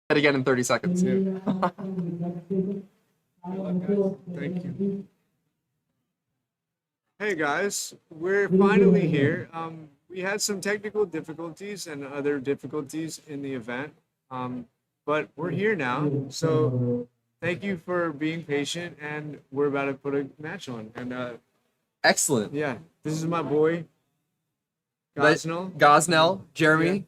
That again in 30 seconds. Yeah. Good luck, guys. Thank you. Hey guys, we're finally here. We had some technical difficulties and other difficulties in the event, but we're here now. So thank you for being patient, and we're about to put a match on. And Excellent. yeah, this is my boy, Gosnell. Gosnell, Jeremy, Yeah.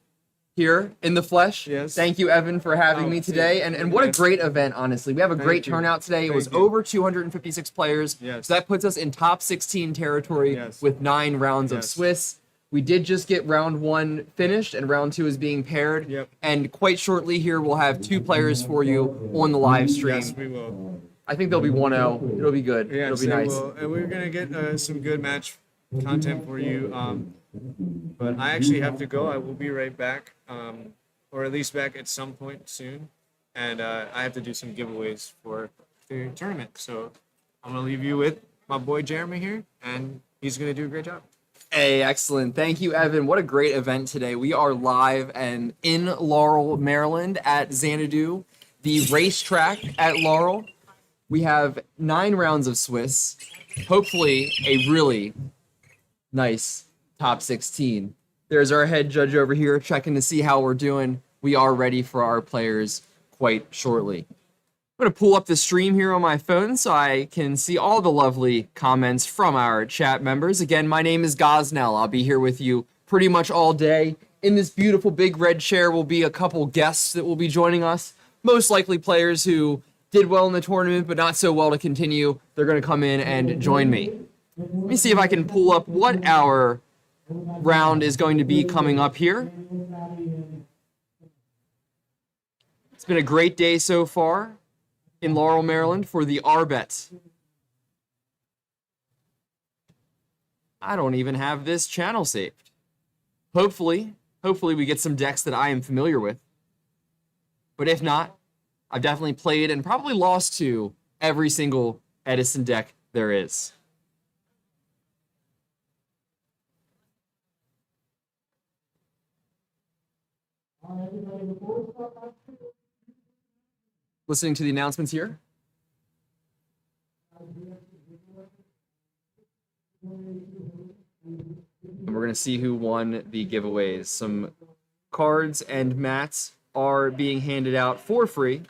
here in the flesh. Yes. Thank you, Evan, for having me today. yeah, And what a yes. great event, honestly. We have a great you. turnout today. It was Thank you. over 256 players. Yes. So that puts us in top 16 territory Yes. with 9 rounds of Yes. Swiss. We did just get round 1 finished, and round 2 is being paired. Yep. And quite shortly here, we'll have 2 players for you on the live stream. Yes, we will. I think they'll be 1-0. It'll be good. Yes, It'll be they nice. will. And we're gonna get some good match content for you. But I actually have to go. I will be right back, or at least back at some point soon. And I have to do some giveaways for the tournament. So I'm gonna leave you with my boy Jeremy here, and he's gonna do a great job. Hey, excellent. Thank you, Evan. What a great event today. We are live and in Laurel, Maryland at Xanadu, the racetrack at Laurel. We have 9 rounds of Swiss. Hopefully a really nice top 16. There's our head judge over here checking to see how we're doing. We are ready for our players quite shortly. I'm going to pull up the stream here on my phone so I can see all the lovely comments from our chat members. Again, my name is Gosnell. I'll be here with you pretty much all day. In this beautiful big red chair will be a couple guests that will be joining us. Most likely players who did well in the tournament but not so well to continue. They're going to come in and join me. Let me see if I can pull up what our round is going to be coming up here. It's been a great day so far in Laurel, Maryland for the RBET. I don't even have this channel saved. Hopefully we get some decks that I am familiar with. But if not, I've definitely played and probably lost to every single Edison deck there is. Listening to the announcements here. And we're going to see who won the giveaways. Some cards and mats are being handed out for free.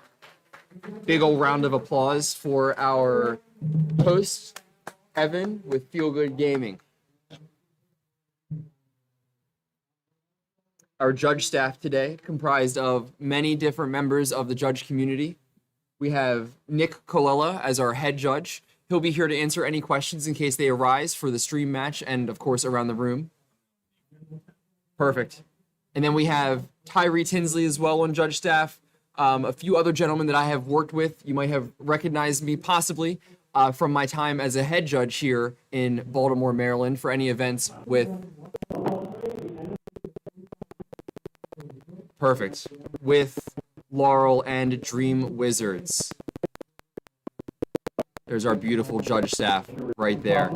Big old round of applause for our host, Evan, with Feel Good Gaming. Our judge staff today, comprised of many different members of the judge community. We have Nick Colella as our head judge. He'll be here to answer any questions in case they arise for the stream match and, of course, around the room. Perfect. And then we have Tyree Tinsley as well on judge staff. A few other gentlemen that I have worked with. You might have recognized me possibly from my time as a head judge here in Baltimore, Maryland for any events with... Perfect. With Laurel and Dream Wizards. There's our beautiful judge staff right there.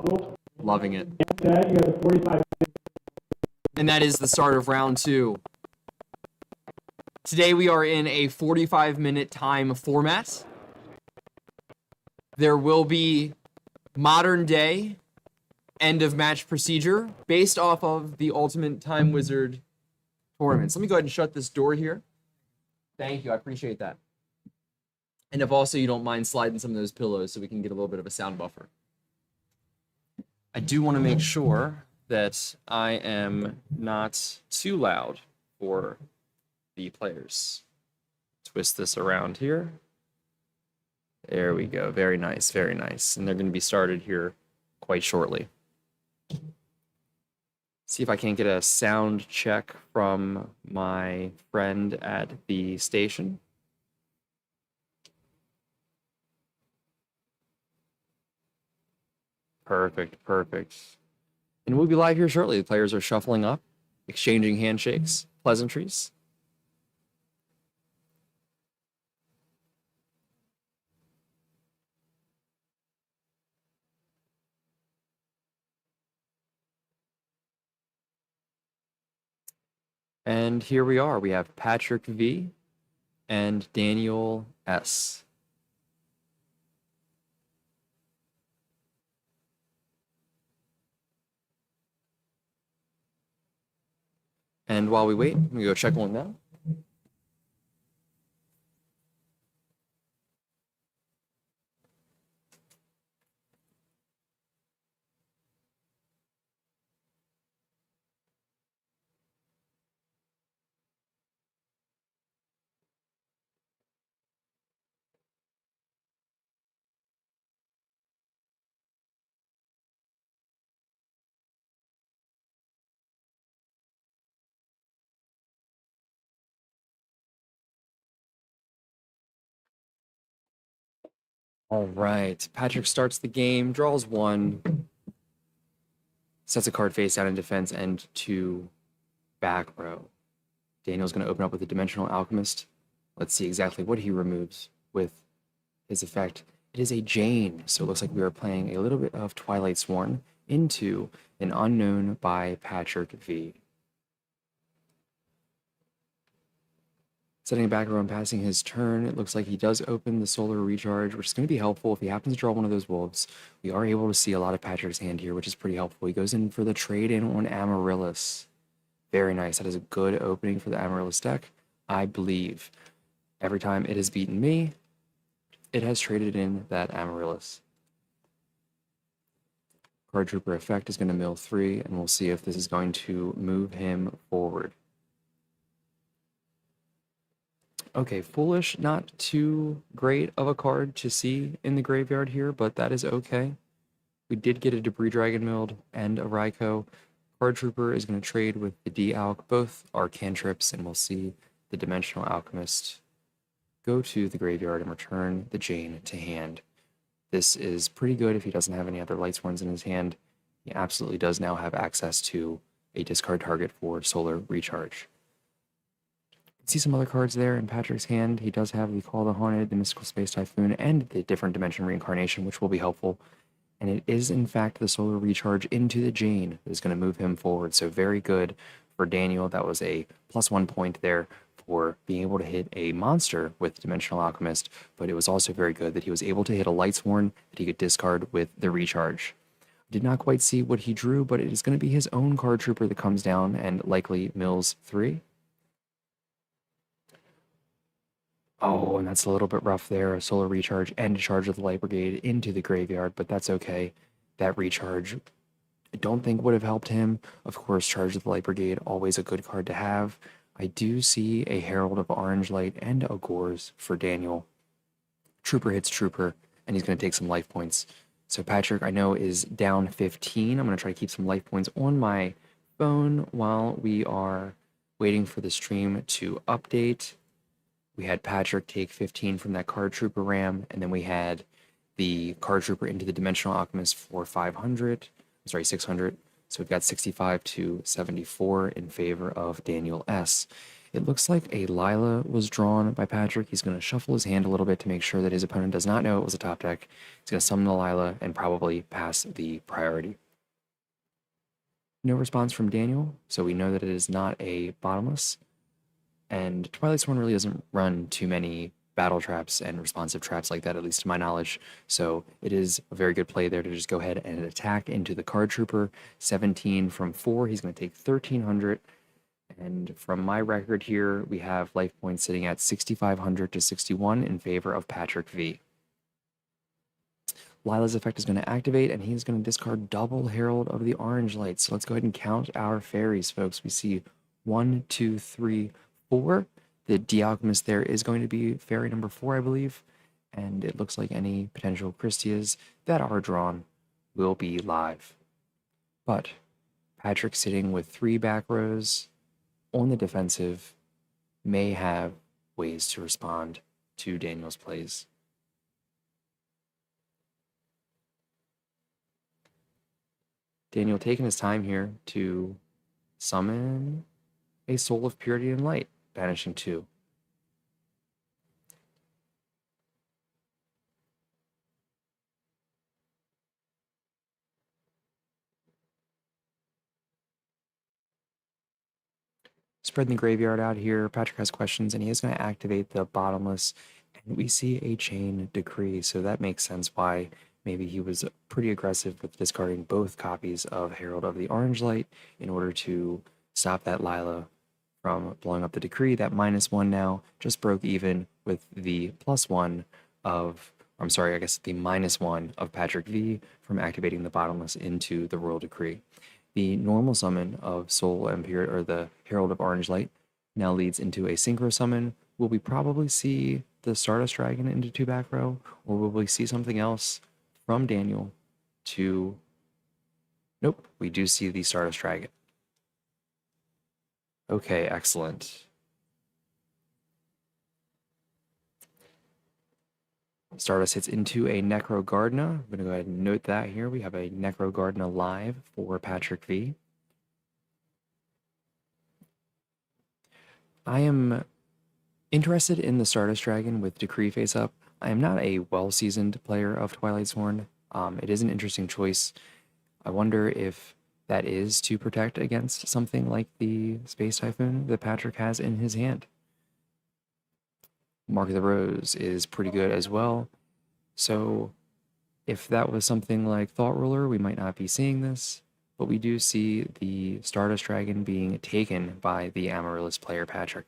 Loving it. And that is the start of round 2. Today we are in a 45-minute time format. There will be modern day end of match procedure based off of the Ultimate Time Wizard tournaments. Let me go ahead and shut this door here. Thank you. I appreciate that. And if also you don't mind sliding some of those pillows so we can get a little bit of a sound buffer. I do want to make sure that I am not too loud for the players. Twist this around here. There we go. Very nice. Very nice. And they're going to be started here quite shortly. See if I can't get a sound check from my friend at the station. Perfect, perfect. And we'll be live here shortly. The players are shuffling up, exchanging handshakes, pleasantries. And here we are. We have Patrick V, and Daniel S. And while we wait, I'm gonna go check one now. All right, Patrick starts the game, draws one, sets a card face down in defense and two back row. Daniel's going to open up with a Dimensional Alchemist. Let's see exactly what he removes with his effect. It is a Jane, so it looks like we are playing a little bit of Twilight Sworn into an Unknown by Patrick V. Setting back row and passing his turn, it looks like he does open the Solar Recharge, which is going to be helpful if he happens to draw one of those wolves. We are able to see a lot of Patrick's hand here, which is pretty helpful. He goes in for the trade in on Amaryllis. Very nice. That is a good opening for the Amaryllis deck. I believe every time it has beaten me, it has traded in that Amaryllis. Card Trooper effect is going to mill 3, and we'll see if this is going to move him forward. Okay, Foolish, not too great of a card to see in the graveyard here, but that is okay. We did get a Debris Dragon milled and a Raikou. Card Trooper is going to trade with the D-Alch. Both are cantrips, and we'll see the Dimensional Alchemist go to the graveyard and return the Jane to hand. This is pretty good if he doesn't have any other Lightsworns in his hand. He absolutely does now have access to a discard target for Solar Recharge. See some other cards there in Patrick's hand. He does have the Call of the Haunted, the Mystical Space Typhoon, and the Different Dimension Reincarnation, which will be helpful. And it is, in fact, the Solar Recharge into the Jane that is going to move him forward. So very good for Daniel. That was a +1 point there for being able to hit a monster with Dimensional Alchemist, but it was also very good that he was able to hit a Lightsworn that he could discard with the Recharge. Did not quite see what he drew, but it is going to be his own Card Trooper that comes down and likely mills 3. Oh, and that's a little bit rough there. A Solar Recharge and a Charge of the Light Brigade into the graveyard, but that's okay. That Recharge, I don't think would have helped him. Of course, Charge of the Light Brigade, always a good card to have. I do see a Herald of Orange Light and a Gores for Daniel. Trooper hits Trooper, and he's going to take some life points. So Patrick, I know, is down 15. I'm going to try to keep some life points on my phone while we are waiting for the stream to update. We had Patrick take 15 from that Card Trooper Ram, and then we had the Card Trooper into the Dimensional Alchemist for 500. I'm sorry, 600. So we've got 65 to 74 in favor of Daniel S. It looks like a Lila was drawn by Patrick. He's going to shuffle his hand a little bit to make sure that his opponent does not know it was a top deck. He's going to summon the Lila and probably pass the priority. No response from Daniel, so we know that it is not a bottomless. And Twilight Sworn really doesn't run too many battle traps and responsive traps like that, at least to my knowledge. So it is a very good play there to just go ahead and attack into the Card Trooper. 17 from 4. He's going to take 1,300. And from my record here, we have life points sitting at 6,500 to 61 in favor of Patrick V. Lila's effect is going to activate, and he's going to discard double Herald of the Orange Light. So let's go ahead and count our fairies, folks. We see 1, 2, 3, 4. The D-Alchemist there is going to be fairy number 4, I believe. And it looks like any potential Christias that are drawn will be live. But Patrick sitting with 3 back rows on the defensive may have ways to respond to Daniel's plays. Daniel taking his time here to summon a Soul of Purity and Light, banishing 2. Spreading the graveyard out here. Patrick has questions, and he is going to activate the bottomless. And we see a chain decree, so that makes sense why maybe he was pretty aggressive with discarding both copies of Herald of the Orange Light in order to stop that Lila from blowing up the decree. That -1 now just broke even with the +1 of, I'm sorry, I guess the -1 of Patrick V from activating the bottomless into the Royal Decree. The normal summon of Soul Empire, or the Herald of Orange Light, now leads into a synchro summon. Will we probably see the Stardust Dragon into 2 back row, or will we see something else from Daniel to... Nope, we do see the Stardust Dragon. Okay, excellent. Stardust hits into a Necro Gardna. I'm going to go ahead and note that here. We have a Necro Gardna live for Patrick V. I am interested in the Stardust Dragon with Decree face up. I am not a well-seasoned player of Twilight Sworn. It is an interesting choice. I wonder if that is to protect against something like the Space Typhoon that Patrick has in his hand. Mark of the Rose is pretty good as well. So if that was something like Thought Ruler, we might not be seeing this, but we do see the Stardust Dragon being taken by the Amaryllis player Patrick.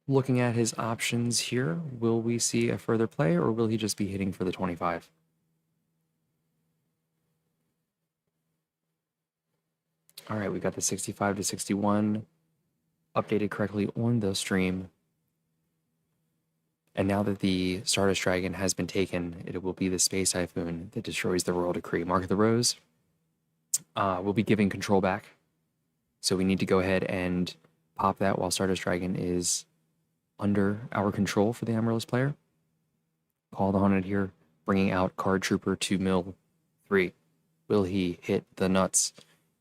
Looking at his options here, will we see a further play, or will he just be hitting for the 25? All right, we got the 65 to 61 updated correctly on the stream. And now that the Stardust Dragon has been taken, it will be the Space Typhoon that destroys the Royal Decree. Mark of the Rose will be giving control back. So we need to go ahead and pop that while Stardust Dragon is under our control for the Amaryllis player. Call the Haunted here, bringing out Card Trooper to mill 3. Will he hit the nuts?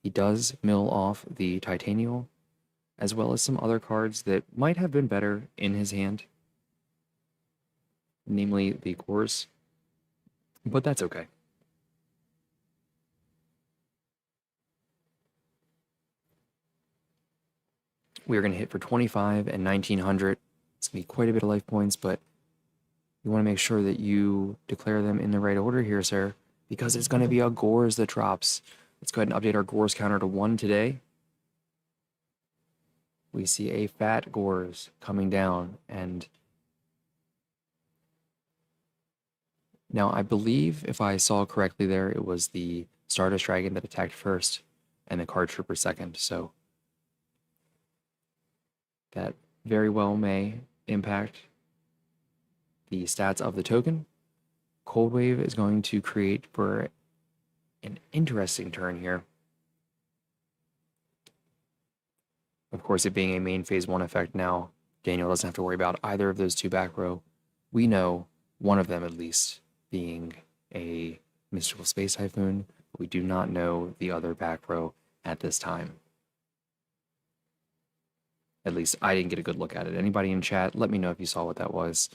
He does mill off the Titanial, as well as some other cards that might have been better in his hand, namely the Cores, but that's okay. We are going to hit for 25 and 1900. It's going to be quite a bit of life points, but you want to make sure that you declare them in the right order here, sir, because it's going to be a Gores that drops. Let's go ahead and update our Gores counter to 1 today. We see a fat Gores coming down, and now I believe, if I saw correctly there, it was the Stardust Dragon that attacked first and the Card Trooper second, so that very well may impact the stats of the token. Cold Wave is going to create for an interesting turn here. Of course, it being a main phase 1 effect now, Daniel doesn't have to worry about either of those 2 back row. We know one of them at least being a Mystical Space Typhoon, but we do not know the other back row at this time. At least I didn't get a good look at it. Anybody in chat, let me know if you saw what that was.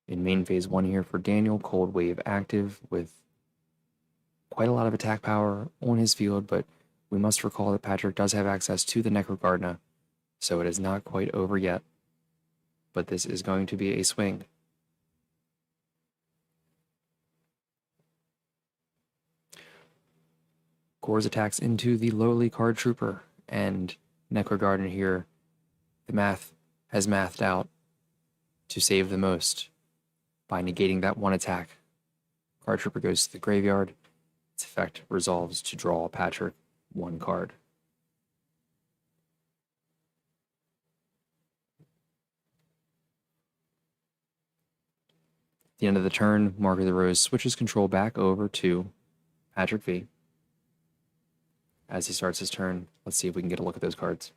In main phase 1 here for Daniel, Cold Wave active with quite a lot of attack power on his field, but we must recall that Patrick does have access to the Necro Gardna, so it is not quite over yet. But this is going to be a swing. Gores attacks into the lowly Card Trooper, and Necro Gardna here, the math has mathed out to save the most by negating that 1 attack. Card Trooper goes to the graveyard. Its effect resolves to draw Patrick 1 card. At the end of the turn, Mark of the Rose switches control back over to Patrick V. As he starts his turn, let's see if we can get a look at those cards.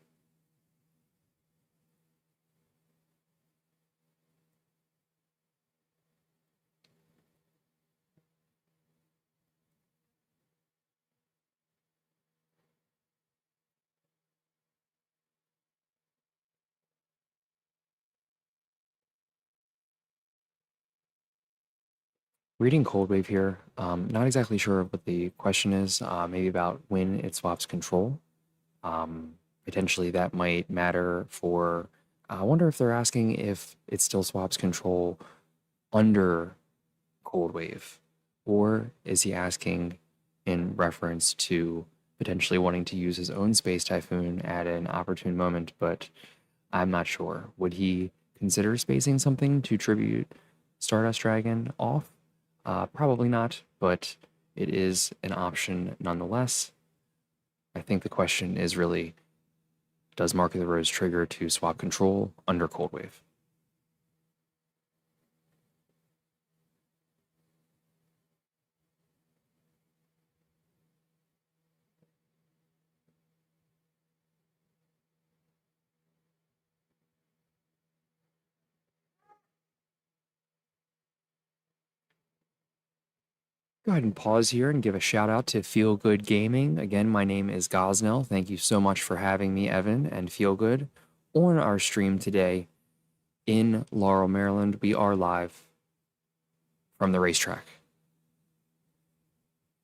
Reading Cold Wave here. Not exactly sure what the question is. Maybe about when it swaps control. Potentially that might matter for. I wonder if they're asking if it still swaps control under Cold Wave, or is he asking in reference to potentially wanting to use his own Space Typhoon at an opportune moment? But I'm not sure. Would he consider spacing something to tribute Stardust Dragon off? Probably not, but it is an option nonetheless. I think the question is really, does Mark of the Rose trigger to swap control under Cold Wave? Go ahead and pause here and give a shout out to Feel Good Gaming. Again, my name is Gosnell. Thank you so much for having me, Evan, and Feel Good on our stream today in Laurel, Maryland. We are live from the racetrack.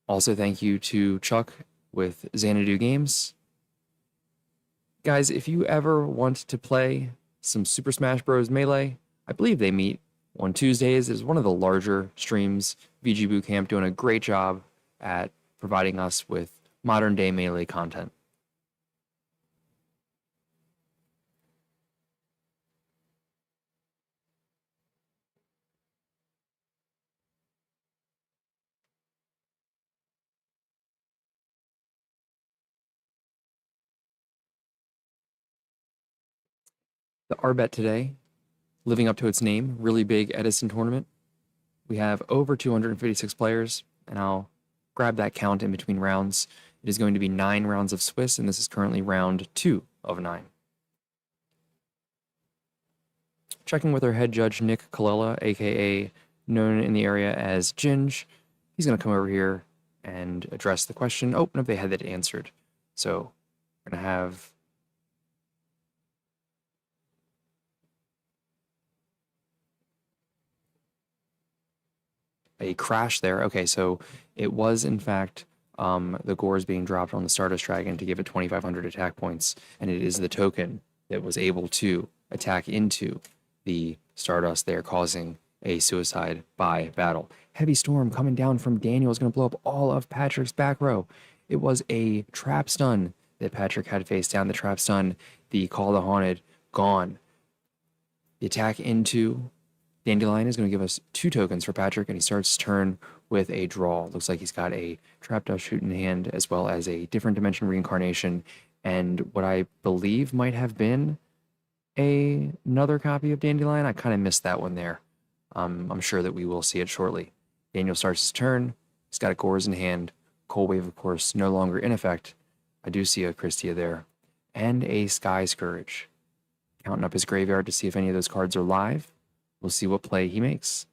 Also, thank you to Chuck with Xanadu Games. Guys, if you ever want to play some Super Smash Bros. Melee, I believe they meet on Tuesdays. It's one of the larger streams. VG Bootcamp doing a great job at providing us with modern day Melee content. The RBET today, living up to its name, really big Edison tournament. We have over 256 players, and I'll grab that count in between rounds. It is going to be 9 rounds of Swiss, and this is currently round 2 of 9. Checking with our head judge, Nick Colella, aka known in the area as Ginge. He's going to come over here and address the question. Oh, no, they had that answered. So we're going to have a crash there. Okay, so it was in fact the Gores being dropped on the Stardust Dragon to give it 2,500 attack points, and it is the token that was able to attack into the Stardust there, causing a suicide by battle. Heavy storm coming down from Daniel is going to blow up all of Patrick's back row. It was a trap stun that Patrick had faced down. The trap stun, the Call of the Haunted, gone. The attack into Dandelion is going to give us 2 tokens for Patrick, and he starts his turn with a draw. Looks like he's got a Trap Dust Shoot in hand, as well as a Different Dimension Reincarnation, and what I believe might have been another copy of Dandelion. I kind of missed that one there. I'm sure that we will see it shortly. Daniel starts his turn. He's got a Gores in hand. Cold Wave, of course, no longer in effect. I do see a Christia there. And a Sky Scourge. Counting up his graveyard to see if any of those cards are live. We'll see what play he makes.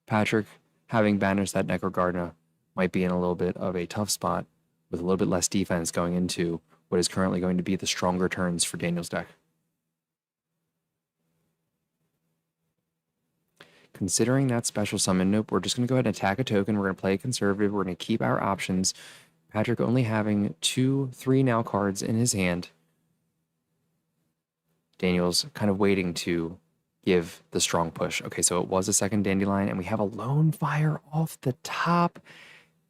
Patrick, having banished that Necrogardener, might be in a little bit of a tough spot with a little bit less defense going into what is currently going to be the stronger turns for Daniel's deck. Considering that special summon, nope, we're just going to go ahead and attack a token. We're going to play conservative. We're going to keep our options. Patrick only having 2-3 now cards in his hand. Daniel's kind of waiting to give the strong push. Okay, so it was a second Dandelion, and we have a Lone Fire off the top.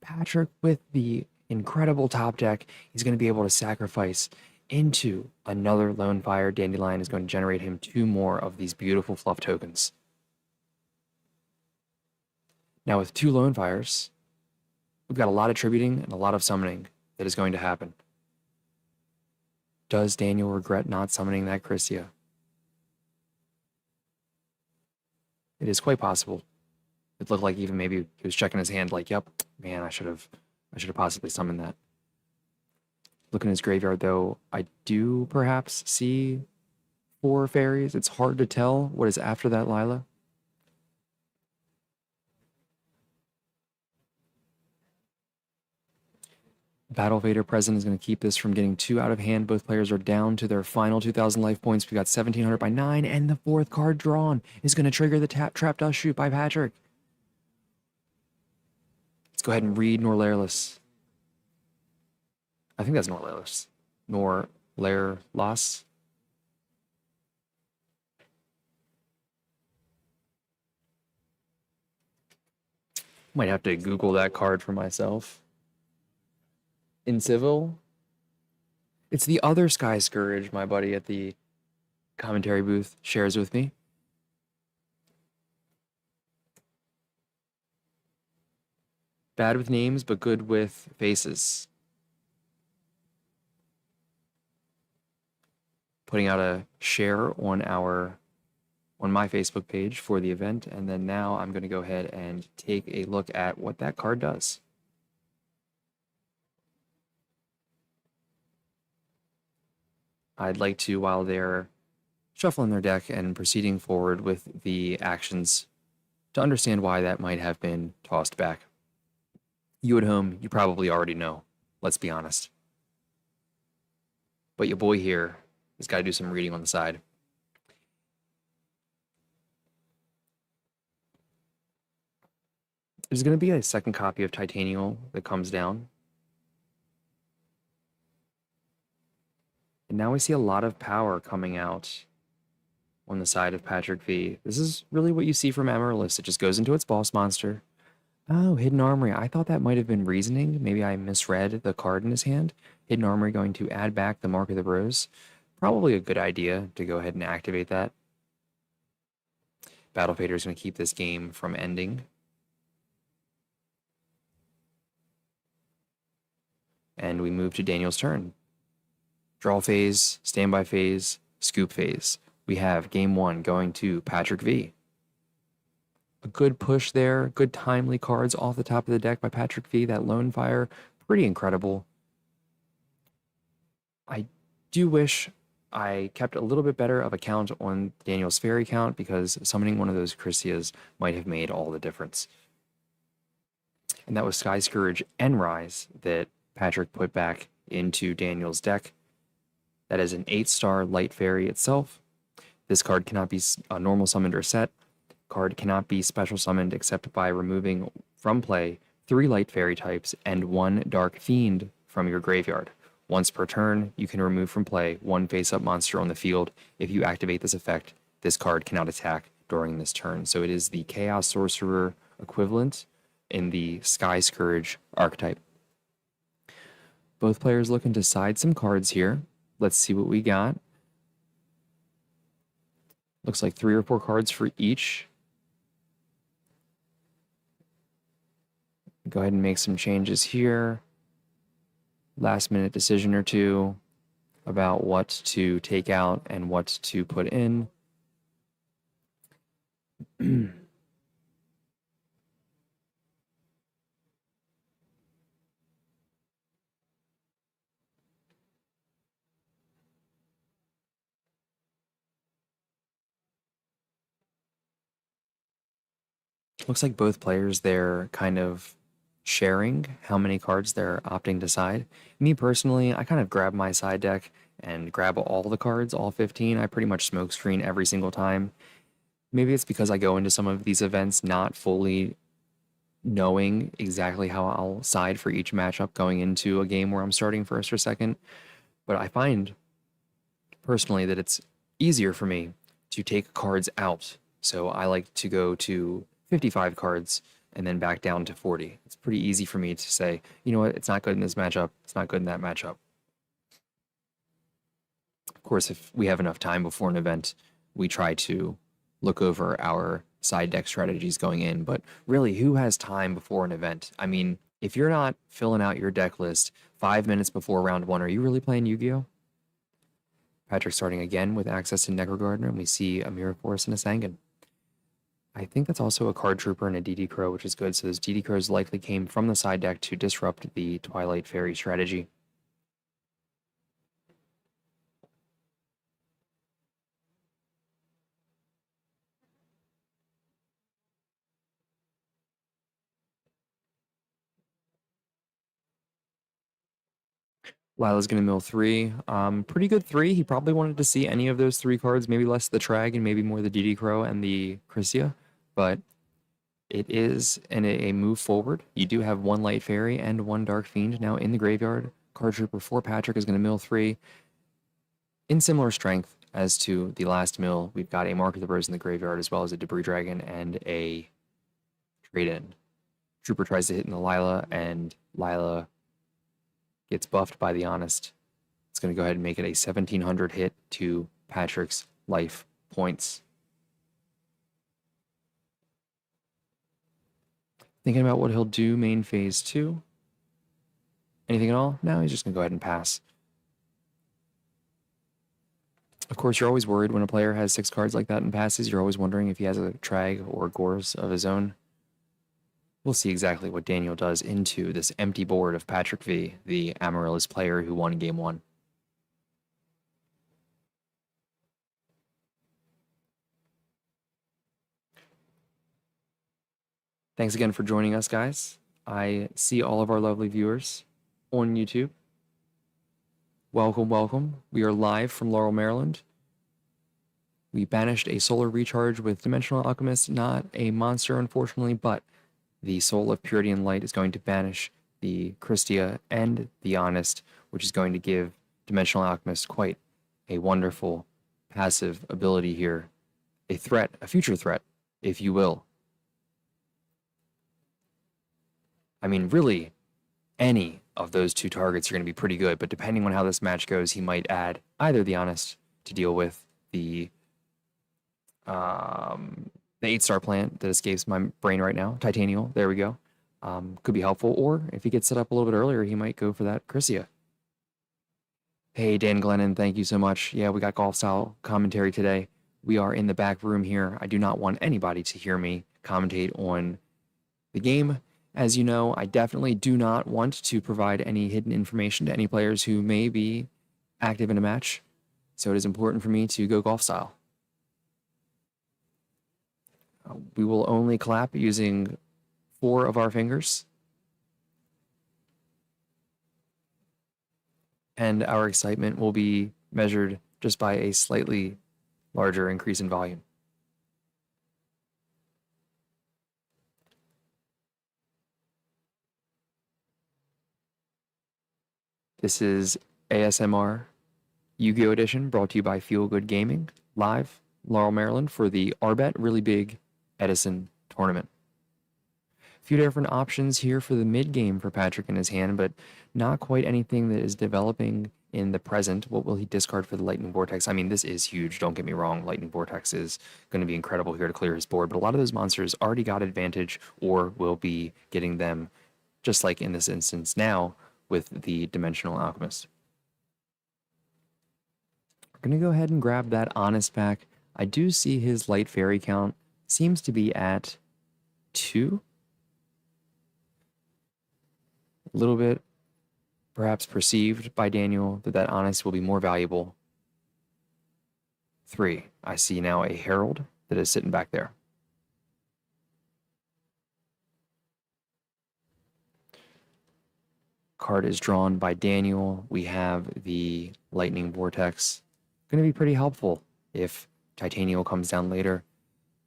Patrick with the incredible top deck, he's going to be able to sacrifice into another Lone Fire. Dandelion is going to generate him 2 more of these beautiful fluff tokens. Now with 2 Lone Fires, we've got a lot of tributing and a lot of summoning that is going to happen. Does Daniel regret not summoning that Christia? It is quite possible. It looked like even maybe he was checking his hand like, yep, man, I should have possibly summoned that. Looking at his graveyard though, I do perhaps see 4 fairies. It's hard to tell what is after that Lila. Battle Vader present is going to keep this from getting too out of hand. Both players are down to their final 2,000 life points. We got 1,700 by 9, and the 4th card drawn is going to trigger the Trap Dust Shoot by Patrick. Let's go ahead and read Norlairless. I think that's Norlairless. Norlairloss. Might have to Google that card for myself. In Civil, it's the other Sky Scourge my buddy at the commentary booth shares with me. Bad with names, but good with faces. Putting out a share on my Facebook page for the event, and then now I'm going to go ahead and take a look at what that card does. I'd like to, while they're shuffling their deck and proceeding forward with the actions, to understand why that might have been tossed back. You at home, you probably already know, let's be honest. But your boy here has got to do some reading on the side. There's going to be a second copy of Titanial that comes down. And now we see a lot of power coming out on the side of Patrick V. This is really what you see from Amaryllis. It just goes into its boss monster. Oh, Hidden Armory. I thought that might have been reasoning. Maybe I misread the card in his hand. Hidden Armory going to add back the Mark of the Rose. Probably a good idea to go ahead and activate that. Battle Fader is going to keep this game from ending. And we move to Daniel's turn. Draw phase, standby phase, scoop phase. We have game one going to Patrick V. A good push there, good timely cards off the top of the deck by Patrick V. That Lone Fire, pretty incredible. I do wish I kept a little bit better of a count on Daniel's fairy count, because summoning one of those Chrysias might have made all the difference. And that was Sky Scourge and Rise that Patrick put back into Daniel's deck. That is an 8-star light fairy itself. This card cannot be normal summoned or set. Card cannot be special summoned except by removing from play 3 light fairy types and 1 dark fiend from your graveyard. Once per turn, you can remove from play 1 face-up monster on the field. If you activate this effect, this card cannot attack during this turn. So it is the Chaos Sorcerer equivalent in the Sky Scourge archetype. Both players looking to side some cards here. Let's see what we got. Looks like 3 or 4 cards for each. Go ahead and make some changes here. Last minute decision or two about what to take out and what to put in. Looks like both players, they're kind of sharing how many cards they're opting to side. Me personally, I kind of grab my side deck and grab all the cards, all 15. I pretty much smoke screen every single time. Maybe it's because I go into some of these events not fully knowing exactly how I'll side for each matchup going into a game where I'm starting first or second. But I find personally that it's easier for me to take cards out. So I like to go to 55 cards and then back down to 40. It's pretty easy for me to say, you know what, it's not good in this matchup, it's not good in that matchup. Of course, if we have enough time before an event, we try to look over our side deck strategies going in, but really, who has time before an event? I mean, if you're not filling out your deck list 5 minutes before round 1, are you really playing Yu-Gi-Oh? Patrick starting again with access to Necro Gardener, and we see a Mirror Force and a Sangan. I think that's also a Card Trooper and a DD Crow, which is good. So those DD Crows likely came from the side deck to disrupt the Twilight Fairy strategy. Lila's going to mill 3. Pretty good 3. He probably wanted to see any of those 3 cards, maybe less the Trag and maybe more the DD Crow and the Chrysia. But It is a move forward. You do have one Light Fairy and one Dark Fiend now in the graveyard. Card Trooper for Patrick is going to mill 3. In similar strength as to the last mill, we've got a Mark of the Rose in the graveyard, as well as a Debris Dragon and a trade-in. Trooper tries to hit in the Lila, and Lila gets buffed by the Honest. It's going to go ahead and make it a 1700 hit to Patrick's life points. Thinking about what he'll do main phase 2. Anything at all? No, he's just going to go ahead and pass. Of course, you're always worried when a player has 6 cards like that and passes. You're always wondering if he has a Trag or Gores of his own. We'll see exactly what Daniel does into this empty board of Patrick V, the Amaryllis player who won Game 1. Thanks again for joining us, guys. I see all of our lovely viewers on YouTube. Welcome, welcome. We are live from Laurel, Maryland. We banished a Solar Recharge with Dimensional Alchemist, not a monster, unfortunately, but the Soul of Purity and Light is going to banish the Christia and the Honest, which is going to give Dimensional Alchemist quite a wonderful passive ability here. A threat, a future threat, if you will. I mean, really, any of those 2 targets are going to be pretty good, but depending on how this match goes, he might add either the Honest to deal with the 8-star plant that escapes my brain right now, Titanial, there we go. Could be helpful, or if he gets set up a little bit earlier, he might go for that Christia. Hey, Dan Glennon, thank you so much. Yeah, we got golf-style commentary today. We are in the back room here. I do not want anybody to hear me commentate on the game. As you know, I definitely do not want to provide any hidden information to any players who may be active in a match, so it is important for me to go golf style. We will only clap using 4 of our fingers, and our excitement will be measured just by a slightly larger increase in volume. This is ASMR Yu-Gi-Oh! Edition, brought to you by Feel Good Gaming, live, Laurel, Maryland, for the RBET Really Big Edison Tournament. A few different options here for the mid-game for Patrick in his hand, but not quite anything that is developing in the present. What will he discard for the Lightning Vortex? I mean, this is huge, don't get me wrong. Lightning Vortex is going to be incredible here to clear his board, but a lot of those monsters already got advantage or will be getting them, just like in this instance now, with the Dimensional Alchemist. We're going to go ahead and grab that Honest back. I do see his Light Fairy count seems to be at 2. A little bit perhaps perceived by Daniel that Honest will be more valuable. 3. I see now a Herald that is sitting back there. Card is drawn by Daniel. We have the Lightning Vortex. Going to be pretty helpful if Titanial comes down later.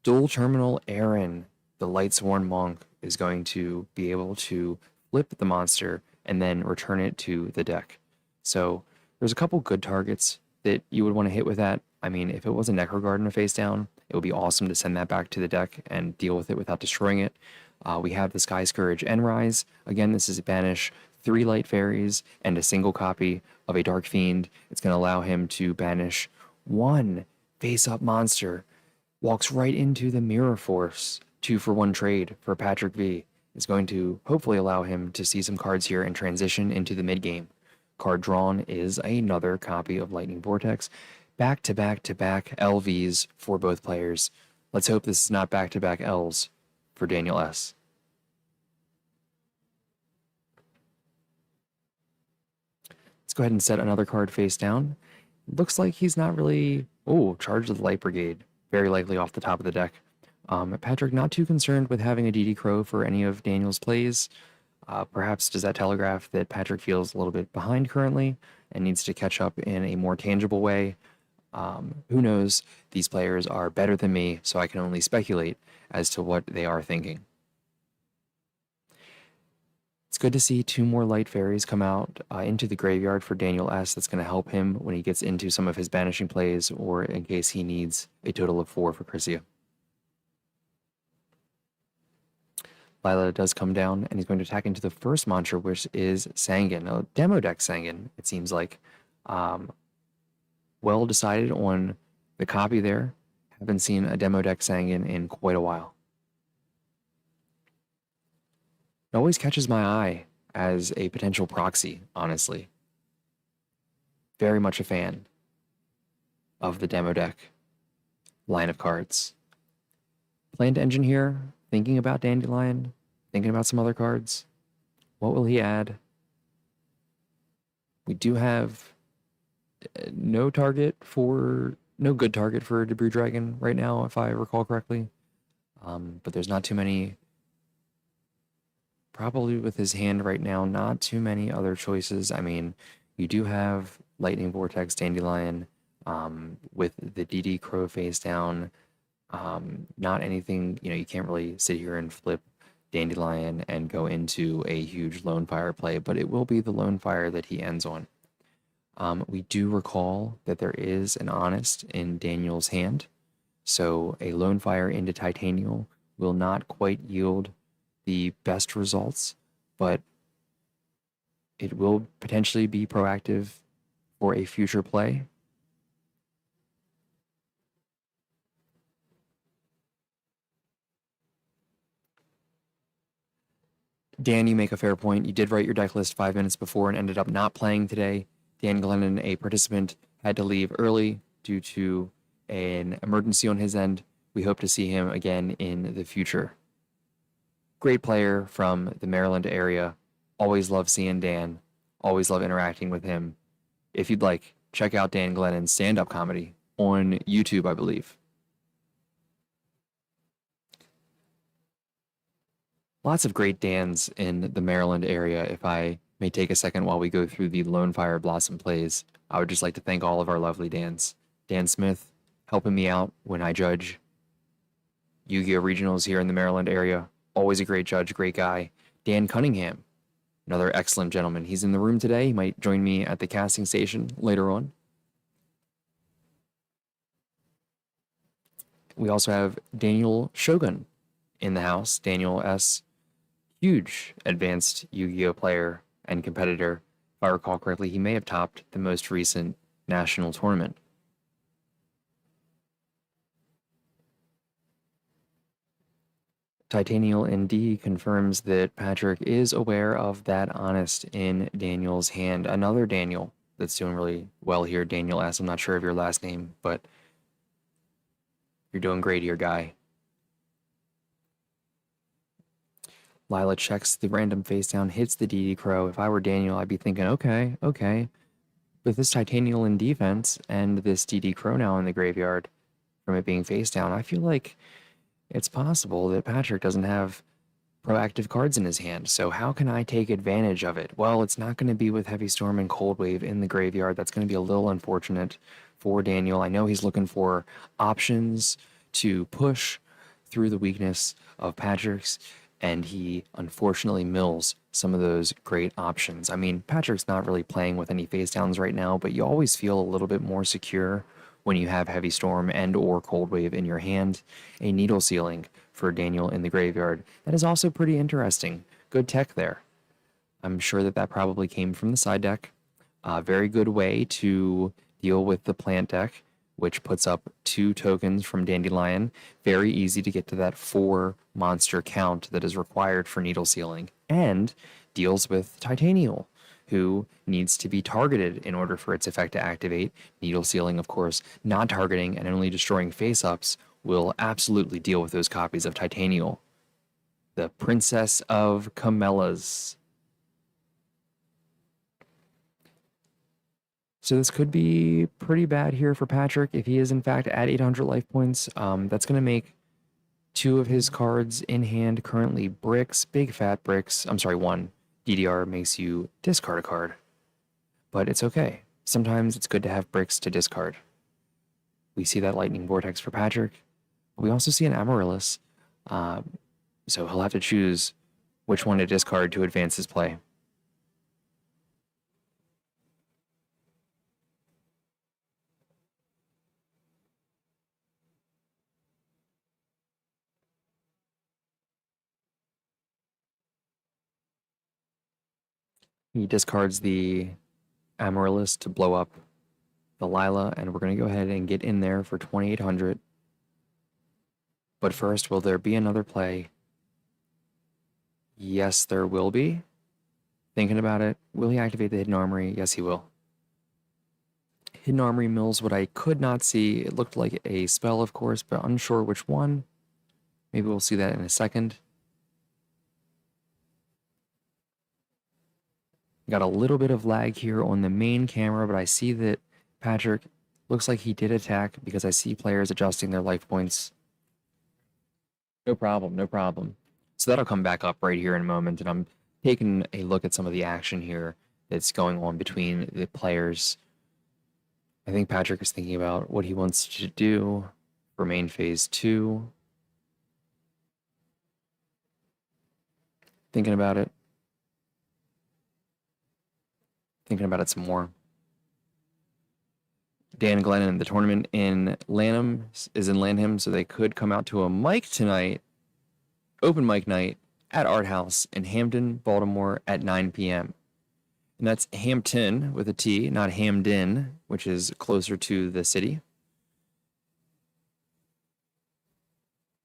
Dual Terminal Aaron, the Lightsworn Monk, is going to be able to flip the monster and then return it to the deck. So there's a couple good targets that you would want to hit with that. I mean, if it was a Necrogarden face down, it would be awesome to send that back to the deck and deal with it without destroying it. We have the Sky Scourge Enrise. Again, this is a banish 3 Light Fairies and a single copy of a Dark Fiend. It's going to allow him to banish 1 face-up monster. Walks right into the Mirror Force. 2-for-1 trade for Patrick V. Is going to hopefully allow him to see some cards here and transition into the mid-game. Card drawn is another copy of Lightning Vortex. Back-to-back-to-back LVs for both players. Let's hope this is not back-to-back Ls for Daniel S. Let's go ahead and set another card face down. Looks like he's not really... Oh, Charge of the Light Brigade. Very likely off the top of the deck. Patrick not too concerned with having a DD Crow for any of Daniel's plays. Perhaps does that telegraph that Patrick feels a little bit behind currently and needs to catch up in a more tangible way. Who knows? These players are better than me, so I can only speculate as to what they are thinking. It's good to see 2 more light fairies come out into the graveyard for Daniel S. That's going to help him when he gets into some of his banishing plays or in case he needs a total of 4 for Chrysia. Lila does come down and he's going to attack into the first mantra, which is Sangan, a demo deck Sangan, it seems like. Well decided on the copy there. Haven't seen a demo deck Sangan in quite a while. It always catches my eye as a potential proxy, honestly. Very much a fan of the demo deck line of cards. Planned engine here, thinking about Dandelion, thinking about some other cards. What will he add? We do have no good target for Debris Dragon right now, if I recall correctly. But there's not too many. Probably with his hand right now, not too many other choices. I mean, you do have Lightning Vortex Dandelion with the DD Crow face down. Not anything, you can't really sit here and flip Dandelion and go into a huge Lone Fire play, but it will be the Lone Fire that he ends on. We do recall that there is an Honest in Daniel's hand, so a Lone Fire into Titanial will not quite yield the best results, but it will potentially be proactive for a future play. Dan, you make a fair point. You did write your deck list 5 minutes before and ended up not playing today. Dan Glennon, a participant, had to leave early due to an emergency on his end. We hope to see him again in the future. Great player from the Maryland area. Always love seeing Dan. Always love interacting with him. If you'd like, check out Dan Glennon's stand-up comedy on YouTube, I believe. Lots of great Dans in the Maryland area. If I may take a second while we go through the Lone Fire Blossom plays, I would just like to thank all of our lovely Dans. Dan Smith, helping me out when I judge Yu-Gi-Oh! Regionals here in the Maryland area. Always a great judge, great guy. Dan Cunningham, another excellent gentleman. He's in the room today. He might join me at the casting station later on. We also have Daniel Shogun in the house. Daniel S., huge advanced Yu-Gi-Oh! Player and competitor. If I recall correctly, he may have topped the most recent national tournament. Titanial ND confirms that Patrick is aware of that Honest in Daniel's hand. Another Daniel that's doing really well here, Daniel S. I'm not sure of your last name, but you're doing great here, guy. Lila checks the random face down, hits the DD Crow. If I were Daniel, I'd be thinking, okay. With this Titanial in defense and this DD Crow now in the graveyard from it being face down, I feel like it's possible that Patrick doesn't have proactive cards in his hand. So how can I take advantage of it? Well, it's not going to be with Heavy Storm and Cold Wave in the graveyard. That's going to be a little unfortunate for Daniel. I know he's looking for options to push through the weakness of Patrick's, and he unfortunately mills some of those great options. I mean, Patrick's not really playing with any face downs right now, but you always feel a little bit more secure when you have Heavy Storm and or Cold Wave in your hand. A Needle Sealing for Daniel in the graveyard. That is also pretty interesting. Good tech there. I'm sure that probably came from the side deck. Very good way to deal with the plant deck, which puts up 2 tokens from Dandelion. Very easy to get to that 4 monster count that is required for Needle Sealing. And deals with Titanial, who needs to be targeted in order for its effect to activate. Needle Sealing, of course, not targeting and only destroying face-ups will absolutely deal with those copies of Titanial. The Princess of Camellas. So this could be pretty bad here for Patrick. If he is, in fact, at 800 life points, that's going to make 2 of his cards in hand currently bricks, big fat bricks. I'm sorry, 1. DDR makes you discard a card. But it's okay. Sometimes it's good to have bricks to discard. We see that Lightning Vortex for Patrick. We also see an Amaryllis. So he'll have to choose which one to discard to advance his play. He discards the Amaryllis to blow up the Lila, and we're going to go ahead and get in there for 2,800. But first, will there be another play? Yes, there will be. Thinking about it, will he activate the Hidden Armory? Yes, he will. Hidden Armory mills what I could not see. It looked like a spell, of course, but unsure which one. Maybe we'll see that in a second. Got a little bit of lag here on the main camera, but I see that Patrick looks like he did attack because I see players adjusting their life points. No problem, no problem. So that'll come back up right here in a moment, and I'm taking a look at some of the action here that's going on between the players. I think Patrick is thinking about what he wants to do for main phase 2. Thinking about it. Thinking about it some more. Dan Glennon, the tournament in Lanham is in Lanham, so they could come out to a mic tonight, open mic night at Art House in Hampton, Baltimore at 9 p.m. And that's Hampton with a T, not Hamden, which is closer to the city.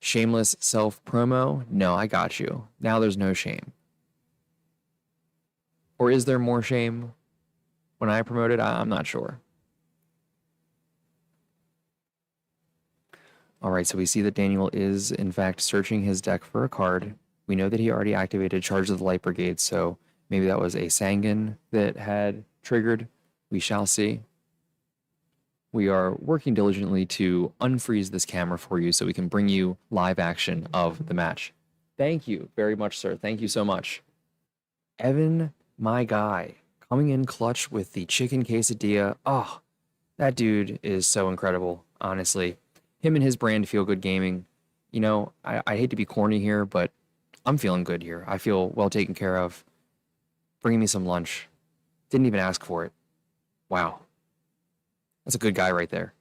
Shameless self-promo? No, I got you. Now there's no shame. Or is there more shame when I promote it? I'm not sure. All right, so we see that Daniel is, in fact, searching his deck for a card. We know that he already activated Charge of the Light Brigade, so maybe that was a Sangan that had triggered. We shall see. We are working diligently to unfreeze this camera for you so we can bring you live action of the match. Thank you very much, sir. Thank you so much. Evan, my guy, coming in clutch with the chicken quesadilla. Oh, that dude is so incredible, honestly. Him and his brand Feel Good Gaming. You know, I hate to be corny here, but I'm feeling good here. I feel well taken care of. Bringing me some lunch. Didn't even ask for it. Wow. That's a good guy right there.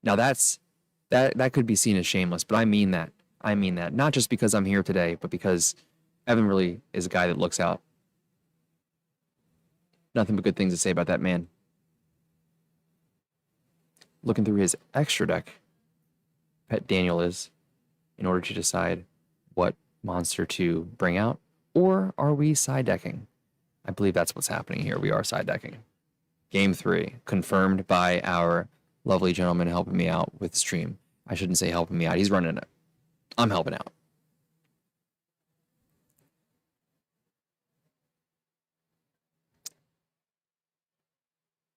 Now that could be seen as shameless, but I mean that. I mean that. Not just because I'm here today, but because Evan really is a guy that looks out. Nothing but good things to say about that man. Looking through his extra deck, Pet Daniel is, in order to decide what monster to bring out, or are we side decking? I believe that's what's happening here. We are side decking. Game 3, confirmed by our lovely gentleman helping me out with the stream. I shouldn't say helping me out. He's running it. I'm helping out.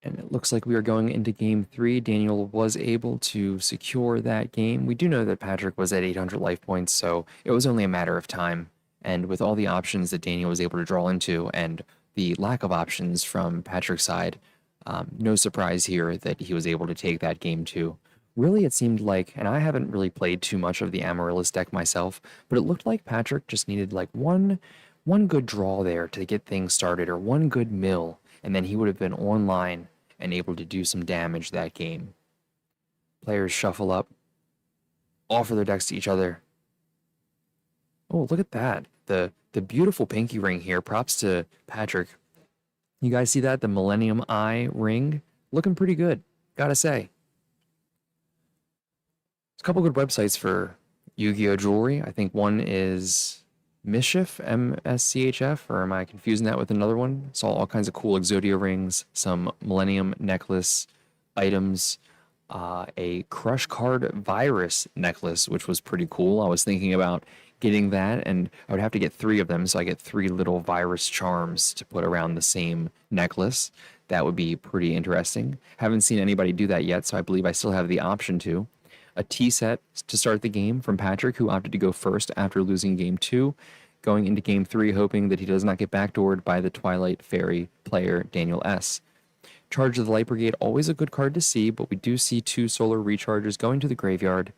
And it looks like we are going into game 3. Daniel was able to secure that game. We do know that Patrick was at 800 life points, so it was only a matter of time. And with all the options that Daniel was able to draw into and the lack of options from Patrick's side, no surprise here that he was able to take that game 2. Really, it seemed like, and I haven't really played too much of the Amaryllis deck myself, but it looked like Patrick just needed like one good draw there to get things started, or one good mill, and then he would have been online and able to do some damage that game. Players shuffle up, offer their decks to each other. Oh, look at that. The beautiful pinky ring here. Props to Patrick. You guys see that? The Millennium Eye ring? Looking pretty good, gotta say. There's a couple good websites for Yu-Gi-Oh! Jewelry. I think one is Mischief, MSCHF, or am I confusing that with another one? Saw all kinds of cool Exodia rings, some Millennium necklace items, a Crush Card Virus necklace, which was pretty cool. I was thinking about getting that, and I would have to get 3 of them, so I get 3 little virus charms to put around the same necklace. That would be pretty interesting. Haven't seen anybody do that yet, so I believe I still have the option to. A tea set to start the game from Patrick, who opted to go first after losing game 2, going into game 3, hoping that he does not get backdoored by the Twilight Fairy player Daniel S. Charge of the Light Brigade, always a good card to see, but we do see 2 solar recharges going to the graveyard.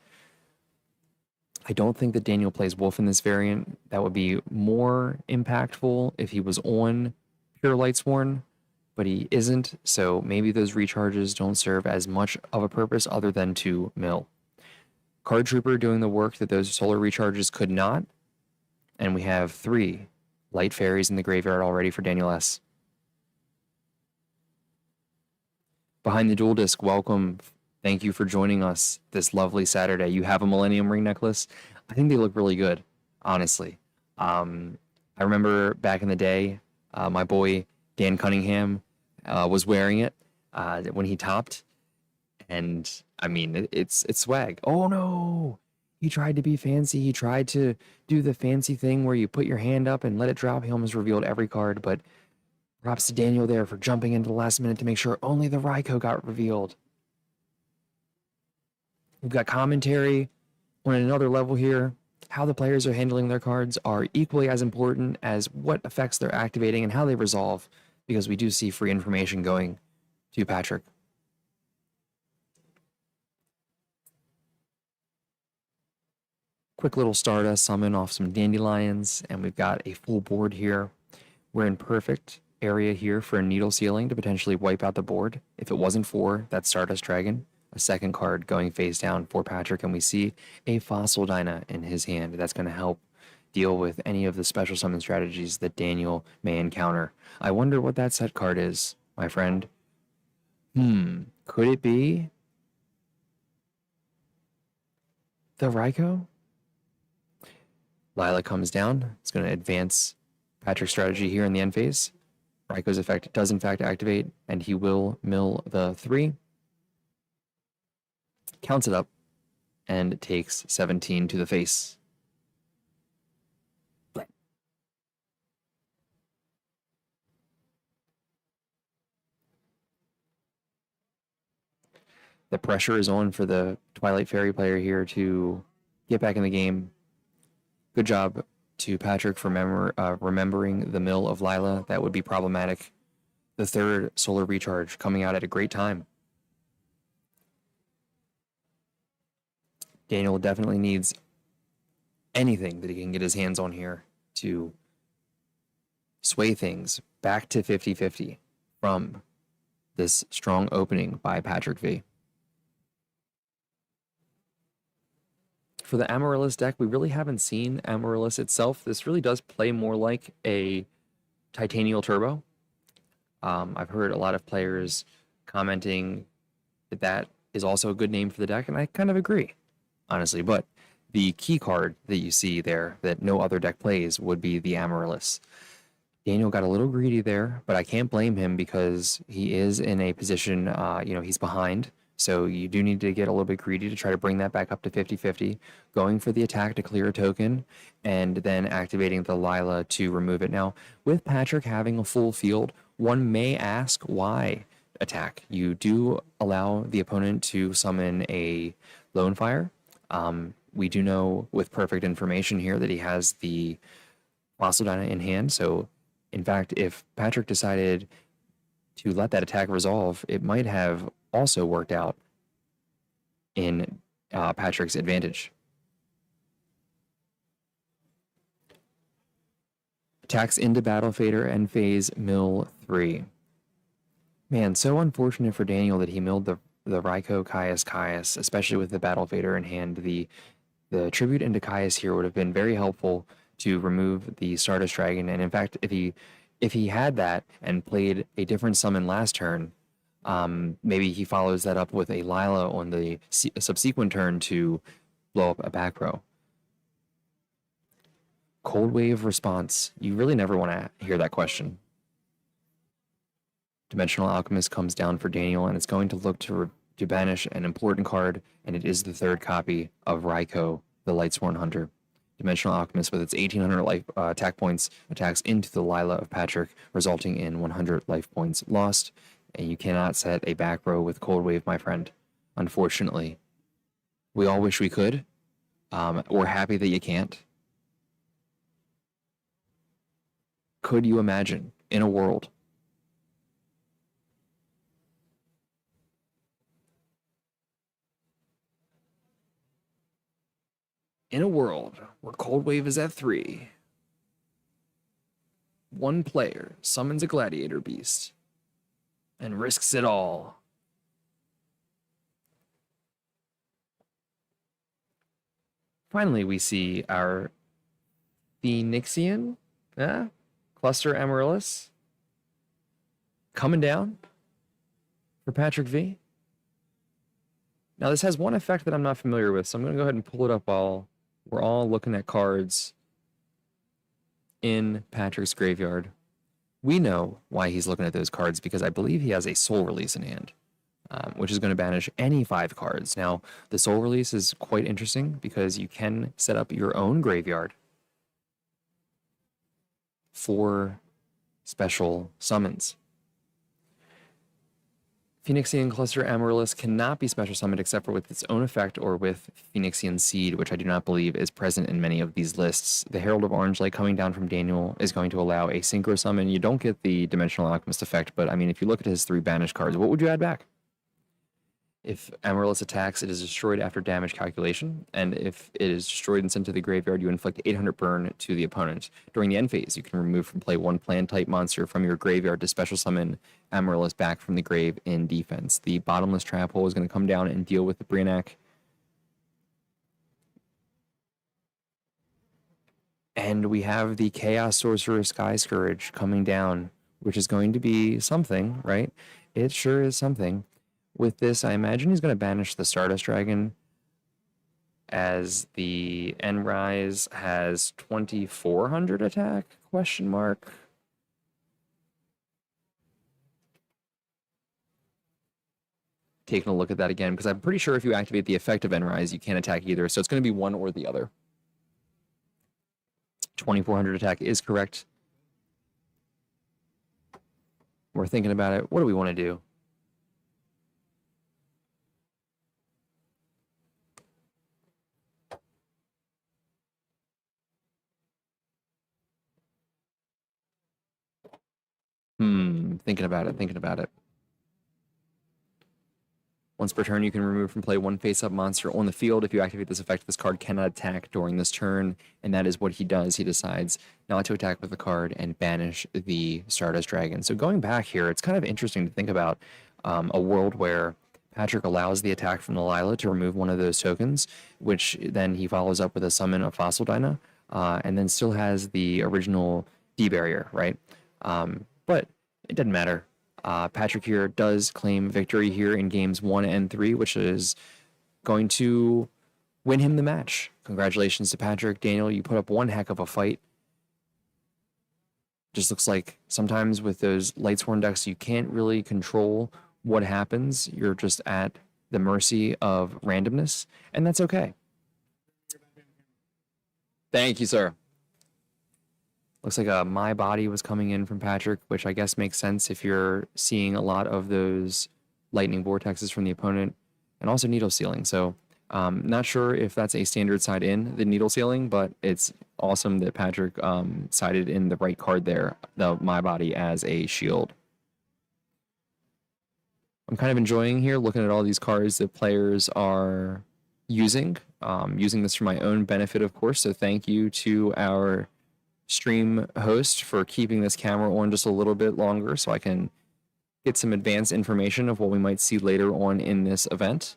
I don't think that Daniel plays Wolf in this variant. That would be more impactful if he was on Pure Lightsworn, but he isn't, so maybe those recharges don't serve as much of a purpose other than to mill. Card Trooper doing the work that those solar recharges could not, and we have 3 light fairies in the graveyard already for Daniel S. Behind the Dual Disc, welcome. Thank you for joining us this lovely Saturday. You have a Millennium Ring necklace. I think they look really good, honestly. I remember back in the day, my boy Dan Cunningham was wearing it when he topped, and I mean it's swag. Oh no, he tried to be fancy. He tried to do the fancy thing where you put your hand up and let it drop. He almost revealed every card, but props to Daniel there for jumping into the last minute to make sure only the Raikou got revealed. We've got commentary on another level here. How the players are handling their cards are equally as important as what effects they're activating and how they resolve, because we do see free information going to Patrick. Quick little Stardust summon off some Dandelions, and we've got a full board here. We're in perfect area here for a Needle Sealing to potentially wipe out the board. If it wasn't for that Stardust Dragon, a second card going face down for Patrick, and we see a Fossil Dyna in his hand. That's going to help deal with any of the special summon strategies that Daniel may encounter. I wonder what that set card is, my friend. Could it be the Raikou? Lila comes down. It's going to advance Patrick's strategy here in the end phase. Raikou's effect does in fact activate, and he will mill the 3. Counts it up, and takes 17 to the face. The pressure is on for the Twilight Fairy player here to get back in the game. Good job to Patrick for remembering the mill of Lila. That would be problematic. The 3rd solar recharge coming out at a great time. Daniel definitely needs anything that he can get his hands on here to sway things back to 50-50 from this strong opening by Patrick V. For the Amaryllis deck, we really haven't seen Amaryllis itself. This really does play more like a Titanial Turbo. I've heard a lot of players commenting that that is also a good name for the deck, and I kind of agree, honestly. But the key card that you see there that no other deck plays would be the Amaryllis. Daniel got a little greedy there, but I can't blame him because he is in a position, he's behind. So you do need to get a little bit greedy to try to bring that back up to 50-50, going for the attack to clear a token, and then activating the Lila to remove it. Now, with Patrick having a full field, one may ask why attack. You do allow the opponent to summon a Lone Fire. We do know with perfect information here that he has the Fossil Dyna in hand. So, in fact, if Patrick decided to let that attack resolve, it might have also worked out in Patrick's advantage. Attacks into Battle Fader and phase mill 3. Man, so unfortunate for Daniel that he milled the Raikou Caius, especially with the Battle Fader in hand. The tribute into Caius here would have been very helpful to remove the Stardust Dragon, and in fact, if he had that and played a different summon last turn, maybe he follows that up with a Lila on the subsequent turn to blow up a back row. Cold Wave response. You really never want to hear that question. Dimensional Alchemist comes down for Daniel, and it's going to look to banish an important card, and it is the 3rd copy of Raikou, the Lightsworn Hunter. Dimensional Alchemist, with its 1800 life attack points, attacks into the Lila of Patrick, resulting in 100 life points lost. And you cannot set a back row with Cold Wave, my friend. Unfortunately. We all wish we could. We're happy that you can't. Could you imagine, in a world In a world where Cold Wave is at 3, one player summons a gladiator beast and risks it all. Finally, we see our Phoenixian Cluster Amaryllis coming down for Patrick V. Now, this has one effect that I'm not familiar with, so I'm going to go ahead and pull it up while we're all looking at cards in Patrick's graveyard. We know why he's looking at those cards because I believe he has a Soul Release in hand, which is going to banish any 5 cards. Now, the Soul Release is quite interesting because you can set up your own graveyard for special summons. Phoenixian Cluster Amaryllis cannot be special summoned except for with its own effect or with Phoenixian Seed, which I do not believe is present in many of these lists. The Herald of Orange Light coming down from Daniel is going to allow a Synchro Summon. You don't get the Dimensional Alchemist effect, but I mean, if you look at his 3 banished cards, what would you add back? If Amaryllis attacks, it is destroyed after damage calculation, and if it is destroyed and sent to the graveyard, you inflict 800 burn to the opponent. During the end phase, you can remove from play 1 plant-type monster from your graveyard to special summon Amaryllis back from the grave in defense. The Bottomless Trap Hole is going to come down and deal with the Brionac. And we have the Chaos Sorcerer Sky Scourge coming down, which is going to be something, right? It sure is something. With this, I imagine he's going to banish the Stardust Dragon, as the Enrise has 2400 attack, question mark. Taking a look at that again, because I'm pretty sure if you activate the effect of Enrise, you can't attack either, so it's going to be one or the other. 2400 attack is correct. We're thinking about it. What do we want to do? Thinking about it. Once per turn, you can remove from play 1 face-up monster on the field. If you activate this effect, this card cannot attack during this turn, and that is what he does. He decides not to attack with the card and banish the Stardust Dragon. So going back here, it's kind of interesting to think about a world where Patrick allows the attack from the Lila to remove one of those tokens, which then he follows up with a summon of Fossil Dyna, and then still has the original D-Barrier, right? But it doesn't matter. Patrick here does claim victory here in games 1 and 3, which is going to win him the match. Congratulations to Patrick. Daniel, you put up one heck of a fight. Just looks like sometimes with those Lightsworn decks, you can't really control what happens. You're just at the mercy of randomness, and that's okay. Thank you, sir. Looks like a My Body was coming in from Patrick, which I guess makes sense if you're seeing a lot of those lightning vortexes from the opponent, and also Needle Sealing. So not sure if that's a standard side in the Needle Sealing, but it's awesome that Patrick sided in the right card there, the My Body as a shield. I'm kind of enjoying here looking at all these cards that players are using this for my own benefit, of course. So thank you to our stream host for keeping this camera on just a little bit longer so I can get some advanced information of what we might see later on in this event.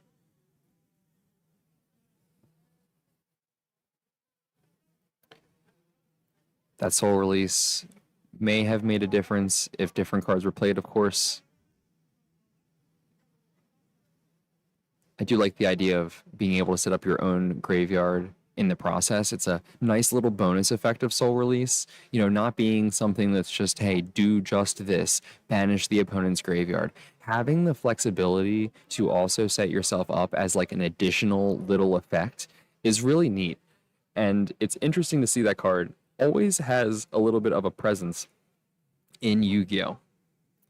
That Soul Release may have made a difference if different cards were played, of course. I do like the idea of being able to set up your own graveyard in the process. It's a nice little bonus effect of Soul Release, you know, not being something that's just, hey, do just this, banish the opponent's graveyard. Having the flexibility to also set yourself up as like an additional little effect is really neat. And it's interesting to see that card always has a little bit of a presence in Yu-Gi-Oh!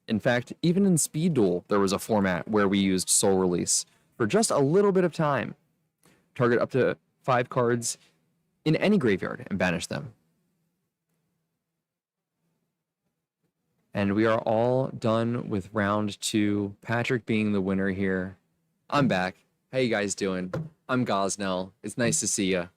In fact, even in Speed Duel, there was a format where we used Soul Release for just a little bit of time. Target up to 5 cards in any graveyard and banish them. And we are all done with round 2. Patrick being the winner here. I'm back. How you guys doing? I'm Gosnell. It's nice to see you.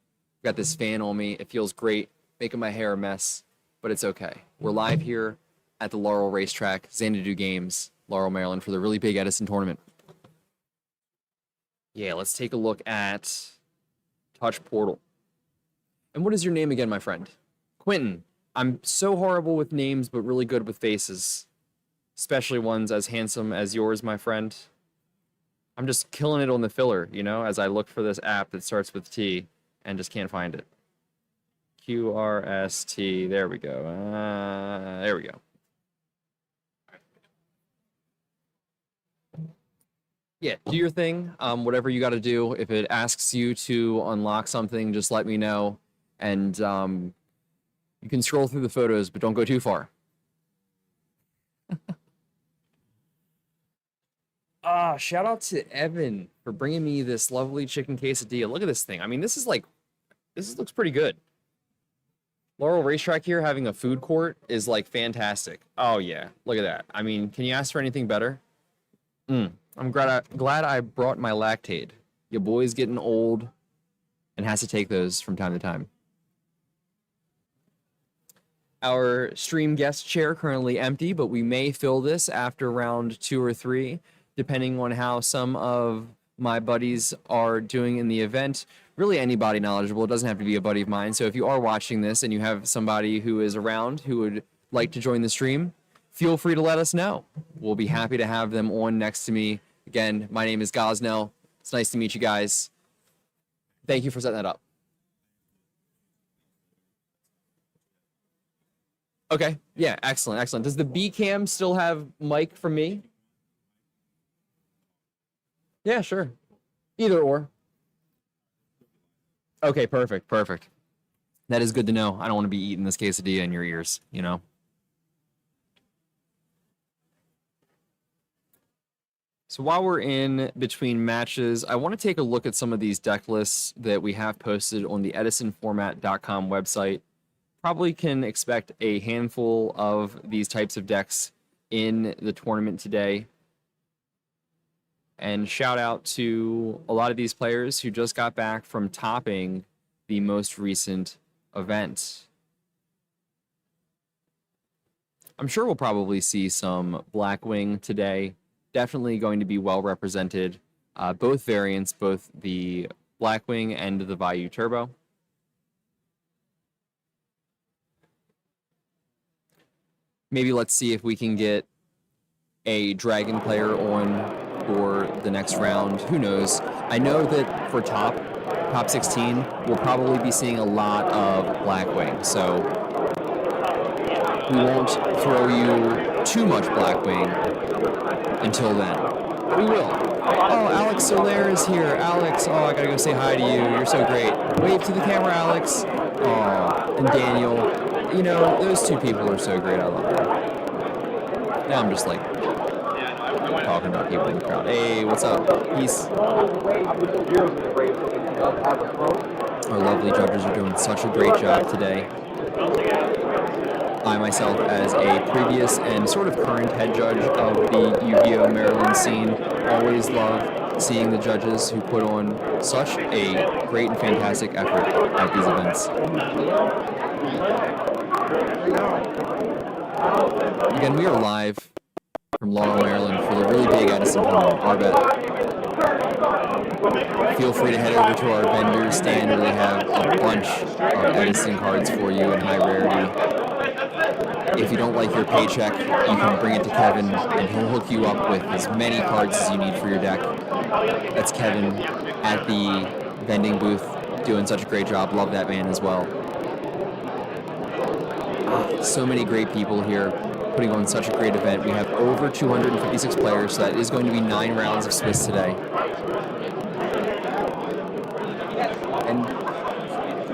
Got this fan on me. It feels great, making my hair a mess, but it's okay. We're live here at the Laurel Racetrack, Xanadu Games, Laurel, Maryland, for the really big Edison tournament. Yeah, let's take a look at Touch Portal. And what is your name again, my friend? Quentin. I'm so horrible with names, but really good with faces. Especially ones as handsome as yours, my friend. I'm just killing it on the filler, you know, as I look for this app that starts with T and just can't find it. QRST. There we go. There we go. Yeah, do your thing. Whatever you got to do. If it asks you to unlock something, just let me know. And you can scroll through the photos, but don't go too far. Shout out to Evan for bringing me this lovely chicken quesadilla. Look at this thing. I mean, this looks pretty good. Laurel Racetrack here having a food court is like fantastic. Oh yeah, look at that. I mean, can you ask for anything better? I'm glad I brought my Lactaid. Your boy's getting old and has to take those from time to time. Our stream guest chair currently empty, but we may fill this after round 2 or 3, depending on how some of my buddies are doing in the event. Really anybody knowledgeable. It doesn't have to be a buddy of mine. So if you are watching this and you have somebody who is around who would like to join the stream, feel free to let us know. We'll be happy to have them on next to me. Again, my name is Gosnell. It's nice to meet you guys. Thank you for setting that up. Okay. Yeah, excellent, excellent. Does the B cam still have mic for me? Yeah, sure. Either or. Okay, perfect, perfect. That is good to know. I don't want to be eating this quesadilla in your ears, you know? So while we're in between matches, I want to take a look at some of these deck lists that we have posted on the edisonformat.com website. Probably can expect a handful of these types of decks in the tournament today. And shout out to a lot of these players who just got back from topping the most recent event. I'm sure we'll probably see some Blackwing today. Definitely going to be well represented. Both variants, both the Blackwing and the Vayu Turbo. Maybe let's see if we can get a Dragon player on for the next round. Who knows? I know that for top 16, we'll probably be seeing a lot of Blackwing. So we won't throw you too much Blackwing until then. We will. Oh, Alex Soler is here. Alex, oh, I gotta go say hi to you. You're so great. Wave to the camera, Alex. Oh, and Daniel. You know, those two people are so great. I love them. Now I'm just like talking about people in the crowd. Hey, what's up? Peace. Our lovely judges are doing such a great job today. I myself, as a previous and sort of current head judge of the Yu-Gi-Oh! Maryland scene, always love seeing the judges who put on such a great and fantastic effort at these events. Again, we are live from Laurel, Maryland for the really big Edison tournament, RBET. Feel free to head over to our vendor stand where they have a bunch of Edison cards for you in high rarity. If you don't like your paycheck, you can bring it to Kevin and he'll hook you up with as many cards as you need for your deck. That's Kevin at the vending booth doing such a great job. Love that man as well. So many great people here putting on such a great event. We have over 256 players, so that is going to be 9 rounds of Swiss today.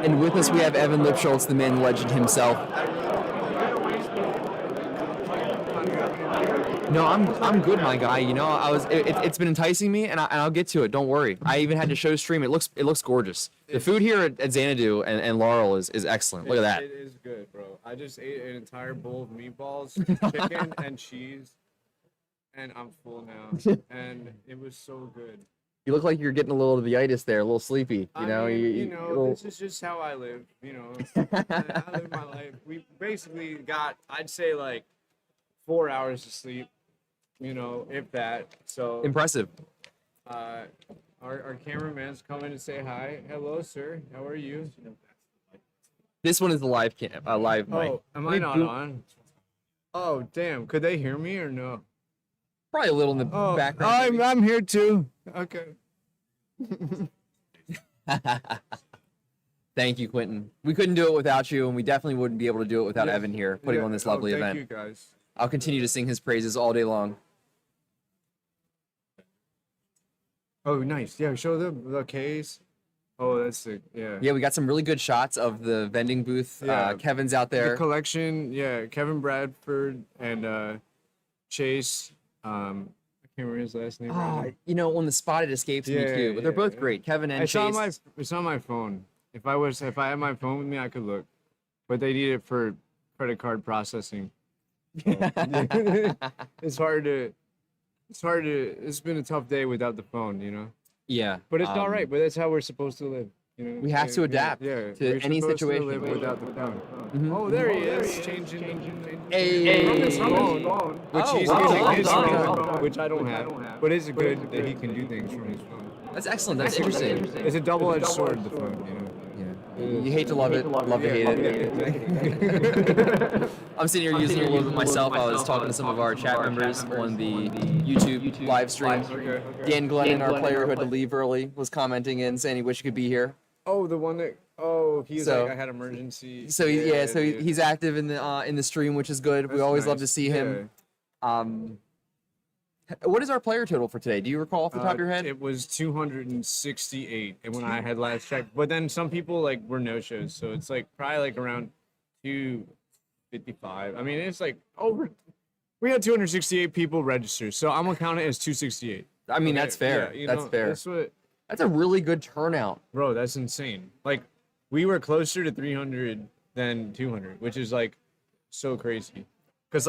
And with us we have Evan Lipschultz, the man legend himself. No, I'm good, my guy. You know, it's been enticing me, and I'll get to it. Don't worry. I even had to show stream. It looks gorgeous. The food here at Xanadu and Laurel is excellent. Look at that. It is good, bro. I just ate an entire bowl of meatballs, chicken, and cheese, and I'm full now. And it was so good. You look like you're getting a little of the itis there, a little sleepy. I mean, this is just how I live. I live my life. We basically got, I'd say, like 4 hours of sleep. If that. So Impressive. Our cameraman's coming to say hi. Hello, sir. How are you? This one is the live live mic. Oh, am I not on? Oh, damn. Could they hear me or no? Probably a little in the background. I'm here too. Okay. Thank you, Quentin. We couldn't do it without you, and we definitely wouldn't be able to do it without Evan here putting on this lovely event. Thank you, guys. I'll continue to sing his praises all day long. Oh, nice. Yeah, show them the case. Oh, that's sick. Yeah. Yeah, we got some really good shots of the vending booth. Yeah. Kevin's out The there. collection, yeah. Kevin Bradford and Chase. I can't remember his last name. right now. On the spot it escapes me too, but they're both great. Kevin and It's Chase. it's on my phone. If I had my phone with me, I could look. But they need it for credit card processing. It's been a tough day without the phone. Yeah. But it's all right. But that's how we're supposed to live. We have to adapt to any situation. live without the phone. Mhm. Oh, there he is, changing Hey. from his phone, which Oh, he's wow. using his Oh, phone, which I don't have. But it's good that he can do things from his phone. That's excellent. That's interesting. It's a double-edged sword, the phone. Yeah. You hate to love it, love to hate it. I'm sitting here using it a little bit myself. I was talking to some of our chat members on the YouTube live stream. Dan Glennon, our player who had to leave early, was commenting in saying he wished he could be here. Oh, the one that. He's So- like, I had emergency. So he's active in the stream, which is good. We That's always love nice. to see him. What is our player total for today? Do you recall off the top of your head? It was 268, and when I had last checked. But then some people were no shows, so it's probably around 255. I mean, it's over. We had 268 people register, so I'm gonna count it as 268. I mean, that's fair. Yeah, That's fair. That's what, That's a really good turnout. bro. That's insane. We were closer to 300 than 200, which is so crazy. Cause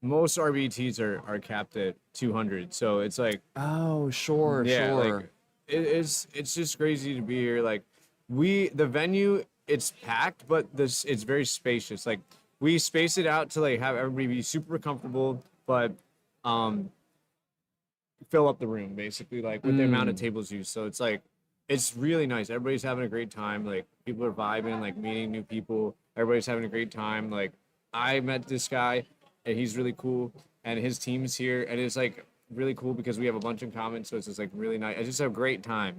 most RBETs are capped at 200, so it's Oh, sure. it's just crazy to be here. The venue, it's packed, but it's very spacious. We space it out to have everybody be super comfortable, but fill up the room basically with the amount of tables used. So it's really nice. Everybody's having a great time. People are vibing, meeting new people. Everybody's having a great time. I met this guy and he's really cool, and his team's here, and it's really cool because we have a bunch in common. So it's just really nice. I just have a great time.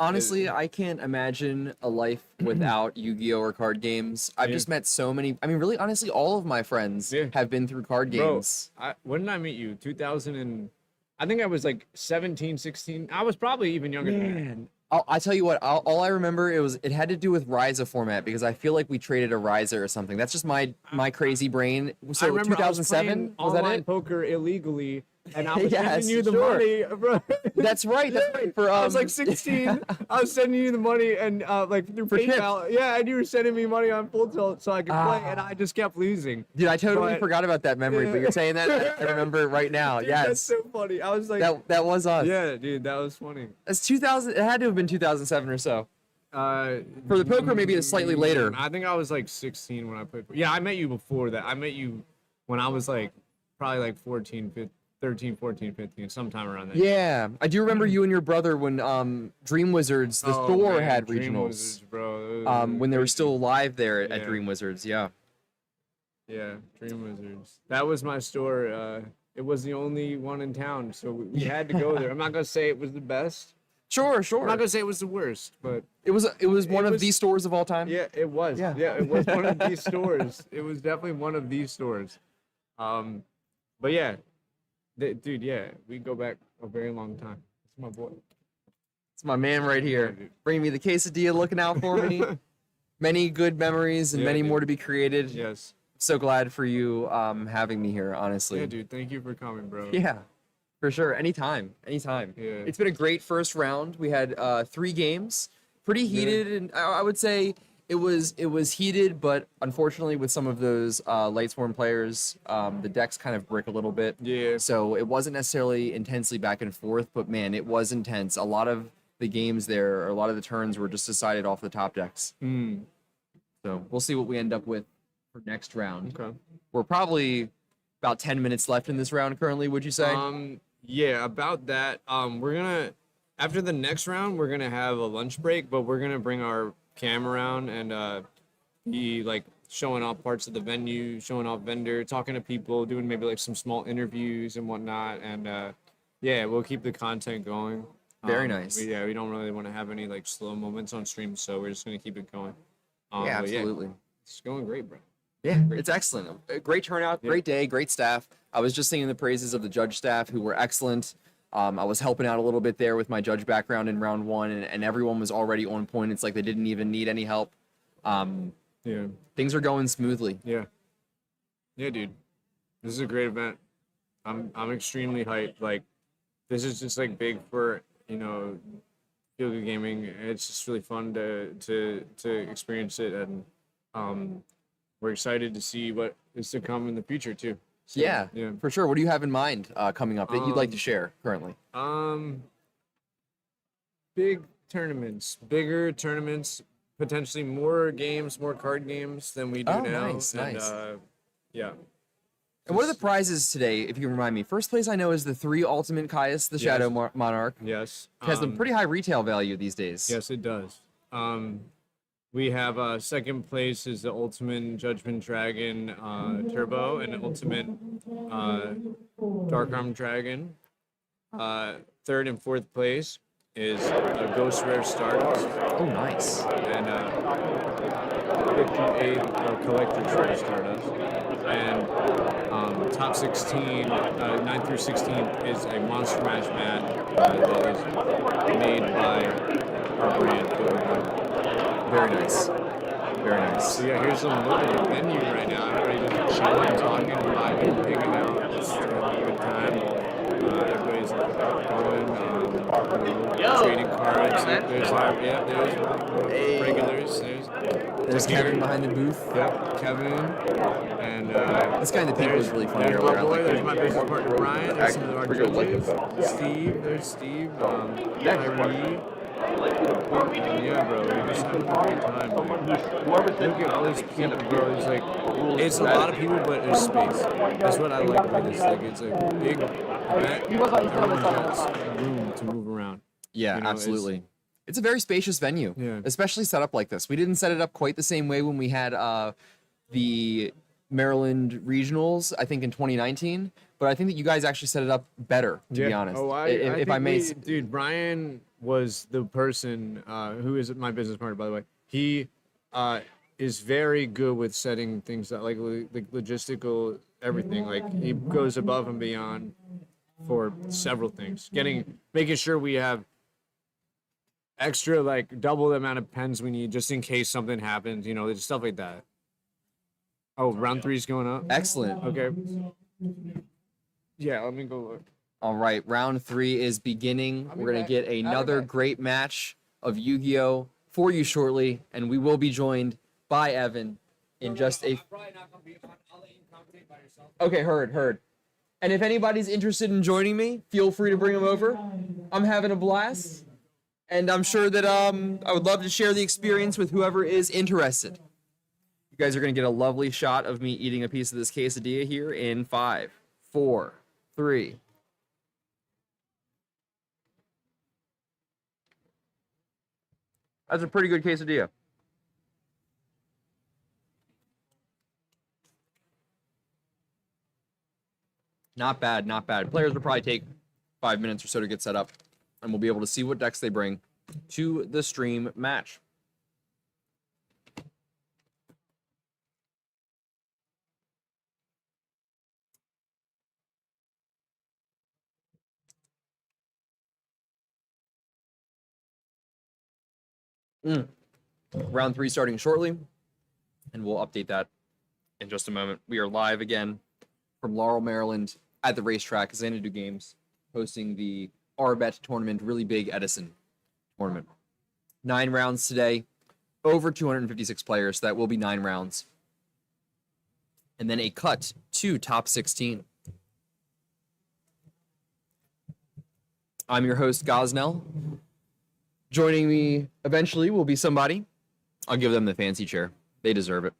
Honestly, I can't imagine a life without Yu-Gi-Oh or card games. I've just met so many. I mean, really, honestly, all of my friends have been through card games. Bro, when did I meet you? 2000 and I think I was 17, 16. I was probably even younger than that. Man, I tell you what. All I remember it had to do with Ryza format because I feel like we traded a Ryza or something. That's just my crazy brain. I So remember 2007 was that online it? poker illegally, and I was Yes, sending you the sure. money, bro. That's right. That's right. For I was 16. I was sending you the money and through For PayPal. Yeah, and you were sending me money on Full Tilt so I could play, and I just kept losing. Dude, I totally But- forgot about that memory, but you're saying that I remember it right now. Dude, that's Yes, so funny. I was that was us. yeah, dude, that was funny. That's 2000. It had to have been 2007 or so. For the poker, maybe it's slightly later. I think I was 16 when I played. Yeah, I met you before that. I met you when I was probably 14, 15, 13, 14, 15, sometime around that. Yeah, I do remember you and your brother when Dream Wizards, the Oh, store man, had Dream regionals. Wizards, bro. When they were still alive there at Yeah. Dream Wizards. Yeah. Yeah, Dream Wizards. That was my store. It was the only one in town, so we had to go there. I'm not gonna say it was the best. Sure, I'm sure. not gonna say it was the worst, but It was one of was- the stores of all time. yeah, it was. Yeah. Yeah, it was one of these stores. It was definitely one of these stores. But yeah, dude, yeah, we go back a very long time. It's my boy. It's my man right here. dude. Bringing me the quesadilla, looking out for me. Many good memories and Yeah, many dude. more to be created. Yes. So glad for you having me here, honestly. Yeah, dude. Thank you for coming, bro. Yeah, for sure. Anytime. Anytime. Yeah. It's been a great first round. We had 3 games, pretty heated, and I would say It was heated, but unfortunately, with some of those Lightsworn players, the decks kind of brick a little bit. Yeah. So it wasn't necessarily intensely back and forth, but man, it was intense. A lot of the games there, or a lot of the turns, were just decided off the top decks. So we'll see what we end up with for next round. Okay. We're probably about 10 minutes left in this round currently. Would you say? Yeah, about that. We're gonna after the next round, we're gonna have a lunch break, but we're gonna bring our cam around and be like showing off parts of the venue, showing off vendor, talking to people, doing maybe like some small interviews and whatnot, and yeah, we'll keep the content going. Very nice. We don't really want to have any like slow moments on stream, so we're just gonna keep it going. Yeah, but absolutely. it's going great, bro. Yeah, it's excellent. A great turnout, great day, great staff. I was just singing the praises of the judge staff, who were excellent. I was helping out a little bit there with my judge background in round one, and everyone was already on point. It's like they didn't even need any help. Yeah. Things are going smoothly. Yeah, dude. This is a great event. I'm extremely hyped. Like, this is just like big for feel good gaming. It's just really fun to experience it, and we're excited to see what is to come in the future too. So, Yeah, for sure. What do you have in mind coming up that you'd like to Um, share currently? Bigger tournaments, potentially more games, more card games than we do Oh, now. nice. Yeah. And what are the prizes today, if you can remind me? First place I know is the 3 Ultimate Caius, the Shadow Monarch. Yes. It has a pretty high retail value these days. Yes, it does. We have second place is the Ultimate Judgment Dragon Turbo and Ultimate Dark Arm Dragon. Third and fourth place is a Ghost Rare Stardust Oh, nice. and 58 Collector's Rare Stardust. And top 16, 9 through 16 is a Monster Mash mat that is made by our brand. Very nice. Very nice. So yeah, here's a look at the venue right now. Everybody's just chilling, talking, vibing, hanging out, just having a good time. Everybody's going, trading cards. There's regulars. There's Kevin behind the booth. Yep, Kevin. And This guy in the pink was really funny there's earlier. my I boy, like there's him. my business partner Brian. There's some of our judges. Steve, there's Steve. Kyrie. Yeah, bro, we're just having a great time. Look at all these people, bro. It's a lot of people, but there's space. That's what I like about this. Like, it's a big event. Everyone has room to move around. Yeah, You know, absolutely. It's a very spacious venue, Yeah. especially set up like this. We didn't set it up quite the same way when we had the Maryland regionals, I think in 2019, but I think that you guys actually set it up better, to be honest. Oh, If I may. dude, Brian was the person who is my business partner, by the way. He is very good with setting things up, like logistical everything. Like, he goes above and beyond for several things. Making sure we have extra, like double the amount of pens we need just in case something happens. Just stuff like that. Oh, round 3 is going up. Excellent. Okay. Yeah, let me go look. All right, round 3 is beginning. We're going to get another great match of Yu-Gi-Oh! For you shortly, and we will be joined by Evan in just a... Okay, heard. And if anybody's interested in joining me, feel free to bring them over. I'm having a blast, and I'm sure that I would love to share the experience with whoever is interested. You guys are going to get a lovely shot of me eating a piece of this quesadilla here in 5, 4, 3. That's a pretty good quesadilla. Not bad, not bad. Players will probably take 5 minutes or so to get set up, and we'll be able to see what decks they bring to the stream match. Round 3 starting shortly, and we'll update that in just a moment. We are live again from Laurel, Maryland at the racetrack, Xanadu Games, hosting the RBET tournament, really big Edison tournament. 9 rounds today, over 256 players. So that will be 9 rounds. And then a cut to top 16. I'm your host, Gosnell. Joining me eventually will be somebody. I'll give them the fancy chair. They deserve it.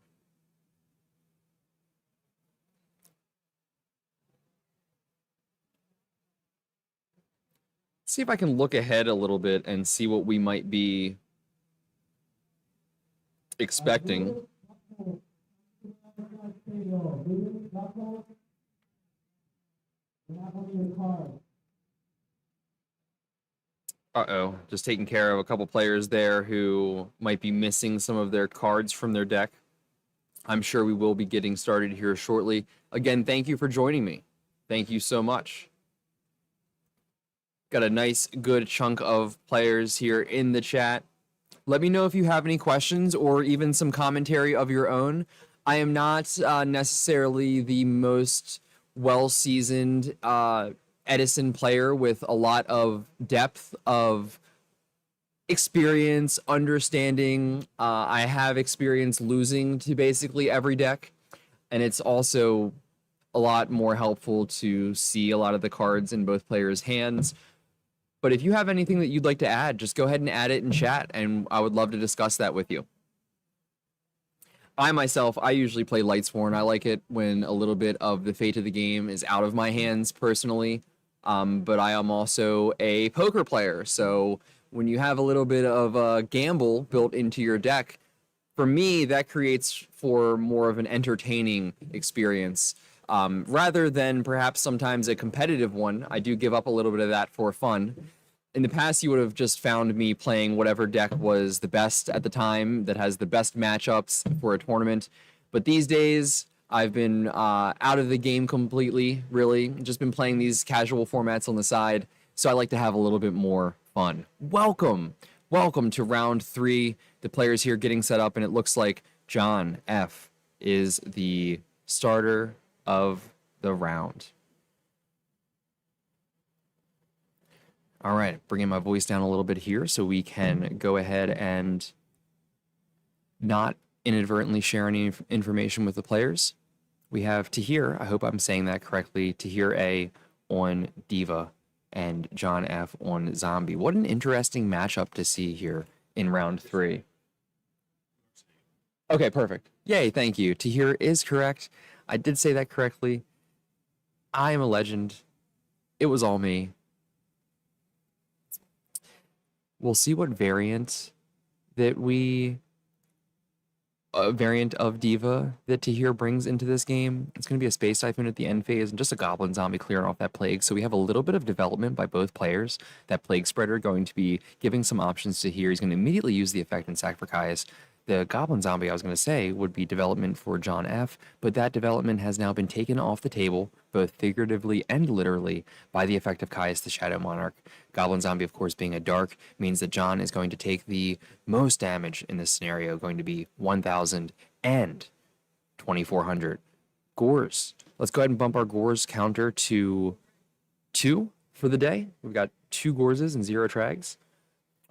See if I can look ahead a little bit and see what we might be expecting. Uh-oh, just taking care of a couple players there who might be missing some of their cards from their deck. I'm sure we will be getting started here shortly. Again, thank you for joining me. Thank you so much. Got a nice, good chunk of players here in the chat. Let me know if you have any questions or even some commentary of your own. I am not necessarily the most well-seasoned Edison player with a lot of depth of experience, understanding. I have experience losing to basically every deck, and it's also a lot more helpful to see a lot of the cards in both players' hands. But if you have anything that you'd like to add, just go ahead and add it in chat, and I would love to discuss that with you. I usually play Lightsworn. I like it when a little bit of the fate of the game is out of my hands personally. But I am also a poker player, so when you have a little bit of a gamble built into your deck, for me, that creates for more of an entertaining experience. Rather than perhaps sometimes a competitive one. I do give up a little bit of that for fun. In the past, you would have just found me playing whatever deck was the best at the time that has the best matchups for a tournament. But these days, I've been out of the game completely, really. Just been playing these casual formats on the side, so I like to have a little bit more fun. Welcome to round 3. The players here getting set up, and it looks like John F. is the starter of the round. All right, bringing my voice down a little bit here so we can go ahead and not inadvertently share any information with the players. We have Tahir, I hope I'm saying that correctly, Tahir A on Diva and John F on Zombie. What an interesting matchup to see here in round 3. Okay, perfect. Yay, thank you. Tahir is correct. I did say that correctly. I am a legend. It was all me. We'll see what variant that variant of Diva that Tahir brings into this game. It's going to be a Space Typhoon at the end phase and just a Goblin Zombie clearing off that Plague. So we have a little bit of development by both players. That Plague Spreader going to be giving some options to Tahir. He's going to immediately use the effect and sack for Caius. The Goblin Zombie, I was going to say, would be development for John F., but that development has now been taken off the table, both figuratively and literally, by the effect of Caius the Shadow Monarch. Goblin Zombie, of course, being a dark, means that John is going to take the most damage in this scenario, going to be 1,000 and 2,400. Gores. Let's go ahead and bump our Gores counter to 2 for the day. We've got 2 Gorses and 0 Trags.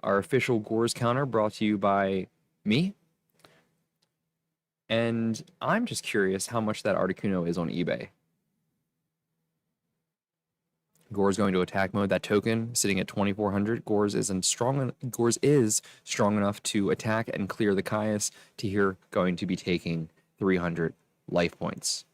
Our official Gores counter brought to you by me. And I'm just curious how much that Articuno is on eBay. Gore's going to attack mode. That token sitting at 2,400. Gore's is strong enough to attack and clear the Caius. Tahir going to be taking 300 life points.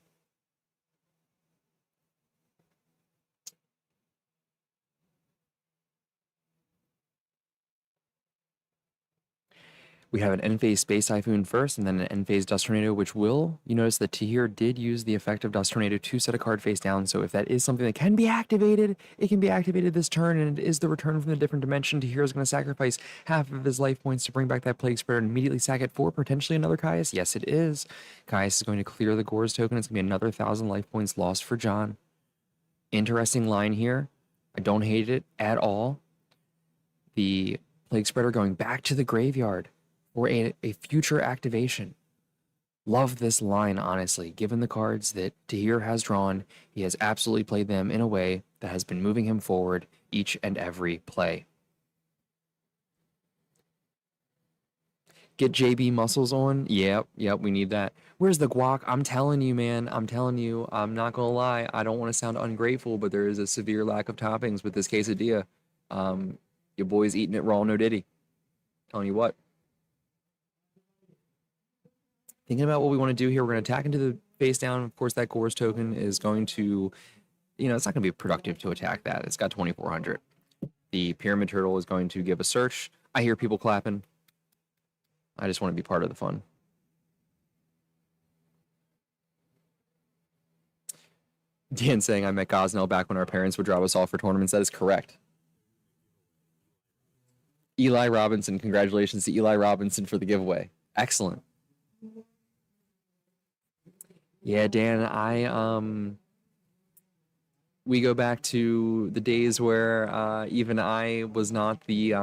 We have an end-phase Space Typhoon first, and then an end-phase Dust Tornado, which will, you notice that Tahir did use the effect of Dust Tornado to set a card face down, so if that is something that can be activated, it can be activated this turn, and it is the return from the different dimension. Tahir is going to sacrifice half of his life points to bring back that Plague Spreader and immediately sack it for potentially another Caius. Yes, it is. Caius is going to clear the Gore's token. It's going to be another 1,000 life points lost for John. Interesting line here. I don't hate it at all. The Plague Spreader going back to the graveyard or a future activation. Love this line, honestly. Given the cards that Tahir has drawn, he has absolutely played them in a way that has been moving him forward each and every play. Get JB muscles on. Yep, yep, we need that. Where's the guac? I'm telling you, man. I'm telling you. I'm not gonna lie. I don't want to sound ungrateful, but there is a severe lack of toppings with this quesadilla. Your boy's eating it raw, no diddy. Telling you what. Thinking about what we want to do here, we're going to attack into the face down. Of course, that Gore's token is going to, it's not going to be productive to attack that. It's got 2,400. The Pyramid Turtle is going to give a search. I hear people clapping. I just want to be part of the fun. Dan saying I met Gosnell back when our parents would drop us off for tournaments. That is correct. Eli Robinson, congratulations to Eli Robinson for the giveaway. Excellent. Yeah, Dan, we go back to the days where even I was not the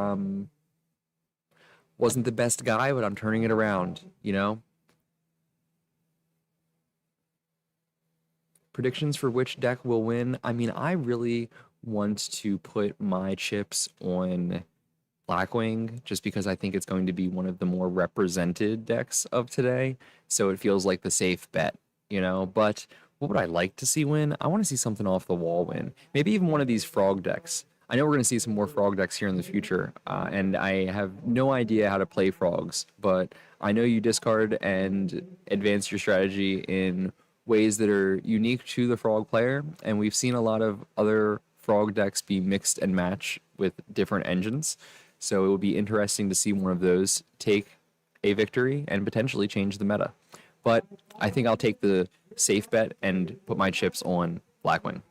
wasn't the best guy, but I'm turning it around, Predictions for which deck will win. I mean, I really want to put my chips on Blackwing just because I think it's going to be one of the more represented decks of today. So it feels like the safe bet, But what would I like to see win? I want to see something off the wall win. Maybe even one of these frog decks. I know we're going to see some more frog decks here in the future, and I have no idea how to play frogs, but I know you discard and advance your strategy in ways that are unique to the frog player, and we've seen a lot of other frog decks be mixed and match with different engines, so it will be interesting to see one of those take a victory and potentially change the meta. But I think I'll take the safe bet and put my chips on Blackwing.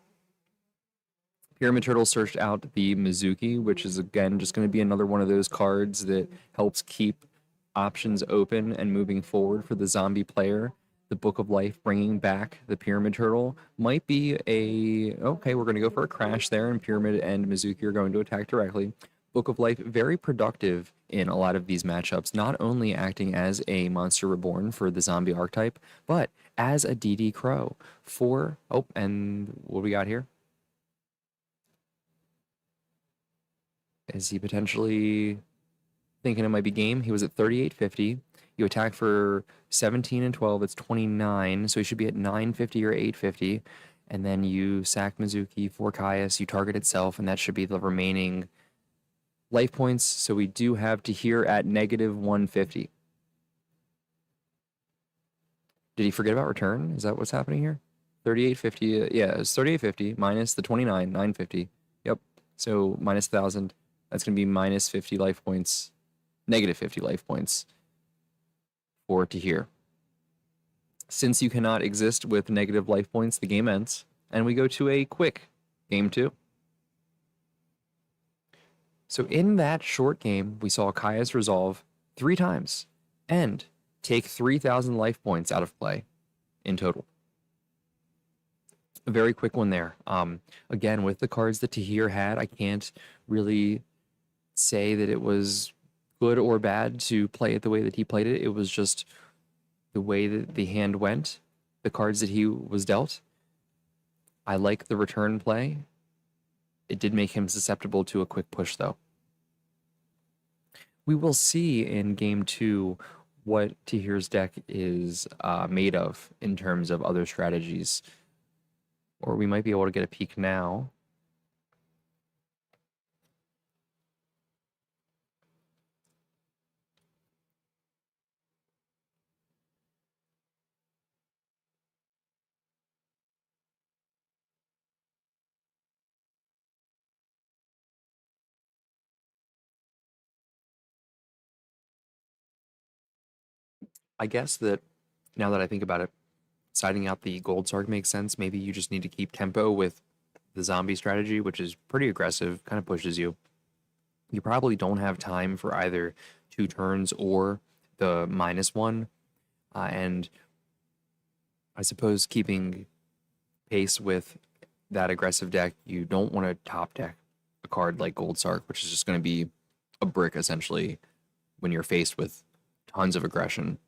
Pyramid Turtle searched out the Mizuki, which is, again, just going to be another one of those cards that helps keep options open and moving forward for the zombie player. The Book of Life bringing back the Pyramid Turtle might be okay, we're going to go for a crash there, and Pyramid and Mizuki are going to attack directly. Book of Life, very productive in a lot of these matchups, not only acting as a Monster Reborn for the zombie archetype, but as a DD Crow for, and what do we got here? Is he potentially thinking it might be game? He was at 3850. You attack for 17 and 12. It's 29. So he should be at 950 or 850. And then you sack Mizuki for Caius. You target itself, and that should be the remaining life points. So we do have Tahir at negative 150. Did he forget about return? Is that what's happening here? 3850. Yeah, it's 3850 minus the 29, 950. Yep. So minus 1,000. That's going to be minus 50 life points, negative 50 life points for Tahir. Since you cannot exist with negative life points, the game ends, and we go to a quick game 2. So in that short game, we saw Caius resolve 3 times and take 3,000 life points out of play in total. A very quick one there. Again, with the cards that Tahir had, I can't really say that it was good or bad to play it the way that he played it. It was just the way that the hand went, the cards that he was dealt. I like the return play. It did make him susceptible to a quick push, though. We will see in game 2 what Tahir's deck is made of in terms of other strategies. Or we might be able to get a peek now. I guess that now that I think about it, siding out the Gold Sark makes sense. Maybe you just need to keep tempo with the zombie strategy, which is pretty aggressive, kind of pushes you. You probably don't have time for either 2 turns or the -1. And I suppose keeping pace with that aggressive deck, you don't want to top deck a card like Gold Sark, which is just going to be a brick essentially when you're faced with tons of aggression.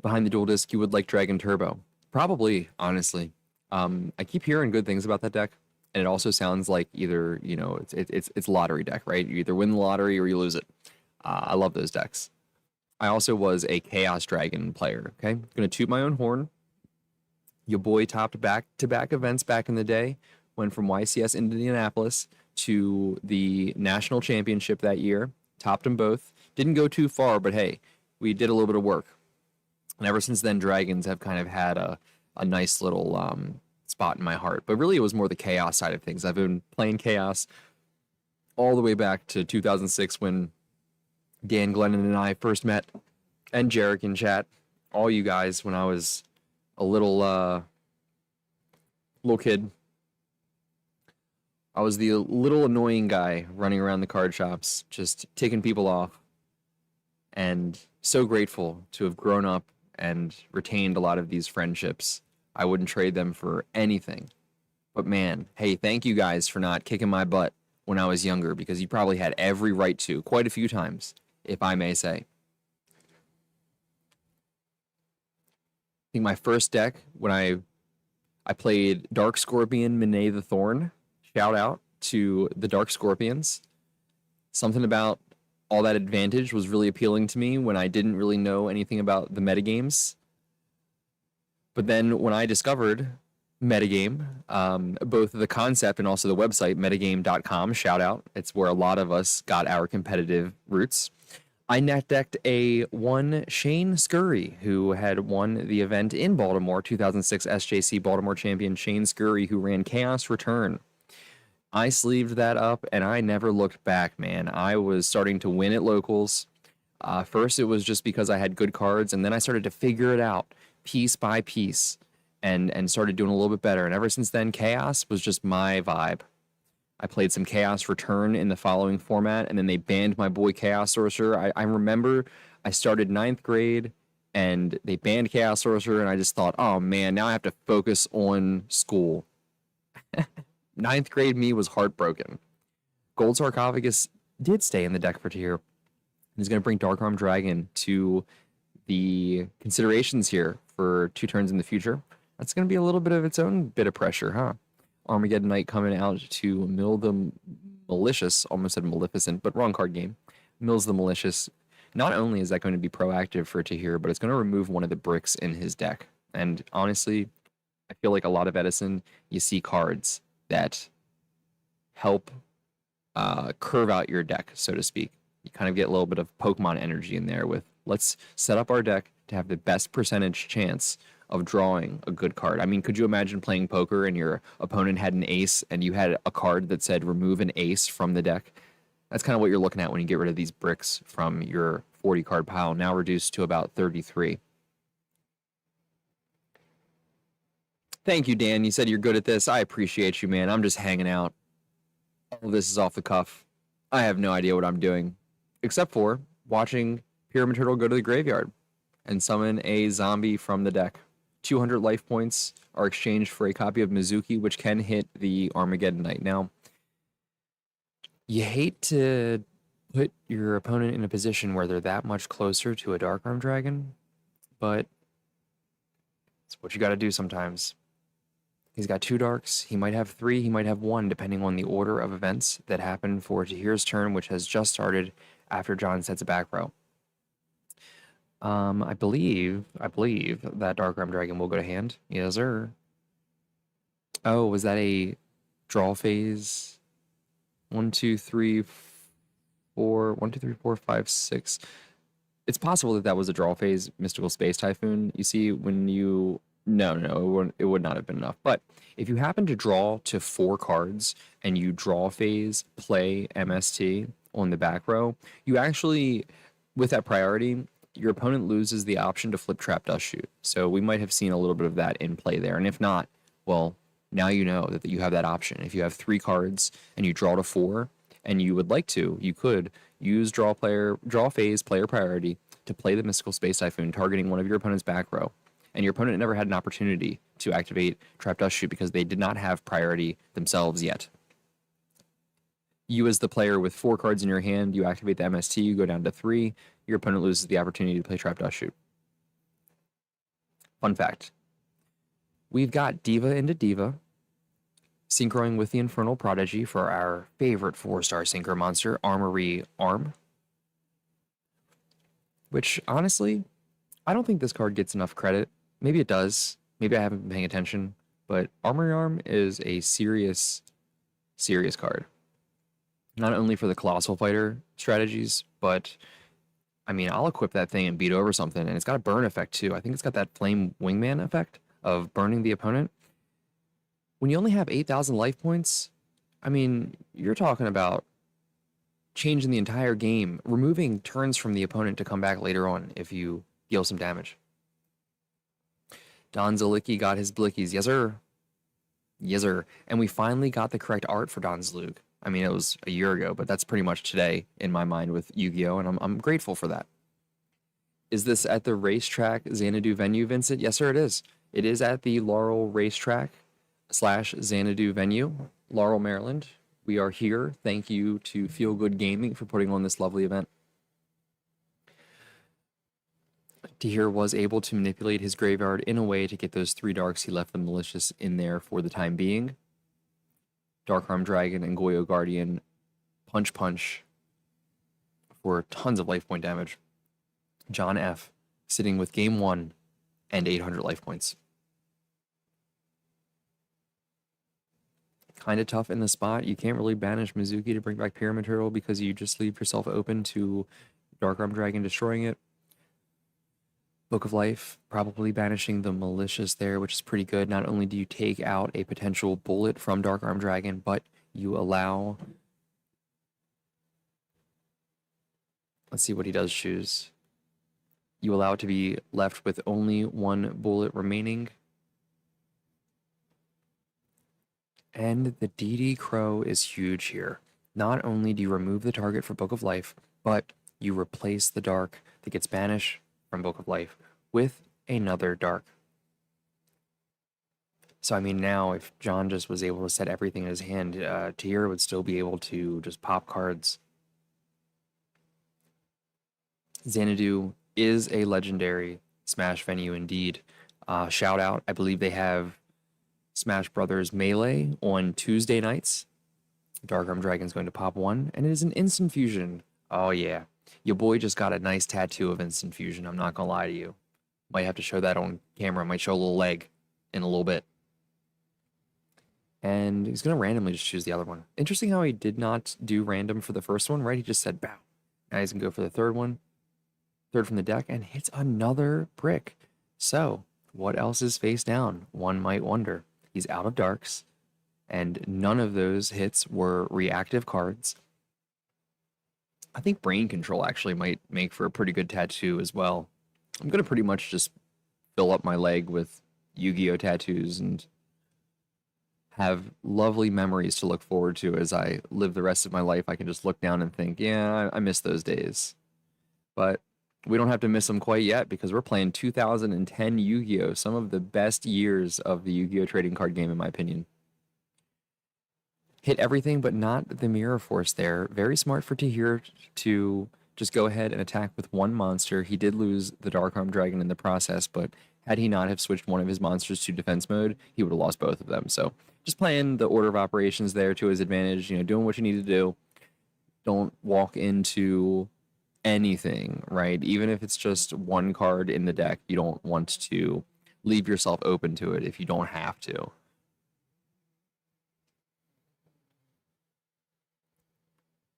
Behind the dual disc, you would like Dragon Turbo. Probably, honestly. I keep hearing good things about that deck, and it also sounds like either, it's lottery deck, right? You either win the lottery or you lose it. I love those decks. I also was a Chaos Dragon player. Okay, gonna toot my own horn. Your boy topped back-to-back events back in the day. Went from YCS Indianapolis to the national championship that year. Topped them both. Didn't go too far, but hey, we did a little bit of work. And ever since then, Dragons have kind of had a nice little spot in my heart. But really, it was more the Chaos side of things. I've been playing Chaos all the way back to 2006 when Dan Glennon and I first met, and Jarek in chat, all you guys when I was a little kid. I was the little annoying guy running around the card shops, just ticking people off. And so grateful to have grown up and retained a lot of these friendships. I wouldn't trade them for anything. But man, hey, thank you guys for not kicking my butt when I was younger, because you probably had every right to, quite a few times, if I may say. I think my first deck, when I played Dark Scorpion, Mine the Thorn, shout out to the Dark Scorpions. Something about all that advantage was really appealing to me when I didn't really know anything about the metagames. But then when I discovered metagame, both the concept and also the website, metagame.com, shout out. It's where a lot of us got our competitive roots. I net decked a one Shane Scurry, who had won the event in Baltimore, 2006 SJC Baltimore champion Shane Scurry, who ran Chaos Return. I sleeved that up, and I never looked back, man. I was starting to win at locals. First, it was just because I had good cards, and then I started to figure it out piece by piece and started doing a little bit better. And ever since then, Chaos was just my vibe. I played some Chaos Return in the following format, and then they banned my boy Chaos Sorcerer. I remember I started 9th grade, and they banned Chaos Sorcerer, and I just thought, oh man, now I have to focus on school. 9th grade me was heartbroken. Gold Sarcophagus did stay in the deck for tier. He's going to bring Dark-Armed Dragon to the considerations here for 2 turns in the future. That's going to be a little bit of its own bit of pressure, huh? Armageddon Knight coming out to mill the Malicious, almost said Maleficent, but wrong card game. Mills the Malicious. Not only is that going to be proactive for Tahir, but it's going to remove one of the bricks in his deck. And honestly, I feel like a lot of Edison, you see cards that help curve out your deck, so to speak. You kind of get a little bit of Pokemon energy in there with, let's set up our deck to have the best percentage chance of drawing a good card. I mean, could you imagine playing poker and your opponent had an ace and you had a card that said remove an ace from the deck? That's kind of what you're looking at when you get rid of these bricks from your 40 card pile, now reduced to about 33. Thank you, Dan. You said you're good at this. I appreciate you, man. I'm just hanging out. All of this is off the cuff. I have no idea what I'm doing, except for watching Pyramid Turtle go to the graveyard and summon a zombie from the deck. 200 life points are exchanged for a copy of Mizuki, which can hit the Armageddon Knight. Now, you hate to put your opponent in a position where they're that much closer to a Dark-Armed Dragon, but it's what you got to do sometimes. He's got 2 darks. He might have 3. He might have 1, depending on the order of events that happen for Tahir's turn, which has just started after John sets a back row. I believe that Dark-Armed Dragon will go to hand. Yes, sir. Oh, was that a draw phase? 1, 2, 3, 4. 1, 2, 3, 4, 5, 6. It's possible that that was a draw phase Mystical Space Typhoon. You see, when you... No, it would not have been enough. But if you happen to draw to 4 cards and you draw phase, play MST on the back row, you actually, with that priority, your opponent loses the option to flip Trap Dust Shoot. So we might have seen a little bit of that in play there. And if not, well, now you know that you have that option. If you have 3 cards and you draw to 4 and you would like to, you could use draw phase, player priority to play the Mystical Space Typhoon, targeting one of your opponent's back row. And your opponent never had an opportunity to activate Trap Dust Shoot because they did not have priority themselves yet. You, as the player with 4 cards in your hand, you activate the MST, you go down to 3. Your opponent loses the opportunity to play Trap Dust Shoot. Fun fact. We've got Diva into Diva, synchroing with the Infernal Prodigy for our favorite 4-star synchro monster, Armory Arm. which honestly, I don't think this card gets enough credit. Maybe it does. Maybe I haven't been paying attention. But Armory Arm is a serious, serious card. Not only for the Colossal Fighter strategies, but I mean, I'll equip that thing and beat over something, and it's got a burn effect too. I think it's got that Flame Wingman effect of burning the opponent. When you only have 8,000 life points, I mean, you're talking about changing the entire game, removing turns from the opponent to come back later on if you deal some damage. Don Zalicki got his blickies. Yes, sir. Yes, sir. And we finally got the correct art for Don Zlug. I mean, it was a year ago, but that's pretty much today in my mind with Yu-Gi-Oh! And I'm grateful for that. Is this at the racetrack Xanadu venue, Vincent? Yes, sir, it is. It is at the Laurel racetrack / Xanadu venue, Laurel, Maryland. We are here. Thank you to Feel Good Gaming for putting on this lovely event. Tahir was able to manipulate his graveyard in a way to get those 3 darks. He left the malicious in there for the time being. Dark-Armed Dragon and Goyo Guardian punch for tons of life point damage. John F. sitting with game 1 and 800 life points. Kind of tough in the spot. You can't really banish Mizuki to bring back Pyramid Turtle because you just leave yourself open to Dark-Armed Dragon destroying it. Book of Life, probably banishing the malicious there, which is pretty good. Not only do you take out a potential bullet from Dark-Armed Dragon, but you allow... Let's see what he does choose. You allow it to be left with only 1 bullet remaining. And the DD Crow is huge here. Not only do you remove the target for Book of Life, but you replace the dark that gets banished from Book of Life with another dark. So I mean, now if John just was able to set everything in his hand, Tahir would still be able to just pop cards. Xanadu is a legendary Smash venue indeed. Shout out, I believe they have Smash Brothers Melee on Tuesday nights. Dark-Armed Dragon's going to pop 1, and it is an instant fusion. Oh yeah, your boy just got a nice tattoo of instant fusion, I'm not gonna lie to you. Might have to show that on camera, might show a little leg in a little bit. And he's gonna randomly just choose the other one. Interesting how he did not do random for the first one, right? He just said bow. Now he's gonna go for the third one. Third from the deck, and hits another brick. So, what else is face down? One might wonder. He's out of darks, and none of those hits were reactive cards. I think Brain Control actually might make for a pretty good tattoo as well. I'm going to pretty much just fill up my leg with Yu-Gi-Oh! Tattoos and have lovely memories to look forward to as I live the rest of my life. I can just look down and think, yeah, I miss those days. But we don't have to miss them quite yet because we're playing 2010 Yu-Gi-Oh! Some of the best years of the Yu-Gi-Oh! Trading card game, in my opinion. Hit everything, but not the Mirror Force there. Very smart for Tahir to just go ahead and attack with 1 monster. He did lose the Dark-Armed Dragon in the process, but had he not have switched one of his monsters to defense mode, he would have lost both of them. So just playing the order of operations there to his advantage, you know, doing what you need to do. Don't walk into anything, right? Even if it's just 1 card in the deck, you don't want to leave yourself open to it if you don't have to.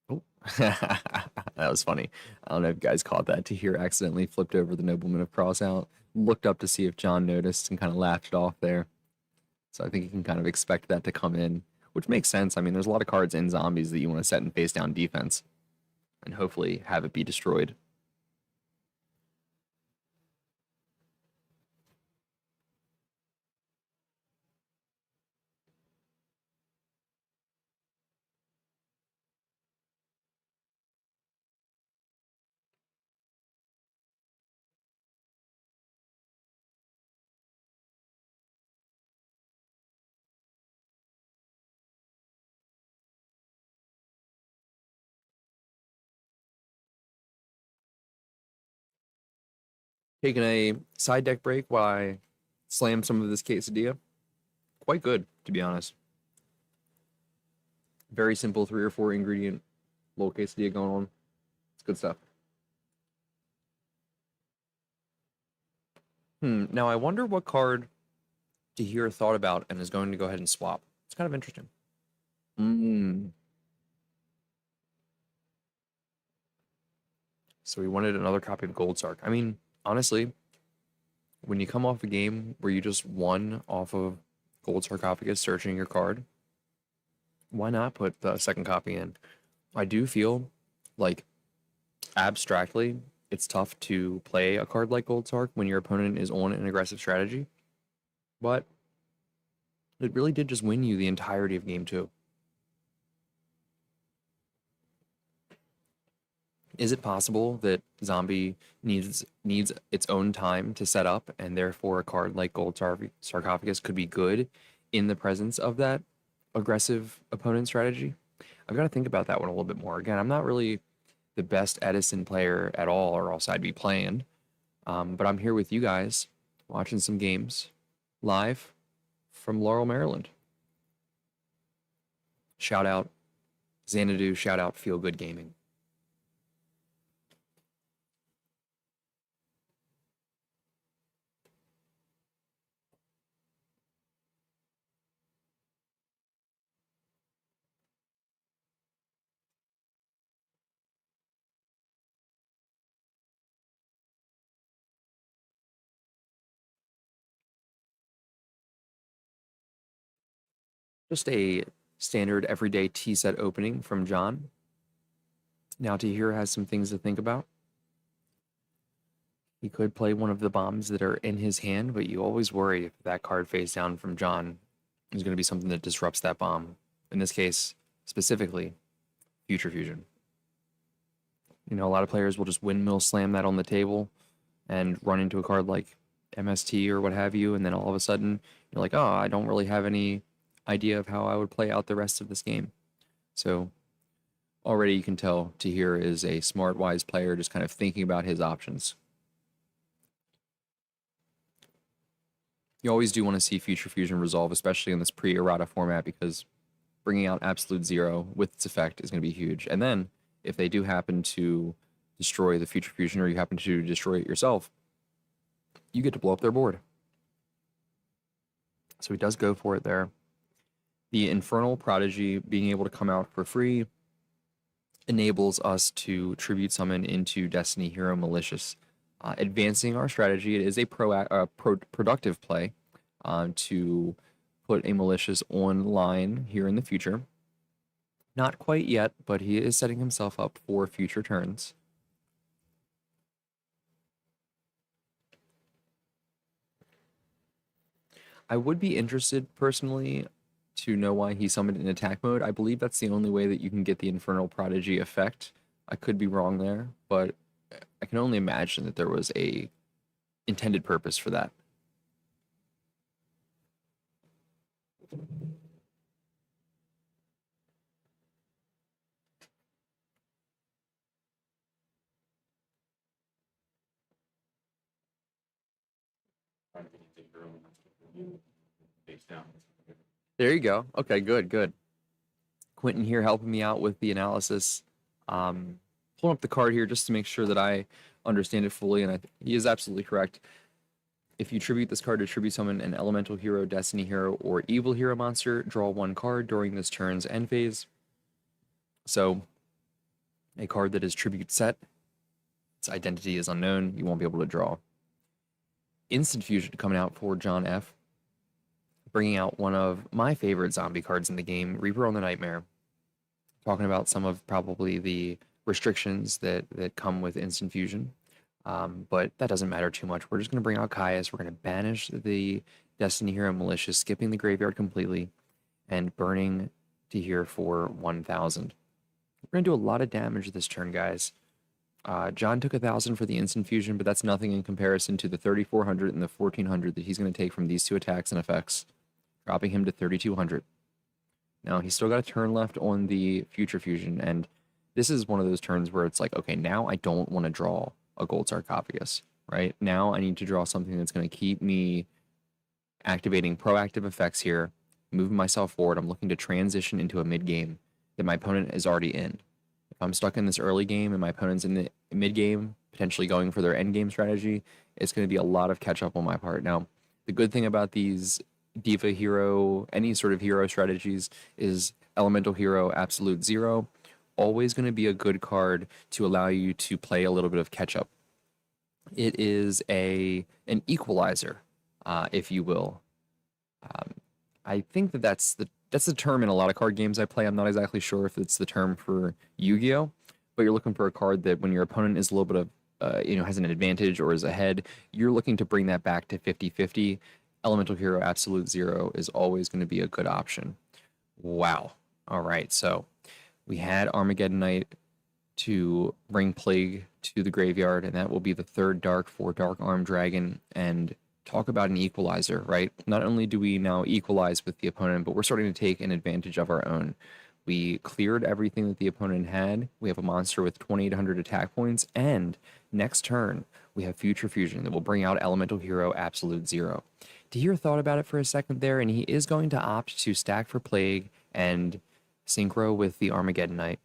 Oh, that was funny. I don't know if you guys caught that. Tahir accidentally flipped over the Nobleman of Crossout, looked up to see if John noticed, and kind of laughed it off there. So I think you can kind of expect that to come in, which makes sense. I mean, there's a lot of cards in Zombies that you want to set in face down defense and hopefully have it be destroyed. Taking a side deck break while I slam some of this quesadilla. Quite good, to be honest. Very simple 3 or 4 ingredient little quesadilla going on. It's good stuff. Now I wonder what card Tahir thought about and is going to go ahead and swap. It's kind of interesting. So he wanted another copy of Gold Sark. I mean, honestly, when you come off a game where you just won off of Gold Sarcophagus searching your card, why not put the second copy in? I do feel like abstractly, it's tough to play a card like Gold Sark when your opponent is on an aggressive strategy, but it really did just win you the entirety of game 2. Is it possible that Zombie needs its own time to set up, and therefore a card like Gold Sarcophagus could be good in the presence of that aggressive opponent strategy? I've got to think about that one a little bit more. Again, I'm not really the best Edison player at all, or else I'd be playing. But I'm here with you guys, watching some games live from Laurel, Maryland. Shout out Xanadu, shout out Feel Good Gaming. Just a standard everyday tea set opening from John. Now Tahir has some things to think about. He could play one of the bombs that are in his hand, but you always worry if that card face down from John is going to be something that disrupts that bomb. In this case, specifically, Future Fusion. You know, a lot of players will just windmill slam that on the table and run into a card like MST or what have you, and then all of a sudden you're like, oh, I don't really have any idea of how I would play out the rest of this game. So already you can tell Tahir is a smart, wise player, just kind of thinking about his options. You always do want to see Future Fusion resolve, especially in this pre-errata format, because bringing out Absolute Zero with its effect is going to be huge. And then if they do happen to destroy the Future Fusion, or you happen to destroy it yourself, you get to blow up their board. So he does go for it there. The Infernal Prodigy being able to come out for free enables us to tribute summon into Destiny Hero Malicious, advancing our strategy. It is a productive play to put a Malicious online here in the future. Not quite yet, but he is setting himself up for future turns. I would be interested personally to know why he summoned in attack mode. I believe that's the only way that you can get the Infernal Prodigy effect. I could be wrong there, but I can only imagine that there was a intended purpose for that. There you go. Okay, good, good. Quentin here helping me out with the analysis. Pulling up the card here just to make sure that I understand it fully, and he is absolutely correct. If you tribute this card to tribute summon an elemental hero, destiny hero, or evil hero monster, draw one card during this turn's end phase. So, a card that is tribute set, its identity is unknown, you won't be able to draw. Instant Fusion coming out for John F. Bringing out one of my favorite zombie cards in the game, Reaper on the Nightmare. Talking about some of probably the restrictions that come with Instant Fusion. But that doesn't matter too much. We're just going to bring out Caius. We're going to banish the Destiny Hero Malicious, skipping the graveyard completely, and burning to here for 1,000. We're going to do a lot of damage this turn, guys. John took 1,000 for the Instant Fusion, but that's nothing in comparison to the 3,400 and the 1,400 that he's going to take from these two attacks and effects, dropping him to 3,200. Now, he's still got a turn left on the Future Fusion, and this is one of those turns where it's like, okay, now I don't want to draw a Gold Sarcophagus, right? Now I need to draw something that's going to keep me activating proactive effects here, moving myself forward. I'm looking to transition into a mid-game that my opponent is already in. If I'm stuck in this early game and my opponent's in the mid-game, potentially going for their endgame strategy, it's going to be a lot of catch up on my part. Now, the good thing about these Diva hero, any sort of hero strategies, is Elemental Hero Absolute Zero. Always going to be a good card to allow you to play a little bit of catch up. It is an equalizer, if you will. I think that's the term in a lot of card games I play. I'm not exactly sure if it's the term for Yu-Gi-Oh, but you're looking for a card that when your opponent is a little bit of has an advantage or is ahead, you're looking to bring that back to 50-50. Elemental Hero Absolute Zero is always going to be a good option. Wow. All right, so we had Armageddon Knight to bring Plague to the graveyard, and that will be the third dark for Dark Arm Dragon. And talk about an equalizer, right? Not only do we now equalize with the opponent, but we're starting to take an advantage of our own. We cleared everything that the opponent had. We have a monster with 2,800 attack points, and next turn, we have Future Fusion that will bring out Elemental Hero Absolute Zero. Tahir thought about it for a second there, and he is going to opt to stack for Plague and synchro with the Armageddon Knight.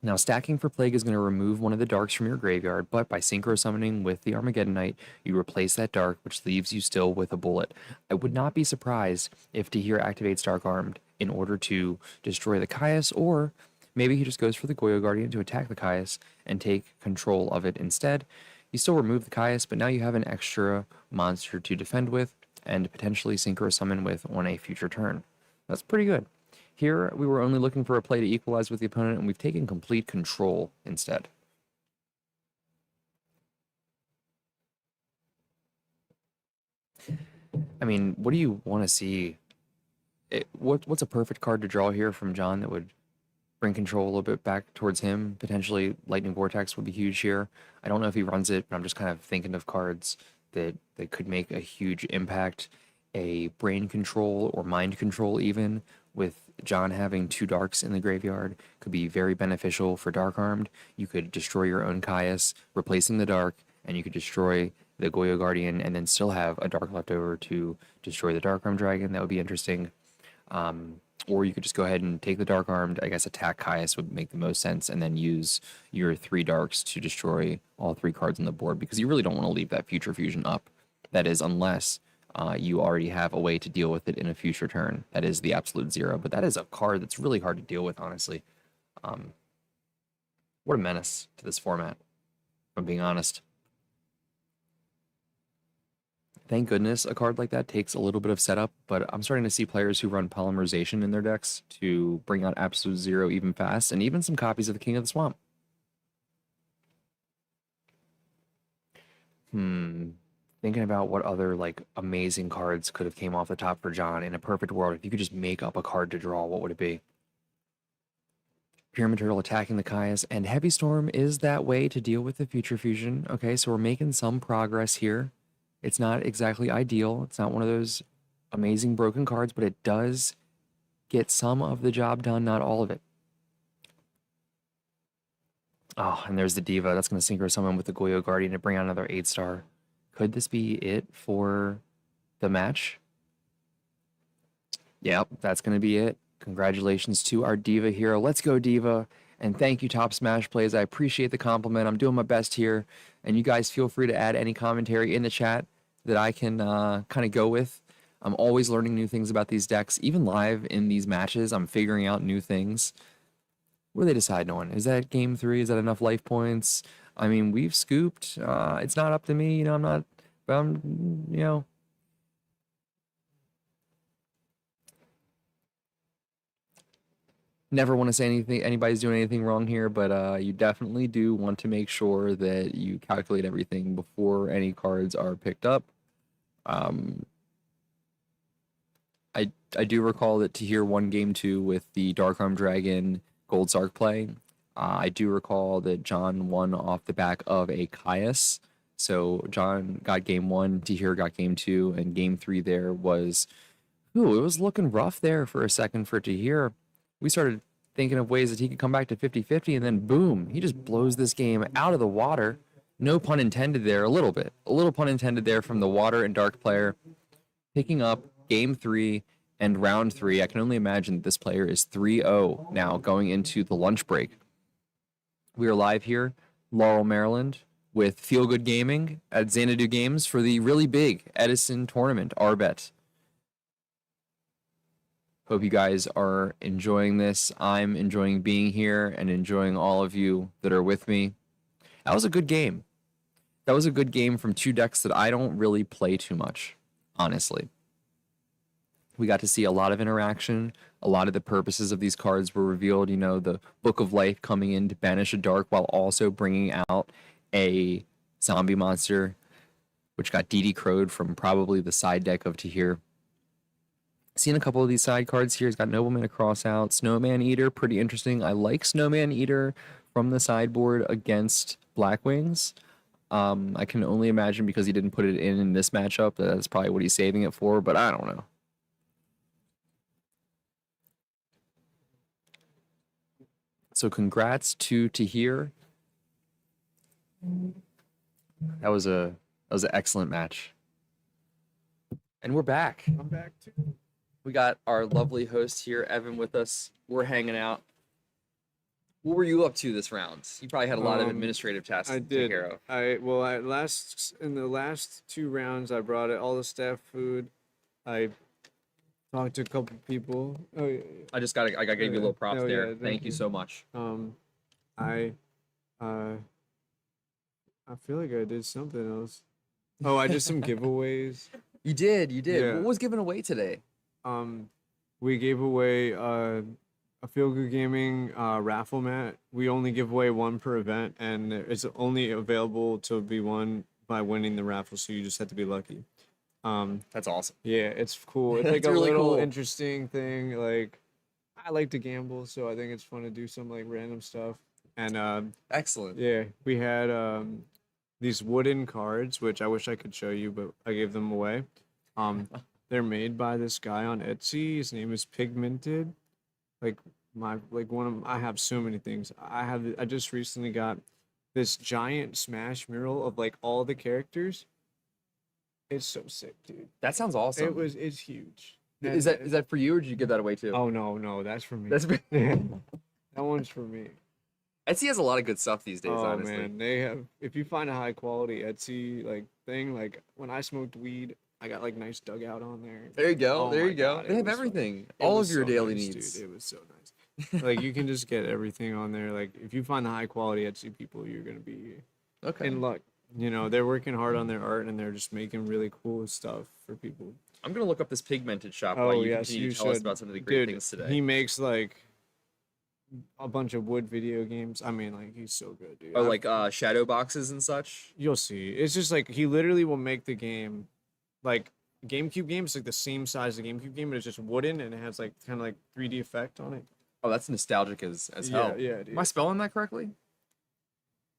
Now, stacking for Plague is going to remove one of the darks from your graveyard, but by synchro summoning with the Armageddon Knight, you replace that dark, which leaves you still with a bullet. I would not be surprised if Tahir activates Dark Armed in order to destroy the Caius, or maybe he just goes for the Goyo Guardian to attack the Caius and take control of it instead. You still remove the Caius, but now you have an extra monster to defend with and potentially synchro summon with on a future turn. That's pretty good. Here, we were only looking for a play to equalize with the opponent, and we've taken complete control instead. I mean, what do you want to see? What's a perfect card to draw here from John that would bring control a little bit back towards him? Potentially, Lightning Vortex would be huge here. I don't know if he runs it, but I'm just kind of thinking of cards that could make a huge impact. A Brain Control or Mind Control even, with John having 2 darks in the graveyard, could be very beneficial for Dark Armed. You could destroy your own Caius, replacing the dark, and you could destroy the Goyo Guardian and then still have a dark left over to destroy the Dark Armed Dragon. That would be interesting. Or you could just go ahead and take the Dark Armed, I guess attack Caius would make the most sense, and then use your 3 darks to destroy all 3 cards on the board, because you really don't want to leave that Future Fusion up. That is, unless you already have a way to deal with it in a future turn. That is the Absolute Zero, but that is a card that's really hard to deal with, honestly. What a menace to this format, if I'm being honest. Thank goodness a card like that takes a little bit of setup, but I'm starting to see players who run Polymerization in their decks to bring out Absolute Zero even fast, and even some copies of the King of the Swamp. Thinking about what other like amazing cards could have came off the top for John in a perfect world. If you could just make up a card to draw, what would it be? Pyramid Turtle attacking the Caius, and Heavy Storm is that way to deal with the Future Fusion. Okay, so we're making some progress here. It's not exactly ideal. It's not one of those amazing broken cards, but it does get some of the job done, not all of it. Oh, and there's the Diva. That's going to synchro summon with the Goyo Guardian to bring out another 8-star. Could this be it for the match? Yep, that's going to be it. Congratulations to our Diva hero. Let's go, Diva. And thank you, Top Smash Plays. I appreciate the compliment. I'm doing my best here. And you guys feel free to add any commentary in the chat that I can kind of go with. I'm always learning new things about these decks. Even live in these matches, I'm figuring out new things. What are they deciding on? Is that game 3? Is that enough life points? I mean, we've scooped. It's not up to me. You know, I'm not, you know. Never want to say anything, anybody's doing anything wrong here, but you definitely do want to make sure that you calculate everything before any cards are picked up. I do recall that Tahir won game 2 with the Dark Arm Dragon Gold Sark play. I do recall that John won off the back of a Caius. So John got game 1, Tahir got game 2, and game 3 there was, ooh, it was looking rough there for a second for Tahir. We started thinking of ways that he could come back to 50-50, and then boom, he just blows this game out of the water. No pun intended there, a little bit. A little pun intended there from the water and dark player. Picking up game 3 and round 3. I can only imagine that this player is 3-0 now going into the lunch break. We are live here, Laurel, Maryland, with Feel Good Gaming at Xanadu Games for the really big Edison tournament, RBET. Hope you guys are enjoying this. I'm enjoying being here and enjoying all of you that are with me. That was a good game. That was a good game from two decks that I don't really play too much, honestly. We got to see a lot of interaction. A lot of the purposes of these cards were revealed. You know, the Book of Life coming in to banish a dark while also bringing out a zombie monster, which got DD Crowed from probably the side deck of Tahir. Seen a couple of these side cards here. He's got Nobleman across out. Snowman Eater, pretty interesting. I like Snowman Eater from the sideboard against Blackwings. I can only imagine because he didn't put it in this matchup. That's probably what he's saving it for, but I don't know. So congrats to Tahir. That was an excellent match. And we're back. I'm back too. We got our lovely host here, Evan, with us. We're hanging out. What were you up to this round? You probably had a lot of administrative tasks to take care of. In the last 2 rounds, I brought all the staff food. I talked to a couple people. Oh, yeah. I gotta give you a little props there. Yeah, thank you so much. I feel like I did something else. Oh, I did some giveaways. You did. Yeah. What was given away today? We gave away a Feel Good Gaming raffle mat. We only give away 1 per event, and it's only available to be won by winning the raffle. So you just have to be lucky. That's awesome. Yeah, it's cool. It's like It's a really little cool. interesting thing. Like, I like to gamble, so I think it's fun to do some like random stuff. And Excellent. yeah, we had these wooden cards, which I wish I could show you, but I gave them away. They're made by this guy on Etsy. His name is Pigmented. I have so many things. I just recently got this giant Smash mural of like all the characters. It's so sick, dude. That sounds awesome. It's huge. Is that for you, or did you give that away too? Oh no, that's for me. That's that one's for me. Etsy has a lot of good stuff these days. Oh honestly, man, they have. If you find a high quality Etsy like thing, like when I smoked weed, I got like nice dugout on there. There you go. Oh there my you go. God, They it have was everything. It All was of your so daily nice, needs. Dude, it was so nice. Like you can just get everything on there. Like if you find the high quality Etsy people, you're gonna be Okay. in luck. You know, they're working hard on their art and they're just making really cool stuff for people. I'm gonna look up this pigmented shop while Oh you yes, continue you to tell us should. about some of the great Dude, things today. he makes like a bunch of wood video games. I mean, like he's so good, dude. Oh, like shadow boxes and such. You'll see. It's just like he literally will make the game, like GameCube game. It's like the same size as the GameCube game, but it's just wooden and it has like kind of like 3D effect on it. Oh, that's nostalgic as hell. Yeah, dude. Am I spelling that correctly?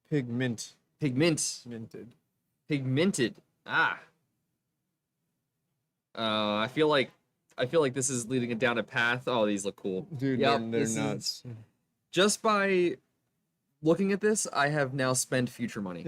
Pigmented. Pigmented. Ah. I feel like this is leading it down a path. Oh, these look cool. Dude, Yep, they're this is- nuts. Just by looking at this, I have now spent future money.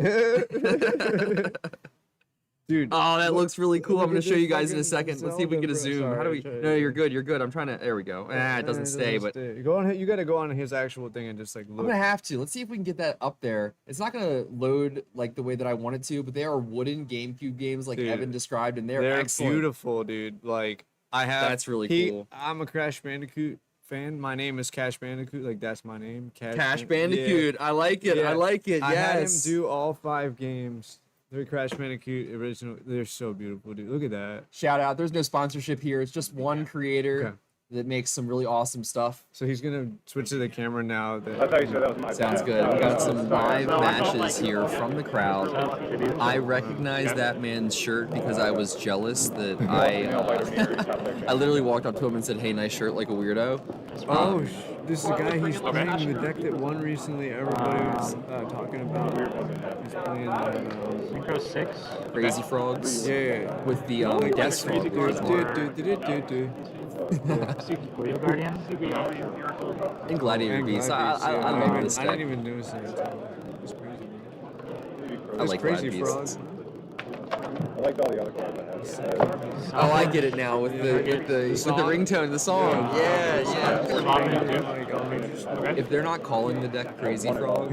Dude. Oh, that looks really cool. I'm Look gonna at show you this guys in a fucking second. Let's see if we can get a Zelda, bro. zoom. How do we? Sorry, No, you're good. You're good. I'm trying to. There we go. It doesn't stay, but go on. You gotta go on his actual thing and just like I'm look. gonna have to. Let's see if we can get that up there. It's not gonna load like the way that I want it to, but they are wooden GameCube games, like Dude, Evan described, and they're They're excellent. beautiful, dude. Like I have. That's really cool. I'm a Crash Bandicoot fan. My name is Cash Bandicoot. Like that's my name. Cash Bandicoot. I like it. Yeah. I like it. I had him Yes. do all 5 games. They're Crash Bandicoot original. They're so beautiful, dude. Look at that. Shout out. There's no sponsorship here. It's just one creator Okay. that makes some really awesome stuff. So he's gonna switch to the camera now. I thought you said that was my Sounds bad. good. We got some live matches here from the crowd. I recognize that man's shirt because I was jealous that I literally walked up to him and said, "Hey, nice shirt," like a weirdo. Oh, this is the guy he's playing the deck that won recently. Everybody was talking about. He's playing. Synchro 6. Crazy Frogs Yeah. with the Death Frog. Wheel Guardian. And Gladiator Beast. I love this I deck. didn't even notice it. It's crazy. I like Crazy Glad Frog. Beasts. I liked all the other cards I had. Oh, I get it now with the ringtone, the song. Yeah, yeah. Swap it too. Like elementary school. Okay. If they're not calling the deck Crazy Frog,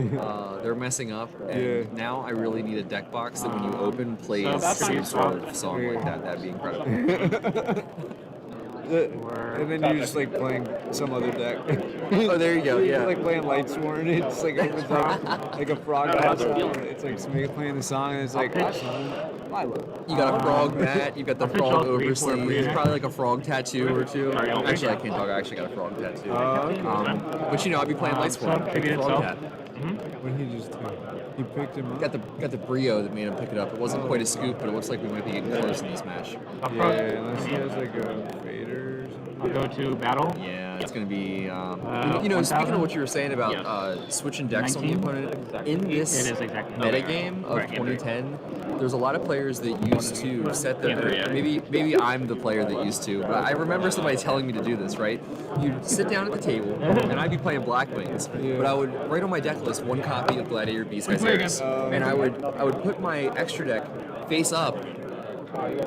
they're messing up. And Yeah. now I really need a deck box that when you open plays that's some pretty sort swap. of song like that. That'd be incredible. And then you're just like playing some other deck. Oh, there you go. You're Yeah. like playing Lightsworn. It's like opens up like a frog castle. It's like playing the song, and it's like Lilo. You got a frog mat. You got the I'll pitch frog all three for oversleeve. you. It's probably like a frog tattoo or two. Are you okay? Actually, I can't talk. I actually got a frog tattoo. Okay. But you know, I'd be playing Lightsworn. so maybe Frog itself. tat. What did he just do? He picked him up. Got the brio that made him pick it up. It wasn't quite a scoop, but it looks like we might be getting close in this match. Yeah, unless he has like a fader or something. I'll go to battle. Yeah, it's going to be. You know, 1,000? speaking of what you were saying about Yes. switching decks on the 19? opponent, Exactly. in this It is exactly. metagame of Right, yeah, 2010, there's a lot of players that used to set their. Yeah. Maybe I'm the player that used to, but I remember somebody telling me to do this. Right, you'd sit down at the table, and I'd be playing Black Wings, but I would write on my deck list one copy of Gladiator Beast Viserys, and I would put my extra deck face up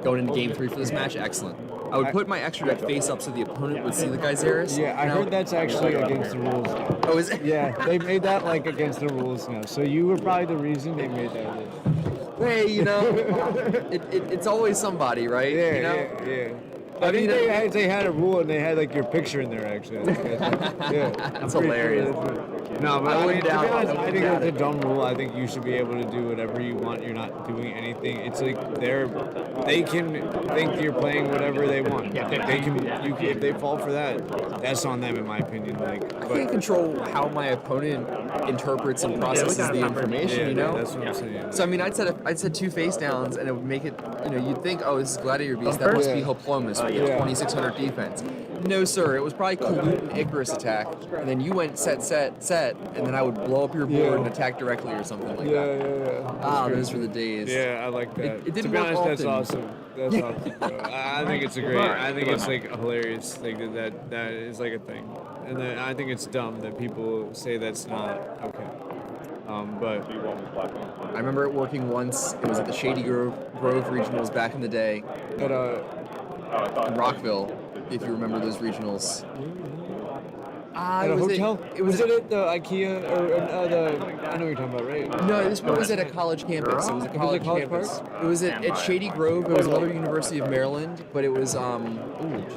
going into game 3 for this match. Excellent. I would put my extra deck face up so the opponent would see the Viserys. Yeah, I and heard that's actually against the rules. Oh, is it? Yeah, they made that like against the rules now. So you were probably the reason they made that. Hey, you know, it's always somebody, right? Yeah, you know? yeah. I think they had a rule and they had like your picture in there actually. Yeah, That's hilarious. No, but I I wouldn't mean, to be doubt- honest, I I wouldn't think doubt it's a dumb rule. I think you should be able to do whatever you want. You're not doing anything. It's like they can think you're playing whatever they want. If they fall for that, that's on them in my opinion. Like, I can't control how my opponent interprets and processes the information, yeah, you know? that's what I'm saying. So I mean, I'd set 2 face downs, and it would make it. You know, you'd think, oh, this is Gladiator Beast. That must be Hoplomus with Yeah. 2600 defense. No, sir. It was probably Kalute and Icarus attack, and then you went set, and then I would blow up your board and attack directly or something like that. Yeah. Ah, those were the days. Yeah, I like that. It didn't to be work honest, that's often. awesome. That's awesome. Bro. I think it's a great. I think it's like a hilarious thing that is like a thing, and then I think it's dumb that people say that's not okay. But I remember it working once. It was at the Shady Grove regionals back in the day in Rockville, if you remember those regionals. at a hotel. It was it at the IKEA or the? I know what you're talking about, right? No, this one was at a college campus. It was a college campus. It was at Shady Grove. It was another University of Maryland, but it was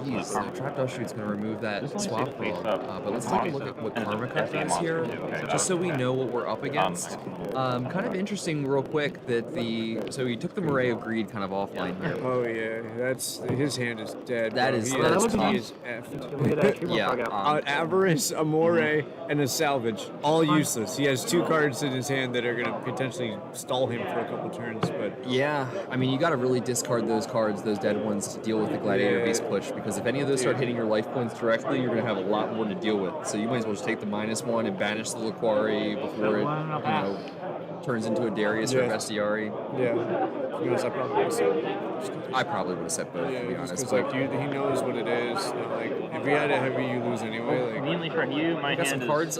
geez, the Trapdoor Shoot's gonna remove that swap frog. But let's take a look at what Karma Cut is here, just so we know what we're up against. Kind of interesting, real quick, that so he took the Moray of Greed kind of offline here. Oh yeah, that's his hand is dead. That bro. is- he that's is, tough. he is effed. We had a Yeah, Avarice, Amore, and a Salvage, all useless. He has 2 cards in his hand that are going to potentially stall him for a couple turns, but Yeah, I mean, you got to really discard those cards, those dead ones, to deal with the Gladiator Beast push, because if any of those start hitting your life points directly, you're going to have a lot more to deal with. So you might as well just take the -1 and banish the Laquari before it, turns into a Darius or a Yeah. Bestiari. yeah. To be honest, I probably would say I probably would have set both, to be yeah, just honest. because But like he knows what it is. And, like if he had a heavy, you lose anyway. Like Conveniently for you, my I got some hand cards.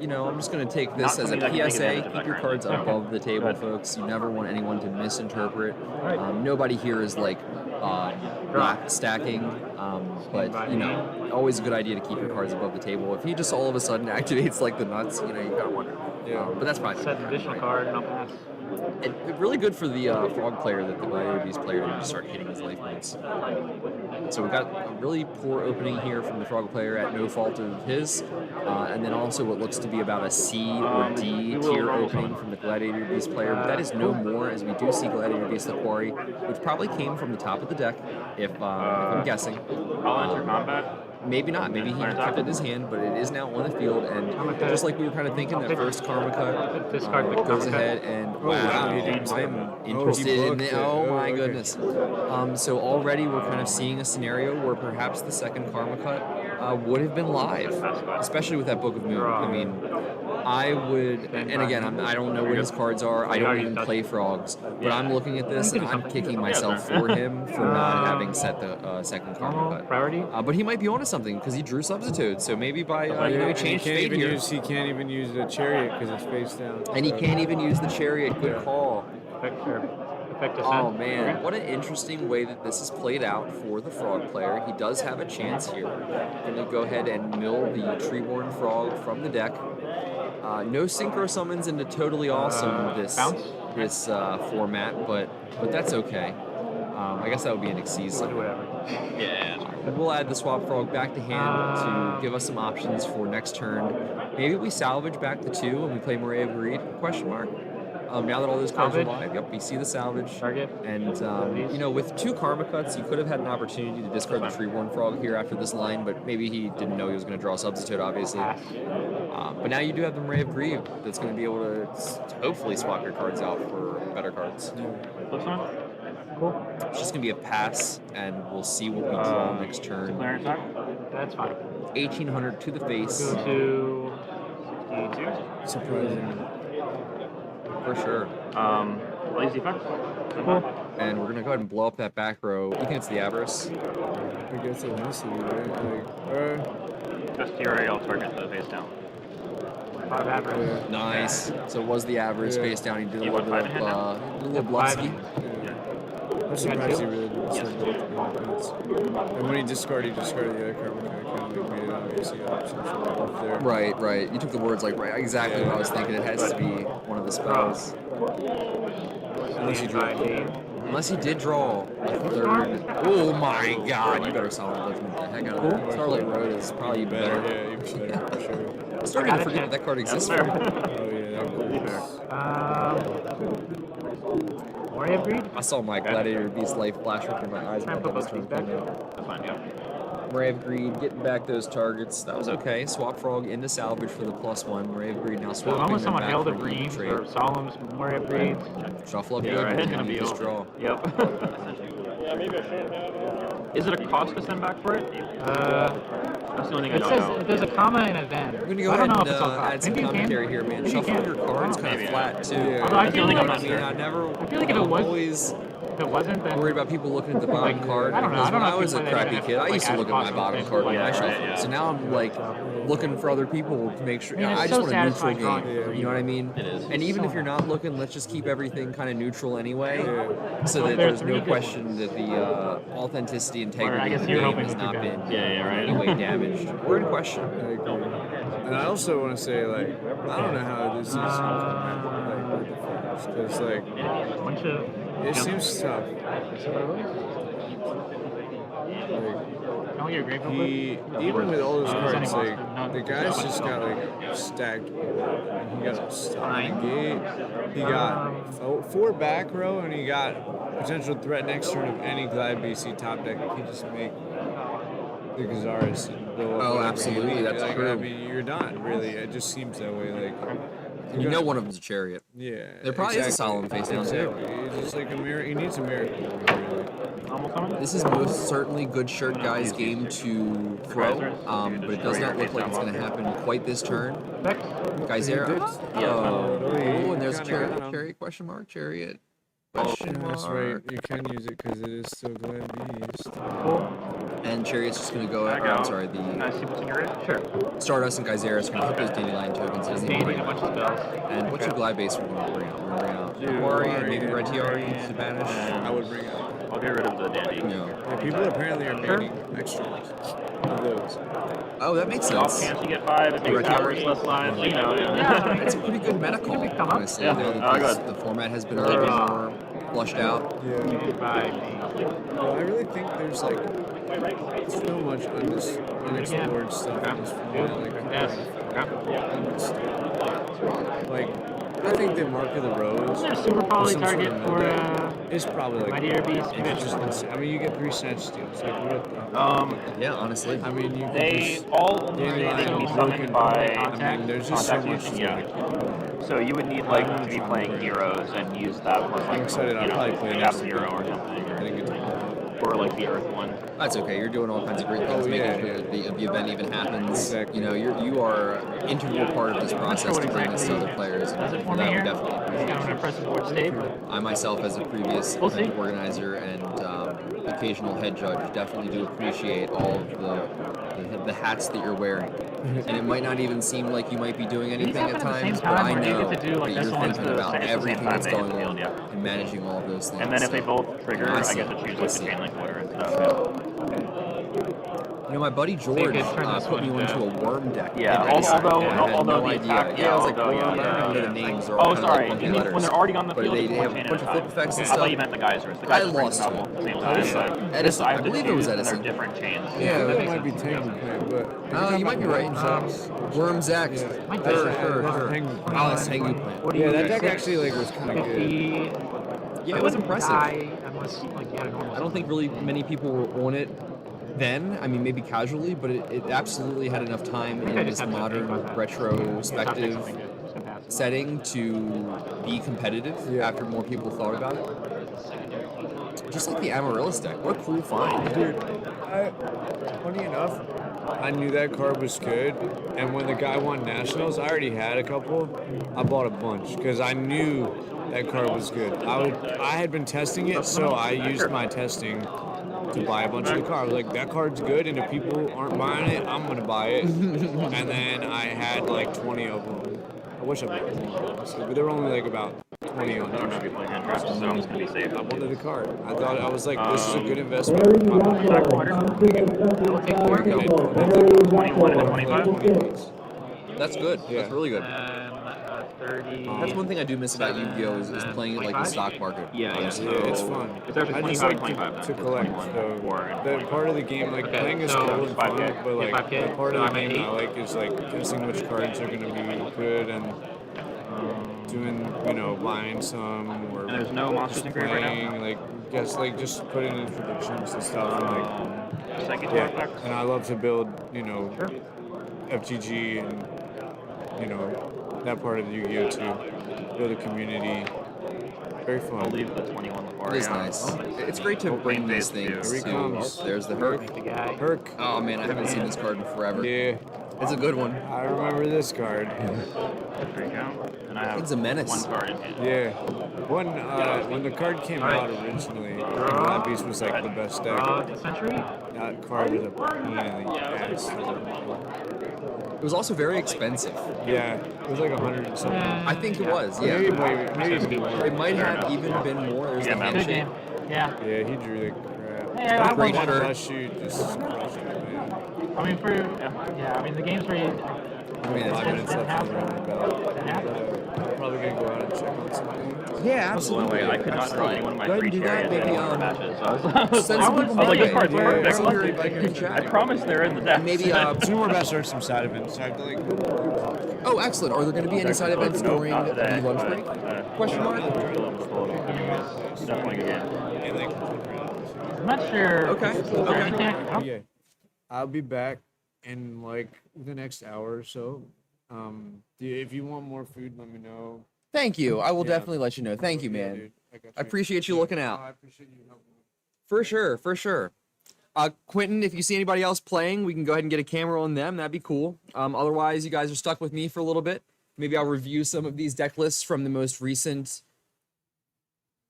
You know, I'm just going to take this Not as a something that can take PSA. advantage of Keep that your currently. cards above the table, folks. You never want anyone to misinterpret. Nobody here is like black stacking, but you know, always a good idea to keep your cards above the table. If he just all of a sudden activates like the nuts, you know, you gotta wonder. Yeah. But that's fine. set an additional card and I'll pass. And really good for the frog player that the Gladiator Beast player didn't just start hitting his life points. So we got a really poor opening here from the frog player at no fault of his, and then also what looks to be about a C or D tier opening from the Gladiator Beast player. But that is no more, as we do see Gladiator Beast Laquari, which probably came from the top of the deck, if I'm guessing. I'll enter combat. Maybe not. Maybe he kept it in his hand, but it is now on the field. And just like we were kind of thinking, that first Karma Cut Discard the goes Karma Cut. ahead and wow, he wow, didn't I'm interested in booked it. it. Oh my okay. goodness. So already we're kind of seeing a scenario where perhaps the second Karma Cut would have been live, especially with that Book of Moon. I mean, I would, and again, I don't know what his cards are. I don't even play frogs, but I'm looking at this and I'm kicking myself for him for not having set the second Karma Cut. Priority? But he might be onto something because he drew Substitute. So maybe by he And changed can't fate even here, he can't even use the chariot because it's face down. and he can't even use the Chariot. Good call. Effect descent. Oh man, Okay. what an interesting way that this is played out for the frog player. He does have a chance here. Going to go ahead and mill the Treeborn Frog from the deck. No synchro summons into totally awesome bounce? this format, but that's okay. I guess that would be an Xyz We'll do summon. whatever. Yeah. And we'll add the swap frog back to hand to give us some options for next turn. Maybe we salvage back the 2 and we play Moray of Greed? Question mark. Now that all those cards Salvage? are live, yep, we see the salvage. Target. And you know, with 2 karma cuts, you could have had an opportunity to discard the Treeborn Frog here after this line, but maybe he didn't know he was going to draw Substitute, obviously. Pass. But now you do have the Moray of Greed that's going to be able to hopefully swap your cards out for better cards. Flip side. Cool. It's just going to be a pass, and we'll see what we draw next turn. Clearance attack. That's fine. 1800 to the face, Go to 62. Surprising. for sure. Lazy effect. Cool. And we're going to go ahead and blow up that back row. You think it's the Avarice? I guess it has to be, right? Like, Just TRA, I'll target the face down. 5 average. yeah. Nice. So it was the Avarice Yeah. face down. He did a You little want bit 5 in hand of, a little Blutsky. I'm surprised he really didn't send both cards. And when he discarded the other card, we kind of made it obvious he had options up there. Right. You took the words like right, exactly what I was thinking. It has to be one of the spells. Unless he drew Unless he did draw a third. Oh my god, you better solid judgment the heck out of that. Starlight Road is probably even better. better. Yeah, even better for sure. I'm starting to forget that that card exists. Oh yeah, that was Moray of Greed. I saw my Gladiator Beast Life flash before my eyes. Try and when put that both was these back. turned on. That's fine, yeah. Moray of Greed, getting back those targets. That was okay. Swap Frog into salvage for the +1. Moray of Greed now So swapping almost them someone back held for a the breed trade. or Solemn's Moray of Greed. Shuffle up Yeah, good, right. and It's gonna you be just over. draw. Yep. Yeah, maybe I should. Is it a cost to send back for it? That's the only thing I It don't says know. there's a comma and a then. We're gonna go I ahead don't know and if it's all cost. add some Maybe you can. commentary here, man. Maybe you Shuffle can. your cards kind of Maybe, flat too. Yeah. Although I feel like I'm I not mean, sure. I never. I feel like if it was- always if it wasn't, then worried about people looking at the bottom card. I don't know. Because I don't when know I if was a people crappy that kid, I like used to add look at my cost bottom things card when like I that. shuffled. Yeah. So now I'm like looking for other people to make sure. I mean, I it's just so want a neutral satisfying drawing game. for You know what I mean? It is. And even So if you're not looking, let's just keep everything kind of neutral anyway, so Well, that there are there's 3 no good question ones. that the authenticity, integrity I of guess the you're game hoping has to do not that. been Yeah, right. in any way damaged or in question. I agree. And I also want to say, like, I don't know how this is because, like, a bunch of it seems tough. don't you agree with He, even with all those cards, like, No, the guy's just got, like, stacked. He got stuck in the gate. He got 4 back row, and he got potential threat next turn of any Glad BC top deck. He just make the Gazaris and blow up Oh, whatever he absolutely, leaves. that's like, true. I mean, you're done, really. It just seems that way. Like, You know one of them's a chariot. yeah. There probably is a solemn face down, too. Exactly. It's just like a mirror. He needs a miracle, really. This is most certainly good shirt guy's game to throw, but it does not look like it's going to happen quite this turn. Geyser. Oh, and there's a chariot. Chariot question mark. Chariot. Question That's mark. right. You can use it because it is still Glad Beast. And Chariot's just going to go. I'm sorry. Can I The see what's in your grid? Sure. Stardust and Geyseris are going to hit those Dandelion tokens. Doesn't even dating bring a bunch of spells. And what's your glide base we're going to bring out? We're going to bring out Quarry and maybe Red Tiara to banish. I would bring out. I'll get rid of the dandy. No. Yeah, people apparently are banning extra of those. Oh, that makes Off sense. chance you get 5, it Red takes hours, Tiara. less lives, you know. Yeah. It's a pretty good meta call, come up. honestly. Yeah. Now that Oh, this- good. the format has been a little bit more flushed out. Yeah. By Well, I really think there's like so much unexplored stuff in this format. Like, I think the Mark of the Rose. Is there a super or poly some sort target of for meta is probably like Mighty Air Beast? it's just insane. I mean, you get 3 snatch steals. Like, what the? Yeah, honestly. I mean, you can They just. all only say they can be summoned by I mean, there's just so contact much. fusion, yeah. So you would need like to be playing heroes and use that plus I'm like excited. I'll you know, probably play Cap this. Hero or I something. didn't get to. Or like the Earth one. That's okay. You're doing all kinds of great things, Oh, making yeah, sure yeah. that the event even happens. Exactly. You know, you are an integral part of this process to bring this to other players. Does it And for that me would here? definitely I'm appreciate. gonna press the board state, but I myself, as a previous We'll event see. organizer and occasional head judge, definitely do appreciate all of the hats that you're wearing. and it might not even seem like you might be doing These anything at happen at the same times, but time I where you know get to do, like, that this you're one thinking is about it's the same everything time that's they hit going the field, on yeah. and managing all of those things. And then if they so- both trigger, I get to choose like the chain link order and stuff. You know, my buddy George could turn this put me one onto a into- worm deck. Yeah, in Edison, although- and I had although no the idea. attack- Yeah, I was like, although, worm, yeah, I don't know yeah. the names are Oh, all kind of sorry. like funky You mean letters. when they're already on the But field, they it's have one a chain bunch at of a flip time. effects and I stuff. thought you meant the geysers. The I geysers bring lost them it. all at the same time. But Edison, I I have to believe it was choose, and Edison. they're different chains. Yeah, that makes might be sense. Tango Plant, but Oh, you might be right. Worms X. Might Sure, be. sure, That's sure. Tengu Plant. Oh, that's Tengu Plant. Yeah, that deck actually like was kind of good. 50. Yeah, it was impressive. Die unless, like, you had a normal I don't think really many people were on it then. I mean, maybe casually, but it absolutely had enough time in this modern retrospective setting to be competitive Yeah. after more people thought about it. Just like the Amaryllis deck. What a cool find. Dude, funny enough, I knew that card was good, and when the guy won nationals, I already had a couple. I bought a bunch because I knew that card was good. I had been testing it, so I used my testing to buy a bunch of the card. I was like, that card's good, and if people aren't buying it, I'm gonna buy it. And then I had like 20 of them. I wish I bought more, honestly, but there were only like about 20 on I'm gonna there. be playing hand traps, so I'm just gonna be safe. I wanted the card. I was like, this is a good investment. For my money. Back quarter. I'll take 4. Okay. 21 and a 25. That's good. Yeah. That's really good. 30. That's one thing I do miss about Yu-Gi-Oh! Is playing it like the stock market. Yeah, yeah. Yeah, it's fun. It's actually I 25 just like and 25 to now. collect. 21 So for and that 20. part of the game, like Okay, playing is so cool and fun, 5K. but like 5K, the part so of I'm the at game I 8. like is like guessing which cards are gonna be good and doing, buying some or And there's no monsters just in grave right now? playing, like guess like just putting in predictions and stuff. And, like, Psychic yeah, effects. and I love to build, FGG and that part of the Yu-Gi-Oh too. Build a community. Very I'll fun. leave the 21 before. It is nice. It's great to bring these things Here he to. comes. Oh, there's the Herc. The guy. Herc. Oh man, I haven't seen this card in forever. Yeah, It's a good one. I remember this card. Freak out. And I have It's a menace. one card in hand. Yeah. When the card came out originally, that beast was like the best deck. Century? That card was a pain in the ass. It was also very expensive. Yeah, it was like 100 and something. I think it was. Yeah. Maybe more. It might have even been more. There's Yeah, the man. Good handshake. game. Yeah. Yeah, he drew like crap. Yeah, That great one shirt. plus shoot just crushed it, man. I mean, the games where you. I mean, it's 5 minutes left in the round belt. Probably gonna go out and check on something. Yeah, That's the only way. I could not draw any one of my Go ahead three and do that. chariots in Maybe any of the matches. So I was send some I people was like, my this card's way. perfect. Send everybody in the I chat. promise they're in the deck. Maybe Two more best are some side events. So I have to like. oh, excellent. Are there going to be any side events during Not the today, lunch but, break? Question mark? Definitely good. And, like, I'm not sure. Okay, Is there okay. anything I can help? yeah, I'll be back in like the next hour or so. If you want more food, let me know. Thank you. I will Yeah. definitely let you know. Thank you, Yeah, man. dude, I got I appreciate you looking out. I appreciate you helping me. For sure, for sure. Quentin, if you see anybody else playing, we can go ahead and get a camera on them. That'd be cool. Otherwise, you guys are stuck with me for a little bit. Maybe I'll review some of these deck lists from the most recent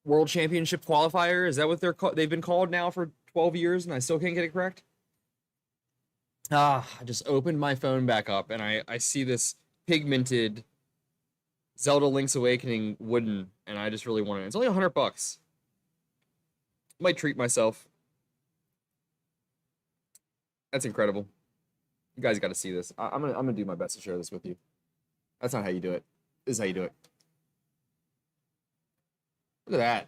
World Championship qualifier. Is that what they've been called now for 12 years, and I still can't get it correct? I just opened my phone back up, and I see this pigmented Zelda Link's Awakening wooden, and I just really want it. It's only $100. Might treat myself. That's incredible. You guys got to see this. I'm gonna do my best to share this with you. That's not how you do it. This is how you do it. Look at that.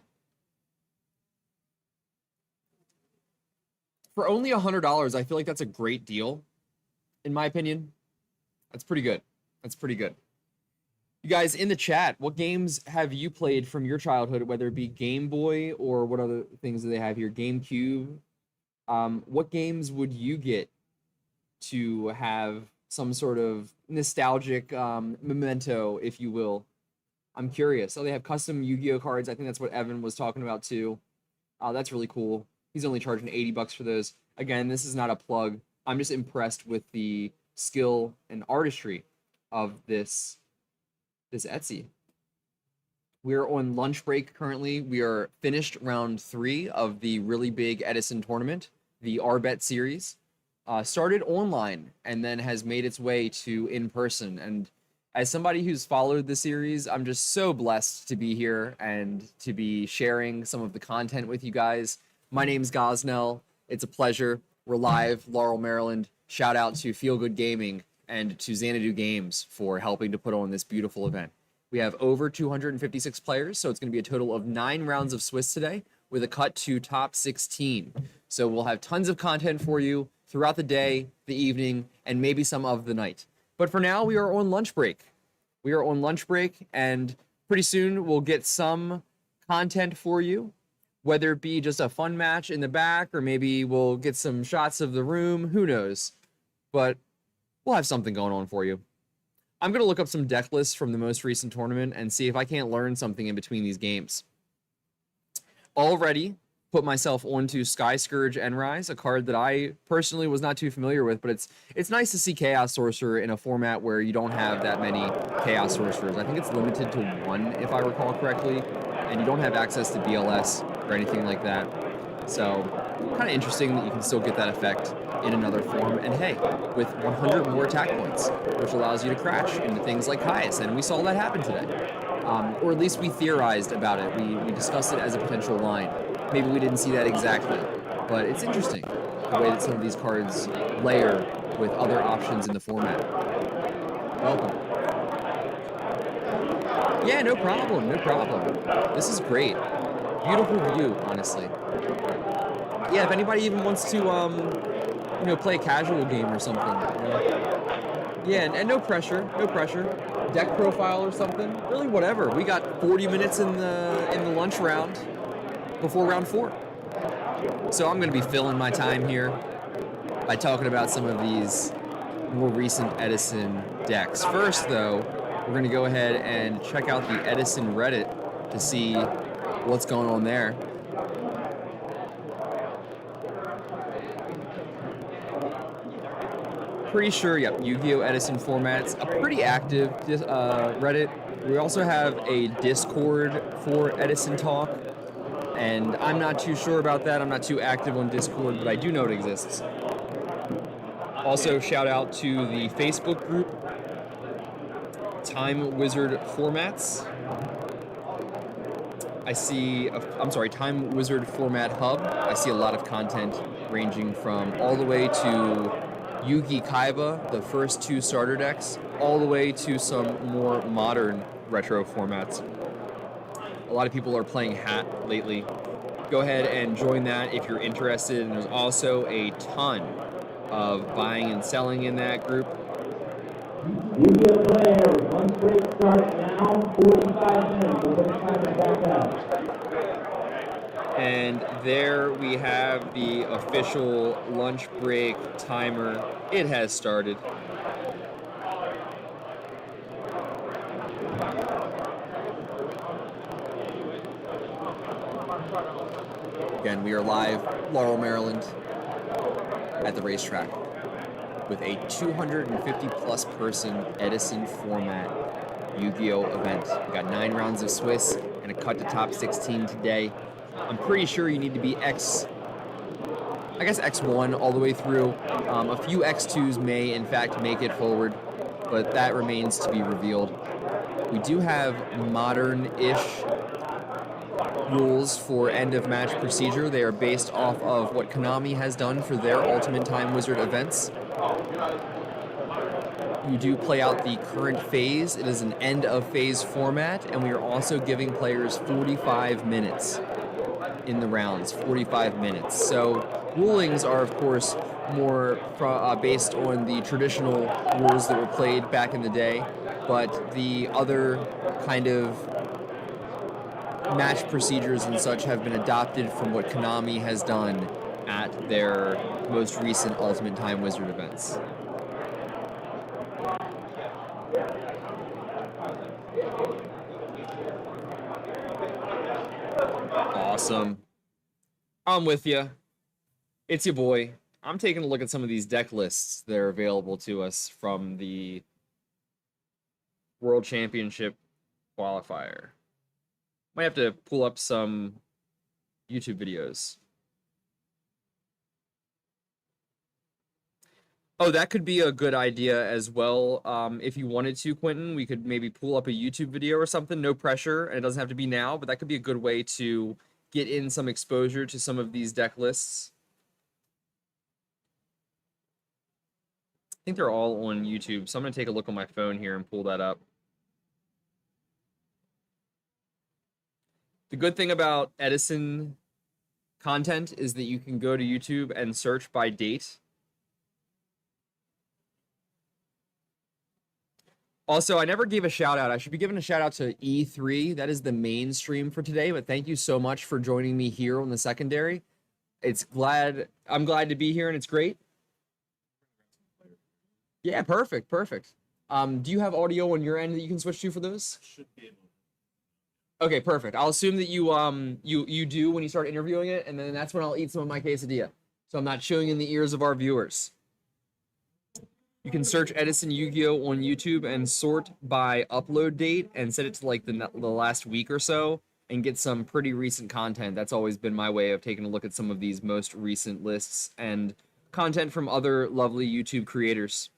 For only $100, I feel like that's a great deal. In my opinion, that's pretty good. That's pretty good. You guys in the chat, what games have you played from your childhood, whether it be Game Boy or what other things do they have here? GameCube. What games would you get to have some sort of nostalgic memento, if you will? I'm curious. Oh, they have custom Yu-Gi-Oh cards. I think that's what Evan was talking about too. That's really cool. He's only charging $80 for those. Again, this is not a plug. I'm just impressed with the skill and artistry of this Etsy. We're on lunch break currently. We are finished round 3 of the really big Edison tournament, the RBET series. started online and then has made its way to in person. And as somebody who's followed the series, I'm just so blessed to be here and to be sharing some of the content with you guys. My name's Gosnell. It's a pleasure. We're live, Laurel, Maryland. Shout out to Feel Good Gaming and to Xanadu Games for helping to put on this beautiful event. We have over 256 players, so it's going to be a total of 9 rounds of Swiss today with a cut to top 16. So we'll have tons of content for you throughout the day, the evening, and maybe some of the night. But for now, we are on lunch break. We are on lunch break, and pretty soon we'll get some content for you, whether it be just a fun match in the back, or maybe we'll get some shots of the room, who knows. But we'll have something going on for you. I'm going to look up some deck lists from the most recent tournament and see if I can't learn something in between these games. Already put myself onto Sky Scourge Enrise, a card that I personally was not too familiar with, but it's nice to see Chaos Sorcerer in a format where you don't have that many Chaos Sorcerers. I think it's limited to 1, if I recall correctly, and you don't have access to BLS or anything like that. So, kind of interesting that you can still get that effect in another form. And hey, with 100 more attack points, which allows you to crash into things like Caius, and we saw that happen today. Or at least we theorized about it. We discussed it as a potential line. Maybe we didn't see that exactly, but it's interesting the way that some of these cards layer with other options in the format. Welcome. Yeah, no problem, no problem. This is great. Beautiful view, honestly. Yeah, if anybody even wants to, you know, play a casual game or something. You know? Yeah, and no pressure, no pressure. Deck profile or something, really whatever. We got 40 minutes in the lunch round before round 4. So I'm going to be filling my time here by talking about some of these more recent Edison decks. First, though, we're going to go ahead and check out the Edison Reddit to see what's going on there. Pretty sure, yep, Yu-Gi-Oh! Edison formats, a pretty active Reddit. We also have a Discord for Edison Talk, and I'm not too sure about that. I'm not too active on Discord, but I do know it exists. Also, shout out to the Facebook group, Time Wizard Formats. I see, Time Wizard Format Hub. I see a lot of content ranging from all the way to Yugi Kaiba, the first 2 starter decks, all the way to some more modern retro formats. A lot of people are playing Hat lately. Go ahead and join that if you're interested. And there's also a ton of buying and selling in that group. Yu-Gi-Oh! Player, lunch break starts now, 45 minutes, we'll put the timer back up. And there we have the official lunch break timer. It has started. Again, we are live, Laurel, Maryland, at the racetrack with a 250 plus person Edison format Yu-Gi-Oh! Event. We got 9 rounds of Swiss and a cut to top 16 today. I'm pretty sure you need to be X1 all the way through. A few X2s may in fact make it forward, but that remains to be revealed. We do have modern-ish rules for end of match procedure. They are based off of what Konami has done for their Ultimate Time Wizard events. You do play out the current phase. It is an end of phase format, and we are also giving players 45 minutes in the rounds, 45 minutes. So rulings are of course more based on the traditional rules that were played back in the day, but the other kind of match procedures and such have been adopted from what Konami has done at their most recent Ultimate Time Wizard events. Awesome. I'm with you. It's your boy. I'm taking a look at some of these deck lists that are available to us from the World Championship qualifier. Might have to pull up some YouTube videos. Oh, that could be a good idea as well. If you wanted to, Quentin, we could maybe pull up a YouTube video or something. No pressure, and it doesn't have to be now, but that could be a good way to get in some exposure to some of these deck lists. I think they're all on YouTube, so I'm going to take a look on my phone here and pull that up. The good thing about Edison content is that you can go to YouTube and search by date. Also, I never gave a shout out. I should be giving a shout out to E3. That is the main stream for today, but thank you so much for joining me here on the secondary. I'm glad to be here, and it's great. Yeah, perfect. Do you have audio on your end that you can switch to for those? Should be able. Okay, perfect. I'll assume that you do when you start interviewing it, and then that's when I'll eat some of my quesadilla. So I'm not chewing in the ears of our viewers. You can search Edison Yu-Gi-Oh on YouTube and sort by upload date and set it to like the last week or so and get some pretty recent content. That's always been my way of taking a look at some of these most recent lists and content from other lovely YouTube creators.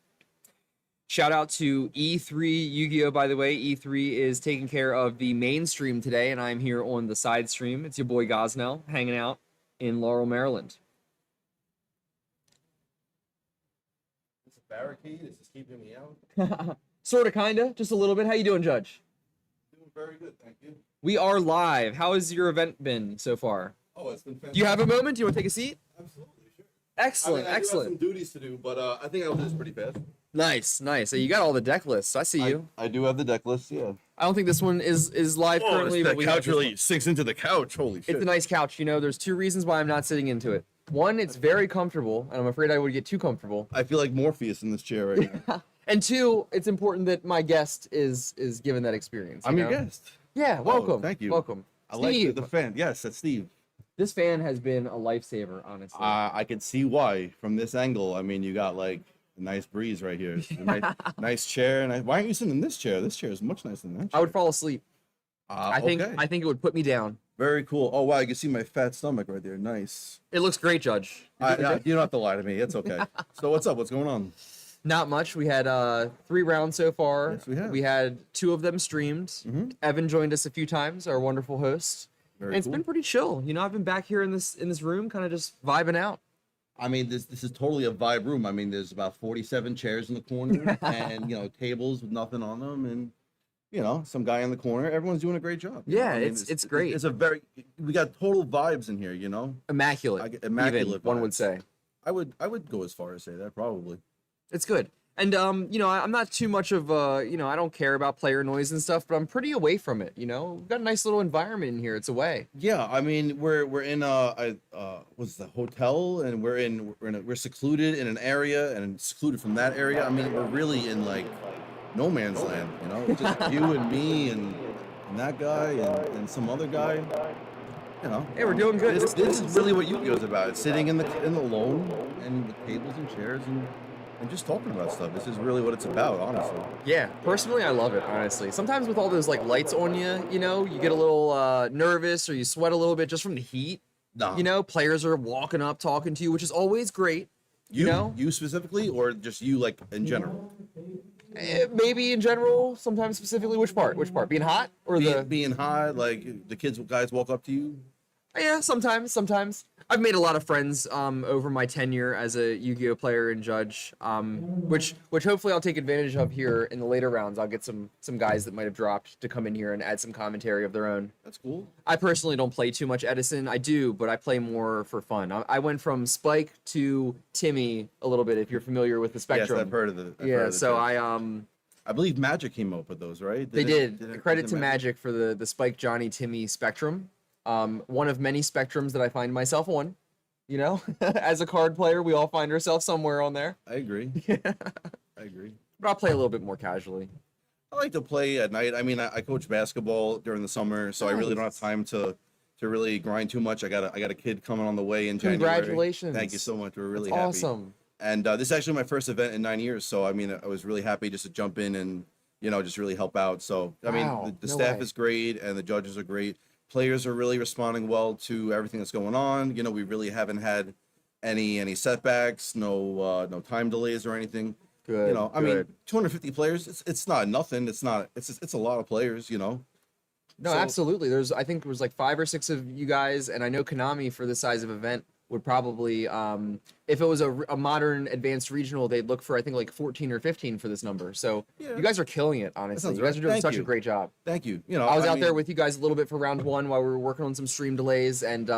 Shout out to E3 Yu-Gi-Oh, by the way. E3 is taking care of the main stream today, and I'm here on the side stream. It's your boy Gosnell hanging out in Laurel, Maryland. It's a barricade. It's just keeping me out. Sort of, kind of. Just a little bit. How you doing, Judge? Doing very good, thank you. We are live. How has your event been so far? Oh, it's been fantastic. Do you have a moment? Do you want to take a seat? Absolutely, sure. Excellent, I do have excellent. some duties to do, but I think I'll do this pretty fast. Nice. So you got all the deck lists. I see you. I do have the deck list, yeah. I don't think this one is live currently, but we have couch this really one. sinks into the couch. Holy shit. It's a nice couch. You know, there's two reasons why I'm not sitting into it. One, it's very comfortable, and I'm afraid I would get too comfortable. I feel like Morpheus in this chair right now. And two, it's important that my guest is given that experience. I'm you your know? guest. Yeah, welcome. Thank you. Welcome. I like Steve. the fan. Yes, that's Steve. This fan has been a lifesaver, honestly. I can see why from this angle. I mean, you got like a nice breeze right here. It's a nice chair. And why aren't you sitting in this chair? This chair is much nicer than that chair. I would fall asleep. I think it would put me down. Very cool. Oh, wow. You can see my fat stomach right there. Nice. It looks great, Judge. You don't have to lie to me. It's okay. So what's up? What's going on? Not much. We had 3 rounds so far. Yes, we have. We had 2 of them streamed. Mm-hmm. Evan joined us a few times, our wonderful host. Very And it's cool. been pretty chill. You know, I've been back here in this room, kind of just vibing out. I mean, this is totally a vibe room. I mean, there's about 47 chairs in the corner and, tables with nothing on them and, some guy in the corner. Everyone's doing a great job. Yeah, I mean, it's great. We got total vibes in here, Immaculate. Immaculate even, one would vibes. say. I would go as far as say that, probably. It's good. And, I'm not too much of, I don't care about player noise and stuff, but I'm pretty away from it, We've got a nice little environment in here. It's away. Yeah, I mean, we're in what's the hotel, and we're secluded in an area, and secluded from that area. I mean, we're really in like no man's land, It's just you and me and that guy and some other guy, Hey, we're doing good. This is really what Yu-Gi-Oh's about. It's sitting in the loan and with tables and chairs and just talking about stuff. This is really what it's about, honestly. Yeah, personally, I love it, honestly. Sometimes with all those, like, lights on you, you get a little nervous or you sweat a little bit just from the heat. Nah. Players are walking up, talking to you, which is always great. You specifically, or just you, like, in general? Maybe in general, sometimes specifically. Which part? Being hot? Or being hot, like, the guys walk up to you? Yeah, sometimes. I've made a lot of friends over my tenure as a Yu-Gi-Oh player and judge, which hopefully I'll take advantage of here in the later rounds. I'll get some guys that might have dropped to come in here and add some commentary of their own. That's cool. I personally don't play too much Edison. I do, but I play more for fun. I went from Spike to Timmy a little bit, if you're familiar with the Spectrum. Yes, I've heard of the. I believe Magic came up with those, right? They did. Credit to Magic for the Spike, Johnny, Timmy Spectrum. One of many spectrums that I find myself on, as a card player, we all find ourselves somewhere on there. I agree. I agree. But I'll play a little bit more casually. I like to play at night. I mean, I coach basketball during the summer, so I really don't have time to really grind too much. I got a kid coming on the way in January. Congratulations. Thank you so much. We're really That's happy. awesome. And this is actually my first event in 9 years, so I mean, I was really happy just to jump in and just really help out. So I mean, the no staff way. is great and the judges are great. Players are really responding well to everything that's going on. We really haven't had any setbacks, no time delays or anything. Good. You know, I mean, good. 250 players, it's not nothing. It's a lot of players, you know. No, So- absolutely. I think there was like 5 or 6 of you guys, and I know Konami for this size of event would probably, if it was a modern advanced regional, they'd look for I think like 14 or 15 for this number. So Yeah. you guys are killing it, honestly. sounds You guys right. are doing Thank such a you. great job. Thank you. You know, I was out there mean, with you guys a little bit for round 1 while we were working on some stream delays, and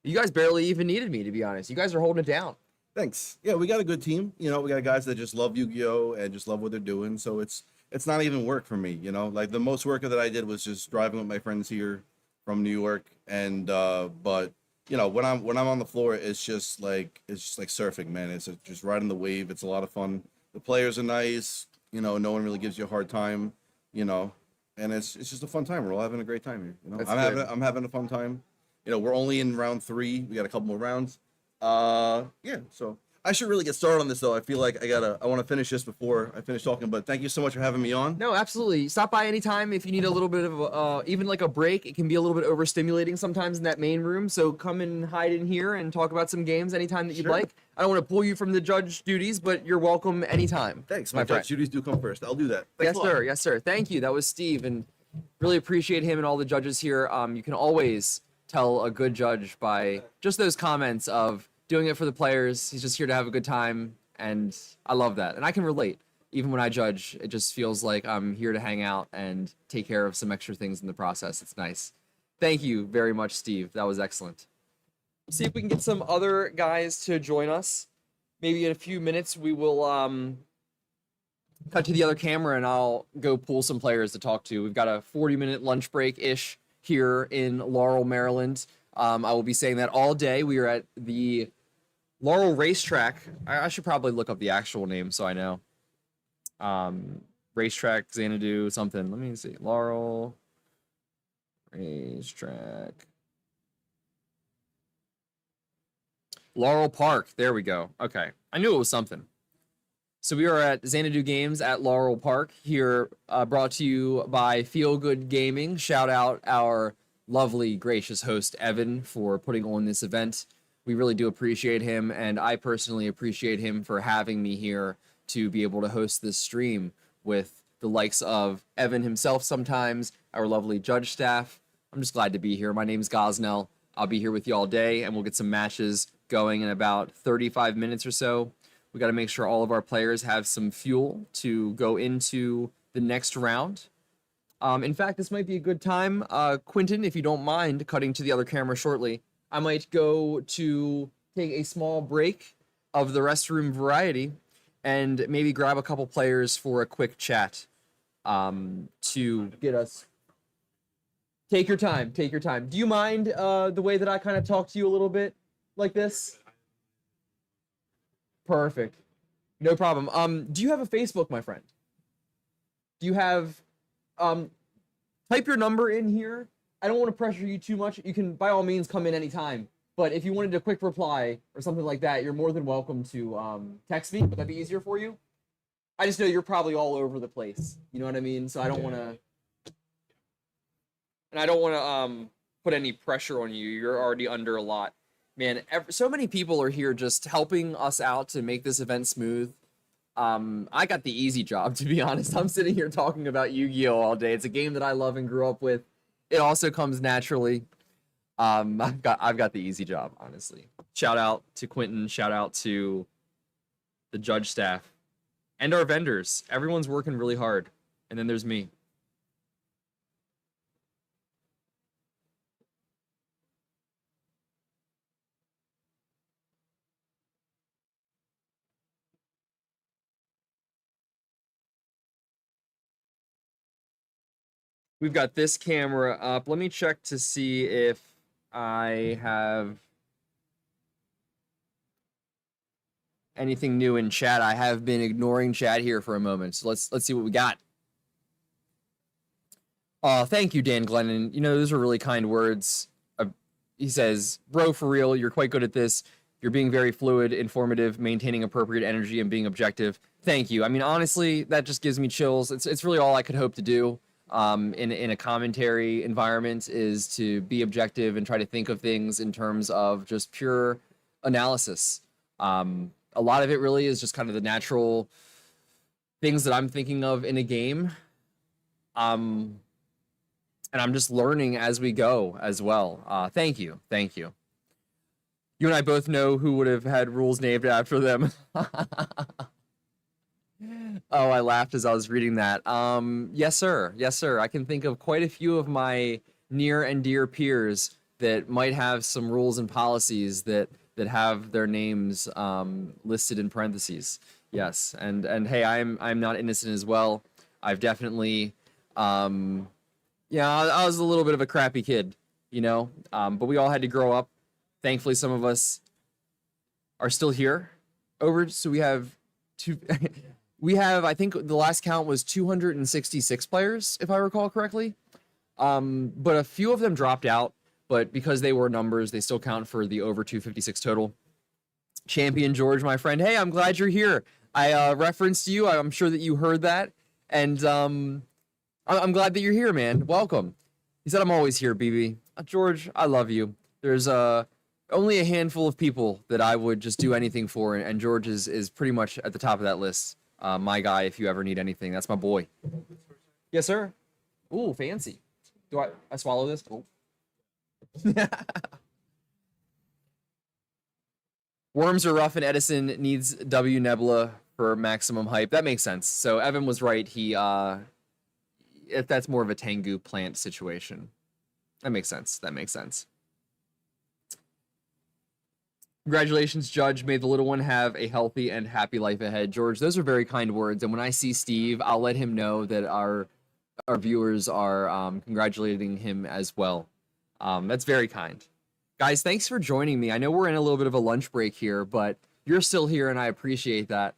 you guys barely even needed me, to be honest. You guys are holding it down. Thanks. Yeah, we got a good team. You know, we got guys that just love Yu-Gi-Oh and just love what they're doing. So it's not even work for me. You know, like the most work that I did was just driving with my friends here from New York, and but you know, when I'm on the floor, it's just like surfing, man. It's just riding the wave. It's a lot of fun. The players are nice. You know, no one really gives you a hard time. You know, and it's just a fun time. We're all having a great time here. You know, That's I'm good. having a fun time. You know, we're only in round 3. We got a couple more rounds. Yeah. So I should really get started on this though. I feel like I want to finish this before I finish talking. But thank you so much for having me on. No, absolutely. Stop by anytime if you need a little bit of even like a break. It can be a little bit overstimulating sometimes in that main room. So come and hide in here and talk about some games anytime that you'd Sure. like. I don't want to pull you from the judge duties, but you're welcome anytime. Thanks. my My friend. duties do come first. I'll do that. Thanks Yes, a lot. sir. Yes, sir. Thank you. That was Steve, and really appreciate him and all the judges here. You can always tell a good judge by just those comments of doing it for the players. He's just here to have a good time, and I love that. And I can relate. Even when I judge, it just feels like I'm here to hang out and take care of some extra things in the process. It's nice. Thank you very much, Steve. That was excellent. See if we can get some other guys to join us. Maybe in a few minutes we will cut to the other camera and I'll go pull some players to talk to. We've got a 40-minute lunch break-ish here in Laurel, Maryland. I will be saying that all day. We are at the Laurel Racetrack. I should probably look up the actual name so I know. Racetrack, Xanadu, something. Let me see. Laurel Racetrack. Laurel Park. There we go. Okay. I knew it was something. So we are at Xanadu Games at Laurel Park here, brought to you by Feel Good Gaming. Shout out our lovely, gracious host, Evan, for putting on this event. We really do appreciate him, and I personally appreciate him for having me here to be able to host this stream with the likes of Evan himself sometimes, our lovely judge staff. I'm just glad to be here. My name's Gosnell. I'll be here with you all day, and we'll get some matches going in about 35 minutes or so. We got to make sure all of our players have some fuel to go into the next round. In fact, this might be a good time, Quentin, if you don't mind cutting to the other camera shortly. I might go to take a small break of the restroom variety and maybe grab a couple players for a quick chat to get us. Take your time. Take your time. Do you mind the way that I kind of talk to you a little bit like this? Perfect. No problem. Do you have a Facebook, my friend? Do you have type your number in here. I don't want to pressure you too much. You can by all means come in anytime. But if you wanted a quick reply or something like that, you're more than welcome to text me. Would that be easier for you? I just know you're probably all over the place. You know what I mean? So I don't want to and I don't want to put any pressure on you. You're already under a lot. Man, so many people are here just helping us out to make this event smooth. I got the easy job, to be honest. I'm sitting here talking about Yu-Gi-Oh all day. It's a game that I love and grew up with. It also comes naturally. I've got the easy job, honestly. Shout out to Quentin. Shout out to the judge staff and our vendors. Everyone's working really hard. And then there's me. We've got this camera up. Let me check to see if I have anything new in chat. I have been ignoring chat here for a moment. So let's see what we got. Thank you, Dan Glennon. You know, those are really kind words. He says, bro, for real, you're quite good at this. You're being very fluid, informative, maintaining appropriate energy, and being objective. Thank you. I mean, honestly, that just gives me chills. It's really all I could hope to do. In a commentary environment is to be objective and try to think of things in terms of just pure analysis. A lot of it really is just kind of the natural things that I'm thinking of in a game. And I'm just learning as we go as well. Thank you. Thank you. You and I both know who would have had rules named after them. Oh, I laughed as I was reading that. Yes, sir. Yes, sir. I can think of quite a few of my near and dear peers that might have some rules and policies that have their names listed in parentheses. Yes, and hey, I'm not innocent as well. I've definitely, yeah, I was a little bit of a crappy kid, you know, but we all had to grow up. Thankfully, some of us are still here. So we have two. We have, I think the last count was 266 players, if I recall correctly. But a few of them dropped out, but because they were numbers, they still count for the over 256 total. Champion George, my friend. Hey, I'm glad you're here. I referenced you. I'm sure that you heard that. And I'm glad that you're here, man. Welcome. He said, I'm always here, BB. George, I love you. There's only a handful of people that I would just do anything for, and George is pretty much at the top of that list. My guy, if you ever need anything. That's my boy. Yes, sir. Ooh, fancy. Do I swallow this? Oh. Worms are rough and Edison needs W Nebula for maximum hype. That makes sense. So Evan was right. If that's more of a Tengu plant situation. That makes sense. That makes sense. Congratulations, Judge. May the little one have a healthy and happy life ahead. George, those are very kind words. And when I see Steve, I'll let him know that our viewers are congratulating him as well. That's very kind. Guys, thanks for joining me. I know we're in a little bit of a lunch break here, but you're still here, and I appreciate that.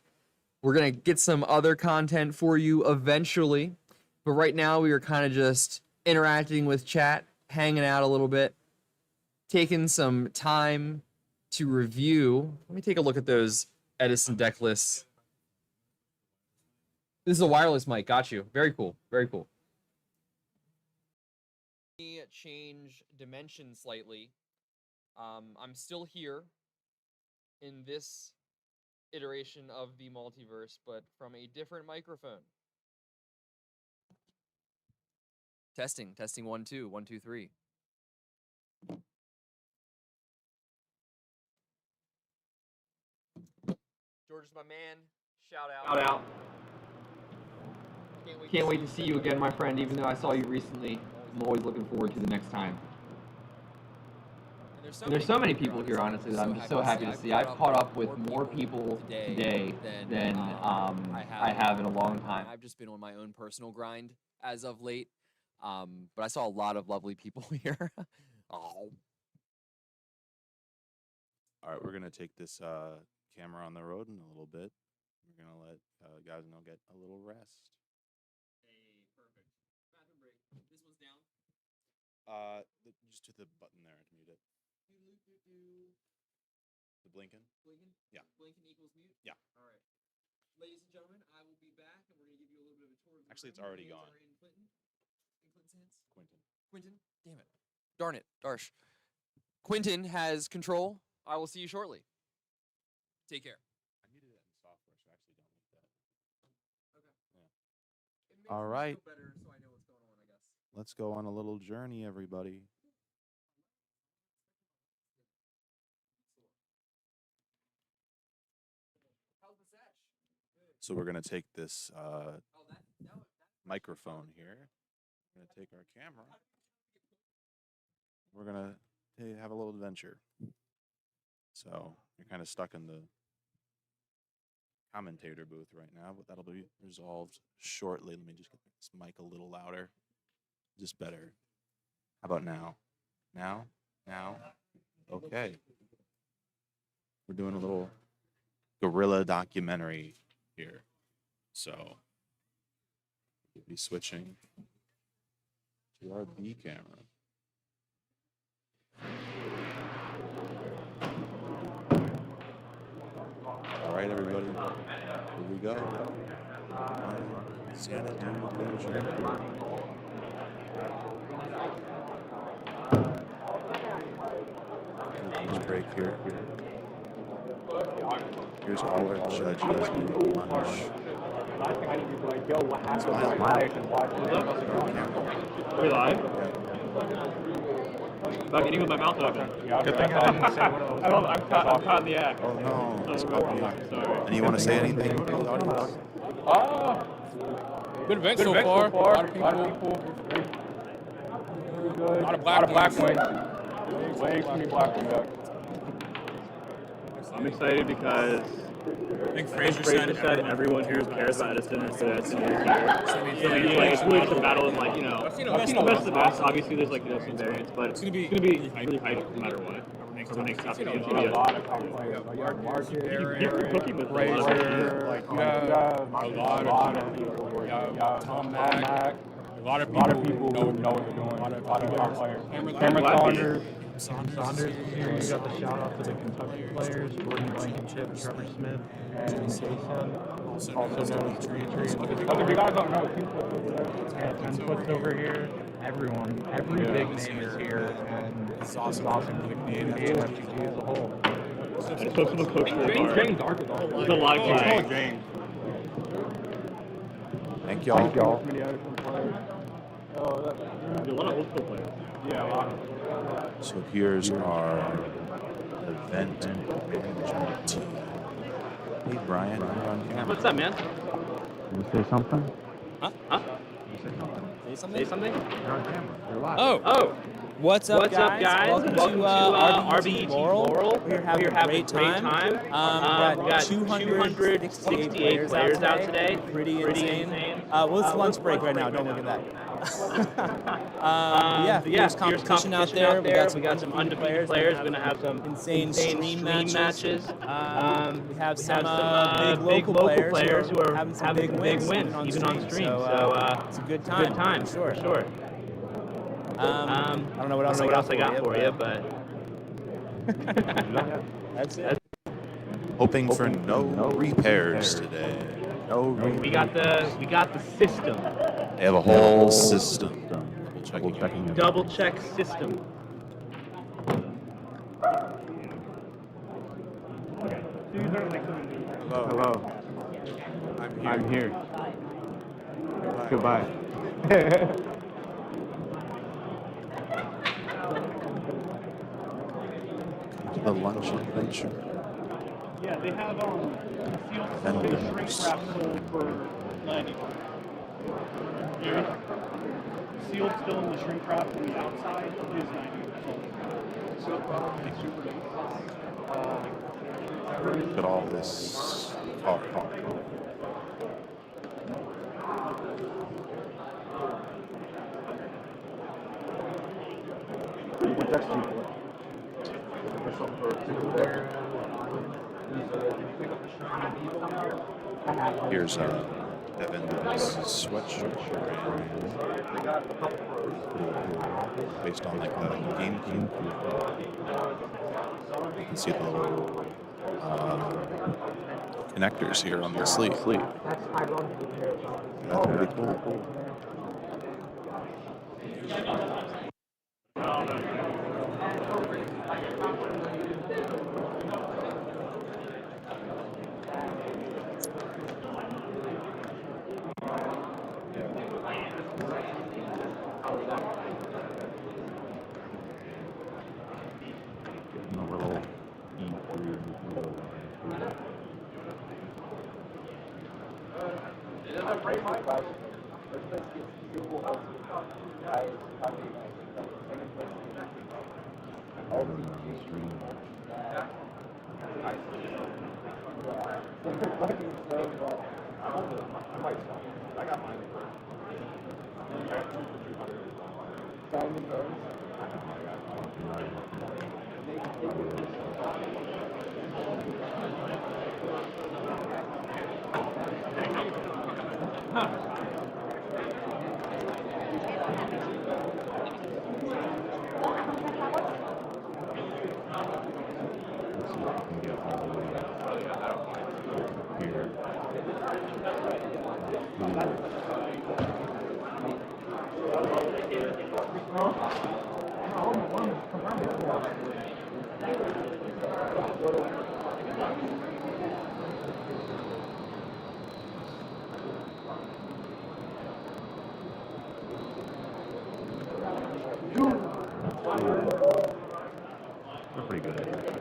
We're going to get some other content for you eventually. But right now, we are kind of just interacting with chat, hanging out a little bit, taking some time to review. Let me take a look at those Edison deck lists. This is a wireless mic. Got you. Very cool. Very cool. Let me change dimension slightly. I'm still here in this iteration of the multiverse, but from a different microphone. Testing. 1 2 1 2 3. George is my man. Shout out. Can't wait to see you again, my friend, even though I saw you recently. I'm always looking forward to the next time. And there's so many people here, honestly, that I'm just so happy to see. I've caught up with more people today than I have in a long time. I've just been on my own personal grind as of late, but I saw a lot of lovely people here. Oh. All right, we're going to take this camera on the road in a little bit. We're going to let guys know get a little rest. Hey, perfect. Bathroom break. This one's down. Just hit the button there to mute it. The blinking? Blinking? Yeah. Blinking equals mute? Yeah. All right. Ladies and gentlemen, I will be back, and we're going to give you a little bit of a tour of the Actually, it's room. already Hands gone. are in Clinton. In Clinton's hands? Quentin. Damn it. Darn it. Darsh. Quentin has control. I will see you shortly. Take care. I muted it in software, so I actually don't need that. Okay. Yeah. It makes All me right. feel better, so I know what's going on, I guess. Let's go on a little journey, everybody. How's the sesh? So we're going to take this microphone here. We're going to take our camera. We're going to have a little adventure. So you're kind of stuck in the commentator booth right now, but that'll be resolved shortly. Let me just get this mic a little louder. Just better. How about now? Now? Okay. We're doing a little guerrilla documentary here. So we'll be switching to our B camera. All right, everybody, here we go. Xanadu adventure. Lunch break here. Here's all our judges making lunch. We live? About getting with my mouth open. Good thing I didn't say what it was. I'm caught in the act. Oh no, it's Sorry. and you want to say anything to the audience? Good event so far. A lot of people. A lot of black wings. Way too many black wings. I'm excited because I think Fraser said everyone who cares about Edison is here. So it's really just a battle of like, I've seen the best of the best. Obviously there's like, some variants, but it's gonna be really hype no matter what. Everyone next to a lot of top players. You're cooking with Fraser, like you have a lot of people. You have Tom Mack. A lot of people know what they're doing. A lot of good players. Cameron Saunders is here. You got the shout out to the Kentucky players, Jordan Blankenship, Trevor Smith, and Jason, also known as Tree. Other guys don't know. 10 Foot's over here. Every big name is here, and it's awesome for the Canadian FGG as a whole. And it's supposed to coach James Arkansas. There's a lot of flags. James. Thank y'all. There's a lot of old school players. Yeah, a lot. So here's our event management team. Hey Brian, you're on camera. What's up, man? You say something? Huh? Say something? You're on camera. You're live. Oh. What's up, guys? Welcome to RBET Laurel. We're having a great time. We got 268 players out today. Pretty insane. Well, it's lunch break right now. Don't look at that. There's competition out there. We got some undefeated players. We're gonna have some insane stream matches. We have some big local players who are having some big wins even on stream. So it's a good time. For sure. I don't know what else I got for you, but that's it. Hoping for no repairs today. We got the system. They have a whole system. Double check system. Hello. I'm here. Goodbye. The lunch adventure. Yeah, they have sealed Vendors. shrink wrap sold for $90. Sealed still in the shrink wrap from the outside is $90. Look at all this car. Here's Evan's sweatshirt based on like a GameCube. You can see the little connectors here on the sleeve. That's pretty cool. pretty good at it.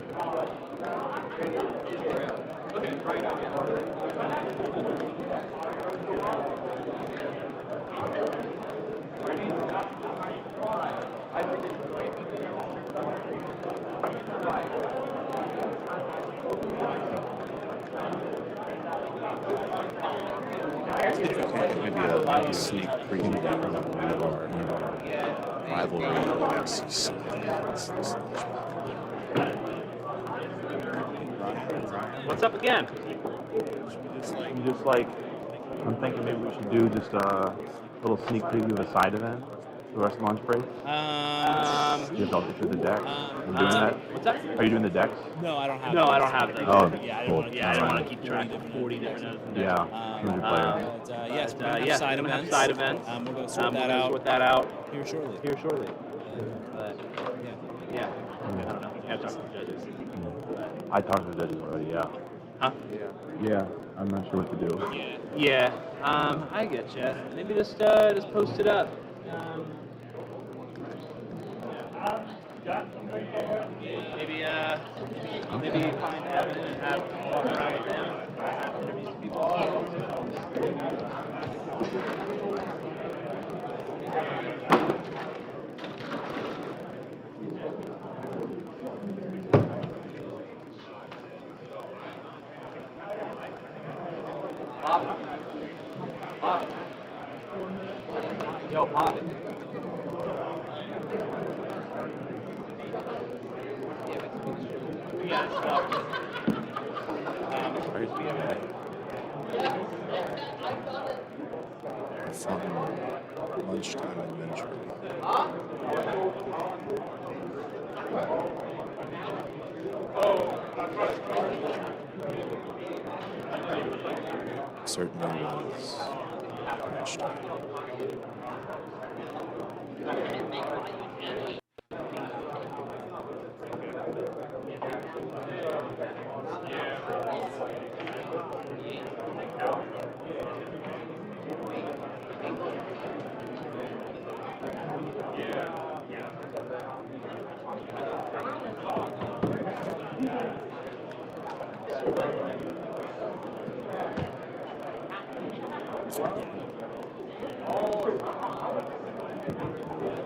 Maybe a sneak preview of one of our rivalry FCC. What's up again? Just like, I'm thinking maybe we should do just a little sneak preview of a side event for the rest of lunch break. Just all through the decks. Are you doing that? What's that? Are you doing the decks? No, I don't have. No, I don't have those. Oh, Yeah, I cool. didn't want to keep track of 40 different. Yeah, 200 players. But yes, we're gonna have Yes, side we're gonna have events. side events. We're gonna We're sort that gonna out sort that out here shortly. But yeah, I don't know. I have to talk to the judges. I talked to the judges already, yeah. Huh? Yeah, I'm not sure what to do. Yeah. I get you. Maybe just post it up. Maybe find Evan and have walk around with him. Interview some people. Pop. Yo, pop it. Fun lunchtime adventure. Certainly was lunchtime.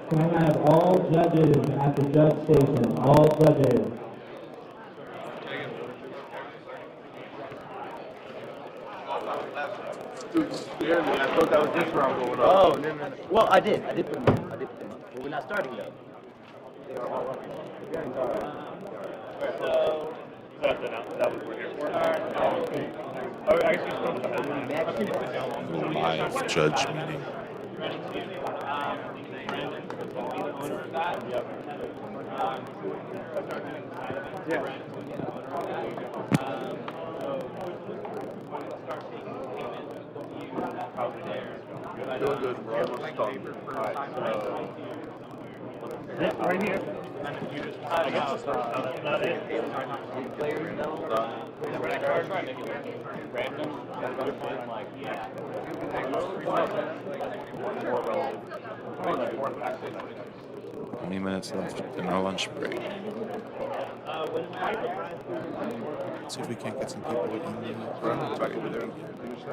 Can I have all judges at the judge station? All judges. Dude, scared me. I thought that was this round going on. Oh, no. Well, I did put them on. Well, we're not starting though. They are all up. So, that was what we're here for. I guess you still Live judge meeting. Doing good, bro. Alright, so. Right here. I guess not it. Players now. Random. How many minutes left in our lunch break? See if we can't get some people in the Back over there.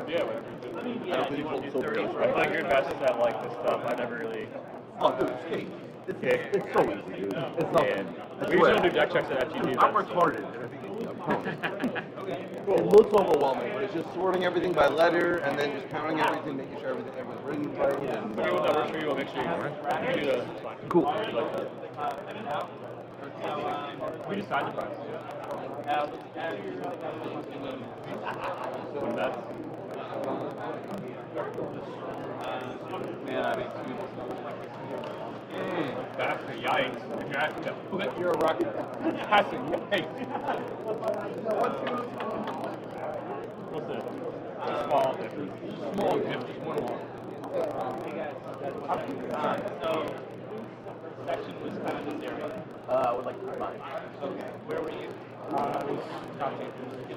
Yeah, I don't think it's so good. I feel like you're best at like this stuff. I never really. Oh, dude, skate. It's so easy, dude. It's nothing. We usually do deck checks at FGG. I'm retarded, and I think it looks overwhelming, but it's just sorting everything by letter and then just counting everything, making sure everything was written right. And Okay, what that works for you, we'll make sure you do the. cool. We decide the price. That's a yikes. You're a rocker. That's a yikes. What's this? A small difference. Small difference. Just one more. So, section was kind of this area. I would like to combine. Okay. Where were you? Can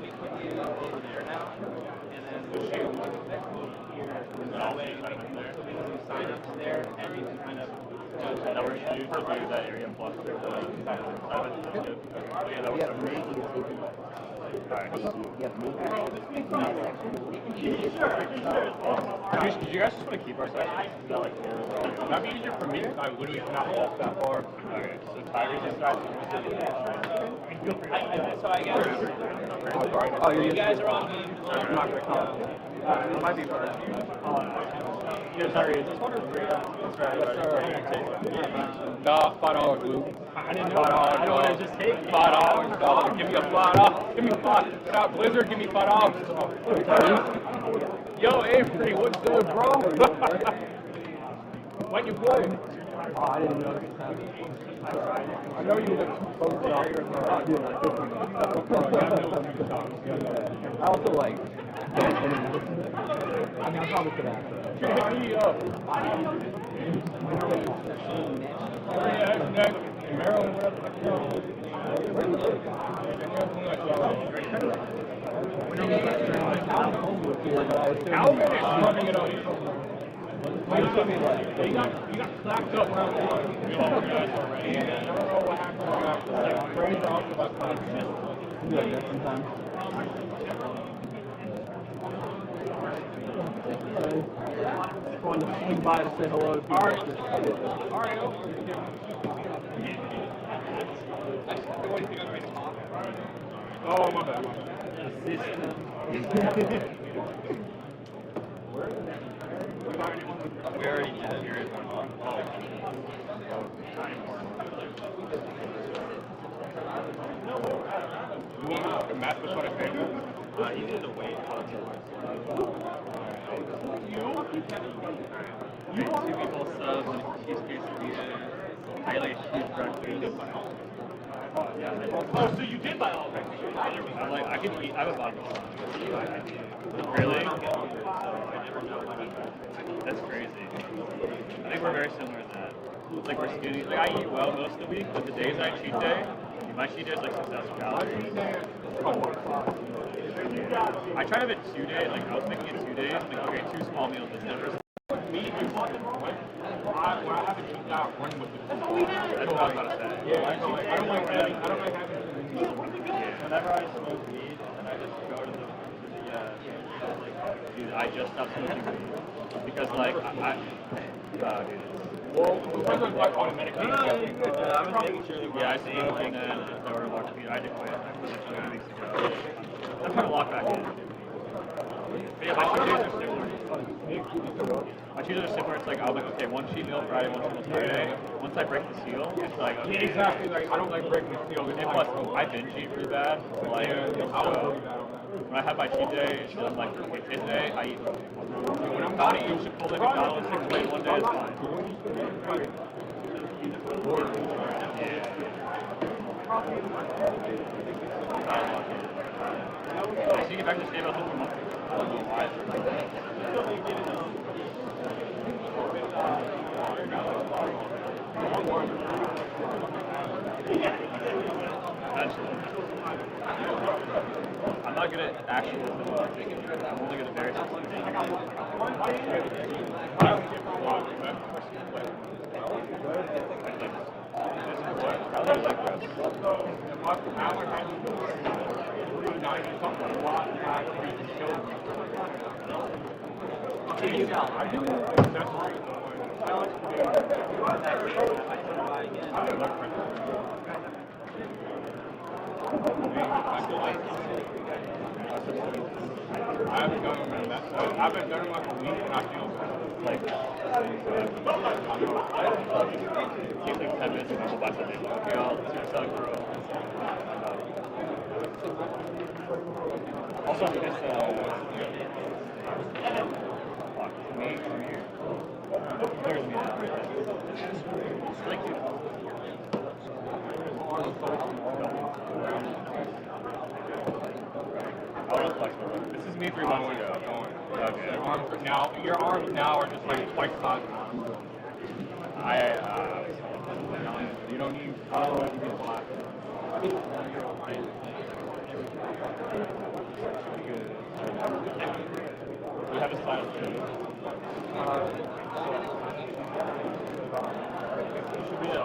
we put you over there now? And then push you here. And that way, there. So we can do sign ups there, and you can kind of that we're shooting to do that area plus the yeah, that was Alright. Did you guys just want to keep our session? That'd be easier for me because I literally cannot walk that far. Okay, so Tyree's side. So I guess. Oh, you guys are all going. It might be better. Yeah, sorry, is this one or free? That's right. No, $5, Luke. I didn't know. I don't want to just take $5. Dog. Give me a $5. Give me $5. Without Blizzard, give me $5. Yo, Avery, what's good, bro? When you play? Oh, I didn't know this happened. I know you look focused out here. I also like. I mean, I'm probably gonna ask. Hit me up. Maryland, whatever. Calvin is running it on you. You got clapped up round one. You know, guys already. And I don't know what happened. Like, Fraser also got clapped up. You like that sometimes? Just wanted to swing by to say hello to people. All right. Oh, my bad. We already did yours. Matt was what I think. He did the weight. You two people subs and cheese quesadilla, highly cheese breakfast. Oh, so you did buy all of it? I'm like, I can eat. I have a bottle of it. Really? That's crazy. I think we're very similar in that. Like we're skinny. Like I eat well most of the week, but the days I cheat day, my cheat day is like 6,000 calories. I try to have it 2 days. Like I was making it 2 days. Like okay, 2 small meals is never. Me, when I have to cheat out, run with the food. That's what I was about to say. Yeah, I don't like having. Whenever I smoke weed, and I just go to the dude, I just stopped smoking weed because like dude. Well, because of like on medication. I'm making sure. Yeah, I see anything that were locked weed. I did quit. I quit like 2 weeks ago. I'm trying to lock back in. But yeah, my 2 days are similar. My cheat days are similar. It's like I'll be like, okay, 1 cheat meal Friday, 1 cheat meal Saturday. Once I break the seal, it's like okay. Yeah, exactly. Like I don't like breaking the seal. And plus, I binge eat really bad. So, like, so when I have my cheat day, so I'm like, okay, today I eat. When I'm not eating Chipotle, McDonald's, Chick-fil-A one day is fine. I see you back to stay about for a month. I don't know why. I'm not good at actual I'm only good at very I haven't done them in that. I haven't done them like a week and I feel like it takes like 10 minutes to go by something. Okay, I'll selling for also, I guess, me from here. There's me now. It's really cute. This is me 3 months ago. Okay. Your arms now. Your arms now are just like twice the size of mine. You don't need. I don't know if you get black. You have a style too. Yeah,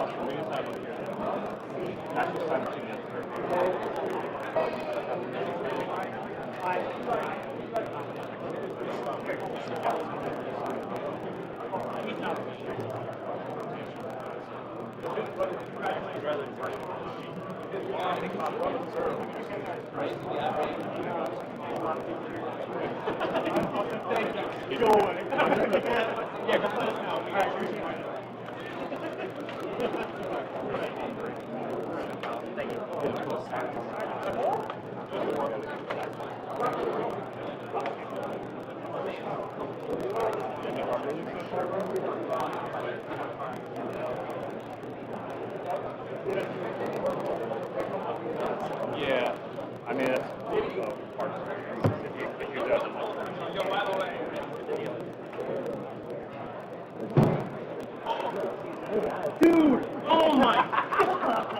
I mean, that's part of it. If you do Dude! Oh my god!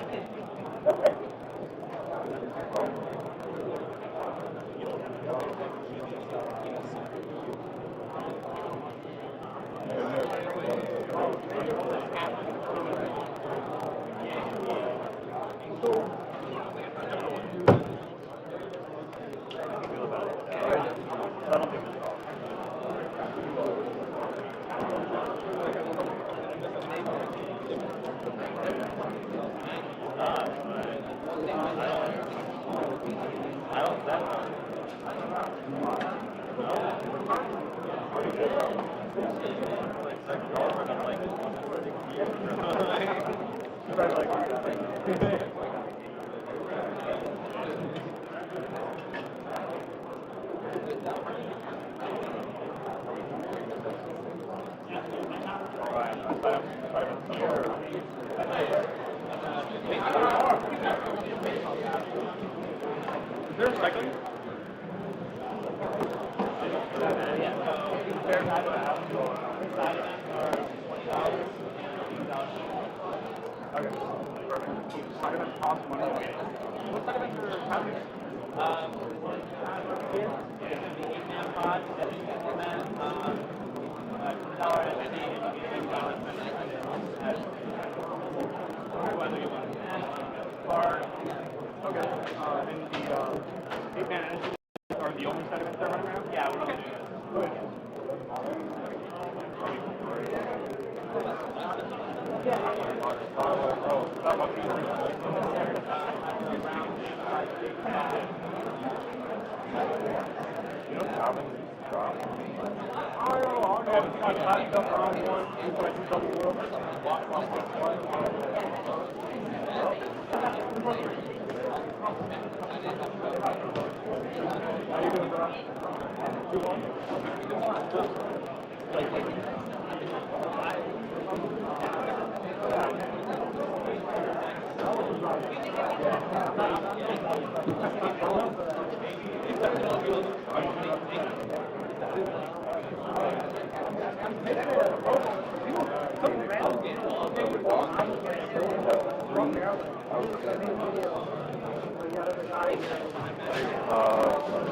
Is there a second?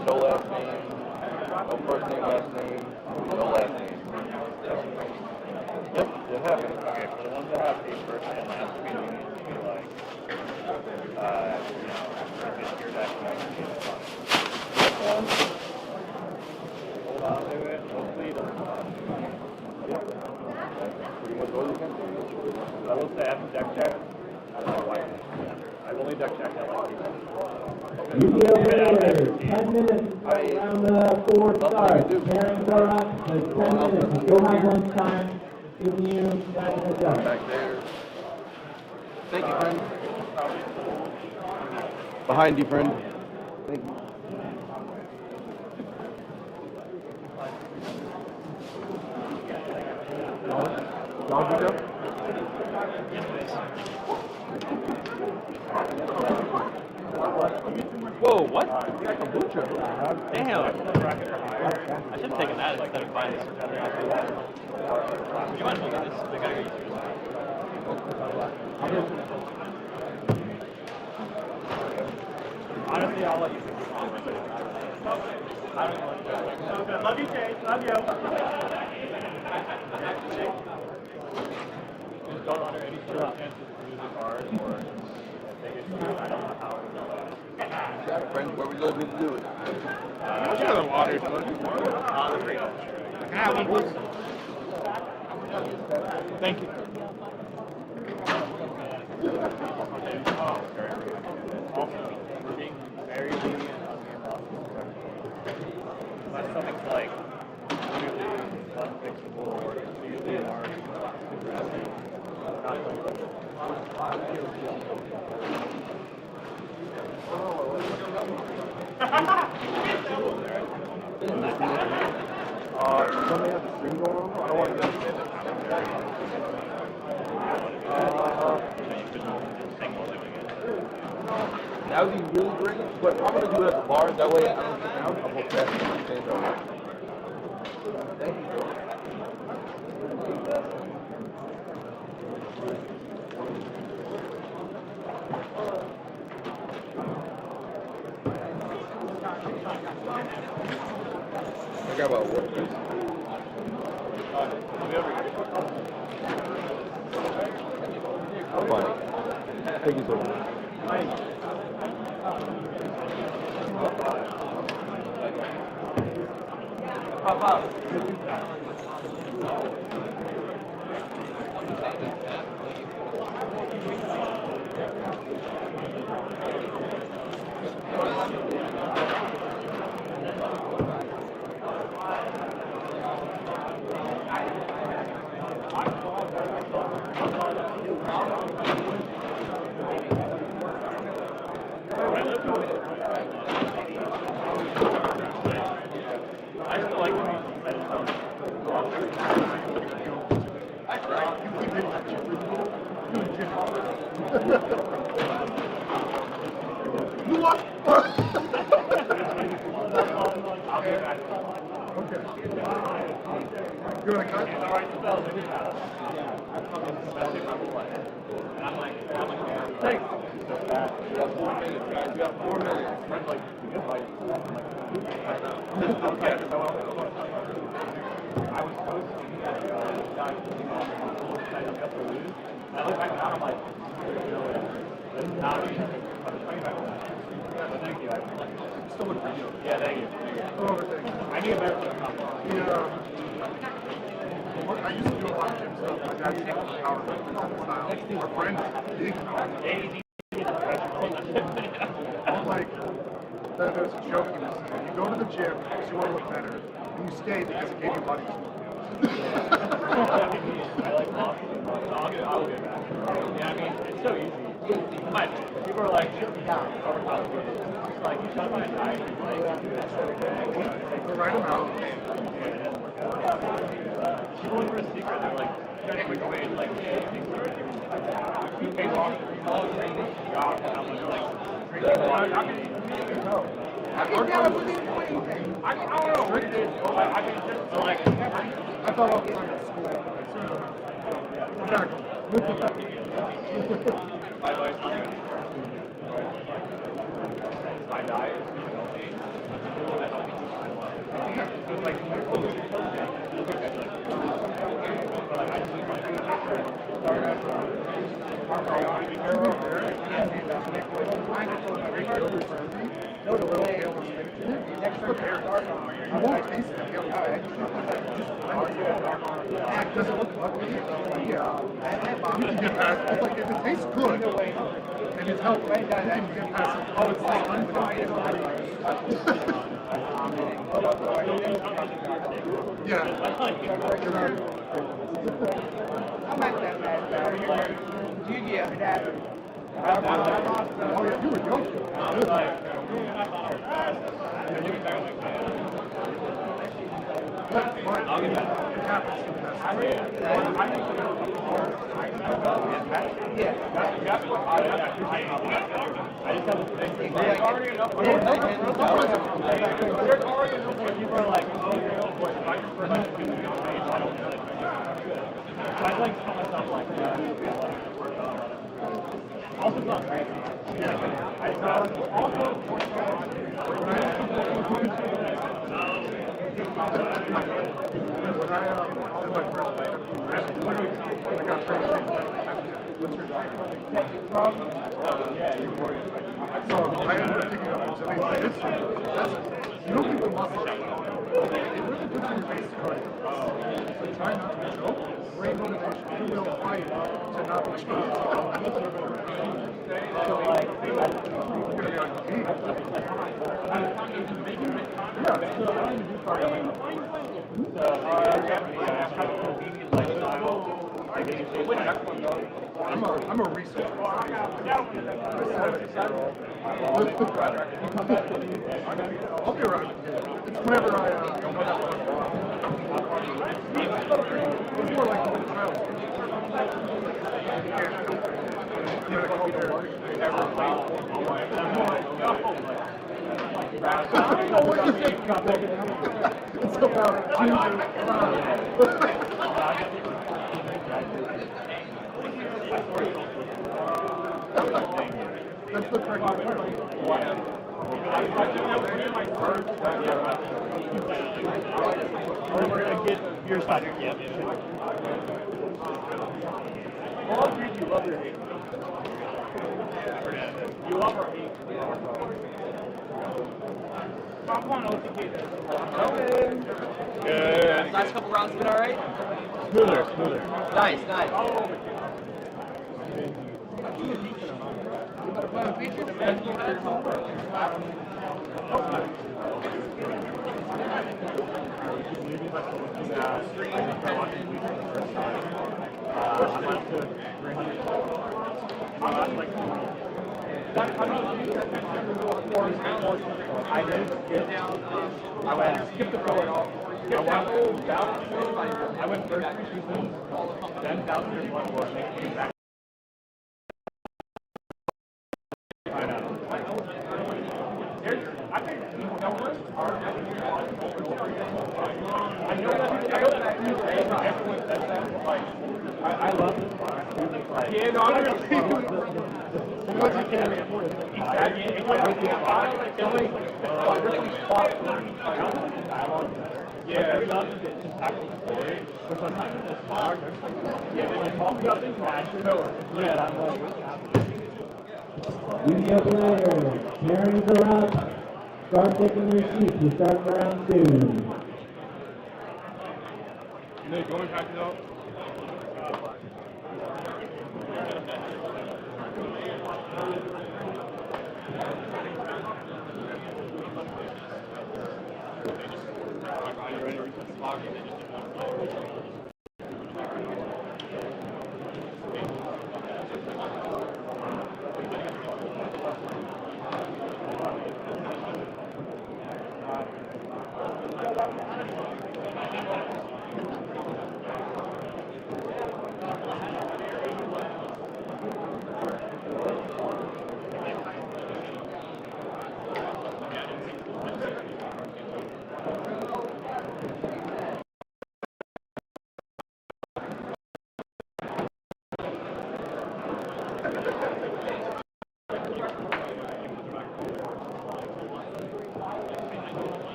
No last name, no first name, last name, no last name. Yep, it happened. Okay, for the ones that have a first and last name, you need to be like, if it's your hold on to it, hopefully it doesn't. I will say after deck check, I don't know why. I've only deck checked that like 10 minutes around the 4 starts. Pairing are up, there's 10 minutes. You still have lunch time. Giving you guys a heads up. Back there. Thank you, friend. Behind you, friend. Thank you. Whoa, what? Kombucha. Damn. I should have taken that instead of buying this. You might as well get this. I gotta go use honestly, I'll let you take it. I don't know. Love you, Jay. Love you. don't under any circumstances lose a card or take it to, I don't know how it would go. Yeah, friend, where would you like me to do it? The water. Thank you. Also, we're being very lenient on the amount unless something's like really unfixable or really hard to address. Somebody has a stream going on? I don't want to get that would be really great, but I'm going to do it at the bar. That way I don't sit down. I'll go fast and stand up. Thank you. I got about what? I'm fine. Thank you so much. There's a joke you said. You go to the gym because you want to look better, and you stay because it gave you money. I like lost. I'll get back. Yeah, I mean, it's so easy. In my opinion, people are like, overcomplicated. It's like, you try to find a diet, like, do that every day. The right amount. People look for a secret, they're like, trying to quick way, like, you pay long, all the crazy job, and I'm like, drinking water. I don't know what it is. I can just like. I thought I was in school. My diet is healthy. It's like Does it look ugly? Yeah. You can get past it. Like, if it tastes good and it's healthy, you can get past it. Oh, it's like yeah. Oh, yeah, you were young. I'll get back. I got what's your diet? Yeah, you're worried. So I ended up picking up some basic history. You don't get the muscle out. It really puts you in basic cardio. So try not to choke. Great motivation. You will fight to not be choked. So like, you're going to be on your feet. Yeah. So I don't even do cardio. I'm a researcher. I'll be around. It's whenever I don't know that one. It's more like when trials. I don't know what you think about that. It's about that's the correct we're going to get your side. All three, you love your hate. You love our hate. Good. Last couple rounds been all right? Smoother. Nice, nice. I went first 3 seasons, then 1,000 years one war, came back. I know. I love this one. Yeah, no, I'm going Studio players, pairings are up. Start taking your seats. We start round 2. Going back it up.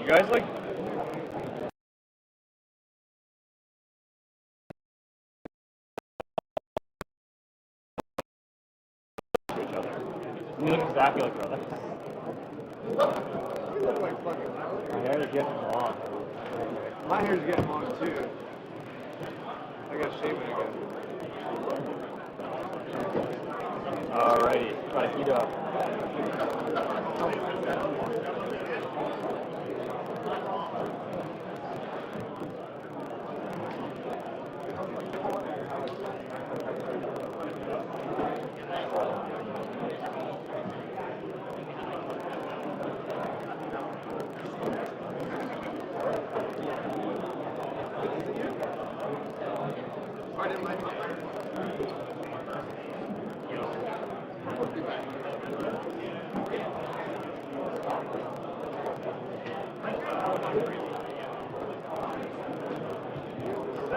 You guys like each other. We look exactly like brothers. You look like fucking. My hair is getting long. My hair's getting long too. I gotta shave it again. Alrighty, try to heat up.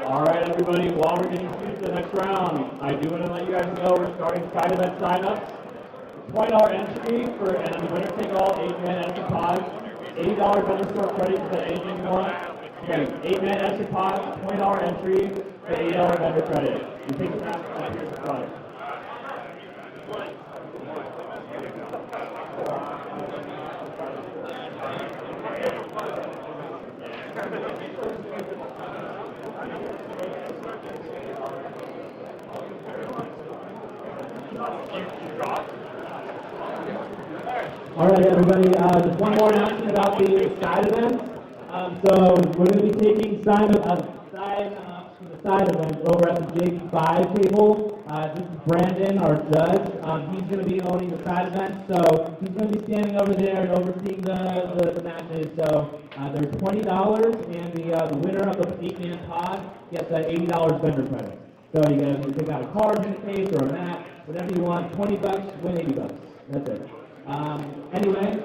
Alright everybody, while we're getting to the next round, I do want to let you guys know we're starting side event signups. $20 entry for and a winner take all 8-man entry pod. $80 vendor store credit for anything you want. Again, 8-man entry pod, $20 entry for $80 vendor credit. You take the back, here's the front. All right, everybody. Just one more announcement about the side events. So we're going to be taking the side event over at the Jig 5 table. This is Brandon, our judge. He's going to be owning the side event, so he's going to be standing over there and overseeing the matches. So they're $20, and the winner of the 8-man pod gets an $80 vendor credit. So you guys can pick out a card in a case or a mat, whatever you want. $20, win $80. That's it. Anyway,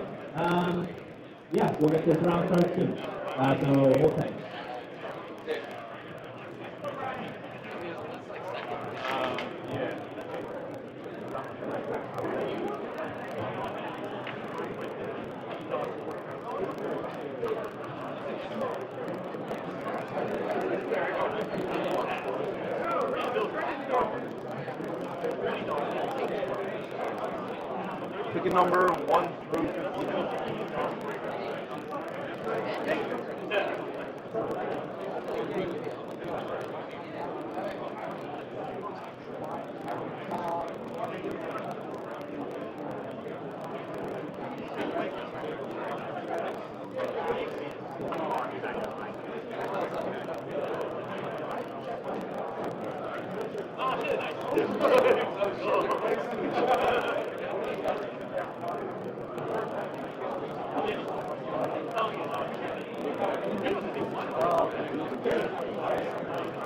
yeah, we'll get this round started soon. So hold tight. Pick a number 1 through 15.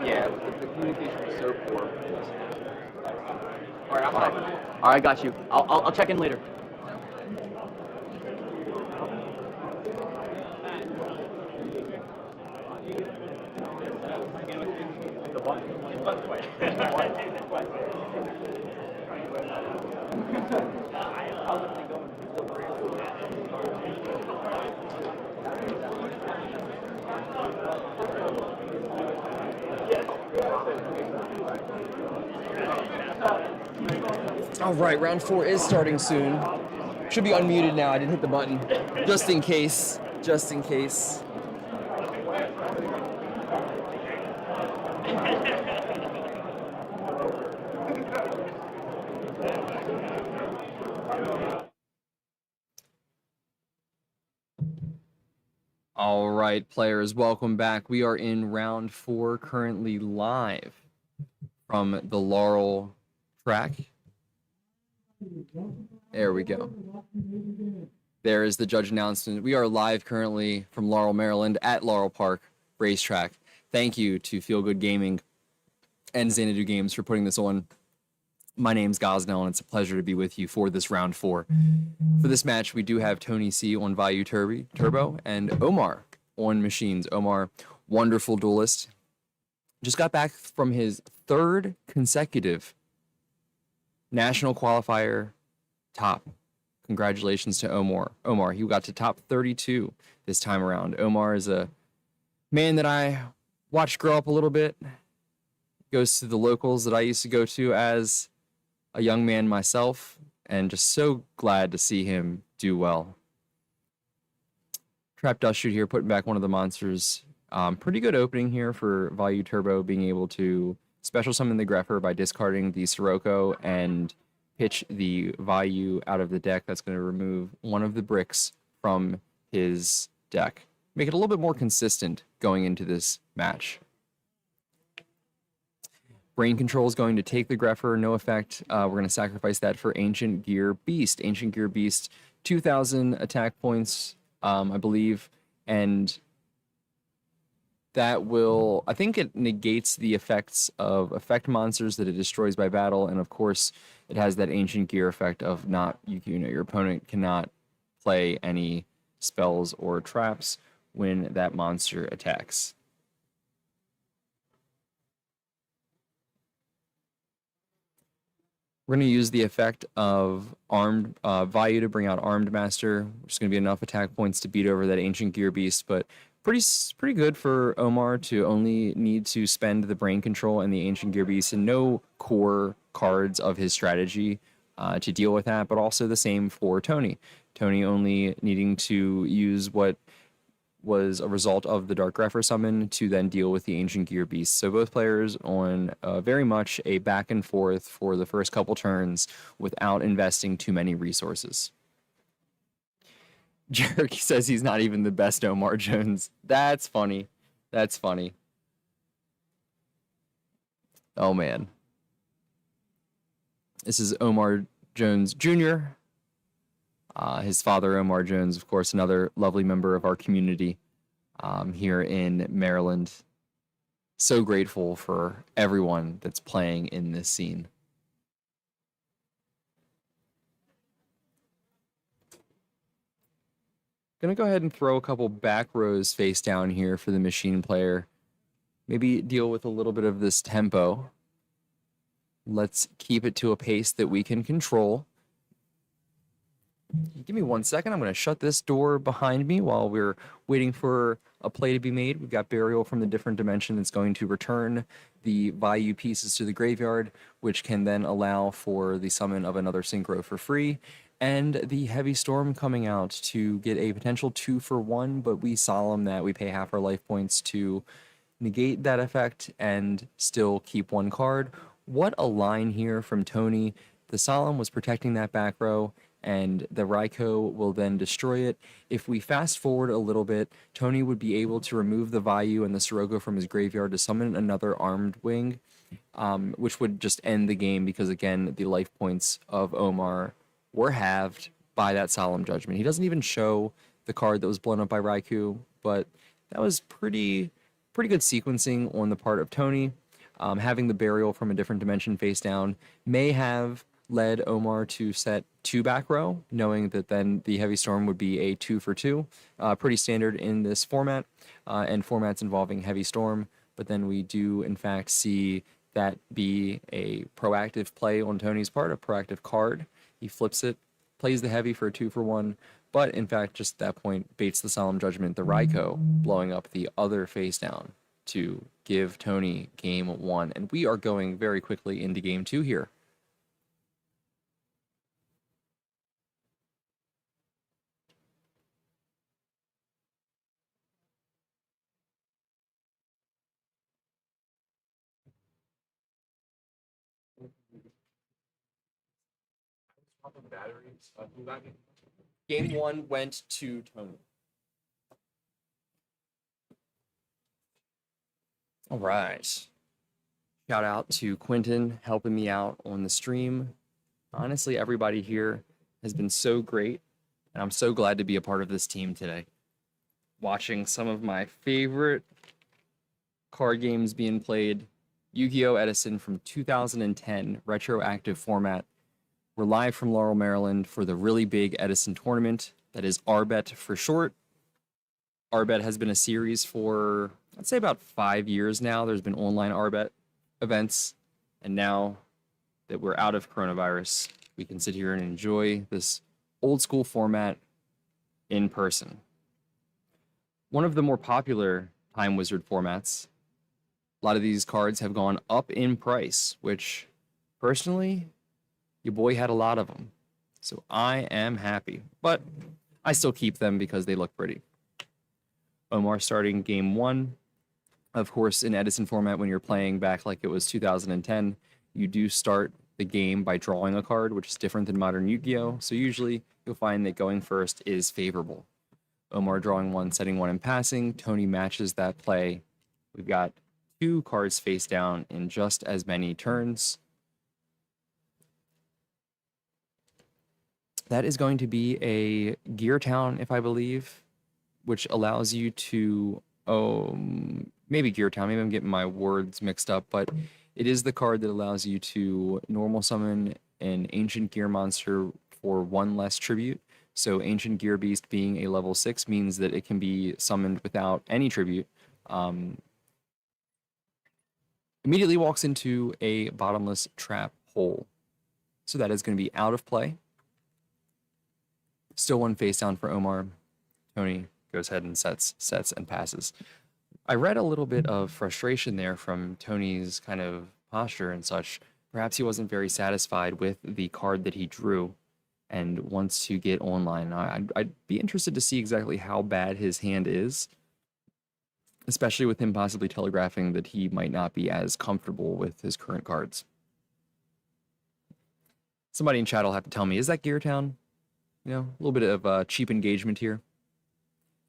Yeah, the communication was so poor. All right, I'm fine. All right, got you. I'll check in later. All right, round 4 is starting soon. Should be unmuted now. I didn't hit the button. Just in case. Just in case. All right, players, welcome back. We are in round 4, currently live from the Laurel track. There we go. There is the judge announcement. We are live currently from Laurel, Maryland at Laurel Park Racetrack. Thank you to Feel Good Gaming and Xanadu Games for putting this on. My name's Gosnell, and it's a pleasure to be with you for this round 4. For this match, we do have Tony C on Vayu Turbo and Omar on Machines. Omar, wonderful duelist. Just got back from his 3rd consecutive national qualifier top. Congratulations to Omar, he got to top 32 this time around. Omar is a man that I watched grow up a little bit. Goes to the locals that I used to go to as a young man myself, and just so glad to see him do well. Trap Dust Shoot here, putting back one of the monsters. Pretty good opening here for Vayu Turbo, being able to special summon the Grepher by discarding the Sirocco and pitch the Vayu out of the deck. That's going to remove one of the bricks from his deck. Make it a little bit more consistent going into this match. Brain Control is going to take the Grepher, no effect. We're going to sacrifice that for Ancient Gear Beast. Ancient Gear Beast, 2,000 attack points, I believe, and that will, I think it negates the effects of effect monsters that it destroys by battle, and of course, it has that Ancient Gear effect of not, your opponent cannot play any spells or traps when that monster attacks. We're going to use the effect of Armed Vayu to bring out Armed Master, which is going to be enough attack points to beat over that Ancient Gear Beast, but pretty good for Omar to only need to spend the Brain Control and the Ancient Gear Beast and no core cards of his strategy to deal with that, but also the same for Tony. Tony only needing to use what was a result of the Dark Grepher summon to then deal with the Ancient Gear Beast. So both players on very much a back and forth for the first couple turns without investing too many resources. Jerick says he's not even the best Omar Jones. That's funny. That's funny. Oh, man. This is Omar Jones Jr., his father, Omar Jones, of course, another lovely member of our community here in Maryland. So grateful for everyone that's playing in this scene. Gonna go ahead and throw a couple back rows face down here for the machine player. Maybe deal with a little bit of this tempo. Let's keep it to a pace that we can control. Give me 1 second. I'm going to shut this door behind me while we're waiting for a play to be made. We've got Burial from the Different Dimension that's going to return the Vayu pieces to the graveyard, which can then allow for the summon of another Synchro for free. And the Heavy Storm coming out to get a potential 2-for-1, but we solemn that we pay half our life points to negate that effect and still keep one card. What a line here from Tony. The Solemn was protecting that back row, and the Raikou will then destroy it. If we fast forward a little bit, Tony would be able to remove the Vayu and the Sirocco from his graveyard to summon another Armed Wing, which would just end the game because, again, the life points of Omar were halved by that Solemn Judgment. He doesn't even show the card that was blown up by Raikou, but that was pretty good sequencing on the part of Tony. Having the Burial from a Different Dimension face down may have led Omar to set 2 back row, knowing that then the Heavy Storm would be a 2-for-2. Pretty standard in this format and formats involving Heavy Storm, but then we do in fact see that be a proactive play on Tony's part, a proactive card. He flips it, plays the Heavy for a 2-for-1, but in fact just at that point baits the Solemn Judgment, the Raikou, blowing up the other face down to give Tony game 1. And we are going very quickly into game 2 here. Game 1 went to Tony. All right. Shout out to Quentin helping me out on the stream. Honestly, everybody here has been so great, and I'm so glad to be a part of this team today. Watching some of my favorite card games being played. Yu-Gi-Oh! Edison from 2010, retroactive format. We're live from Laurel, Maryland for the really big Edison tournament. That is RBET for short. RBET has been a series for, I'd say, about 5 years now. There's been online RBET events. And now that we're out of coronavirus, we can sit here and enjoy this old school format in person. One of the more popular Time Wizard formats. A lot of these cards have gone up in price, which personally, your boy had a lot of them. So I am happy, but I still keep them because they look pretty. Omar starting game 1. Of course, in Edison format, when you're playing back like it was 2010, you do start the game by drawing a card, which is different than modern Yu-Gi-Oh! So usually you'll find that going first is favorable. Omar drawing 1, setting 1 and passing. Tony matches that play. We've got 2 cards face down in just as many turns. That is going to be a Gear Town, if I believe, which allows you to, maybe Gear Town, maybe I'm getting my words mixed up, but it is the card that allows you to normal summon an Ancient Gear monster for 1 less tribute. So Ancient Gear Beast being a level 6 means that it can be summoned without any tribute. Immediately walks into a bottomless trap hole. So that is going to be out of play. Still 1 face down for Omar. Tony goes ahead and sets, and passes. I read a little bit of frustration there from Tony's kind of posture and such. Perhaps he wasn't very satisfied with the card that he drew. and wants to get online. I'd be interested to see exactly how bad his hand is, especially with him possibly telegraphing that he might not be as comfortable with his current cards. Somebody in chat will have to tell me, is that Gear Town? You know, a little bit of cheap engagement here.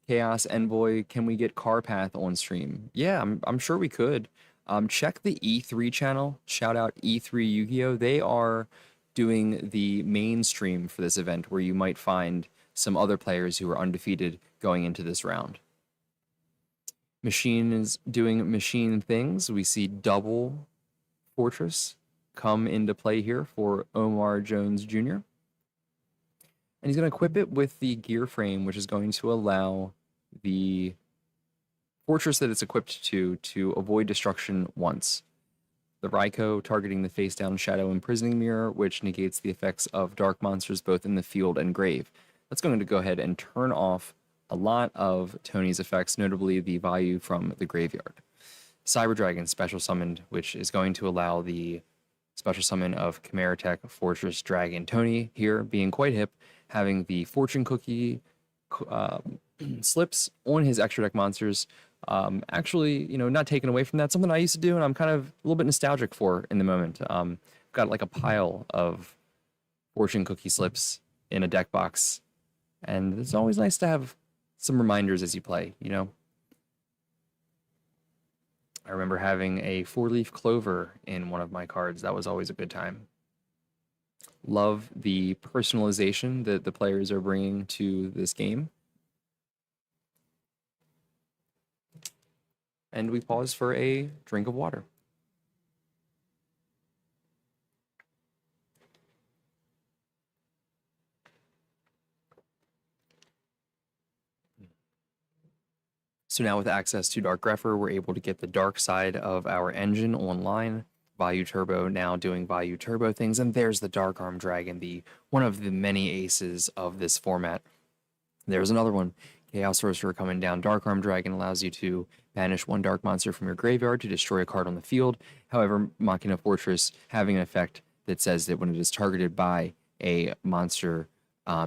Chaos Envoy, can we get Carpath on stream? Yeah, I'm sure we could. Check the E3 channel. Shout out E3 Yu-Gi-Oh! They are doing the main stream for this event where you might find some other players who are undefeated going into this round. Machine is doing machine things. We see double Fortress come into play here for Omar Jones Jr. And he's going to equip it with the gear frame, which is going to allow the Fortress that it's equipped to avoid destruction once. The Raikou targeting the face-down Shadow Imprisoning Mirror, which negates the effects of dark monsters both in the field and grave. That's going to go ahead and turn off a lot of Tony's effects, notably the value from the graveyard. Cyber Dragon special summoned, which is going to allow the special summon of Chimera Tech Fortress Dragon. Tony here being quite hip, having the Fortune Cookie slips on his extra deck monsters. Actually, you know, not taken away from that. Something I used to do, and I'm kind of a little bit nostalgic for in the moment. Got like a pile of Fortune Cookie slips in a deck box, and it's always nice to have some reminders as you play, you know. I remember having a 4-leaf clover in one of my cards. That was always a good time. Love the personalization that the players are bringing to this game. And we pause for a drink of water. So now with access to Dark Grepher, we're able to get the dark side of our engine online. Value Turbo now doing Value Turbo things. And there's the Dark Arm Dragon, one of the many aces of this format. There's another one. Chaos Sorcerer coming down. Dark Arm Dragon allows you to banish one dark monster from your graveyard to destroy a card on the field. However, Machina Fortress having an effect that says that when it is targeted by a monster,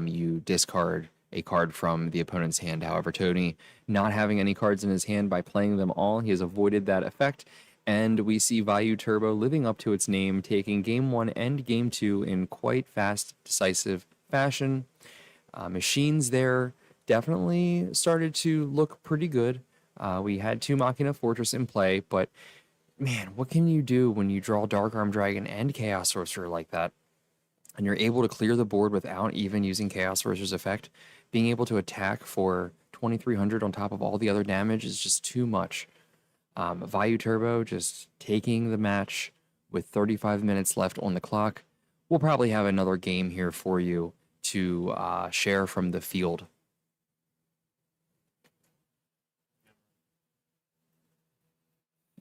you discard a card from the opponent's hand. However, Tony not having any cards in his hand, by playing them all, he has avoided that effect. And we see Value Turbo living up to its name, taking Game 1 and Game 2 in quite fast, decisive fashion. Machines there definitely started to look pretty good. We had 2 Machina Fortress in play, but man, what can you do when you draw Dark Arm Dragon and Chaos Sorcerer like that? And you're able to clear the board without even using Chaos Sorcerer's effect. Being able to attack for 2,300 on top of all the other damage is just too much. Value Turbo just taking the match with 35 minutes left on the clock. We'll probably have another game here for you to share from the field.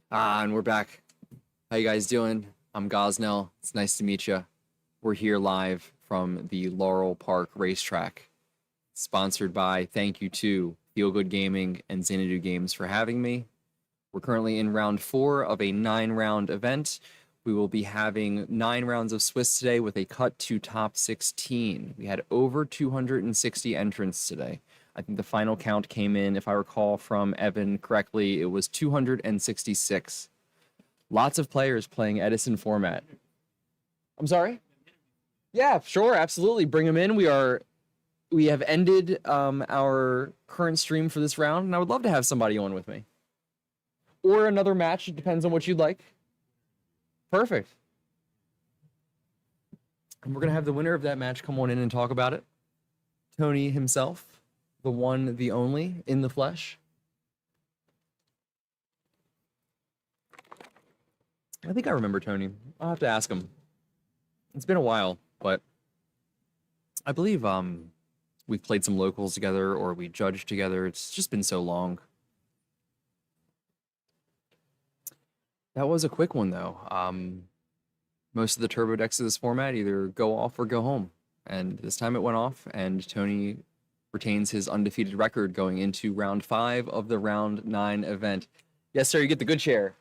And we're back. How you guys doing? I'm Gosnell. It's nice to meet you. We're here live from the Laurel Park racetrack. Sponsored by, thank you to Feel Good Gaming and Xanadu Games for having me. We're currently in round 4 of a 9-round event. We will be having 9 rounds of Swiss today with a cut to top 16. We had over 260 entrants today. I think the final count came in, if I recall from Evan correctly, it was 266. Lots of players playing Edison format. I'm sorry? Yeah, sure, absolutely. Bring them in. We have ended our current stream for this round, and I would love to have somebody on with me. Or another match, it depends on what you'd like. Perfect. And we're going to have the winner of that match come on in and talk about it. Tony himself, the one, the only, in the flesh. I think I remember Tony. I'll have to ask him. It's been a while, but I believe we've played some locals together or we judged together. It's just been so long. That was a quick one, though. Most of the turbo decks of this format either go off or go home. And this time it went off, and Tony retains his undefeated record going into round 5 of the round 9 event. Yes, sir, you get the good chair.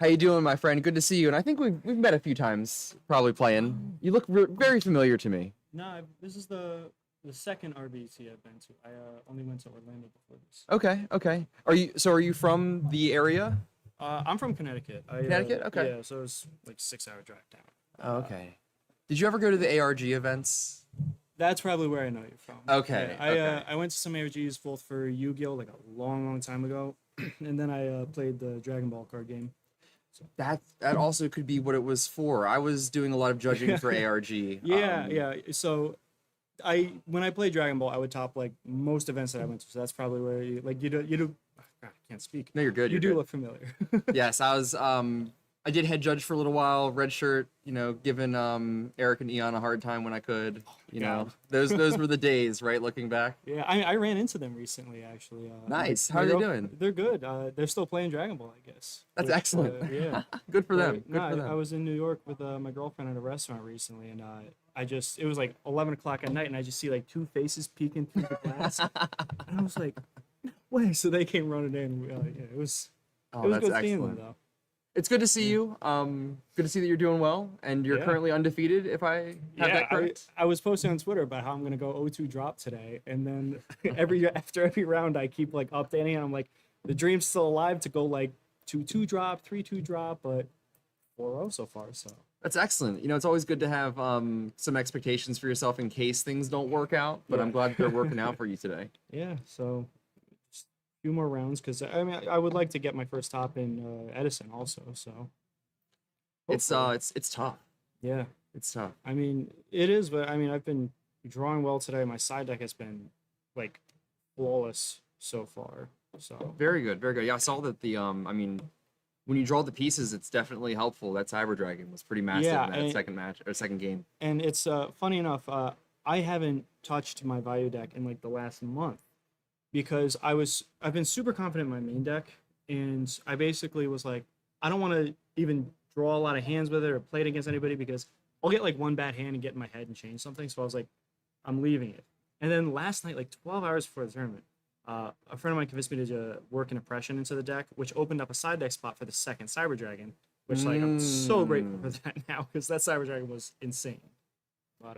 How you doing, my friend? Good to see you. And I think we've met a few times, probably playing. You look very familiar to me. No, this is the second RBET I've been to. I only went to Orlando before this. Okay. Are you from the area? I'm from Connecticut. Connecticut? Okay. Yeah, so it's like 6-hour drive down. Oh, okay. Did you ever go to the ARG events? That's probably where I know you from. Okay. Yeah, I went to some ARGs both for Yu-Gi-Oh! Like a long time ago, and then I played the Dragon Ball card game. So. That also could be what it was for. I was doing a lot of judging for ARG. Yeah. So when I played Dragon Ball, I would top like most events that I went to. So that's probably where you do. God, I can't speak. No, you're good. You You're do good. look familiar. Yes, I was. I did head judge for a little while. Red shirt. Giving Eric and Eon a hard time when I could. Those were the days, right? Looking back. Yeah, I ran into them recently, actually. Nice. How are they doing? They're good. They're still playing Dragon Ball, I guess. That's excellent. Yeah. Good for them. No, I was in New York with my girlfriend at a restaurant recently, and it was like 11 o'clock at night, and I just see like two faces peeking through the glass, and I was like, no way. So they came running in. It was That's good seeing excellent. them, though. It's good to see you. Good to see that you're doing well, and you're currently undefeated. If I have that correct. I was posting on Twitter about how I'm gonna go 0-2 drop today, and then after every round, I keep like updating, and I'm like, the dream's still alive to go like 2-2 drop, 3-2 drop, but 4-0 so far. So that's excellent. It's always good to have some expectations for yourself in case things don't work out. But I'm glad they're working out for you today. Yeah. So. Few more rounds because I would like to get my first top in Edison also. So it's tough. Yeah, it's tough. I mean, it is, but I've been drawing well today. My side deck has been like flawless so far. So very good, very good. Yeah, I saw that when you draw the pieces, it's definitely helpful. That Cyber Dragon was pretty massive in that second match or second game. And it's funny enough, I haven't touched my value deck in like the last month. Because I've been super confident in my main deck, and I basically was like, I don't want to even draw a lot of hands with it or play it against anybody because I'll get like one bad hand and get in my head and change something. So I was like, I'm leaving it. And then last night, like 12 hours before the tournament, a friend of mine convinced me to work an oppression into the deck, which opened up a side deck spot for the second Cyber Dragon, which like I'm so grateful for that now because that Cyber Dragon was insane.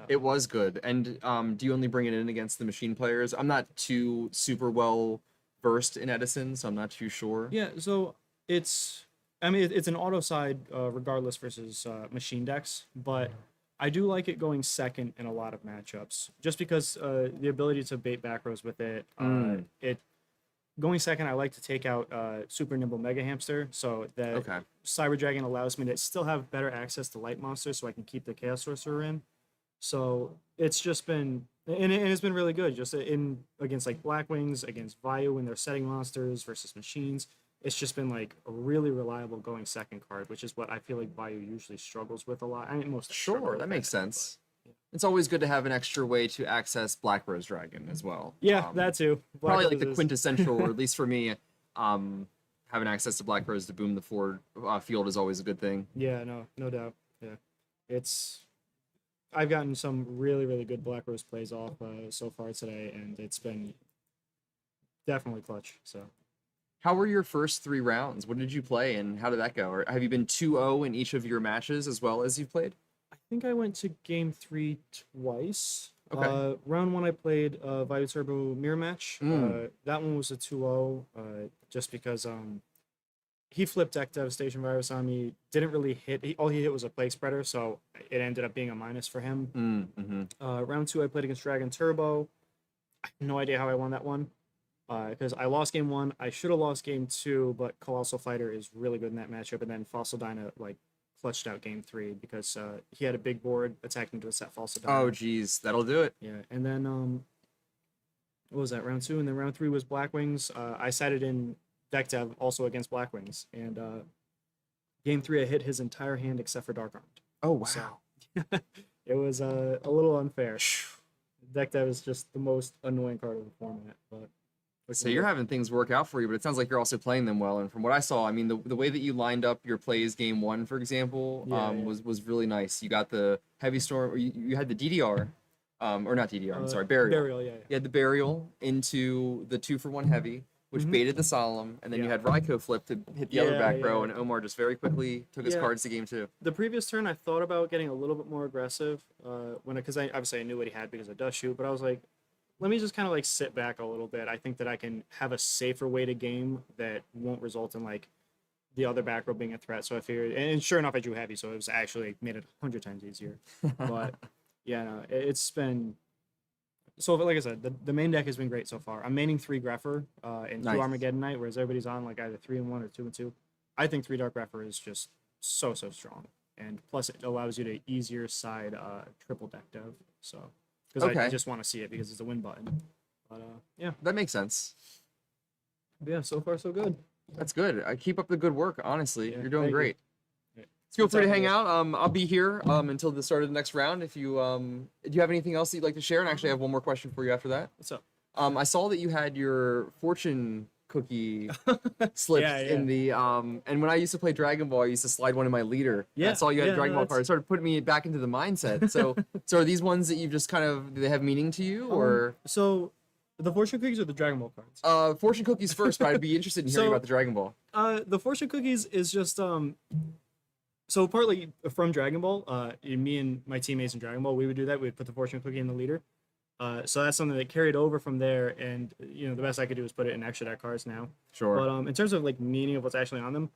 It was good. And do you only bring it in against the machine players? I'm not too super well versed in Edison, so I'm not too sure. Yeah, so it's an auto side regardless versus machine decks, but I do like it going second in a lot of matchups just because the ability to bait back rows with it. Going second, I like to take out Super Nimble Mega Hamster, so that Cyber Dragon allows me to still have better access to light monsters, so I can keep the Chaos Sorcerer in. So it's just been, and it's been really good. Just in against like Black Wings, against Vayu when they're setting monsters versus machines. It's just been like a really reliable going second card, which is what I feel like Vayu usually struggles with a lot. Most sure, that makes sense. But, it's always good to have an extra way to access Black Rose Dragon as well. Yeah, that too. Probably like the quintessential, or at least for me, having access to Black Rose to boom the forward field is always a good thing. Yeah, no doubt. Yeah, I've gotten some really, really good Black Rose plays off so far today, and it's been definitely clutch. So, how were your first 3 rounds? What did you play, and how did that go? Or have you been 2-0 in each of your matches as well as you've played? I think I went to game 3 twice. Okay. Round 1, I played Vayu Turbo Mirror Match. That one was a 2-0, just because he flipped Deck Devastation Virus on me. Didn't really hit. All he hit was a Plague Spreader, so it ended up being a minus for him. Round 2, I played against Dragon Turbo. I have no idea how I won that one. Because I lost game 1. I should have lost game 2, but Colossal Fighter is really good in that matchup. And then Fossil Dyna, clutched out game 3 because he had a big board attacking to a set Fossil Dyna. Oh, geez. That'll do it. Yeah. And then, what was that? Round 2. And then round 3 was Black Wings. I sided in Deck Dev also against Black Wings. And game 3, I hit his entire hand except for Dark Armed. Oh, wow. So, it was a little unfair. Deck Dev is just the most annoying card of the format. But so you're having things work out for you, but it sounds like you're also playing them well. And from what I saw, I mean, the way that you lined up your plays game 1, for example, was really nice. You got the Heavy Storm, or you had the DDR, or not DDR, I'm sorry, Burial. Yeah. You had the Burial into the 2-for-1 Heavy which Mhm. baited the solemn, and then you Yeah. had Ryko flip to hit the other Yeah, back row, yeah. and Omar just very quickly took his Yeah. cards to game 2. The previous turn, I thought about getting a little bit more aggressive because I obviously I knew what he had because of dust shoot, but I was like, let me just kind of like sit back a little bit. I think that I can have a safer way to game that won't result in like the other back row being a threat. So I figured, and sure enough, I drew heavy, so it was actually made it 100 times easier. But yeah, no, it's been. So like I said, the main deck has been great so far. I'm maining 3 Greffer and 2 Nice. Armageddon Knight, whereas everybody's on like either 3 and 1 or 2 and 2. I think 3 Dark Greffer is just so strong, and plus it allows you to easier side triple deck dev. So because I Okay. just want to see it because it's a win button. But yeah, That makes sense. yeah, so far so good. That's good. I keep up the good work. Honestly, Yeah, you're doing thank you. great. Yeah. Feel Good free to talking hang to you. out. I'll be here until the start of the next round. If you do you have anything else that you'd like to share? And actually, I have one more question for you after that. What's up? I saw that you had your fortune cookie slipped Yeah, in the and when I used to play Dragon Ball, I used to slide one in my leader. Yeah, I saw you had a yeah, Dragon no, Ball that's- card. It started putting me back into the mindset. So so are these ones that you've just kind of do they have meaning to you or So the fortune cookies or the Dragon Ball cards? fortune cookies first, but I'd be interested in hearing So- about the Dragon Ball. The fortune cookies is just so partly from Dragon Ball. Me and my teammates in Dragon Ball, we would do that. We'd put the fortune cookie in the leader. So that's something that carried over from there, and you know the best I could do is put it in extra deck cards now. Sure. But in terms of like meaning of what's actually on them,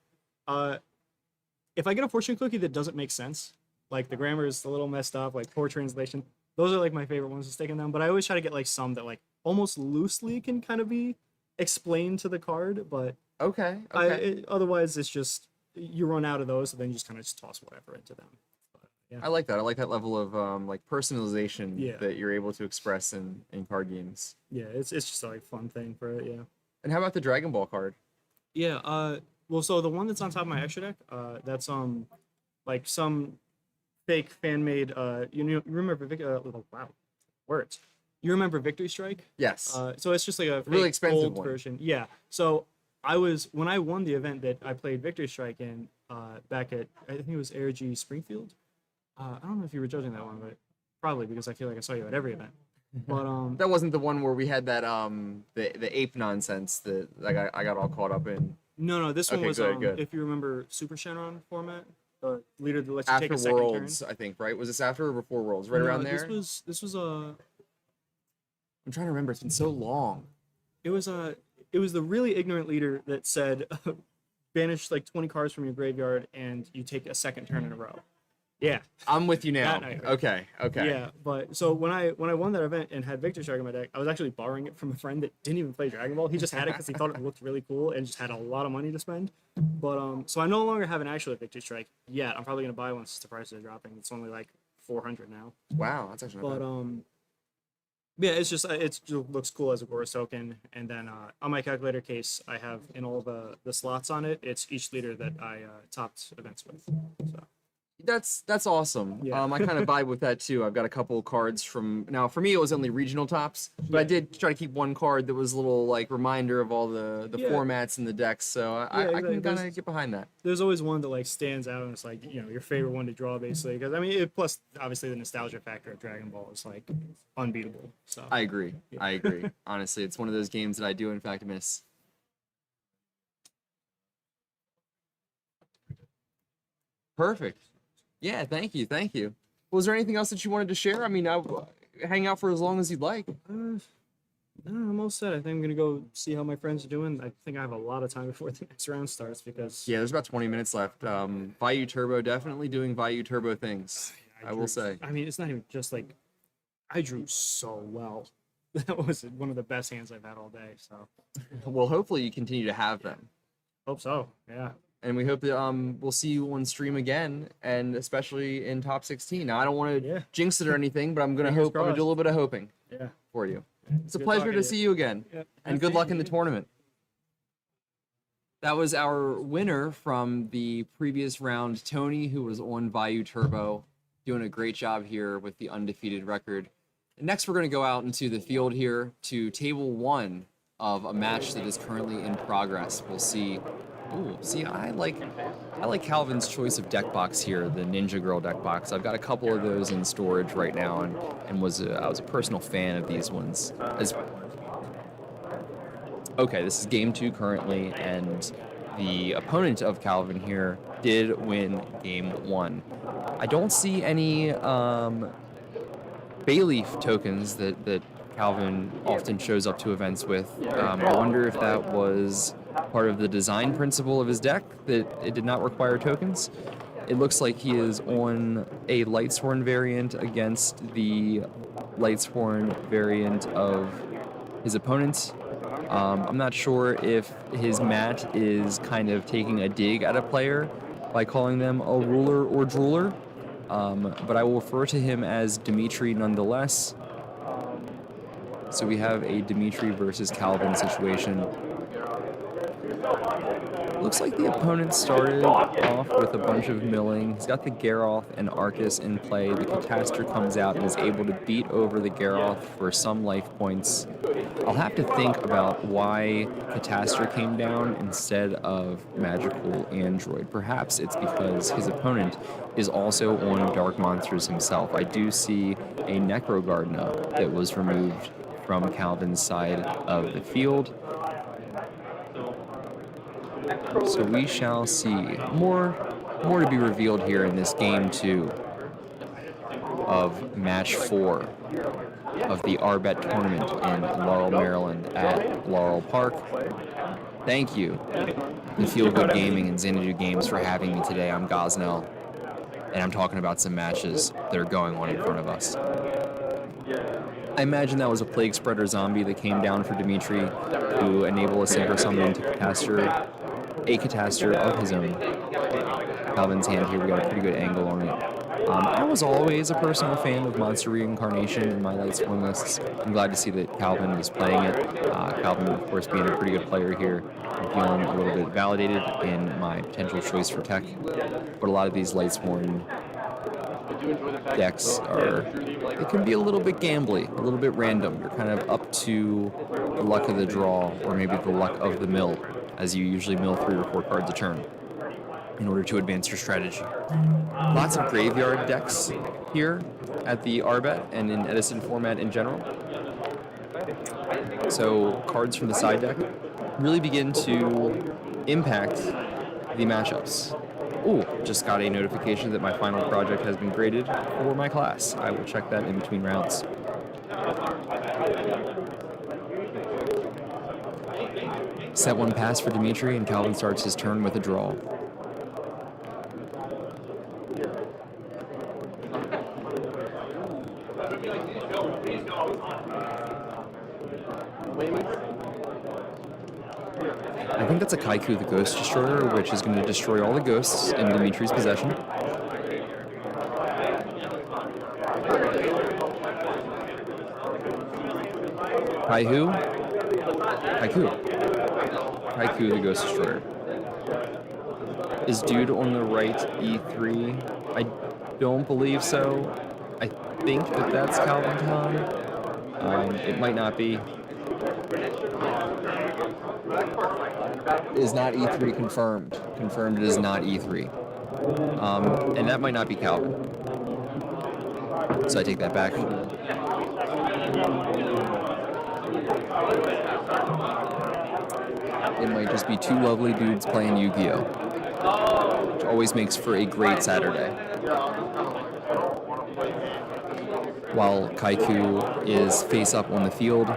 if I get a fortune cookie that doesn't make sense, like the grammar is a little messed up, like poor translation, those are like my favorite ones to stick in them. But I always try to get like some that like almost loosely can kind of be explained to the card, but Okay. otherwise it's just you run out of those, and then you just kind of just toss whatever into them. But, yeah. I like that. I like that level of like personalization Yeah. that you're able to express in card games. Yeah, it's just a like fun thing for it. Yeah. And how about the Dragon Ball card? Yeah. Well, so the one that's on top of my extra deck, that's like some fake fan made. You remember wow, words. You remember Victory Strike? Yes. So it's just like a Really fake expensive gold one. version. Yeah. So when I won the event that I played Victory Strike in back at I think it was ARG Springfield. I don't know if you were judging that one, but probably because I feel like I saw you at every event. But that wasn't the one where we had that the ape nonsense that I got all caught up in. no, this one Okay, was good. if you remember Super Shenron format, the leader that lets you After take a second Worlds, turn. I think, right? Was this after or before Worlds? Right No, around there. This was I'm trying to remember. It's been so long. it was the really ignorant leader that said banish like 20 cards from your graveyard and you take a second turn in a row. Yeah. I'm with you now. That night, right? Okay. Yeah, but so when I won that event and had Victor Strike in my deck, I was actually borrowing it from a friend that didn't even play Dragon Ball. He just had it because he thought it looked really cool and just had a lot of money to spend. But so I no longer have an actual Victor Strike yet. I'm probably gonna buy one since the prices are dropping. It's only like 400 now. Wow, that's actually not But bad. yeah, it's just it just looks cool as a Gora token. And then on my calculator case, I have in all the slots on it. It's each leader that I topped events with. So. That's awesome. Yeah. I kind of vibe with that too. I've got a couple cards from now. For me, it was only regional tops, but I did try to keep one card that was a little like reminder of all the Yeah. formats and the decks. So I exactly. can kind There's- of get behind that. There's always one that like stands out and it's like your favorite one to draw basically because I mean plus obviously the nostalgia factor of Dragon Ball is like unbeatable. So I agree. I agree. Honestly, it's one of those games that I do in fact miss. Perfect. Yeah, thank you. Thank you. Was there anything else that you wanted to share? I mean, hang out for as long as you'd like. I'm all set. I think I'm gonna go see how my friends are doing. I think I have a lot of time before the next round starts because Yeah, there's about 20 minutes left. Vayu Turbo definitely doing Vayu Turbo things. I will say. I mean, it's not even just like I drew so well. That was one of the best hands I've had all day. So Well, hopefully you continue to have them. hope so. Yeah. And we hope that we'll see you on stream again, and especially in top 16. Now I don't want to jinx it or anything, but I'm gonna Fingers hope. I'm gonna do a little bit of hoping. Yeah. For you. It's a Good pleasure talking to to see you. you again, Yep. and good luck in the tournament. That was our winner from the previous round, Tony, who was on Vayu Turbo, doing a great job here with the undefeated record. Next, we're going to go out into the field here to table 1 of a match that is currently in progress. We'll see. Ooh, see, I like Calvin's choice of deck box here, the Ninja Girl deck box. I've got a couple of those in storage right now, and I was a personal fan of these ones. Okay, this is game 2 currently, and the opponent of Calvin here did win game 1. I don't see any Bayleaf tokens that Calvin often shows up to events with. I wonder if that was part of the design principle of his deck, that it did not require tokens. It looks like he is on a Lightsworn variant against the Lightsworn variant of his opponent. I'm not sure if his mat is kind of taking a dig at a player by calling them a ruler or drooler, but I will refer to him as Dimitri nonetheless. So we have a Dimitri versus Calvin situation. Looks like the opponent started off with a bunch of milling. He's got the Garroth and Arcus in play. The Catastor comes out and is able to beat over the Garroth for some life points. I'll have to think about why Catastor came down instead of Magical Android. Perhaps it's because his opponent is also on Dark Monsters himself. I do see a Necrogardna that was removed from Calvin's side of the field. So we shall see. More to be revealed here in this game 2 of match 4 of the RBET tournament in Laurel, Maryland at Laurel Park. Thank you to Feel Good Gaming and Xanadu Games for having me today. I'm Gosnell, and I'm talking about some matches that are going on in front of us. I imagine that was a Plague Spreader zombie that came down for Dimitri to enable a Synchro Summon to Catastor, a Catastor of his own. Calvin's hand here, we got a pretty good angle on it. I was always a personal fan of Monster Reincarnation in my Lightsworn lists. I'm glad to see that Calvin is playing it. Calvin, of course, being a pretty good player here. I'm feeling a little bit validated in my potential choice for tech. But a lot of these Lightsworn decks they can be a little bit gambly, a little bit random. You're kind of up to the luck of the draw, or maybe the luck of the mill, as you usually mill 3 or 4 cards a turn in order to advance your strategy. Lots of graveyard decks here at the RBET and in Edison format in general. So cards from the side deck really begin to impact the matchups. Ooh, just got a notification that my final project has been graded for my class. I will check that in between rounds. Set 1 pass for Dimitri, and Calvin starts his turn with a draw. I think that's a Kaiku the Ghost Destroyer, which is going to destroy all the ghosts in Dimitri's possession. Kaiku the Ghost Destroyer. Is dude on the right E3? I don't believe so. I think that's Calvin Khan. It might not be. Is not E3 confirmed. Confirmed it is not E3. And that might not be Calvin. So I take that back. It might just be 2 lovely dudes playing Yu-Gi-Oh! Which always makes for a great Saturday. While Kaiku is face up on the field,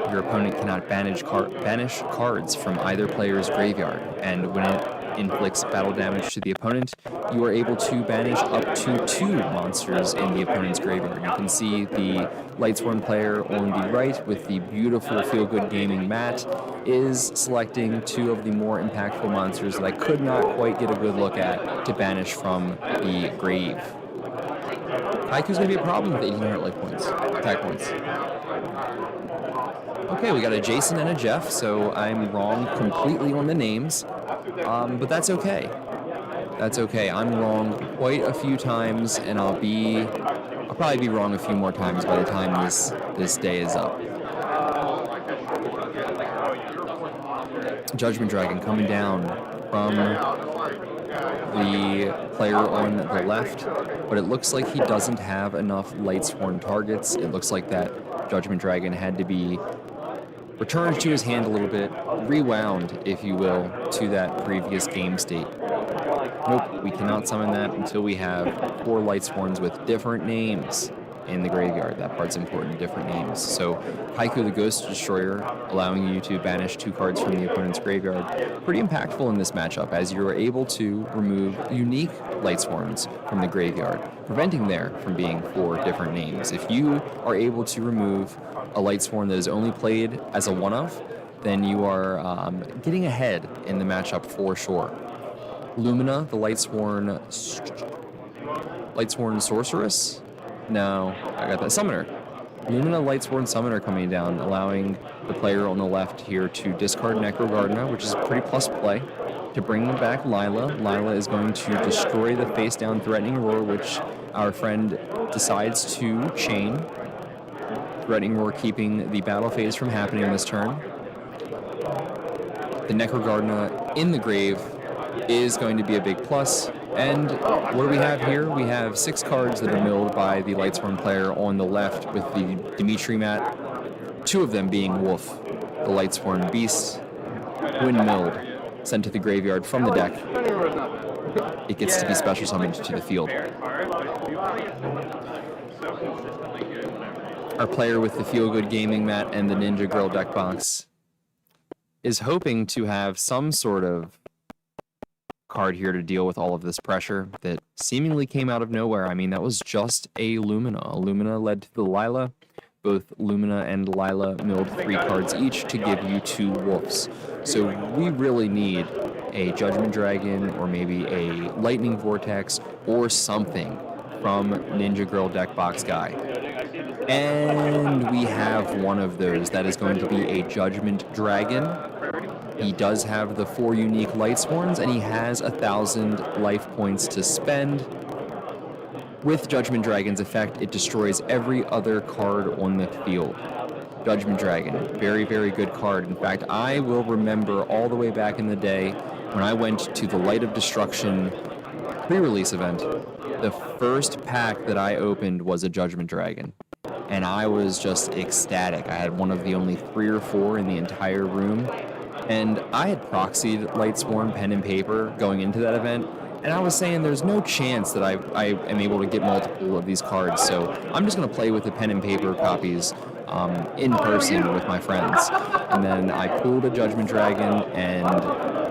your opponent cannot banish cards from either player's graveyard, and when it inflicts battle damage to the opponent, you are able to banish up to 2 monsters in the opponent's graveyard. You can see the Lightsworn player on the right with the beautiful Feel Good Gaming mat is selecting 2 of the more impactful monsters that I could not quite get a good look at to banish from the grave. Kaiku's going to be a problem with 1800 life points, attack points. Okay, we got a Jason and a Jeff, so I'm wrong completely on the names, but that's okay. That's okay. I'm wrong quite a few times, and I'll probably be wrong a few more times by the time this day is up. Judgment Dragon coming down from the player on the left, but it looks like he doesn't have enough Lightsworn targets. It looks like that Judgment Dragon had to be returned to his hand a little bit, rewound, if you will, to that previous game state. Nope, we cannot summon that until we have 4 Lightsworns with different names in the graveyard. That part's important, different names. So Haiku the Ghost Destroyer, allowing you to banish 2 cards from the opponent's graveyard. Pretty impactful in this matchup, as you are able to remove unique Lightsworns from the graveyard, preventing there from being 4 different names. If you are able to remove a Lightsworn that is only played as a one-of, then you are getting ahead in the matchup for sure. Lumina, the Lightsworn Sorceress? No, I got that. Summoner. Lumina Lightsworn Summoner coming down, allowing the player on the left here to discard Necrogardna, which is a pretty plus play, to bring back Lila. Lila is going to destroy the face-down Threatening Roar, which our friend decides to chain. Threatening Roar keeping the battle phase from happening this turn. The Necrogardna in the grave is going to be a big plus. And what do we have here? We have 6 cards that are milled by the Lightsworn player on the left with the Dimitri mat, 2 of them being Wolf, the Lightsworn Beast. When milled, sent to the graveyard from the deck, it gets to be special summoned to the field. Our player with the Feel Good Gaming mat and the Ninja Girl deck box is hoping to have some sort of card here to deal with all of this pressure that seemingly came out of nowhere. I mean, that was just a Lumina. A Lumina led to the Lila. Both Lumina and Lila milled 3 cards each to give you 2 Wolves. So we really need a Judgment Dragon or maybe a Lightning Vortex or something from Ninja Girl deck box guy. And we have one of those. That is going to be a Judgment Dragon. He does have the 4 unique Lightsworns, and he has 1,000 life points to spend. With Judgment Dragon's effect, it destroys every other card on the field. Judgment Dragon, very, very good card. In fact, I will remember all the way back in the day when I went to the Light of Destruction pre-release event. The first pack that I opened was a Judgment Dragon, and I was just ecstatic. I had one of the only 3 or 4 in the entire room. And I had proxied Lightsworn pen and paper going into that event, and I was saying there's no chance that I am able to get multiple of these cards, so I'm just going to play with the pen and paper copies in person with my friends. And then I pulled a Judgment Dragon, and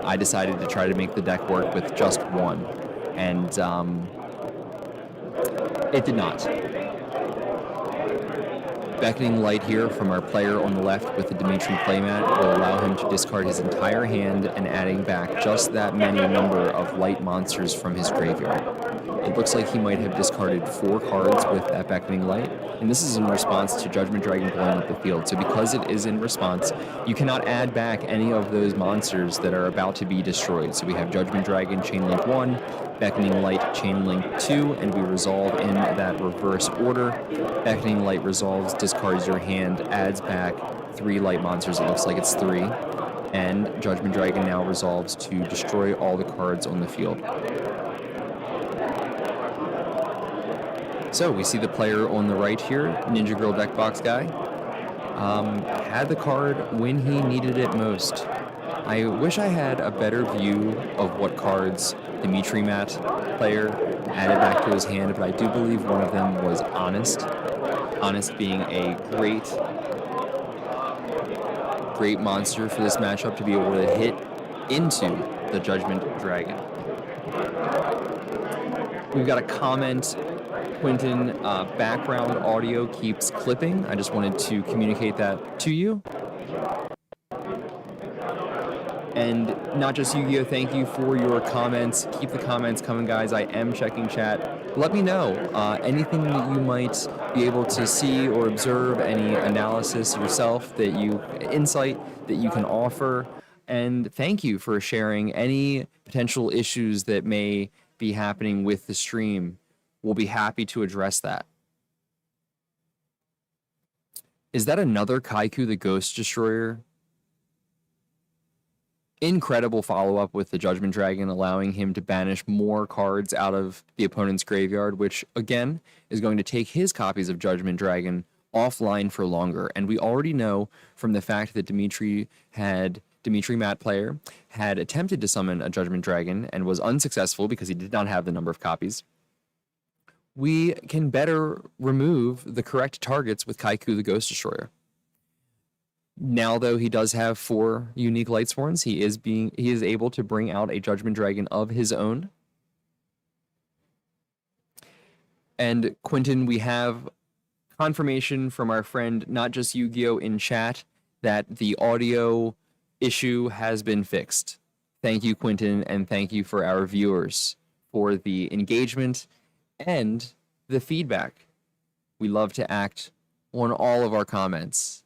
I decided to try to make the deck work with just 1. And it did not. Beckoning Light here from our player on the left with the Dimitri playmat will allow him to discard his entire hand and adding back just that many number of light monsters from his graveyard. It looks like he might have discarded 4 cards with that Beckoning Light, and this is in response to Judgment Dragon blowing up the field. So because it is in response, you cannot add back any of those monsters that are about to be destroyed. So we have Judgment Dragon Chainlink 1, Beckoning Light Chainlink 2, and we resolve in that reverse order. Beckoning Light resolves, discards your hand, adds back 3 light monsters. It looks like it's 3. And Judgment Dragon now resolves to destroy all the cards on the field. So we see the player on the right here, Ninja Girl deck box guy, had the card when he needed it most. I wish I had a better view of what cards Dimitri Mat player added back to his hand, but I do believe one of them was Honest. Honest being a great monster for this matchup to be able to hit into the Judgment Dragon. We've got a comment. Quentin, background audio keeps clipping. I just wanted to communicate that to you. And not just Yu-Gi-Oh, thank you for your comments. Keep the comments coming, guys. I am checking chat. Let me know anything that you might be able to see or observe, any analysis yourself, insight that you can offer. And thank you for sharing any potential issues that may be happening with the stream. We'll be happy to address that. Is that another Kaiku the Ghost Destroyer? Incredible follow-up with the Judgment Dragon, allowing him to banish more cards out of the opponent's graveyard, which, again, is going to take his copies of Judgment Dragon offline for longer. And we already know from the fact that Dimitri Matt player had attempted to summon a Judgment Dragon and was unsuccessful because he did not have the number of copies. We can better remove the correct targets with Kaiku the Ghost Destroyer. Now, though, he does have 4 unique Lightsworns. He is able to bring out a Judgment Dragon of his own. And Quentin, we have confirmation from our friend, Not Just Yu-Gi-Oh! In chat, that the audio issue has been fixed. Thank you, Quentin, and thank you for our viewers for the engagement and the feedback. We love to act on all of our comments.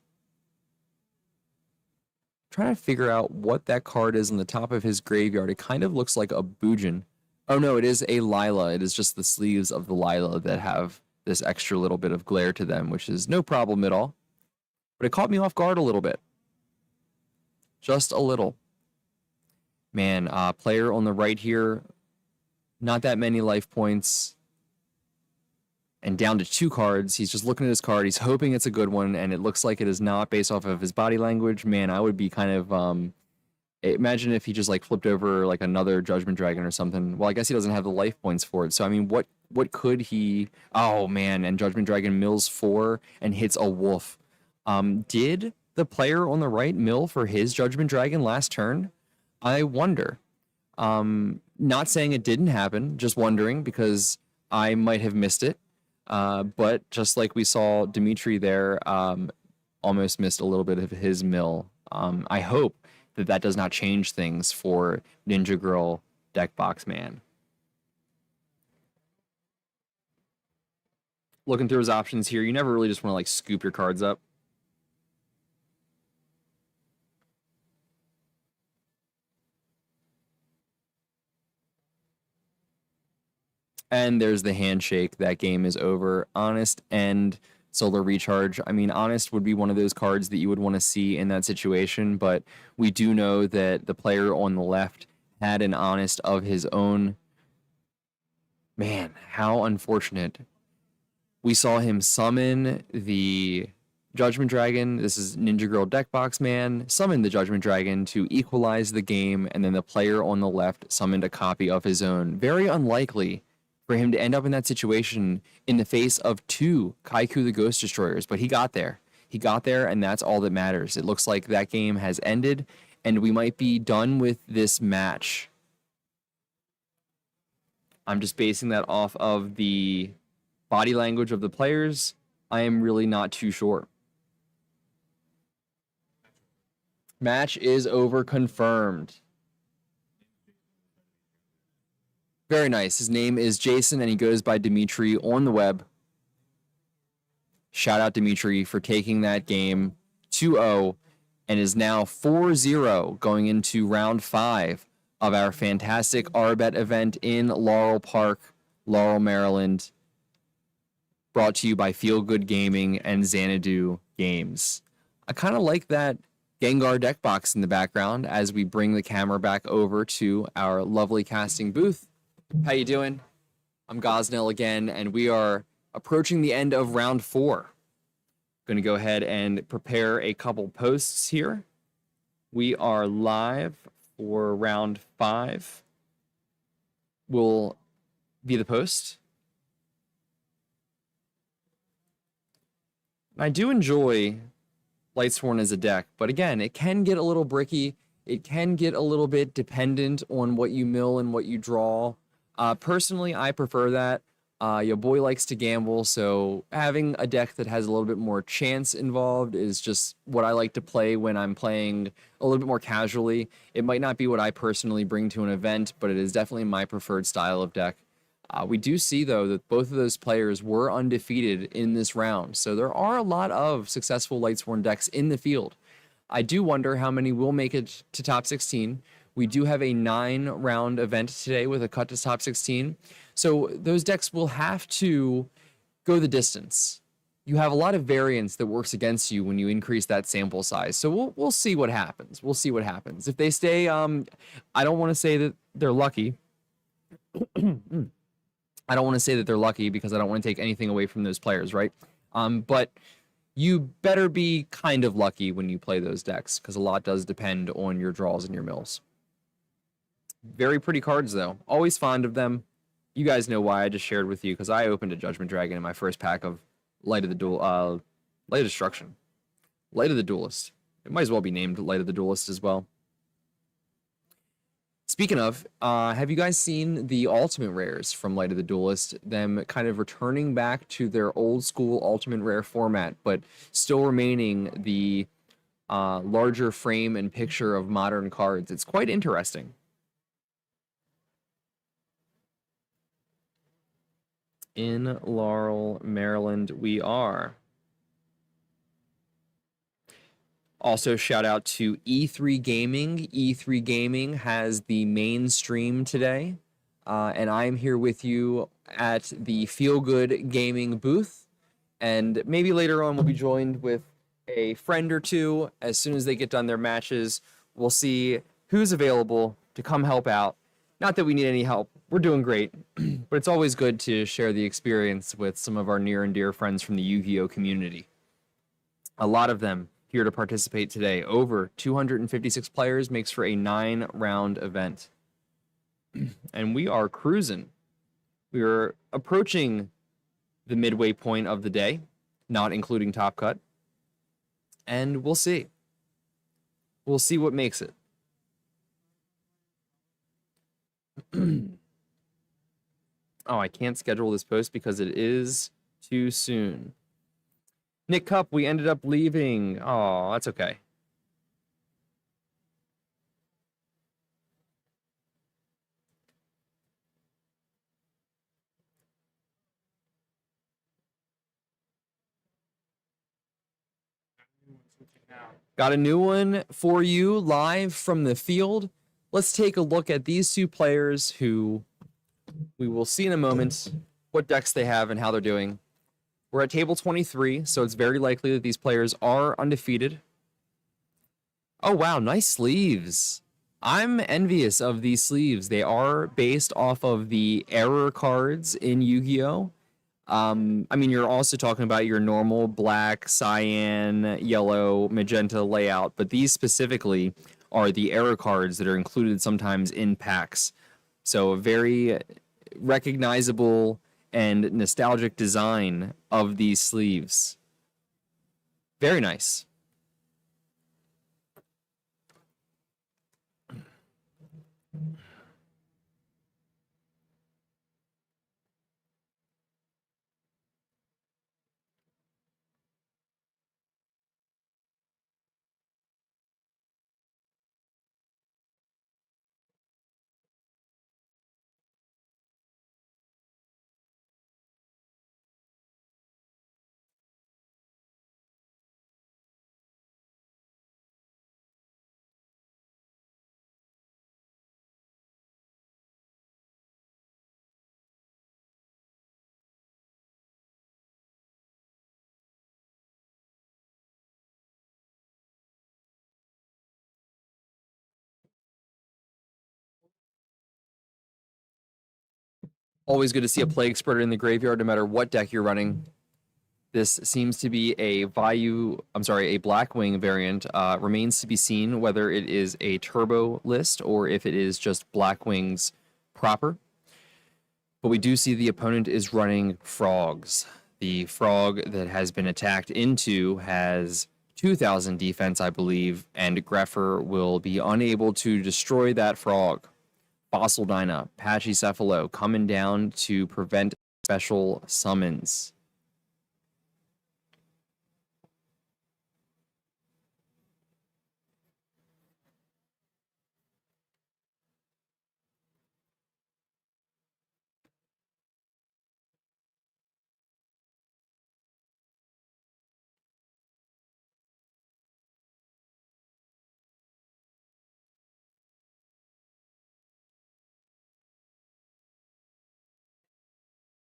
Trying to figure out what that card is on the top of his graveyard. It kind of looks like a Bujin. Oh no, it is a Lila. It is just the sleeves of the Lila that have this extra little bit of glare to them, which is no problem at all. But it caught me off guard a little bit. Just a little. Man, player on the right here, not that many life points. And down to 2 cards. He's just looking at his card. He's hoping it's a good one, and it looks like it is not based off of his body language. Man, I would be kind of... imagine if he just like flipped over like another Judgment Dragon or something. Well, I guess he doesn't have the life points for it. So, I mean, what could he... Oh, man, and Judgment Dragon mills 4 and hits a wolf. Did the player on the right mill for his Judgment Dragon last turn? I wonder. Not saying it didn't happen, just wondering because I might have missed it. But just like we saw Dimitri there, almost missed a little bit of his mill. I hope that does not change things for Ninja Girl Deckbox Man. Looking through his options here, you never really just want to like scoop your cards up. And there's the handshake. That game is over. Honest and Solar Recharge. I mean, Honest would be one of those cards that you would want to see in that situation, but we do know that the player on the left had an Honest of his own. Man, how unfortunate. We saw him summon the Judgment Dragon. This is Ninja Girl Deckbox Man. Summoned the Judgment Dragon to equalize the game, and then the player on the left summoned a copy of his own. Very unlikely for him to end up in that situation in the face of 2 Kaiku the Ghost Destroyers, but he got there. He got there, and that's all that matters. It looks like that game has ended, and we might be done with this match. I'm just basing that off of the body language of the players. I am really not too sure. Match is over, confirmed. Very nice. His name is Jason, and he goes by Dimitri on the web. Shout out Dimitri for taking that game 2-0 and is now 4-0 going into round 5 of our fantastic RBET event in Laurel Park, Laurel, Maryland. Brought to you by Feel Good Gaming and Xanadu Games. I kind of like that Gengar deck box in the background as we bring the camera back over to our lovely casting booth. How you doing? I'm Gosnell again, and we are approaching the end of round 4. Going to go ahead and prepare a couple posts here. We are live for round 5. Will be the post. I do enjoy Lightsworn as a deck, but again, it can get a little bricky. It can get a little bit dependent on what you mill and what you draw. Personally, I prefer that. Your boy likes to gamble, so having a deck that has a little bit more chance involved is just what I like to play when I'm playing a little bit more casually. It might not be what I personally bring to an event, but it is definitely my preferred style of deck. We do see, though, that both of those players were undefeated in this round, so there are a lot of successful Lightsworn decks in the field. I do wonder how many will make it to top 16. We do have a 9-round event today with a cut to top 16. So those decks will have to go the distance. You have a lot of variance that works against you when you increase that sample size. So we'll see what happens. We'll see what happens. If they stay, I don't want to say that they're lucky. I don't want to say that they're lucky because I don't want to take anything away from those players, right? But you better be kind of lucky when you play those decks, because a lot does depend on your draws and your mills. Very pretty cards, though. Always fond of them. You guys know why. I just shared with you, because I opened a Judgment Dragon in my first pack of Light of Destruction. Light of the Duelist. It might as well be named Light of the Duelist as well. Speaking of, have you guys seen the Ultimate Rares from Light of the Duelist? Them kind of returning back to their old school Ultimate Rare format, but still remaining the larger frame and picture of modern cards. It's quite interesting. In Laurel, Maryland, we are. Also, shout out to E3 Gaming. E3 Gaming has the main stream today, and I'm here with you at the Feel Good Gaming booth. And maybe later on, we'll be joined with a friend or two. As soon as they get done their matches, we'll see who's available to come help out. Not that we need any help. We're doing great, but it's always good to share the experience with some of our near and dear friends from the Yu-Gi-Oh community. A lot of them here to participate today. Over 256 players makes for a 9-round event. And we are cruising. We are approaching the midway point of the day, not including Top Cut. And we'll see. We'll see what makes it. Oh, I can't schedule this post because it is too soon. Nick Cup, we ended up leaving. Oh, that's okay. Got a new one for you live from the field. Let's take a look at these two players who we will see in a moment what decks they have and how they're doing. We're at table 23, so it's very likely that these players are undefeated. Oh, wow, nice sleeves. I'm envious of these sleeves. They are based off of the error cards in Yu-Gi-Oh! I mean, you're also talking about your normal black, cyan, yellow, magenta layout, but these specifically are the error cards that are included sometimes in packs. So a very recognizable and nostalgic design of these sleeves. Very nice. Always good to see a Plague Spreader in the graveyard, no matter what deck you're running. This seems to be a Blackwing variant. Remains to be seen whether it is a turbo list or if it is just Blackwings proper. But we do see the opponent is running frogs. The frog that has been attacked into has 2,000 defense, I believe, and Greffer will be unable to destroy that frog. Fossil Dyna, Pachycephalo coming down to prevent special summons.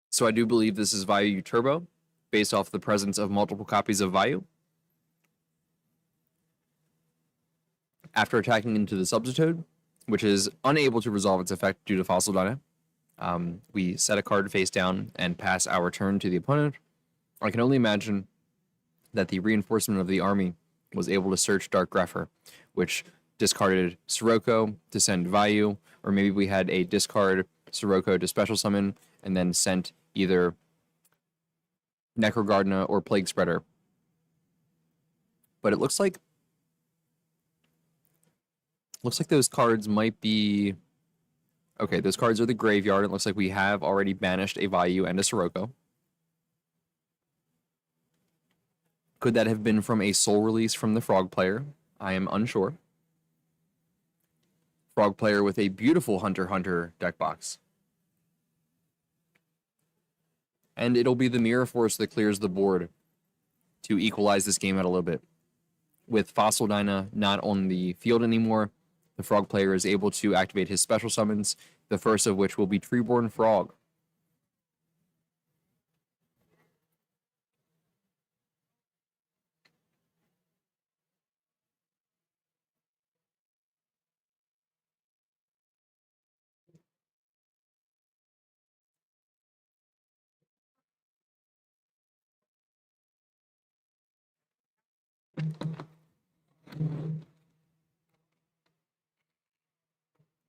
So I do believe this is Vayu Turbo, based off the presence of multiple copies of Vayu. After attacking into the Substitute, which is unable to resolve its effect due to Fossil Dyna, we set a card face down and pass our turn to the opponent. I can only imagine that the reinforcement of the army was able to search Dark Grepher, which discarded Sirocco to send Vayu, or maybe we had a discard Sirocco to special summon and then sent either Necrogardna or Plague Spreader. But it looks like those cards might be okay. Those cards are the graveyard. It looks like we have already banished a Vayu and a Sirocco. Could that have been from a soul release from the Frog player? I am unsure. Frog player with a beautiful Hunter deck box. And it'll be the Mirror Force that clears the board to equalize this game out a little bit. With Fossil Dyna not on the field anymore, the Frog player is able to activate his special summons, the first of which will be Treeborn Frog.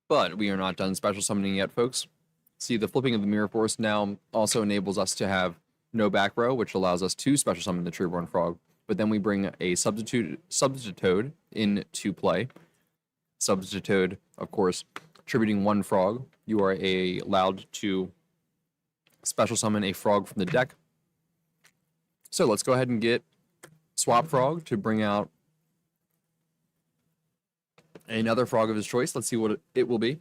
But we are not done special summoning yet, folks. See, the flipping of the Mirror Force now also enables us to have no back row, which allows us to special summon the Treeborn Frog. But then we bring a Substitute into play. Substitute, of course, tributing one frog. You are allowed to special summon a frog from the deck. So let's go ahead and get Swap Frog to bring out another frog of his choice. Let's see what it will be.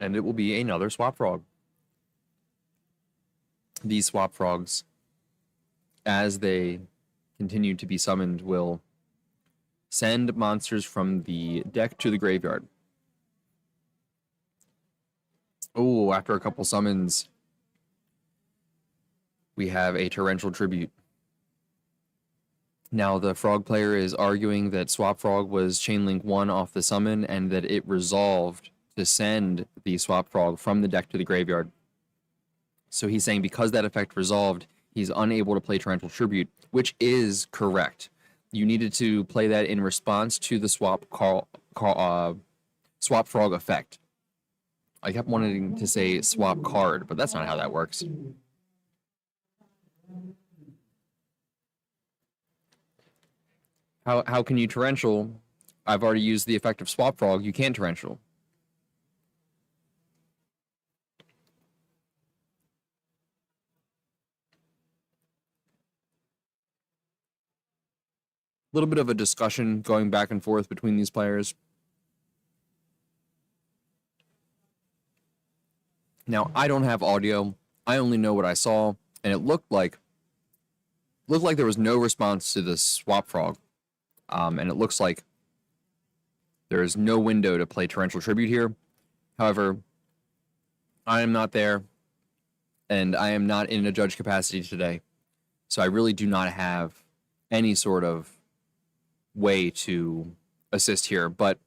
And it will be another Swap Frog. These Swap Frogs, as they continue to be summoned, will send monsters from the deck to the graveyard. Oh, after a couple summons, we have a Torrential Tribute. Now, the Frog player is arguing that Swap Frog was Chainlink 1 off the summon and that it resolved to send the Swap Frog from the deck to the graveyard. So he's saying because that effect resolved, he's unable to play Torrential Tribute, which is correct. You needed to play that in response to the Swap Frog effect. I kept wanting to say swap card, but that's not how that works. How can you torrential? I've already used the effect of Swap Frog. You can't torrential. A little bit of a discussion going back and forth between these players. Now, I don't have audio. I only know what I saw, and it looked like there was no response to the Swap Frog. And it looks like there is no window to play Torrential Tribute here. However, I am not there, and I am not in a judge capacity today. So I really do not have any sort of way to assist here. But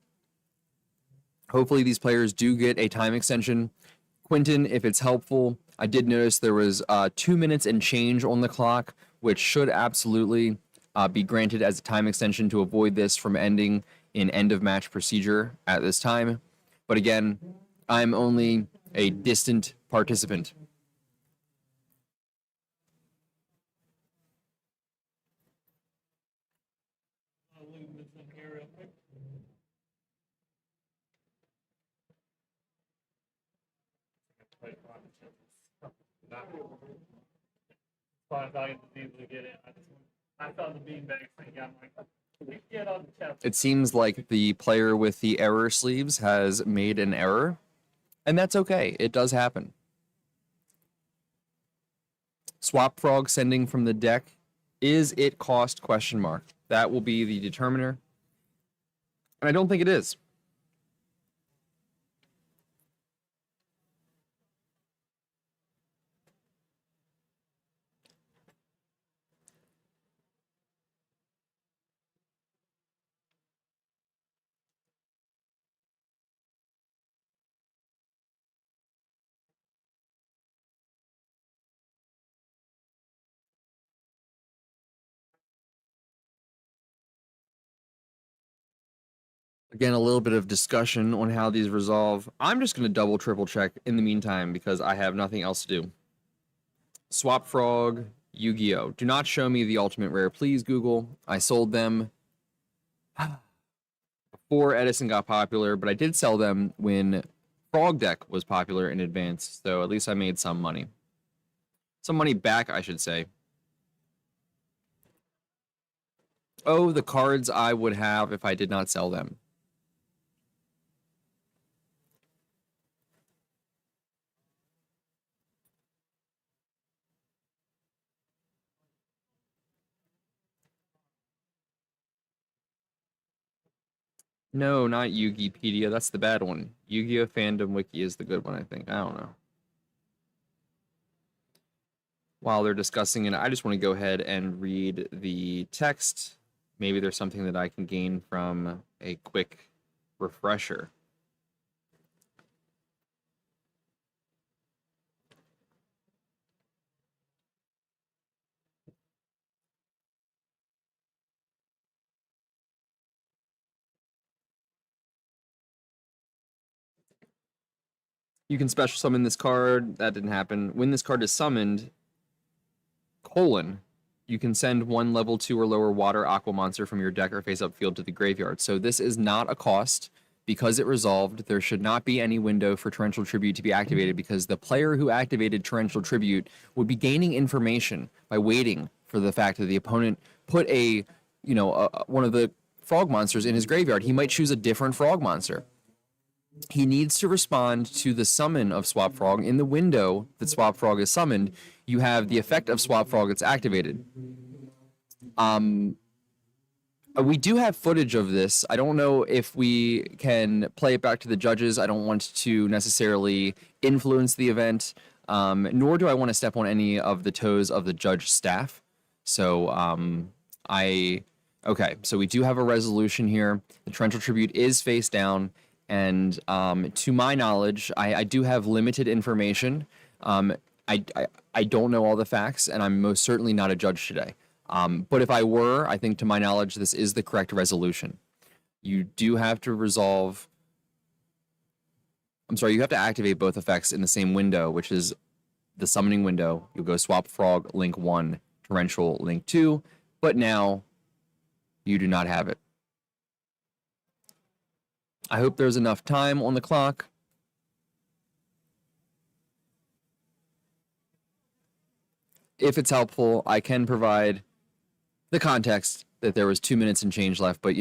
hopefully these players do get a time extension. Quentin, if it's helpful, I did notice there was 2 minutes and change on the clock, which should absolutely be granted as a time extension to avoid this from ending in end of match procedure at this time. But again, I'm only a distant participant. I saw the beanbag thing. I'm like, get on the chest. It seems like the player with the error sleeves has made an error, and that's okay. It does happen. Swap Frog sending from the deck. Is it cost ? That will be the determiner. And I don't think it is. Again, a little bit of discussion on how these resolve. I'm just going to double, triple check in the meantime because I have nothing else to do. Swap Frog, Yu-Gi-Oh! Do not show me the ultimate rare, please, Google. I sold them before Edison got popular, but I did sell them when Frog Deck was popular in advance, so at least I made some money. Some money back, I should say. Oh, the cards I would have if I did not sell them. No, not Yugipedia. That's the bad one. Yu-Gi-Oh! Fandom Wiki is the good one, I think. I don't know. While they're discussing it, I just want to go ahead and read the text. Maybe there's something that I can gain from a quick refresher. You can special summon this card. That didn't happen. When this card is summoned, you can send one level 2 or lower water aqua monster from your deck or face up field to the graveyard. So this is not a cost. Because it resolved, there should not be any window for Torrential Tribute to be activated because the player who activated Torrential Tribute would be gaining information by waiting for the fact that the opponent put one of the frog monsters in his graveyard. He might choose a different frog monster. He needs to respond to the summon of Swap Frog. In the window that Swap Frog is summoned, you have the effect of Swap Frog that's activated. We do have footage of this. I don't know if we can play it back to the judges. I don't want to necessarily influence the event, nor do I want to step on any of the toes of the judge staff. So okay, so we do have a resolution here. The Torrential Tribute is face down, and to my knowledge, I do have limited information. I don't know all the facts, and I'm most certainly not a judge today. But if I were, I think to my knowledge, this is the correct resolution. You do have to resolve... I'm sorry, you have to activate both effects in the same window, which is the summoning window. You'll go Swap Frog, Link 1, Torrential, Link 2, but now you do not have it. I hope there's enough time on the clock. If it's helpful, I can provide the context that there was 2 minutes and change left, but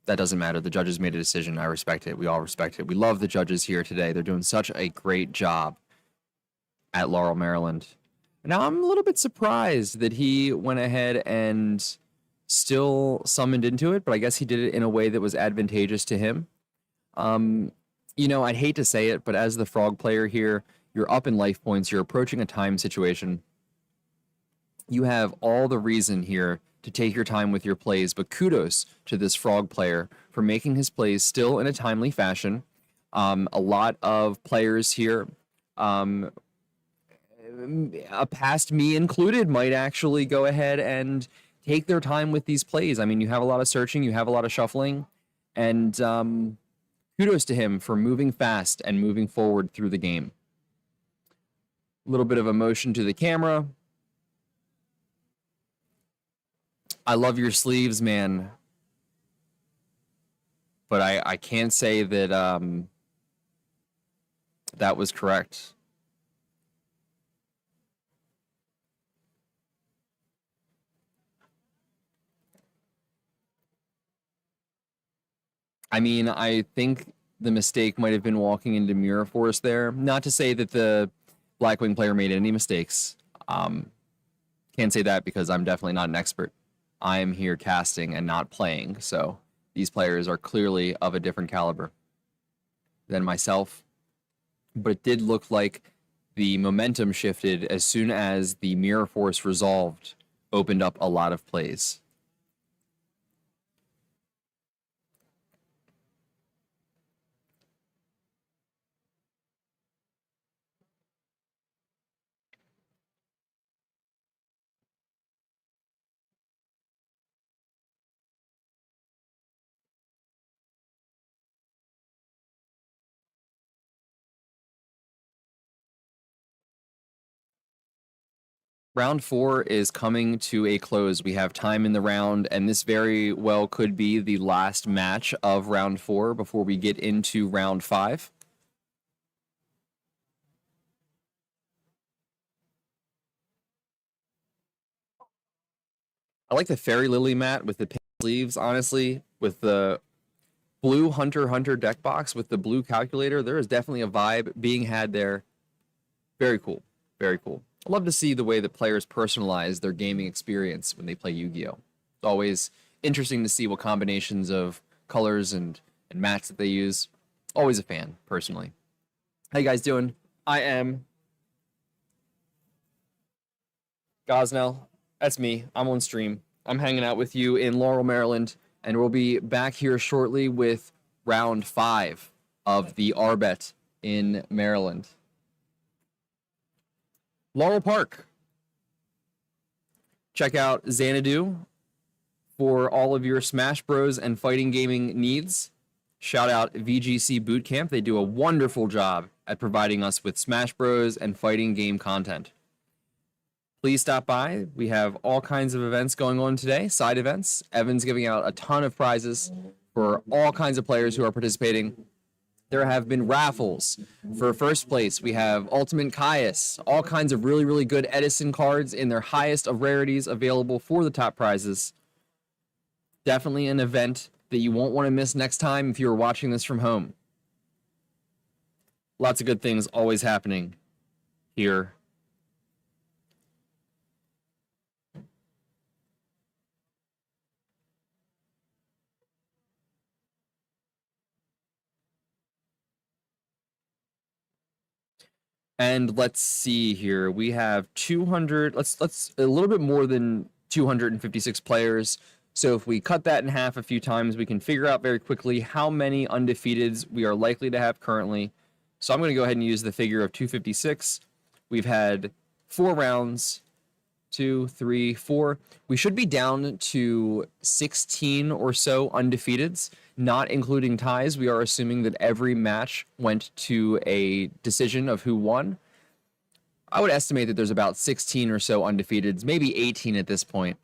that doesn't matter. The judges made a decision. I respect it. We all respect it. We love the judges here today. They're doing such a great job at Laurel, Maryland. Now, I'm a little bit surprised that he went ahead and still summoned into it, but I guess he did it in a way that was advantageous to him. I'd hate to say it, but as the frog player here, you're up in life points. You're approaching a time situation. You have all the reason here to take your time with your plays, but kudos to this frog player for making his plays still in a timely fashion. A lot of players here, past me included, might actually go ahead and take their time with these plays. I mean, you have a lot of searching, you have a lot of shuffling, and kudos to him for moving fast and moving forward through the game. A little bit of emotion to the camera. I love your sleeves, man. But I can't say that that was correct. I mean, I think the mistake might have been walking into Mirror Force there. Not to say that the Blackwing player made any mistakes. Can't say that because I'm definitely not an expert. I am here casting and not playing, so these players are clearly of a different caliber than myself. But it did look like the momentum shifted as soon as the Mirror Force resolved, opened up a lot of plays. Round 4 is coming to a close. We have time in the round, and this very well could be the last match of round 4 before we get into round 5. I like the Fairy Lily mat with the pink sleeves, honestly, with the blue Hunter deck box with the blue calculator. There is definitely a vibe being had there. Very cool. Very cool. I love to see the way that players personalize their gaming experience when they play Yu-Gi-Oh! It's always interesting to see what combinations of colors and mats that they use. Always a fan, personally. How you guys doing? I am Gosnell. That's me. I'm on stream. I'm hanging out with you in Laurel, Maryland, and we'll be back here shortly with round 5 of the RBET in Maryland. Laurel Park. Check out Xanadu for all of your Smash Bros. And fighting gaming needs. Shout out VGC Bootcamp. They do a wonderful job at providing us with Smash Bros. And fighting game content. Please stop by. We have all kinds of events going on today, side events. Evan's giving out a ton of prizes for all kinds of players who are participating. There have been raffles. For first place, we have Ultimate Caius, all kinds of really, really good Edison cards in their highest of rarities available for the top prizes. Definitely an event that you won't want to miss next time if you're watching this from home. Lots of good things always happening here. And let's see here. We have 200. Let's a little bit more than 256 players. So if we cut that in half a few times, we can figure out very quickly how many undefeateds we are likely to have currently. So I'm going to go ahead and use the figure of 256. We've had 4 rounds. 2, 3, 4. We should be down to 16 or so undefeateds, not including ties. We are assuming that every match went to a decision of who won. I would estimate that there's about 16 or so undefeateds, maybe 18 at this point.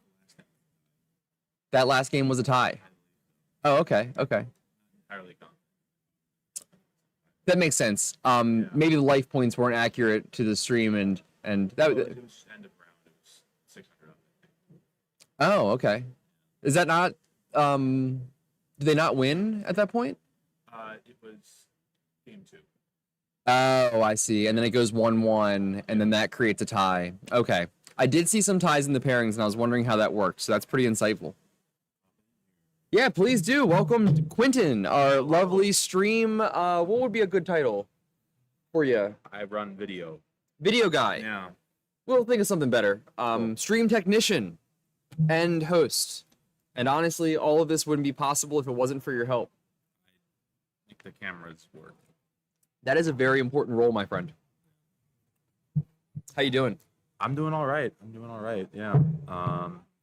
That last game was a tie. Oh, okay, okay. That makes sense. Maybe the life points weren't accurate to the stream, and that was end of round. It was 600. Oh, okay. Is that not? Did they not win at that point? It was game 2. Oh, I see. And then it goes 1-1, and then that creates a tie. Okay. I did see some ties in the pairings, and I was wondering how that worked. So that's pretty insightful. Yeah, please do. Welcome, Quentin, our lovely stream. What would be a good title for you? I run video. Video guy. Yeah. We'll think of something better. Stream technician and host. And honestly, all of this wouldn't be possible if it wasn't for your help. Make the cameras work. That is a very important role, my friend. How you doing? I'm doing all right. Yeah.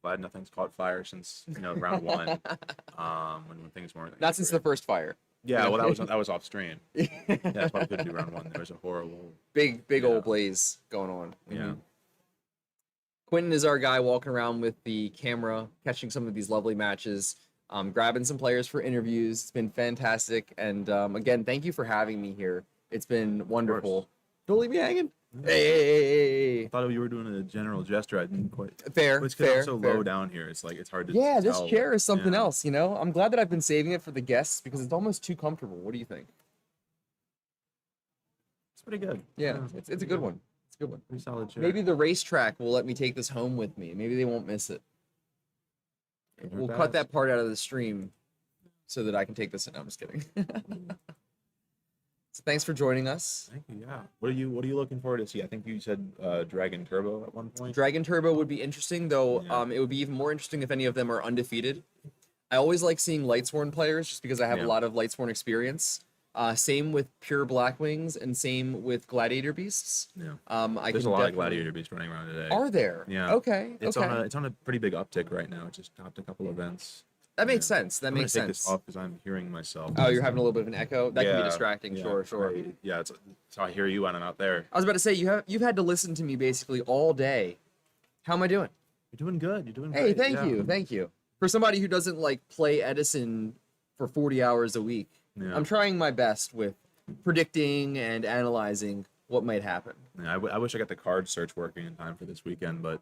Glad nothing's caught fire since round 1. When things weren't. Not since the first fire. Yeah, well, that was off stream. Yeah, that's why we couldn't do round 1. There was a horrible big old blaze going on. Yeah. Quentin is our guy walking around with the camera, catching some of these lovely matches, grabbing some players for interviews. It's been fantastic, and again, thank you for having me here. It's been wonderful. Don't leave me hanging. Hey. I thought you were doing a general gesture. I didn't quite. Fair. It's fair. so low down here. It's like it's hard to. Yeah, tell. this chair is something else. I'm glad that I've been saving it for the guests because it's almost too comfortable. What do you think? It's pretty good. Yeah, it's a good one. It's a good one. Pretty solid chair. Maybe the racetrack will let me take this home with me. Maybe they won't miss it. We'll cut that part out of the stream so that I can take this. No, I'm just kidding. So thanks for joining us. Thank you. Yeah. What are you looking forward to see? I think you said Dragon Turbo at one point. Dragon Turbo would be interesting, though. Yeah. It would be even more interesting if any of them are undefeated. I always like seeing Lightsworn players just because I have a lot of Lightsworn experience. Same with Pure Blackwings and same with Gladiator Beasts. Yeah. There's a lot of Gladiator Beasts running around today. Are there? Yeah. Okay. It's on a pretty big uptick right now. It just topped a couple events. That makes sense. That I'm makes gonna take sense. this off because I'm hearing myself. Oh, you're having a little bit of an echo. That can be distracting. Yeah, Sure. Yeah, so I hear you when I'm out there. I was about to say you've had to listen to me basically all day How am I doing? You're doing good. You're doing Hey, great. thank yeah. you. Thank you. For somebody who doesn't like play Edison for 40 hours a week, Yeah. I'm trying my best with predicting and analyzing what might happen. Yeah, I wish I got the card search working in time for this weekend, but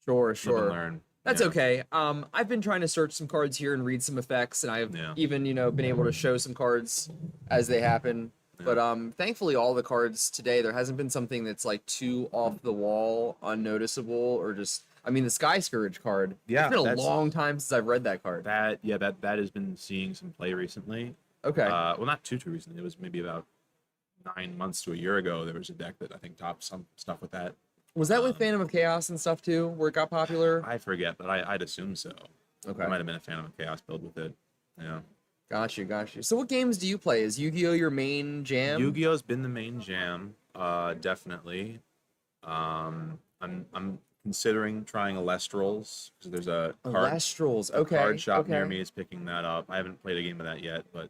Sure, live and sure. learn. That's Yeah. okay. I've been trying to search some cards here and read some effects, and I've Yeah. even, been able to show some cards as they happen. But thankfully, all the cards today, there hasn't been something that's like too off the wall, unnoticeable, or just. I mean, the Sky Scourge card. Yeah, It's been a that's- long time since I've read that card. That has been seeing some play recently. Okay. Well, not too recently. It was maybe about 9 months to a year ago. There was a deck that I think topped some stuff with that. Was that with Phantom of Chaos and stuff too, where it got popular? I forget, but I'd assume so. Okay. There might have been a Phantom of Chaos build with it. Yeah. Got you. So what games do you play? Is Yu-Gi-Oh your main jam? Yu-Gi-Oh's been the main jam, definitely. I'm considering trying Alestrals because there's a Alestrals. a Okay. card shop near okay. me is picking that up. I haven't played a game of that yet, but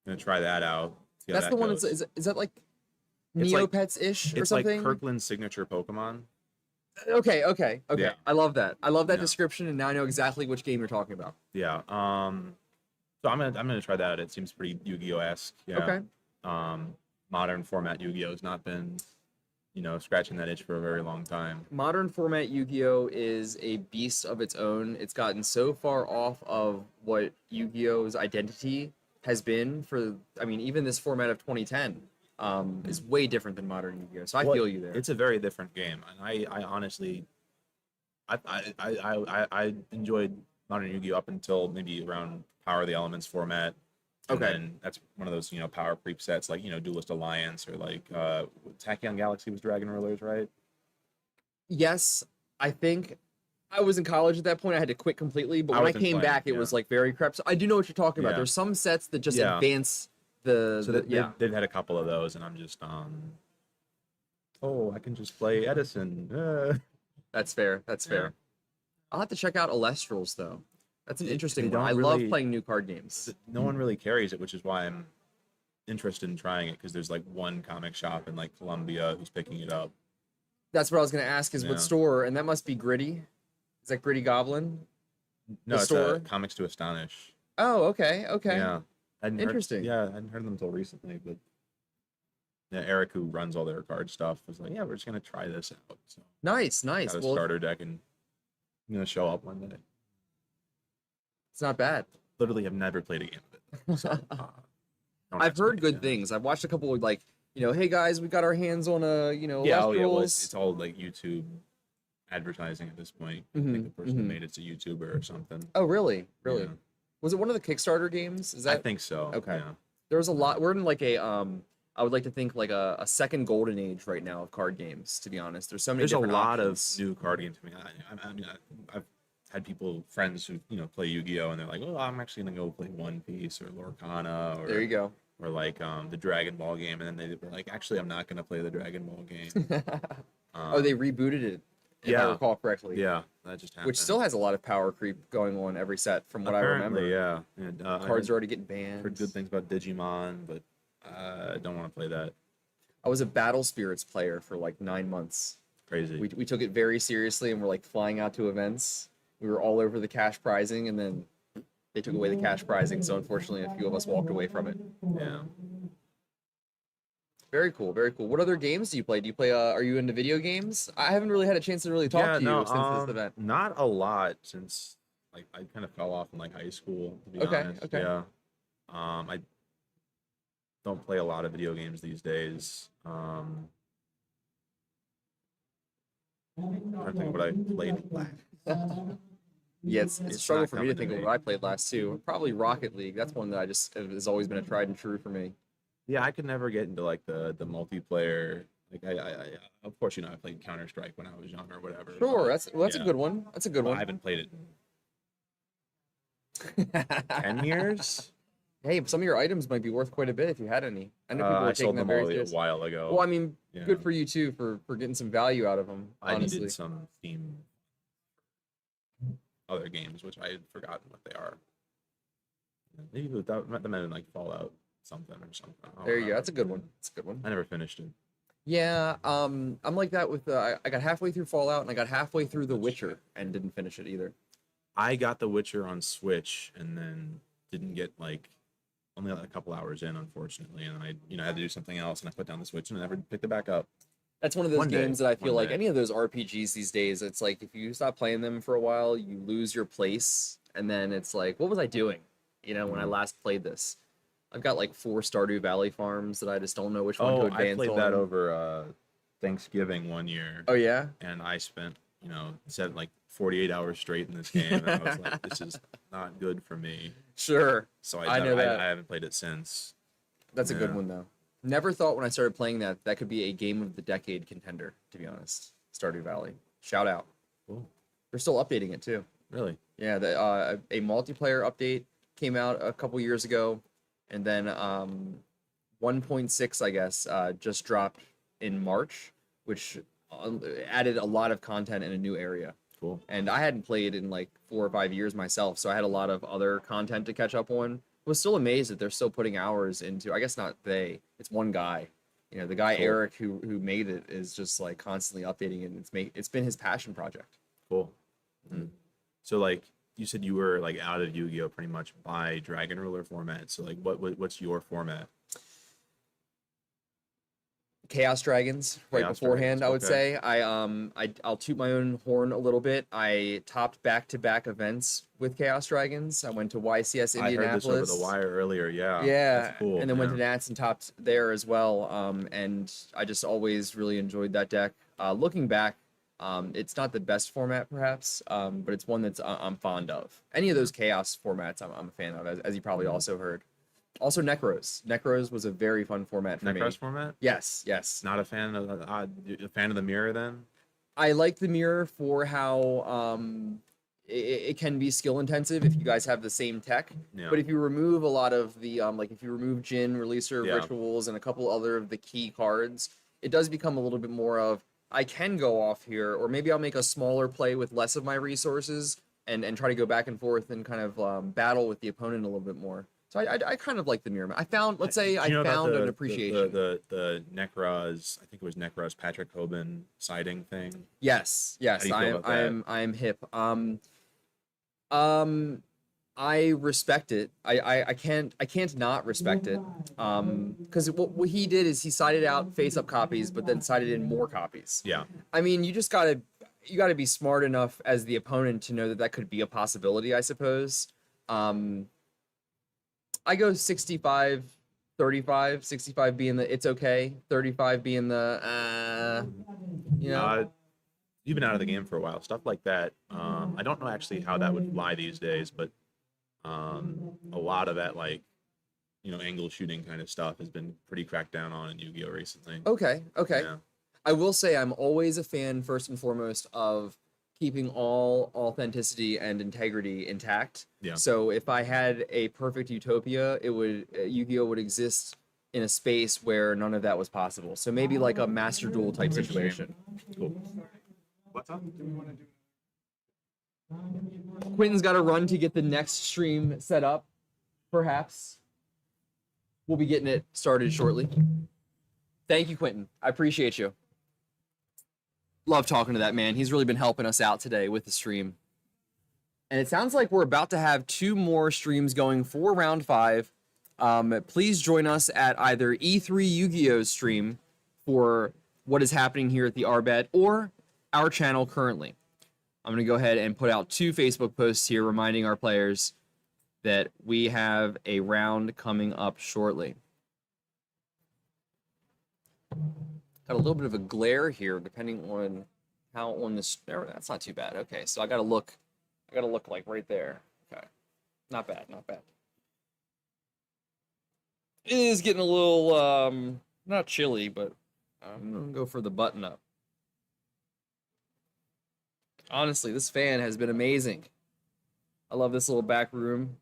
gonna try that out. See how That's that the one. goes. Is that like It's like- Neopets-ish or It's like something? Kirkland's signature Pokemon. Okay. Yeah. I love that. I love that Yeah. description, and now I know exactly which game you're talking about. Yeah. So I'm gonna try that. It seems pretty Yu-Gi-Oh-esque. Yeah. Okay. Modern format Yu-Gi-Oh's not been, scratching that itch for a very long time. Modern format Yu-Gi-Oh is a beast of its own. It's gotten so far off of what Yu-Gi-Oh's identity has been for. I mean, even this format of 2010 is way different than modern Yu-Gi-Oh. So I Well, feel you there. It's a very different game, and I honestly, I enjoyed modern Yu-Gi-Oh up until maybe around Power of the Elements format. And Okay. then that's one of those, power creep sets like, Duelist Alliance or like Tachyon Galaxy was Dragon Rulers, right? Yes, I think I was in college at that point. I had to quit completely, but I when I wasn't came playing, back, it yeah. was like very crap. So I do know what you're talking about. Yeah. There's some sets that just Yeah. advance the. So they've had a couple of those, and I'm just I can just play Edison. That's fair. That's Yeah. fair. I'll have to check out Alestrals though. That's an interesting they one. I don't love really- playing new card games. No one really carries it, which is why I'm interested in trying it, because there's like one comic shop in like Columbia who's picking it up. That's what I was gonna ask. Is Yeah. what store? And that must be Gritty. Is that Gritty Goblin? No, The it's store? Comics to Astonish. Oh, okay. Okay. Yeah. Interesting. I hadn't heard of them until recently, but yeah, Eric, who runs all their card stuff, was like, "Yeah, we're just gonna try this out." So Nice. got a Well, starter deck, and I'm gonna show up one day. it's not bad. Literally, have never played a game of it. So, don't I've heard expect good it. things. I've watched a couple of like, hey guys, we got our hands on a, Yeah, well, Alestrals. it's all like YouTube advertising at this point. I Mhm, think the person who mhm. made it's a YouTuber or something. Oh, really? Really? Yeah. Was it one of the Kickstarter games? Is that? I think so. Okay. Yeah. There was a lot. We're in like a I would like to think like a second golden age right now of card games. To be honest, there's so many. There's a different lot options. of new card games. I've had friends who play Yu-Gi-Oh, and they're like, "Oh, I'm actually gonna go play One Piece or Lorcana or There you go. or like the Dragon Ball game," and then they were like, "Actually, I'm not gonna play the Dragon Ball game." Oh, they rebooted it. If I yeah. recall correctly. Yeah, that just happened. Which still has a lot of power creep going on every set, from what I remember. Apparently, yeah. And, Cards are already getting banned. Heard good things about Digimon, but I don't want to play that. I was a Battle Spirits player for like 9 months. Crazy. We took it very seriously and we're like flying out to events. We were all over the cash prizing, and then they took away the cash prizing, so unfortunately a few of us walked away from it. Yeah. Very cool, very cool. What other games do you play? Do you play are you into video games? I haven't really had a chance to really talk to you since this event. Not a lot, since like I kind of fell off in like high school, to be Okay, honest. okay. Yeah. I don't play a lot of video games these days. I'm trying to think what I played last. Yeah, it's a It's struggle not for me to coming to think of me. what I played last too. Probably Rocket League. That's one that I just has always been a tried and true for me. Yeah, I could never get into like the multiplayer. Like I of course I played Counter Strike when I was young or whatever. Sure, that's a Yeah. good one. That's a good But one. I haven't played it in 10 years. Hey, some of your items might be worth quite a bit if you had any. I know people I are taking sold that them very all a seriously. while ago. Well, I mean, Yeah. good for you too for getting some value out of them. I Honestly, needed some theme other games, which I had forgotten what they are. Maybe without that meant like Fallout something or something. I don't there you go. know. That's a good one. That's a good one. I never finished it. Yeah, I'm like that with I got halfway through Fallout and I got halfway through The Witcher and didn't finish it either. I got The Witcher on Switch and then didn't get like only a couple hours in, unfortunately, and I had to do something else, and I put down the Switch and I never picked it back up. That's one of those One day, games that I feel one like day. any of those RPGs these days, it's like if you stop playing them for a while, you lose your place, and then it's like, what was I doing? When I last played this. I've got like 4 Stardew Valley farms that I just don't know which one to Oh, advance I played that on. over Thanksgiving one year. Oh yeah? And I spent, said like 48 hours straight in this game, and I was like, this is not good for me. Sure. So I know that. I haven't played it since. That's a good Yeah. one though. Never thought when I started playing that could be a game of the decade contender, to be honest. Stardew Valley. Shout out. Cool. They're still updating it too. Really? Yeah, a multiplayer update came out a couple years ago, and then 1.6, I guess, just dropped in March, which added a lot of content in a new area. Cool. And I hadn't played in like 4 or 5 years myself, so I had a lot of other content to catch up on. Was still amazed that they're still putting hours into. I guess not they. It's one guy. The guy Cool. Eric who made it is just like constantly updating it. And it's been his passion project. Cool. Mm. So like you said, you were like out of Yu-Gi-Oh pretty much by Dragon Ruler format. So like, what's your format? Chaos Dragons right Chaos beforehand, Dragons, I would okay. say. I'll toot my own horn a little bit. I topped back-to-back events with Chaos Dragons. I went to YCS I heard Indianapolis. this over the wire earlier. Yeah. Yeah, That's cool. and then went to yeah. Nats and topped there as well. And I just always really enjoyed that deck. Looking back, it's not the best format perhaps, but it's one that's I'm fond of. Any of those Chaos formats I'm a fan of, as you probably also heard. Also Necros. Necros was a very fun format for me. Necros format? Yes. Not a fan of a fan of the mirror then? I like the mirror for how it can be skill intensive if you guys have the same tech. Yeah. But if you remove a lot of the like if you remove Jin, Releaser, Yeah. Rituals, and a couple other of the key cards, it does become a little bit more of I can go off here, or maybe I'll make a smaller play with less of my resources and try to go back and forth and kind of battle with the opponent a little bit more. So I kind of like the mirror. I found, let's say, I Do you know about found the- an appreciation. The Necros, I think it was Necros Patrick Hoban siding thing. Yes, How do you feel about that? I am hip. I respect it. I can't not respect it. Because what he did is he sided out face-up copies, but then sided in more copies. Yeah. I mean, you gotta be smart enough as the opponent to know that could be a possibility, I suppose. I go 65, 35, 65 being the it's okay, 35 being the You've been out of the game for a while. Stuff like that. I don't know actually how that would fly these days, but a lot of that angle shooting kind of stuff has been pretty cracked down on in Yu-Gi-Oh recently. Okay. Yeah. I will say I'm always a fan, first and foremost, of keeping all authenticity and integrity intact. Yeah. So if I had a perfect utopia, Yu-Gi-Oh would exist in a space where none of that was possible. So maybe like a Master Duel type situation. Cool. What's up? Quentin's got to run to get the next stream set up, perhaps. We'll be getting it started shortly. Thank you, Quentin. I appreciate you. Love talking to that man. He's really been helping us out today with the stream. And it sounds like we're about to have 2 more streams going for round 5. Please join us at either E3 Yu-Gi-Oh stream for what is happening here at the RBET or our channel currently. I'm going to go ahead and put out 2 Facebook posts here reminding our players that we have a round coming up shortly. Got a little bit of a glare here depending on how on this. That's not too bad. Okay, so I gotta look like right there. Okay. Not bad. It is getting a little not chilly, but I'm gonna go for the button up. Honestly, this fan has been amazing. I love this little back room.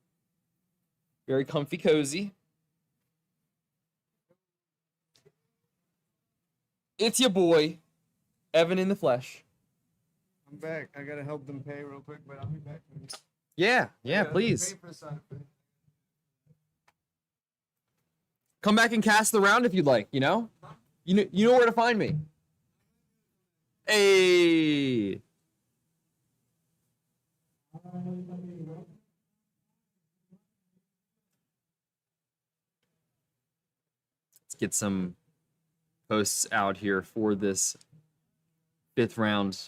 Very comfy, cozy. It's your boy, Evan in the flesh. I'm back. I gotta help them pay real quick, but I'll be back. Yeah, please. Come back and cast the round if you'd like, You know where to find me. Hey. Let's get some posts out here for this 5th round.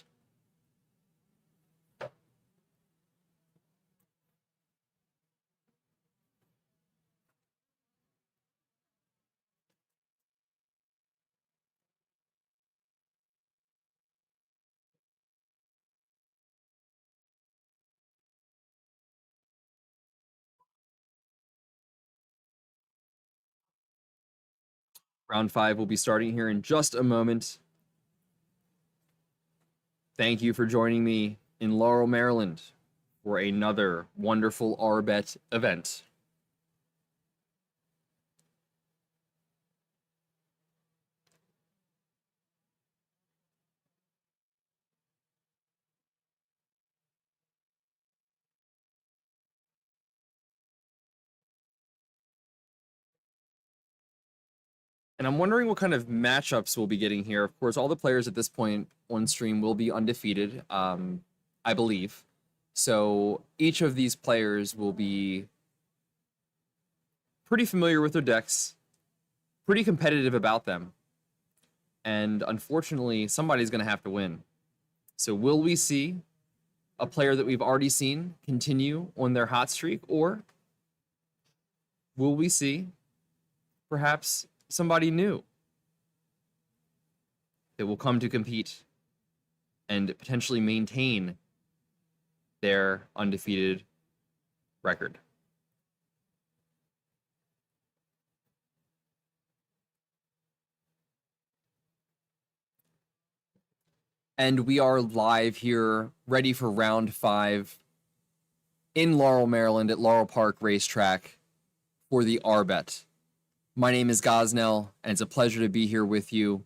Round 5 will be starting here in just a moment. Thank you for joining me in Laurel, Maryland for another wonderful RBET event. And I'm wondering what kind of matchups we'll be getting here. Of course, all the players at this point on stream will be undefeated, I believe. So each of these players will be pretty familiar with their decks, pretty competitive about them. And unfortunately, somebody's going to have to win. So will we see a player that we've already seen continue on their hot streak, or will we see perhaps somebody new that will come to compete and potentially maintain their undefeated record? And we are live here, ready for round 5 in Laurel, Maryland at Laurel Park Racetrack for the RBET. My name is Gosnell, and it's a pleasure to be here with you.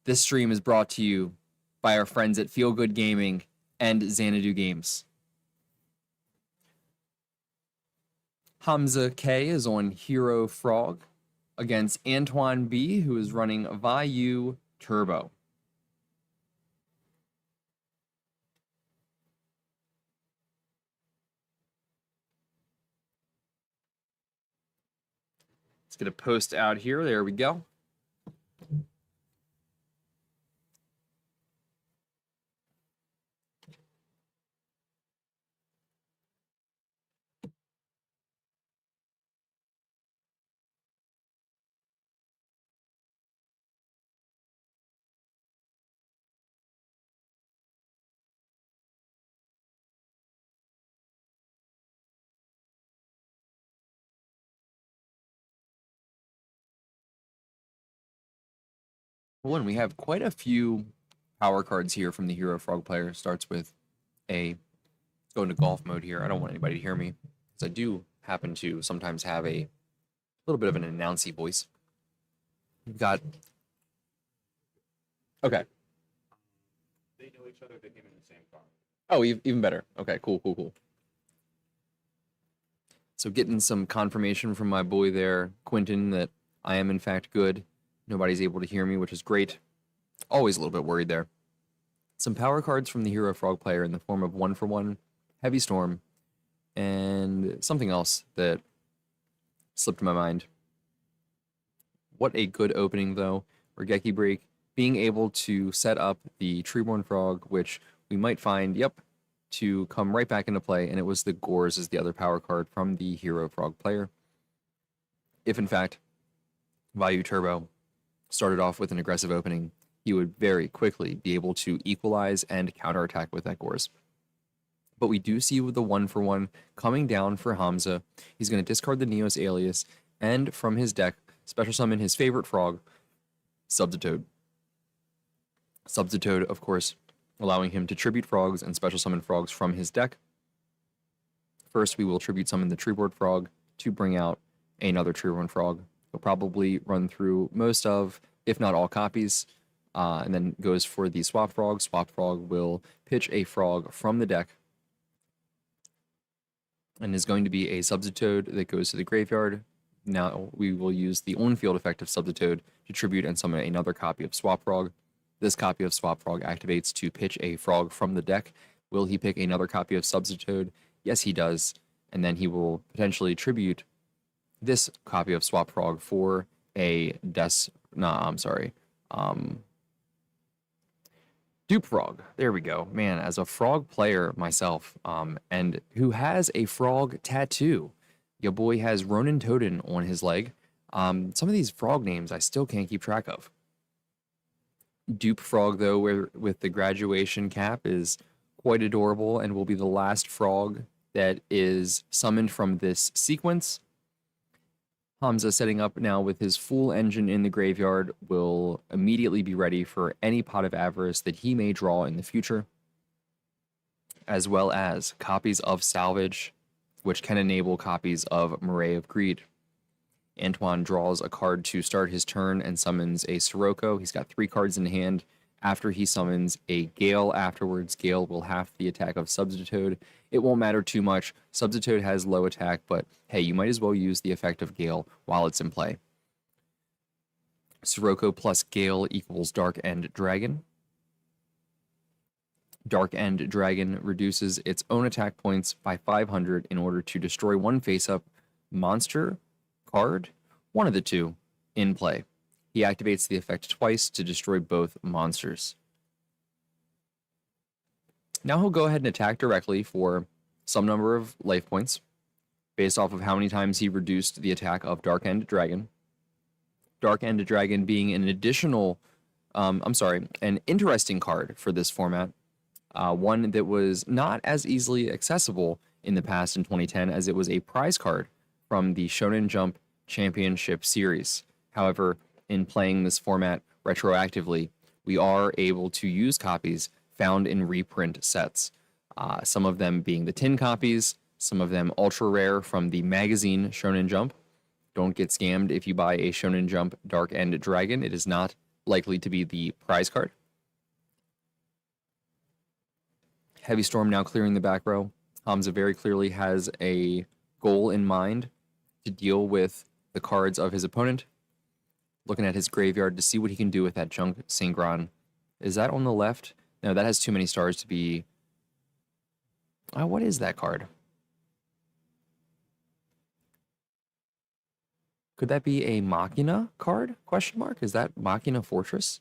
This stream is brought to you by our friends at Feel Good Gaming and Xanadu Games. Hamza K is on Hero Frog against Antoine B, who is running Vayu Turbo. Let's get a post out here. There we go. Well, and we have quite a few power cards here from the Hero Frog player. Starts with a, let's go into golf mode here. I don't want anybody to hear me, because I do happen to sometimes have a little bit of an announcy voice. We've got, okay. They know each other, they came in the same car. Oh, even better. Okay, cool. So getting some confirmation from my boy there, Quentin, that I am in fact good. Nobody's able to hear me, which is great. Always a little bit worried there. Some power cards from the Hero Frog player in the form of 1-for-1, Heavy Storm, and something else that slipped my mind. What a good opening, though. Regeki Break, being able to set up the Treeborn Frog, which we might find, to come right back into play, and it was the Gores as the other power card from the Hero Frog player. If, in fact, Vayu Turbo started off with an aggressive opening, he would very quickly be able to equalize and counterattack with that Gores. But we do see with the 1-for-1 coming down for Hamza. He's going to discard the Neos Alias, and from his deck, special summon his favorite frog, Subzitoad. Subzitoad, of course, allowing him to tribute frogs and special summon frogs from his deck. First, we will tribute summon the Treeboard Frog to bring out another Treeborn Frog. He'll probably run through most of, if not all copies, and then goes for the Swap Frog. Swap Frog will pitch a frog from the deck and is going to be a Subzitoad that goes to the graveyard. now we will use the on-field effect of Substitute to tribute and summon another copy of Swap Frog. This copy of Swap Frog activates to pitch a frog from the deck. Will he pick another copy of Substitute? Yes, he does. And then he will potentially tribute this copy of Swap Frog for a Dupe Frog. There we go. Man, as a frog player myself, and who has a frog tattoo, your boy has Ronin Toten on his leg. Some of these frog names I still can't keep track of. Dupe Frog, though, with the graduation cap, is quite adorable and will be the last frog that is summoned from this sequence. Hamza, setting up now with his full engine in the graveyard, will immediately be ready for any Pot of Avarice that he may draw in the future, as well as copies of Salvage, which can enable copies of Murray of Greed. Antoine draws a card to start his turn and summons a Sirocco. He's got 3 cards in hand. After he summons a Gale afterwards, Gale will have the attack of Substitute. It won't matter too much. Substitute has low attack, but hey, you might as well use the effect of Gale while it's in play. Sirocco plus Gale equals Dark End Dragon. Dark End Dragon reduces its own attack points by 500 in order to destroy one face-up monster, card, one of the two, in play. He activates the effect twice to destroy both monsters. Now he'll go ahead and attack directly for some number of life points, based off of how many times he reduced the attack of Dark End Dragon. Dark End Dragon being an additional, an interesting card for this format. One that was not as easily accessible in the past in 2010 as it was a prize card from the Shonen Jump Championship Series. However, in playing this format retroactively, we are able to use copies found in reprint sets. Some of them being the tin copies, some of them ultra rare from the magazine Shonen Jump. Don't get scammed if you buy a Shonen Jump Dark End Dragon. It is not likely to be the prize card. Heavy Storm now clearing the back row. Hamza very clearly has a goal in mind to deal with the cards of his opponent. Looking at his graveyard to see what he can do with that Junk Synchron. Is that on the left? No, that has too many stars to be... what is that card? Could that be a Machina card? Question mark? Is that Machina Fortress?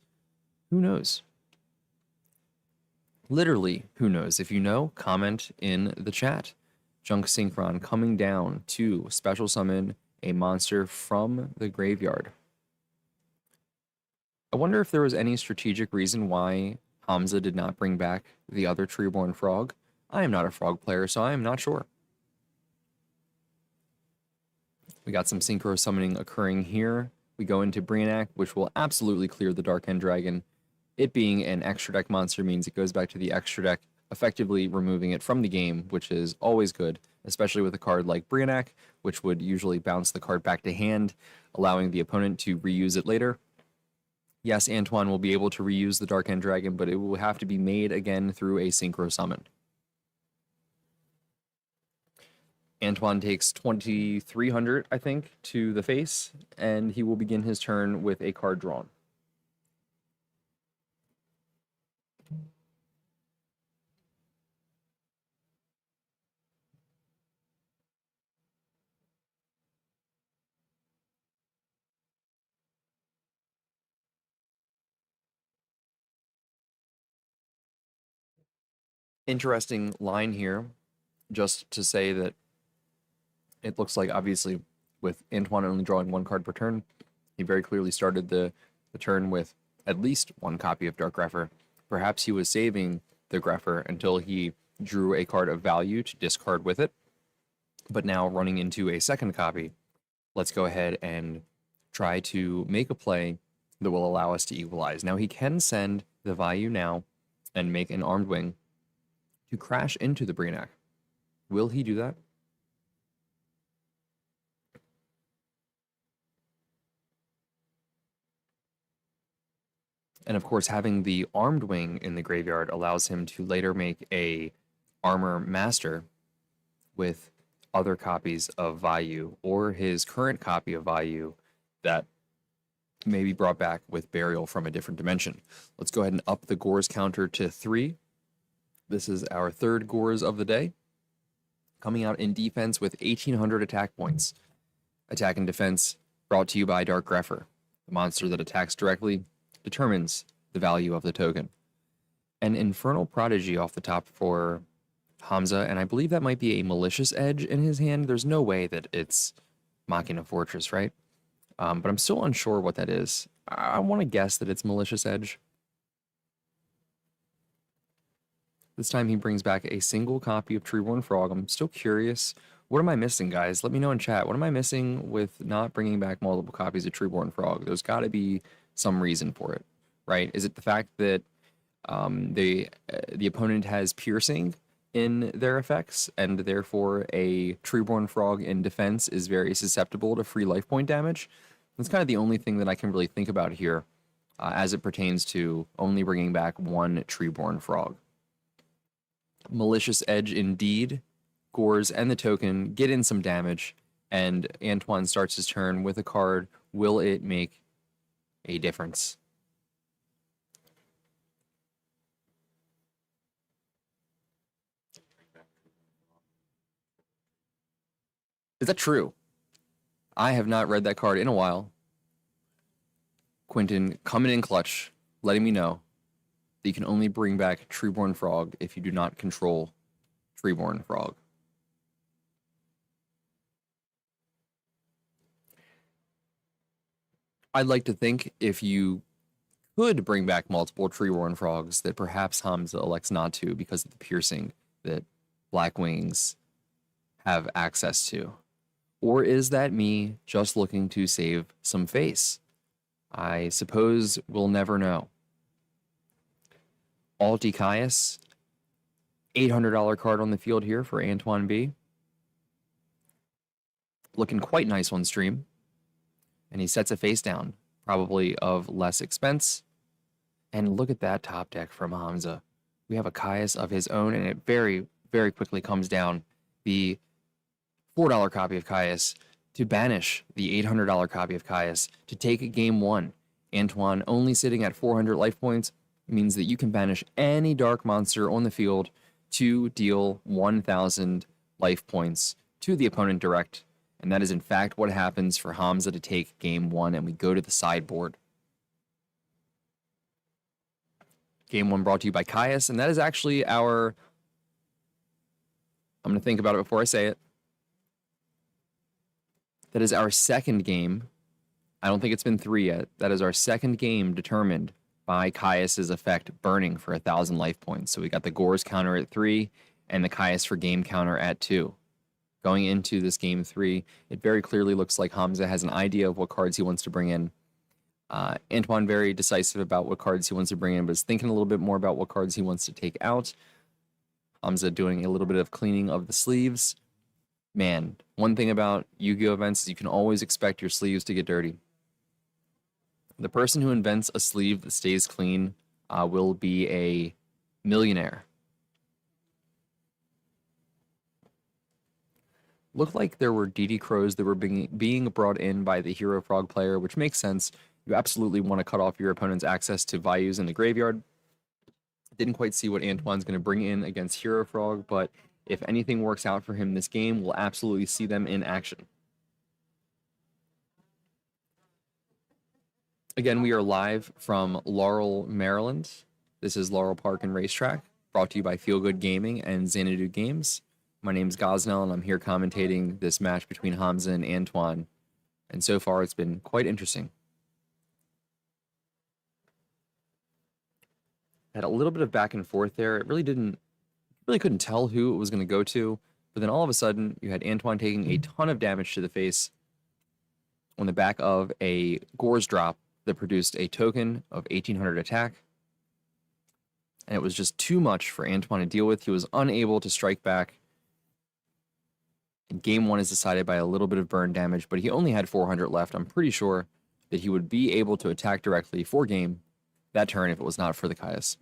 Who knows? Literally, who knows? If you know, comment in the chat. Junk Synchron coming down to special summon a monster from the graveyard. I wonder if there was any strategic reason why Hamza did not bring back the other Treeborn Frog. I am not a frog player, so I am not sure. We got some synchro summoning occurring here. We go into Brainiac, which will absolutely clear the Dark End Dragon. It being an extra deck monster means it goes back to the extra deck, effectively removing it from the game, which is always good, especially with a card like Brainiac, which would usually bounce the card back to hand, allowing the opponent to reuse it later. Yes, Antoine will be able to reuse the Dark End Dragon, but it will have to be made again through a synchro summon. Antoine takes 2,300, I think, to the face, and he will begin his turn with a card drawn. Interesting line here, just to say that it looks like, obviously, with Antoine only drawing 1 card per turn, he very clearly started the turn with at least 1 copy of Dark Grepher. Perhaps he was saving the Grepher until he drew a card of value to discard with it, but now running into a second copy, let's go ahead and try to make a play that will allow us to equalize. Now he can send the value now and make an Armed Wing to crash into the Brainiac. Will he do that? And of course, having the Armed Wing in the graveyard allows him to later make a Armor Master with other copies of Vayu or his current copy of Vayu that may be brought back with burial from a different dimension. Let's go ahead and up the Gores counter to 3. This is our third Gores of the day. Coming out in defense with 1,800 attack points. Attack and defense brought to you by Dark Grepher. The monster that attacks directly determines the value of the token. An Infernal Prodigy off the top for Hamza, and I believe that might be a Malicious Edge in his hand. There's no way that it's Machina Fortress, right? But I'm still unsure what that is. I want to guess that it's Malicious Edge. This time he brings back a single copy of Treeborn Frog. I'm still curious. What am I missing, guys? Let me know in chat. What am I missing with not bringing back multiple copies of Treeborn Frog? There's got to be some reason for it, right? Is it the fact that the opponent has piercing in their effects, and therefore a Treeborn Frog in defense is very susceptible to free life point damage? That's kind of the only thing that I can really think about here as it pertains to only bringing back one Treeborn Frog. Malicious Edge indeed. Gores and the token get in some damage, and Antoine starts his turn with a card. Will it make a difference? Is that true? I have not read that card in a while. Quentin coming in clutch, letting me know that you can only bring back Treeborn Frog if you do not control Treeborn Frog. I'd like to think if you could bring back multiple Treeborn Frogs that perhaps Hamza elects not to because of the piercing that Black Wings have access to. Or is that me just looking to save some face? I suppose we'll never know. Alti Caius, $800 card on the field here for Antoine B. Looking quite nice on stream. And he sets a face down, probably of less expense. And look at that top deck from Hamza. We have a Caius of his own, and it very, very quickly comes down. The $4 copy of Caius to banish the $800 copy of Caius to take game 1. Antoine only sitting at 400 life points means that you can banish any dark monster on the field to deal 1,000 life points to the opponent direct. And that is in fact what happens for Hamza to take game 1, and we go to the sideboard. Game 1 brought to you by Caius, and that is actually our... I'm going to think about it before I say it. That is our second game. I don't think it's been 3 yet. That is our second game determined by Caius's effect burning for 1,000 life points. So we got the Gores counter at 3 and the Caius for game counter at 2. Going into this game 3, it very clearly looks like Hamza has an idea of what cards he wants to bring in. Antoine very decisive about what cards he wants to bring in, but is thinking a little bit more about what cards he wants to take out. Hamza doing a little bit of cleaning of the sleeves. Man, one thing about Yu-Gi-Oh! Events is you can always expect your sleeves to get dirty. The person who invents a sleeve that stays clean will be a millionaire. Looked like there were DD Crows that were being brought in by the Hero Frog player, which makes sense. You absolutely want to cut off your opponent's access to Vayus in the graveyard. Didn't quite see what Antoine's going to bring in against Hero Frog, but if anything works out for him this game, we'll absolutely see them in action. Again, we are live from Laurel, Maryland. This is Laurel Park and Racetrack, brought to you by Feel Good Gaming and Xanadu Games. My name's Gosnell, and I'm here commentating this match between Hamza and Antoine. And so far, it's been quite interesting. Had a little bit of back and forth there. It really couldn't tell who it was going to go to. But then all of a sudden, you had Antoine taking a ton of damage to the face on the back of a Gores drop that produced a token of 1,800 attack. And it was just too much for Antoine to deal with. He was unable to strike back. And game 1 is decided by a little bit of burn damage, but he only had 400 left. I'm pretty sure that he would be able to attack directly for game that turn if it was not for the Caius.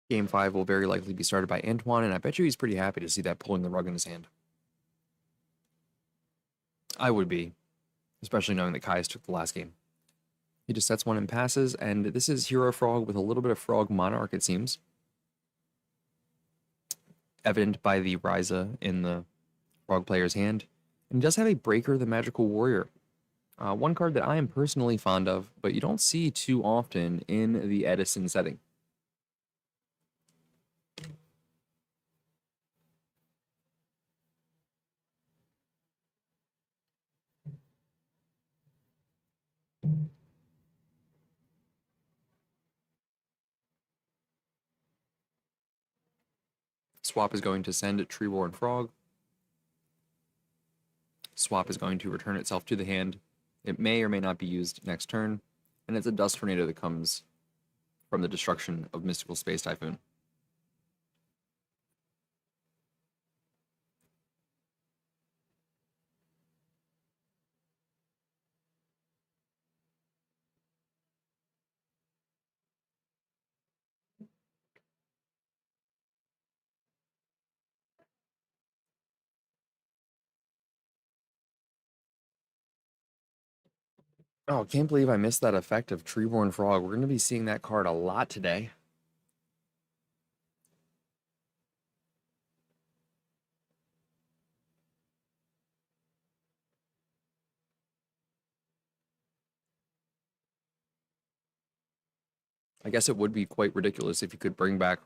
Game 5 will very likely be started by Antoine, and I bet you he's pretty happy to see that pulling the rug in his hand. I would be, especially knowing that Kai's took the last game. He just sets one and passes, and this is Hero Frog with a little bit of Frog Monarch, it seems. Evident by the Ryza in the Frog player's hand. And he does have a Breaker, the Magical Warrior. One card that I am personally fond of, but you don't see too often in the Edison setting. Swap is going to send Treeborn Frog. Swap is going to return itself to the hand. It may or may not be used next turn, and it's a Dust Tornado that comes from the destruction of Mystical Space Typhoon. Oh, can't believe I missed that effect of Treeborn Frog. We're going to be seeing that card a lot today. I guess it would be quite ridiculous if you could bring back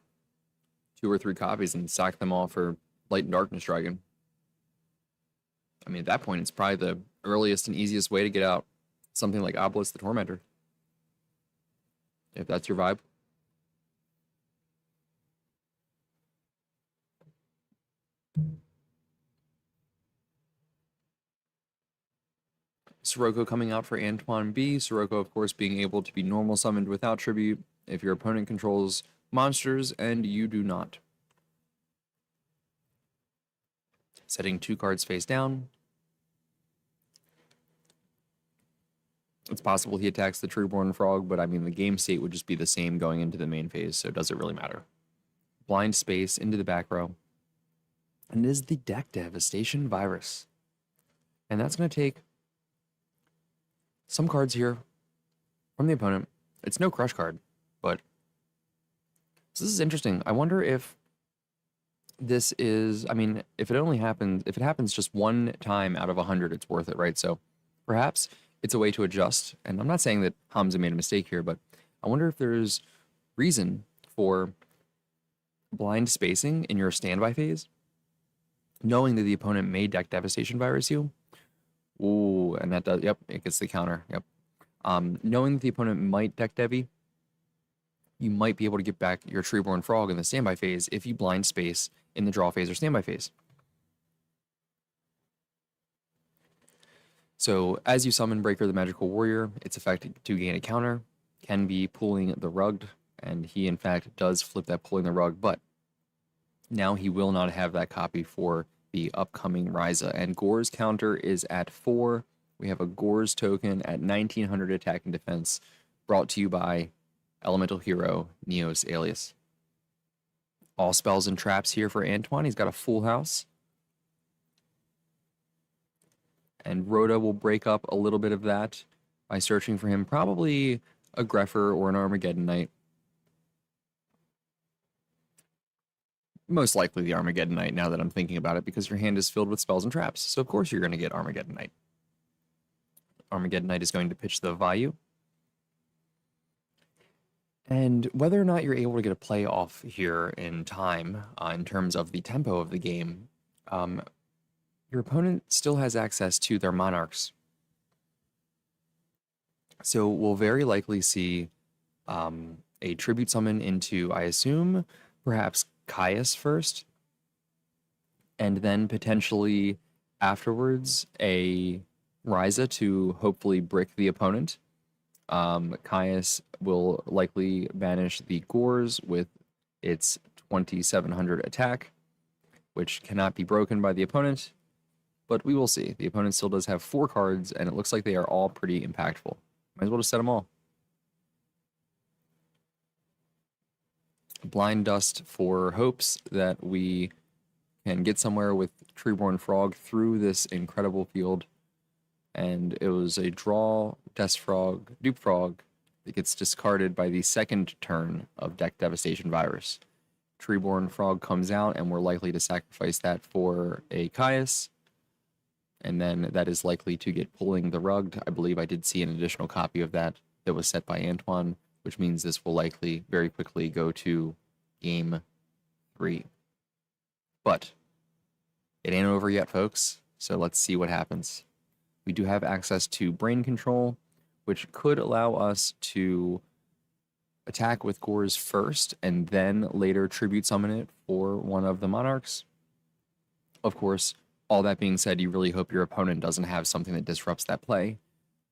2 or 3 copies and sack them all for Light and Darkness Dragon. I mean, at that point, it's probably the earliest and easiest way to get out something like Obelisk the Tormentor. If that's your vibe. Sirocco coming out for Antoine B. Sirocco, of course, being able to be normal summoned without tribute if your opponent controls monsters and you do not. Setting 2 cards face down. It's possible he attacks the Treeborn Frog, but I mean, the game state would just be the same going into the main phase, so does it really matter? Blind Space into the back row. And it is the Deck Devastation Virus. And that's going to take some cards here from the opponent. It's no crush card, but so this is interesting. I wonder if this is, I mean, if it happens just one time out of 100, it's worth it, right? So perhaps it's a way to adjust. And I'm not saying that Hamza made a mistake here, but I wonder if there's reason for blind spacing in your standby phase, knowing that the opponent may Deck Devastation Virus you. Ooh, and that does, yep, it gets the counter, yep. Knowing that the opponent might Deck Devi, you might be able to get back your Treeborn Frog in the standby phase if you blind space in the draw phase or standby phase. So as you summon Breaker the Magical Warrior, its effect to gain a counter can be pulling the rug, and he in fact does flip that pulling the rug, but now he will not have that copy for the upcoming Ryza. And Gore's counter is at 4. We have a Gore's token at 1900 attack and defense, brought to you by Elemental Hero Neos Alias. All spells and traps here for Antoine. He's got a full house. And Rhoda will break up a little bit of that by searching for him, probably a Greffer or an Armageddon Knight. Most likely the Armageddon Knight, now that I'm thinking about it, because your hand is filled with spells and traps. So of course you're going to get Armageddon Knight. Armageddon Knight is going to pitch the Vayu. And whether or not you're able to get a play off here in time, in terms of the tempo of the game, your opponent still has access to their monarchs. So we'll very likely see a tribute summon into, I assume, perhaps Caius first, and then potentially afterwards a Ryza to hopefully brick the opponent. Caius will likely banish the Gores with its 2700 attack, which cannot be broken by the opponent, but we will see. The opponent still does have 4 cards, and it looks like they are all pretty impactful. Might as well just set them all. blind dust for hopes that we can get somewhere with Treeborn Frog through this incredible field. And it was a draw, Dupe Frog, that gets discarded by the second turn of Deck Devastation Virus. Treeborn Frog comes out, and we're likely to sacrifice that for a Caius. And then that is likely to get Pulling the Rug. I believe I did see an additional copy of that was set by Antoine, which means this will likely very quickly go to game 3. But it ain't over yet, folks, so let's see what happens. We do have access to Brain Control, which could allow us to attack with Gores first and then later Tribute Summon it for one of the Monarchs. Of course, all that being said, you really hope your opponent doesn't have something that disrupts that play.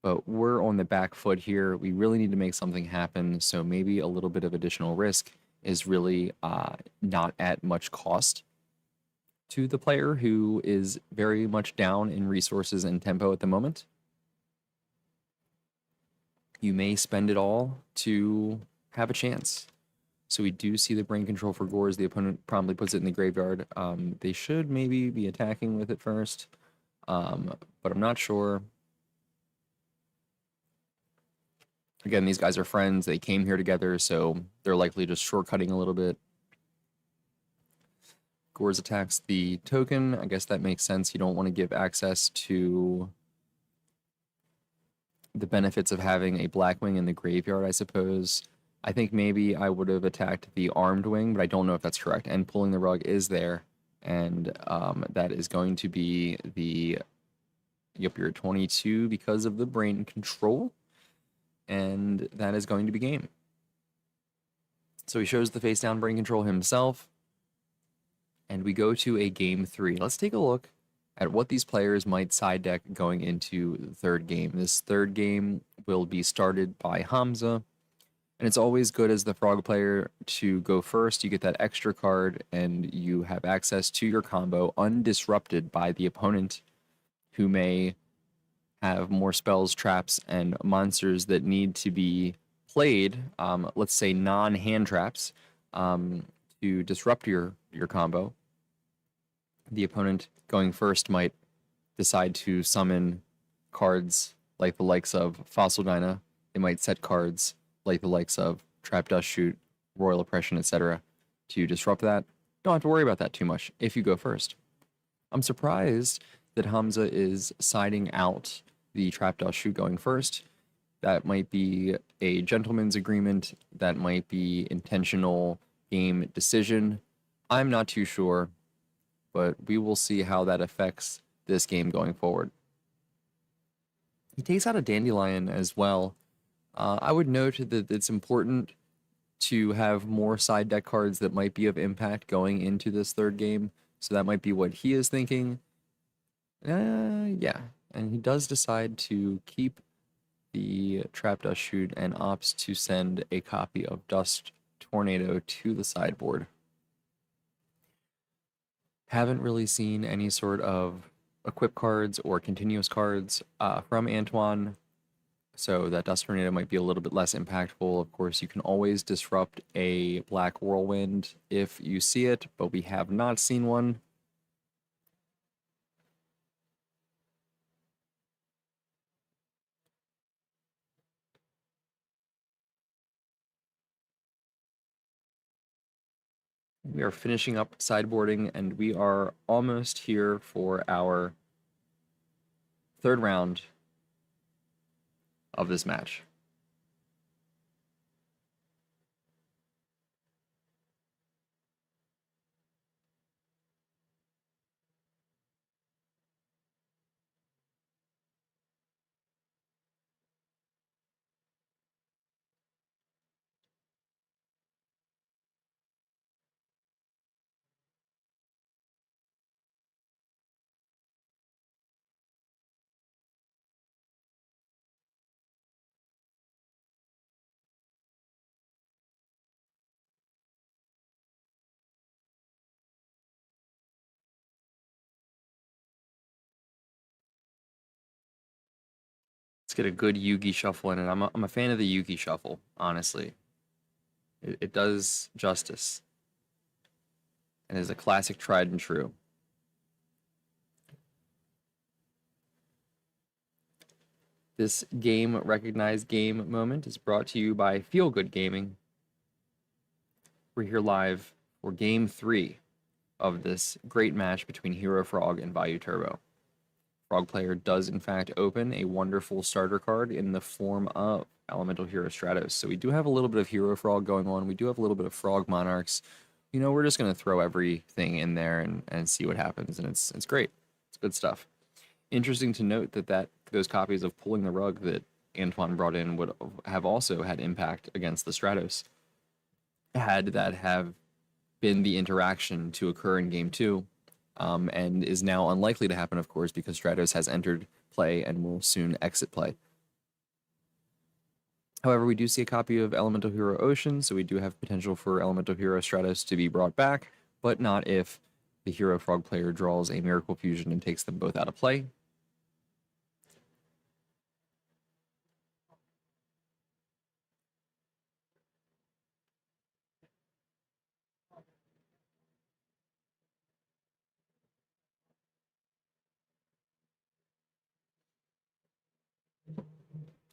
But we're on the back foot here. We really need to make something happen, so maybe a little bit of additional risk is really not at much cost to the player who is very much down in resources and tempo at the moment. You may spend it all to have a chance. So we do see the Brain Control for Gores. The opponent promptly puts it in the graveyard. They should maybe be attacking with it first, but I'm not sure. Again, these guys are friends. They came here together, so they're likely just shortcutting a little bit. Gores attacks the token. I guess that makes sense. You don't want to give access to the benefits of having a Blackwing in the graveyard, I suppose. I think maybe I would have attacked the Armed Wing, but I don't know if that's correct. And Pulling the Rug is there, and that is going to be the... Yep, you're 22 because of the Brain Control, and that is going to be game. So he shows the face down Brain Control himself, and we go to a game 3. Let's take a look at what these players might side deck going into the third game. This third game will be started by Hamza, and it's always good as the Frog player to go first. You get that extra card, and you have access to your combo undisrupted by the opponent, who may have more spells, traps, and monsters that need to be played, let's say non-hand traps, to disrupt your combo. The opponent going first might decide to summon cards like the likes of Fossil Dyna. They might set cards like the likes of Trap Dust Shoot, Royal Oppression, etc. to disrupt that. Don't have to worry about that too much if you go first. I'm surprised that Hamza is siding out the Trap Dust Shoot going first. That might be a gentleman's agreement. That might be intentional game decision. I'm not too sure, but we will see how that affects this game going forward. He takes out a Dandelion as well. I would note that it's important to have more side deck cards that might be of impact going into this third game. So that might be what he is thinking. Yeah. And he does decide to keep the Trap Dust Shoot and opts to send a copy of Dust Tornado to the sideboard. Haven't really seen any sort of equip cards or continuous cards from Antoine, so that Dust Tornado might be a little bit less impactful. Of course, you can always disrupt a Black Whirlwind if you see it, but we have not seen one. We are finishing up sideboarding, and we are almost here for our third round of this match. Let's get a good Yugi shuffle in it. I'm a fan of the Yugi shuffle, honestly. It does justice. And is a classic tried and true. This game recognized game moment is brought to you by Feel Good Gaming. We're here live for game 3 of this great match between Hero Frog and Bayou Turbo. Frog player does in fact open a wonderful starter card in the form of Elemental Hero Stratos. So we do have a little bit of Hero Frog going on. We do have a little bit of Frog Monarchs. You know, we're just going to throw everything in there and see what happens, and it's great. It's good stuff. Interesting to note that those copies of Pulling the Rug that Antoine brought in would have also had impact against the Stratos. Had that have been the interaction to occur in Game 2, and is now unlikely to happen, of course, because Stratos has entered play and will soon exit play. However, we do see a copy of Elemental Hero Ocean, so we do have potential for Elemental Hero Stratos to be brought back, but not if the Hero Frog player draws a Miracle Fusion and takes them both out of play.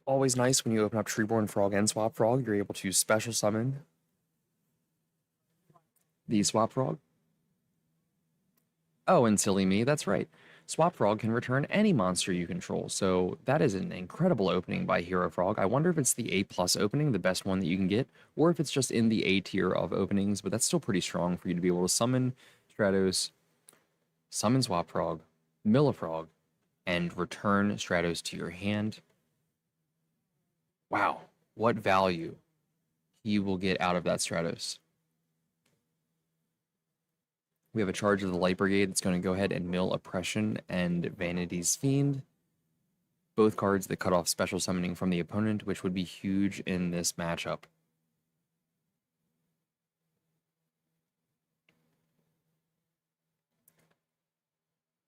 Always nice when you open up Treeborn Frog and Swap Frog, you're able to special summon the Swap Frog. Oh, and silly me, that's right. Swap Frog can return any monster you control, so that is an incredible opening by Hero Frog. I wonder if it's the A+ opening, the best one that you can get, or if it's just in the A tier of openings, but that's still pretty strong for you to be able to summon Stratos, summon Swap Frog, mill a Frog, and return Stratos to your hand. Wow, what value he will get out of that Stratos. We have a charge of the Light Brigade that's going to go ahead and mill Oppression and Vanity's Fiend. Both cards that cut off special summoning from the opponent, which would be huge in this matchup.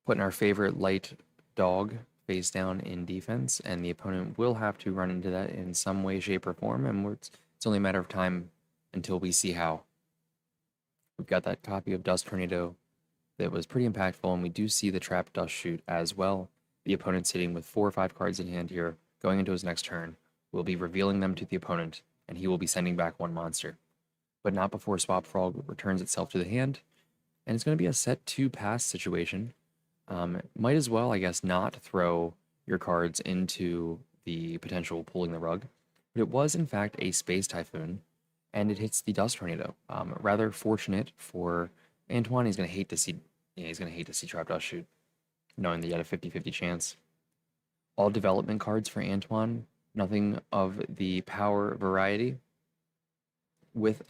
Putting our favorite light dog face down in defense, and the opponent will have to run into that in some way, shape, or form, and it's only a matter of time until we see how. We've got that copy of Dust Tornado that was pretty impactful, and we do see the Trap Dust Shoot as well. The opponent sitting with 4 or 5 cards in hand here, going into his next turn, will be revealing them to the opponent, and he will be sending back 1 monster. But not before Swap Frog returns itself to the hand, and it's going to be a set 2 pass situation. Might as well, I guess, not throw your cards into the potential Pulling the Rug. But it was, in fact, a Space Typhoon, and it hits the Dust Tornado. Rather fortunate for Antoine. He's going to hate to see Trap Dust Shoot, knowing that he had a 50-50 chance. All development cards for Antoine, nothing of the power variety. With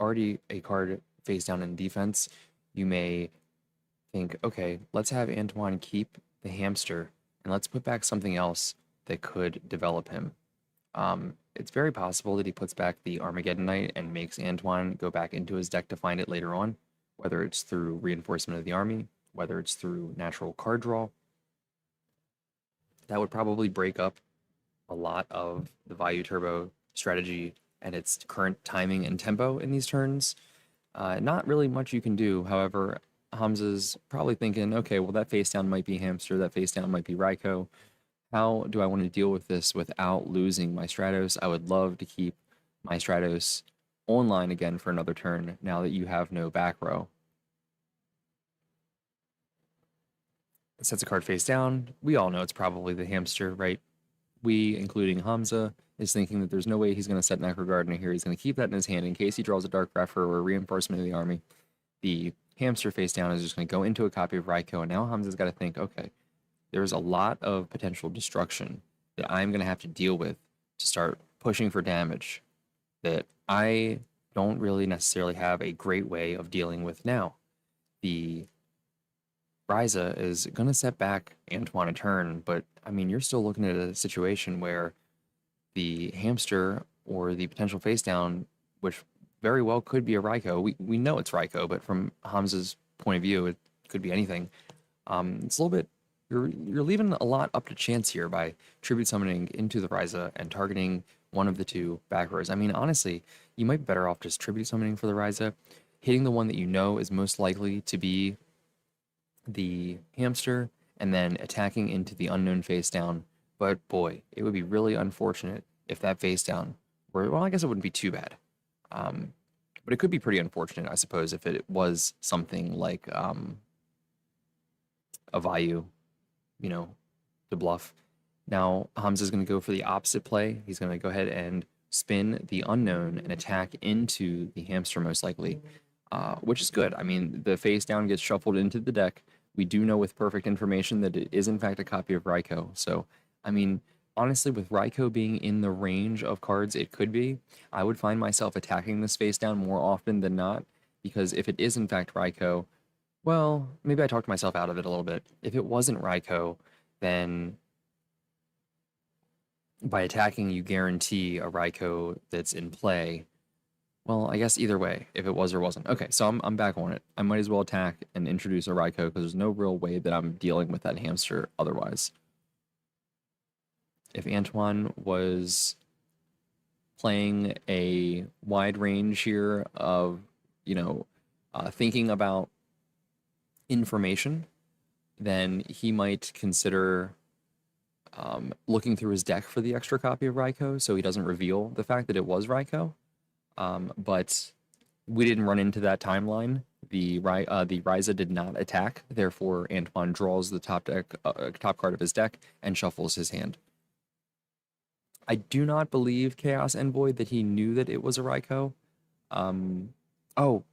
already a card face down in defense, you may think, okay, let's have Antoine keep the hamster and let's put back something else that could develop him. It's very possible that he puts back the Armageddon Knight and makes Antoine go back into his deck to find it later on, whether it's through reinforcement of the army, whether it's through natural card draw. That would probably break up a lot of the Bayou Turbo strategy and its current timing and tempo in these turns. Not really much you can do. However, Hamza's probably thinking, okay, well, that face down might be Hamster, that face down might be Raikou. How do I want to deal with this without losing my Stratos? I would love to keep my Stratos online again for another turn now that you have no back row. It sets a card face down. We all know it's probably the Hamster, right? We, including Hamza, is thinking that there's no way he's going to set Necro Gardener here. He's going to keep that in his hand in case he draws a Dark Refer or a reinforcement of the army. The Hamster face down is just going to go into a copy of Raikou, and now Hamza's got to think, okay, there's a lot of potential destruction that I'm going to have to deal with to start pushing for damage that I don't really necessarily have a great way of dealing with now. The Ryza is going to set back Antoine a turn, but I mean, you're still looking at a situation where the Hamster or the potential face down, which very well could be a Raikou. We know it's Raikou, but from Hamza's point of view, it could be anything. It's a little bit, you're leaving a lot up to chance here by tribute summoning into the Ryza and targeting one of the 2 back rows. I mean, honestly, you might be better off just tribute summoning for the Ryza, hitting the one that you know is most likely to be the hamster, and then attacking into the unknown face down. But boy, it would be really unfortunate if that face down were, well, I guess it wouldn't be too bad. But it could be pretty unfortunate, I suppose, if it was something like a Vayu, you know, to bluff. Now, Hamza's going to go for the opposite play. He's going to go ahead and spin the unknown and attack into the hamster, most likely, which is good. I mean, the face down gets shuffled into the deck. We do know with perfect information that it is, in fact, a copy of Raikou. So, I mean, honestly, with Raikou being in the range of cards it could be, I would find myself attacking this face down more often than not, because if it is, in fact, Raikou, well, maybe I talked myself out of it a little bit. If it wasn't Raikou, then by attacking, you guarantee a Raikou that's in play. Well, I guess either way, if it was or wasn't. Okay, so I'm back on it. I might as well attack and introduce a Raikou because there's no real way that I'm dealing with that hamster otherwise. If Antoine was playing a wide range here of, you know, thinking about information, then he might consider looking through his deck for the extra copy of Raikou so he doesn't reveal the fact that it was Raikou. But we didn't run into that timeline. The Ryza did not attack, therefore Antoine draws the top card of his deck and shuffles his hand. I do not believe Chaos Envoy that he knew that it was a Raikou. Oh,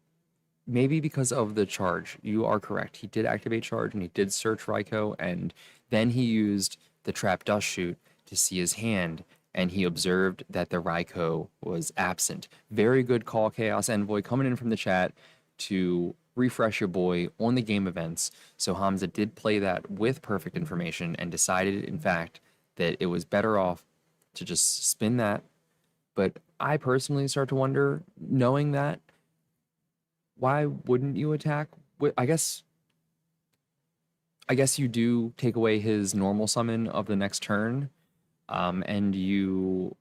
maybe because of the charge. You are correct. He did activate charge and he did search Raikou, and then he used the trap dust shoot to see his hand, and he observed that the Raikou was absent. Very good call, Chaos Envoy, coming in from the chat to refresh your boy on the game events. So Hamza did play that with perfect information and decided, in fact, that it was better off to just spin that. But I personally start to wonder, knowing that, why wouldn't you attack? I guess you do take away his normal summon of the next turn, and you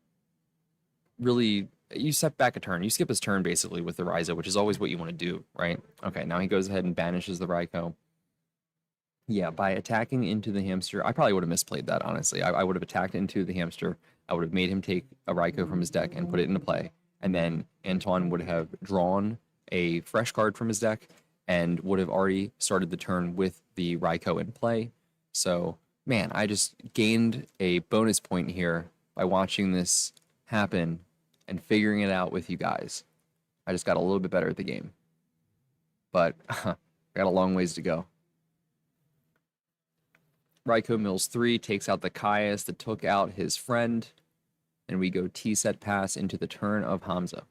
step back a turn. You skip his turn, basically, with the Ryza, which is always what you want to do, right? Okay, now he goes ahead and banishes the Raikou. Yeah, by attacking into the hamster, I probably would have misplayed that, honestly. I would have attacked into the hamster. I would have made him take a Raikou from his deck and put it into play. And then Antoine would have drawn a fresh card from his deck and would have already started the turn with the Raikou in play. So, man, I just gained a bonus point here by watching this happen and figuring it out with you guys. I just got a little bit better at the game. But I got a long ways to go. Raikou mills 3, takes out the Caius that took out his friend, and we go T-set pass into the turn of Hamza.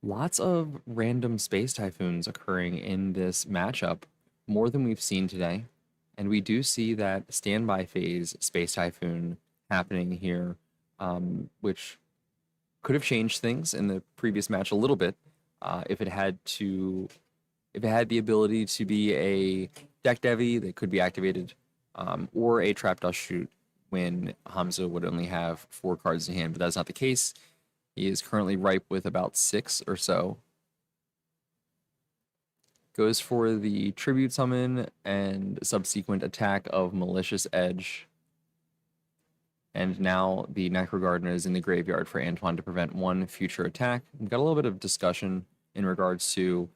Lots of random Space Typhoons occurring in this matchup, more than we've seen today. And we do see that standby phase Space Typhoon happening here, which could have changed things in the previous match a little bit if it had the ability to be a deck Devi that could be activated, or a Trap Dust Shoot when Hamza would only have 4 cards in hand, but that's not the case. He is currently ripe with about 6 or so. Goes for the Tribute Summon and subsequent attack of Malicious Edge. And now the Necro Gardener is in the graveyard for Antoine to prevent one future attack. We've got a little bit of discussion in regards to,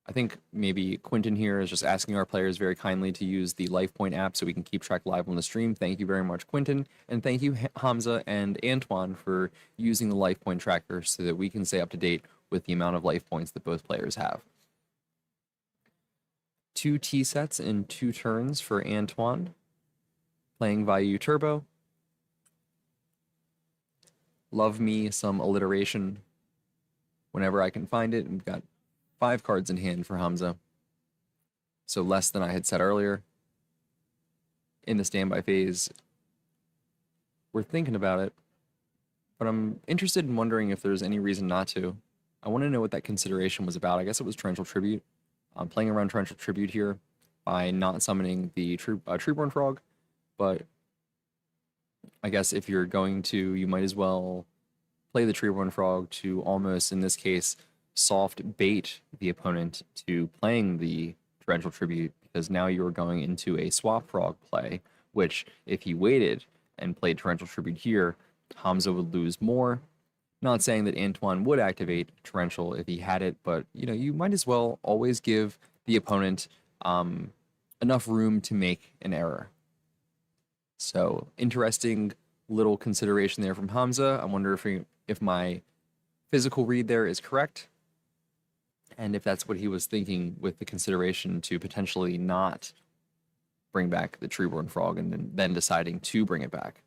I think maybe Quentin here is just asking our players very kindly to use the Life Point app so we can keep track live on the stream. Thank you very much, Quentin. And thank you, Hamza and Antoine, for using the Life Point tracker so that we can stay up to date with the amount of life points that both players have. 2 T-sets in 2 turns for Antoine. Playing Vayu Turbo. Love me some alliteration whenever I can find it. We've got 5 cards in hand for Hamza. So less than I had said earlier. In the standby phase, we're thinking about it, but I'm interested in wondering if there's any reason not to. I want to know what that consideration was about. I guess it was Torrential Tribute. I'm playing around Torrential Tribute here by not summoning the Treeborn Frog, but I guess if you're going to, you might as well play the Treeborn Frog to almost, in this case, soft bait the opponent to playing the Torrential Tribute, because now you're going into a swap frog play, which if he waited and played Torrential Tribute here, Hamza would lose more. Not saying that Antoine would activate Torrential if he had it, but you might as well always give the opponent enough room to make an error. So interesting little consideration there from Hamza. I wonder if my physical read there is correct, and if that's what he was thinking with the consideration to potentially not bring back the Treeborn Frog and then deciding to bring it back.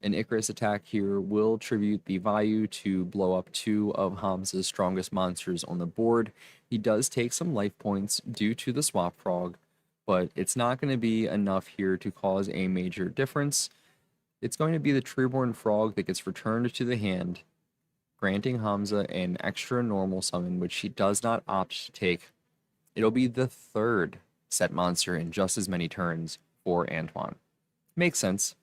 An Icarus attack here will tribute the Vayu to blow up 2 of Hamza's strongest monsters on the board. He does take some life points due to the Swap Frog, but it's not going to be enough here to cause a major difference. It's going to be the Treeborn Frog that gets returned to the hand, granting Hamza an extra normal summon, which he does not opt to take. It'll be the 3rd set monster in just as many turns for Antoine. Makes sense.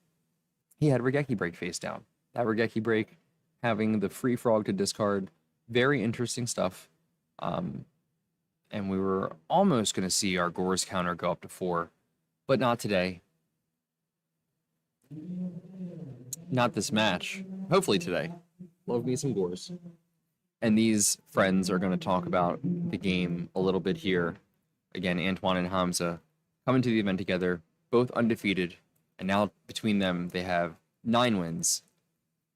He had Regeki Break face down. That Regeki Break, having the free frog to discard, very interesting stuff. And we were almost going to see our Gore's counter go up to 4, but not today. Not this match. Hopefully today. Love me some Gores. And these friends are going to talk about the game a little bit here. Again, Antoine and Hamza coming to the event together, both undefeated. And now between them, they have 9 wins.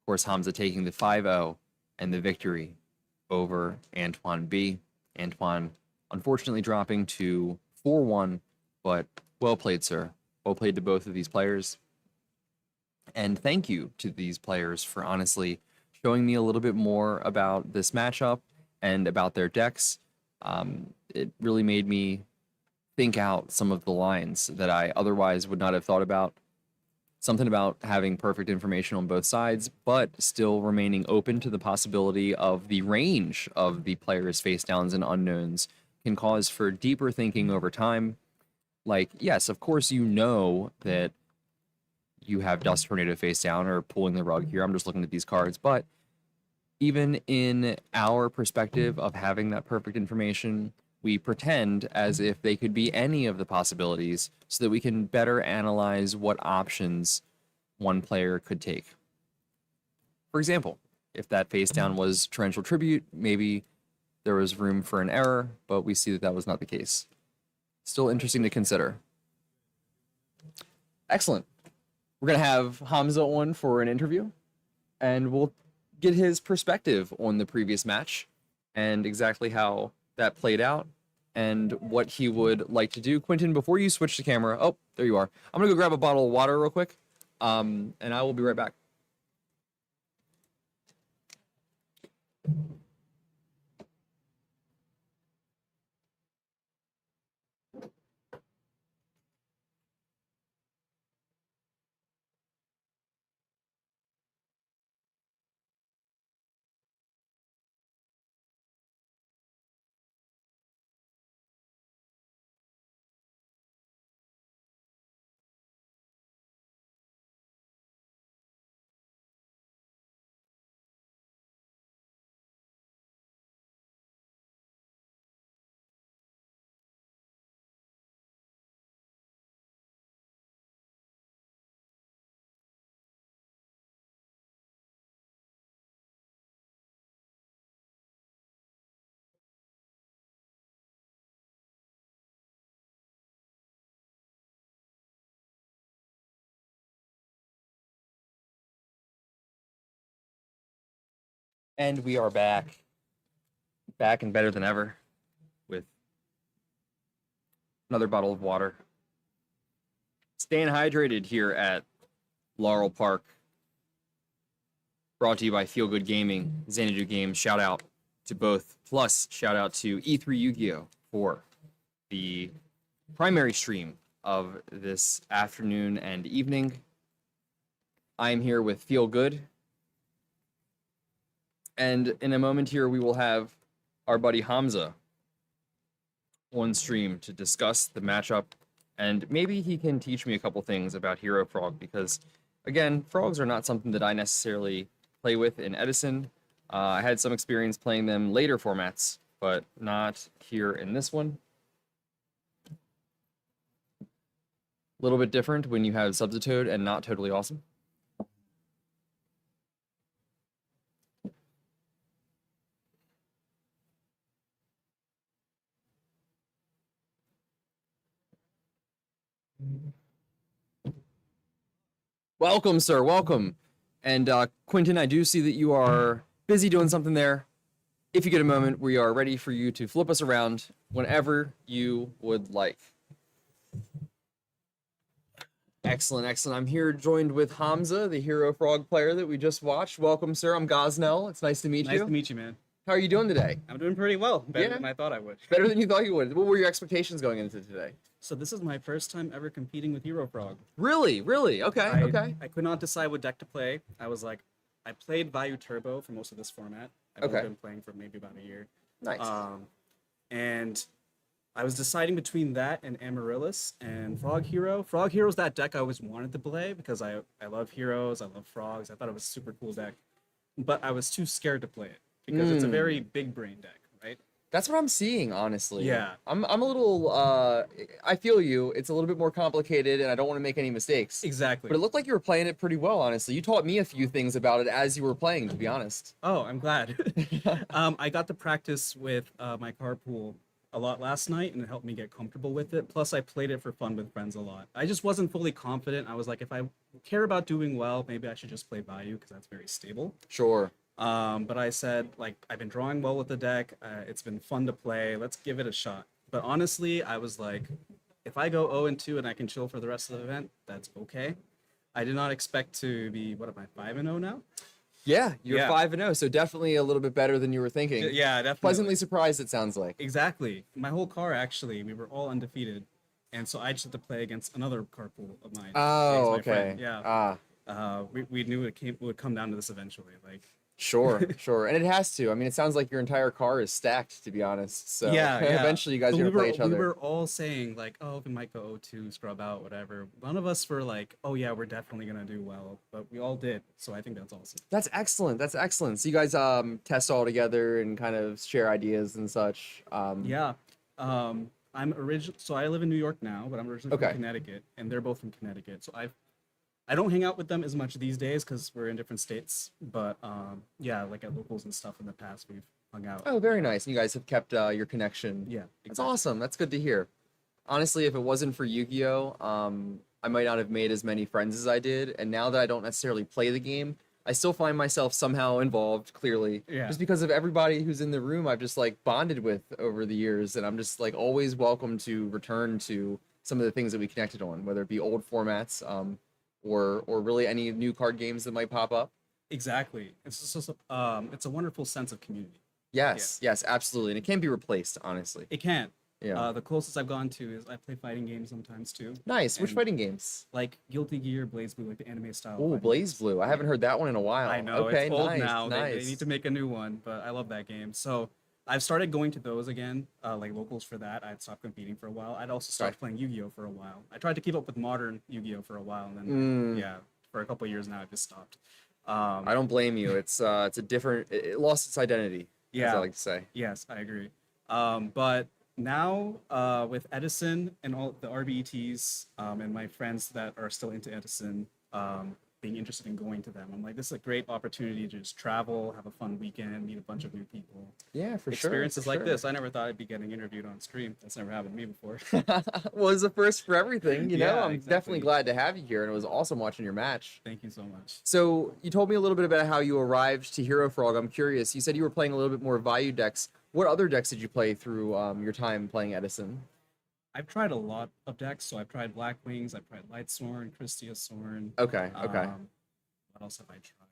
Of course, Hamza taking the 5-0 and the victory over Antoine B. Antoine unfortunately dropping to 4-1, but well played, sir. Well played to both of these players. And thank you to these players for honestly showing me a little bit more about this matchup and about their decks. It really made me think out some of the lines that I otherwise would not have thought about. Something about having perfect information on both sides, but still remaining open to the possibility of the range of the players' face downs and unknowns can cause for deeper thinking over time. Like, yes, of course you know that you have Dust Tornado face down or pulling the rug here. I'm just looking at these cards, but even in our perspective of having that perfect information, we pretend as if they could be any of the possibilities so that we can better analyze what options one player could take. For example, if that face down was Torrential Tribute, maybe there was room for an error, but we see that that was not the case. Still interesting to consider. Excellent. We're going to have Hamza on for an interview, and we'll get his perspective on the previous match and exactly how that played out and what he would like to do. Quentin, before you switch the camera, oh, there you are. I'm going to go grab a bottle of water real quick, and I will be right back. And we are back. Back and better than ever with another bottle of water. Staying hydrated here at Laurel Park. Brought to you by Feel Good Gaming, Xanadu Games. Shout out to both. Plus, shout out to E3 Yu-Gi-Oh! For the primary stream of this afternoon and evening. I am here with Feel Good. And in a moment here, we will have our buddy Hamza on stream to discuss the matchup. And maybe he can teach me a couple things about Hero Frog, because Again, frogs are not something that I necessarily play with in Edison. I had some experience playing them later formats, but not here in this one. A little bit different when you have Subzitoad and not totally awesome. Welcome, sir. Welcome. And Quentin, I do see that you are busy doing something there. If you get a moment, we are ready for you to flip us around whenever you would like. Excellent, excellent. I'm here joined with Hamza, the Hero Frog player that we just watched. Welcome, sir. I'm Gosnell. It's nice to meet you. Nice to meet you, man. How are you doing today? I'm doing pretty well. Better than I thought I would. Better than you thought you would. What were your expectations going into today? So this is my first time ever competing with Hero Frog. Really? Really? Okay, okay. I could not decide what deck to play. I was like, I played Vayu Turbo for most of this format. I've Okay. only been playing for maybe about a year. Nice. And I was deciding between that and Amaryllis and Frog Hero. Frog Hero's that deck I always wanted to play because I love heroes, I love frogs. I thought it was a super cool deck. But I was too scared to play it because it's a very big brain deck, right? That's what I'm seeing, honestly. Yeah. I'm a little, I feel you. It's a little bit more complicated, and I don't want to make any mistakes. Exactly. But it looked like you were playing it pretty well, honestly. You taught me a few things about it as you were playing, to be honest. Oh, I'm glad. I got to practice with my carpool a lot last night, and it helped me get comfortable with it. Plus, I played it for fun with friends a lot. I just wasn't fully confident. I was like, if I care about doing well, maybe I should just play Bayou because that's very stable. Sure. But I said, like, I've been drawing well with the deck. It's been fun to play. Let's give it a shot. But honestly, I was like, if I go 0-2 and I can chill for the rest of the event, that's okay. I did not expect to be, what am I, 5-0 now? Yeah, you're 5-0, so definitely a little bit better than you were thinking. Yeah, definitely. Pleasantly surprised, it sounds like. Exactly. My whole car, actually, we were all undefeated. And so I just had to play against another carpool of mine. Oh, my okay. friend. Yeah. We knew it would come down to this eventually. Like. Sure, sure. And it has to. I mean, it sounds like your entire car is stacked, to be honest. So yeah. eventually you guys are going to play each other. We were all saying, like, oh, we might go 0-2, scrub out, whatever. None of us were like, oh, yeah, we're definitely going to do well. But we all did. So I think that's awesome. That's excellent. That's excellent. So you guys test all together and kind of share ideas and such. Yeah. So I live in New York now, but I'm originally from Connecticut, and they're both from Connecticut. So I don't hang out with them as much these days because we're in different states. But yeah, like at locals and stuff in the past, we've hung out. Oh, very nice. And you guys have kept your connection. Yeah. That's awesome. That's good to hear. Honestly, if it wasn't for Yu-Gi-Oh, I might not have made as many friends as I did. And now that I don't necessarily play the game, I still find myself somehow involved, clearly. Yeah. Just because of everybody who's in the room I've just like bonded with over the years. And I'm just like always welcome to return to some of the things that we connected on, whether it be old formats, or really any new card games that might pop up. Exactly. It's just it's a wonderful sense of community. Yes, yes, absolutely. And it can't be replaced, honestly. It can't. Yeah. The closest I've gone to is I play fighting games sometimes too. Nice. Which fighting games? Like Guilty Gear, Blaze Blue, like the anime style. Oh, Blaze Blue. I haven't heard that one in a while. I know. Okay, it's old nice, now. nice. They need to make a new one, but I love that game. So I've started going to those again, like locals for that. I'd stopped competing for a while. I'd also stopped playing Yu-Gi-Oh for a while. I tried to keep up with modern Yu-Gi-Oh for a while, and then yeah, for a couple of years now, I just stopped. I don't blame you. It's a different. It lost its identity. Yeah, as I like to say. Yes, I agree. But now with Edison and all the RBETs and my friends that are still into Edison, being interested in going to them, I'm like, this is a great opportunity to just travel, have a fun weekend, meet a bunch of new people. Yeah, for sure. Experiences like this. I never thought I'd be getting interviewed on stream. That's never happened to me before. Well, it's a first for everything, you know. Yeah, I'm definitely glad to have you here, and it was awesome watching your match. Thank you so much. So you told me a little bit about how you arrived to Hero Frog. I'm curious. You said you were playing a little bit more Vayu decks. What other decks did you play through your time playing Edison? I've tried a lot of decks. So I've tried Black Wings, I've tried Light Sorn, Christia Sorn. Okay, okay. What else have I tried?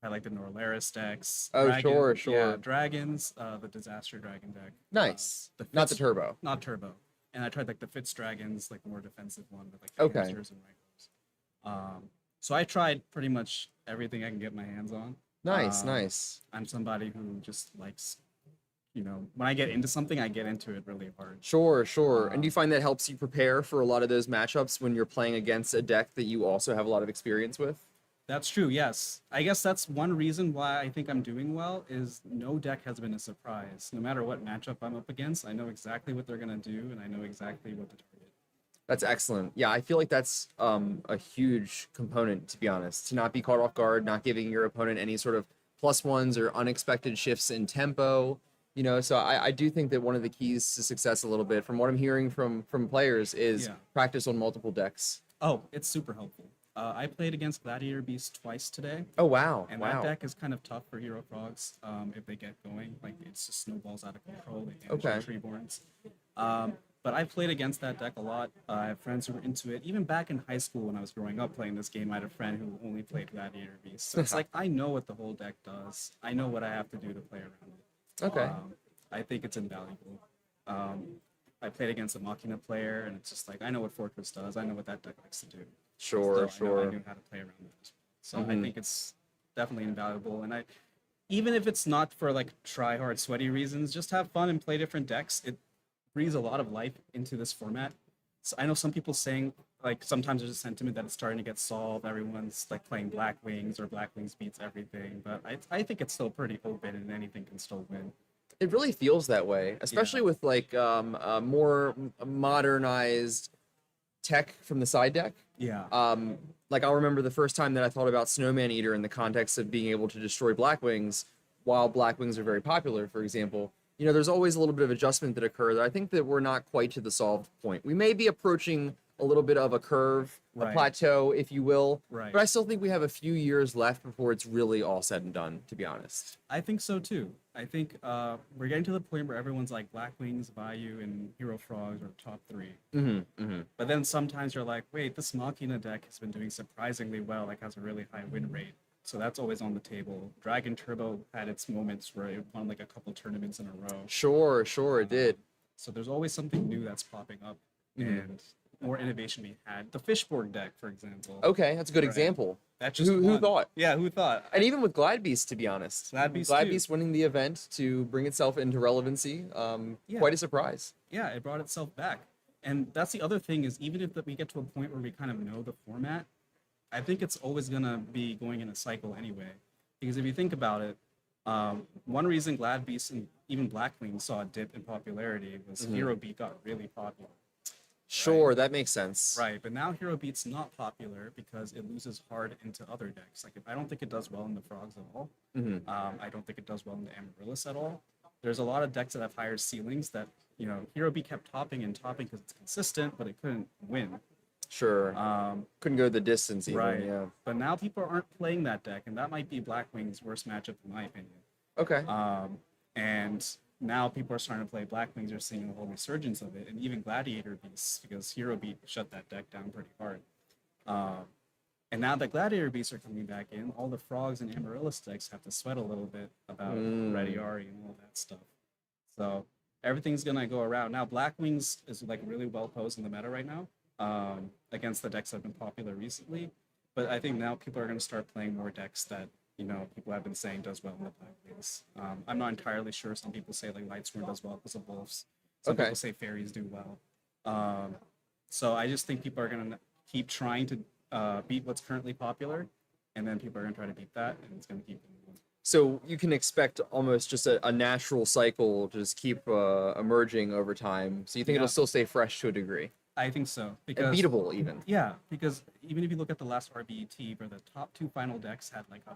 I like the Norlaris decks. Oh, sure. Yeah, Dragons, the Disaster Dragon deck. Nice. Not the Turbo. Not Turbo. And I tried like the Fitz Dragons, like the more defensive one with like Okay. hamsters and Rangos. So I tried pretty much everything I can get my hands on. Nice, nice. I'm somebody who just likes when I get into something, I get into it really hard. Sure, sure. And do you find that helps you prepare for a lot of those matchups when you're playing against a deck that you also have a lot of experience with? That's true, yes. I guess that's one reason why I think I'm doing well is no deck has been a surprise. No matter what matchup I'm up against, I know exactly what they're going to do, and I know exactly what to target. That's excellent. Yeah, I feel like that's a huge component, to be honest, to not be caught off guard, not giving your opponent any sort of plus ones or unexpected shifts in tempo. So I do think that one of the keys to success a little bit, from what I'm hearing from players, is practice on multiple decks. Oh, it's super helpful. I played against Gladiator Beast twice today. Oh, wow. And that deck is kind of tough for Hero Frogs if they get going. Like, it just snowballs out of control. They damage the Treeborns. But I played against that deck a lot. I have friends who were into it. Even back in high school when I was growing up playing this game, I had a friend who only played Gladiator Beast. So it's like, I know what the whole deck does. I know what I have to do to play around it. Okay. I think it's invaluable. I played against a Machina player, and it's just like, I know what Fortress does. I know what that deck likes to do. Sure, I knew how to play around it. So I think it's definitely invaluable. And even if it's not for like try hard, sweaty reasons, just have fun and play different decks. It breathes a lot of life into this format. So I know some people saying, like, sometimes there's a sentiment that it's starting to get solved. Everyone's like playing Black Wings or Black Wings beats everything. But I think it's still pretty open and anything can still win. It really feels that way, especially with like more modernized tech from the side deck. Yeah. Like I'll remember the first time that I thought about Snowman Eater in the context of being able to destroy Blackwings, while Blackwings are very popular, for example. There's always a little bit of adjustment that occurs. I think that we're not quite to the solved point. We may be approaching a little bit of a curve, a plateau, if you will. Right. But I still think we have a few years left before it's really all said and done, to be honest. I think so too. I think we're getting to the point where everyone's like Blackwings, Vayu, and Hero Frogs are top 3. But then sometimes you're like, wait, this Machina deck has been doing surprisingly well, like has a really high win rate. So that's always on the table. Dragon Turbo had its moments where it won like a couple tournaments in a row. Sure, it did. So there's always something new that's popping up, and more innovation we had. The Fishborg deck, for example. Okay, that's a good example. That just who thought? Yeah, who thought? And even with Glide Beast, to be honest. Glide Beast winning the event to bring itself into relevancy, quite a surprise. Yeah, it brought itself back. And that's the other thing is, even if we get to a point where we kind of know the format, I think it's always going to be going in a cycle anyway. Because if you think about it, one reason Glad Beast and even Blackwing saw a dip in popularity was Hero Beat got really popular. Sure, that makes sense. Right, but now Hero Beat's not popular because it loses hard into other decks. Like, I don't think it does well in the Frogs at all. I don't think it does well in the Amaryllis at all. There's a lot of decks that have higher ceilings that, Hero Beat kept topping and topping because it's consistent, but it couldn't win. Sure. Couldn't go the distance even, right. Yeah. But now people aren't playing that deck, and that might be Blackwing's worst matchup in my opinion. Okay. And now people are starting to play Blackwings. They're seeing a whole resurgence of it, and even Gladiator Beasts, because Hero Beat shut that deck down pretty hard. And now that Gladiator Beasts are coming back in, all the Frogs and Amaryllis decks have to sweat a little bit about Ready Ari and all that stuff. So everything's gonna go around. Now Blackwings is like really well posed in the meta right now, against the decks that have been popular recently. But I think now people are gonna start playing more decks that people have been saying does well in the Blackwings. I'm not entirely sure. Some people say like Lightsworn does well because of Wolves. Some people say Fairies do well. So I just think people are gonna keep trying to beat what's currently popular, and then people are gonna try to beat that, and it's gonna keep going. So you can expect almost just a natural cycle to just keep emerging over time. So you think it'll still stay fresh to a degree? I think so. Because, and beatable even. Yeah, because even if you look at the last RBET, where the top 2 final decks had like a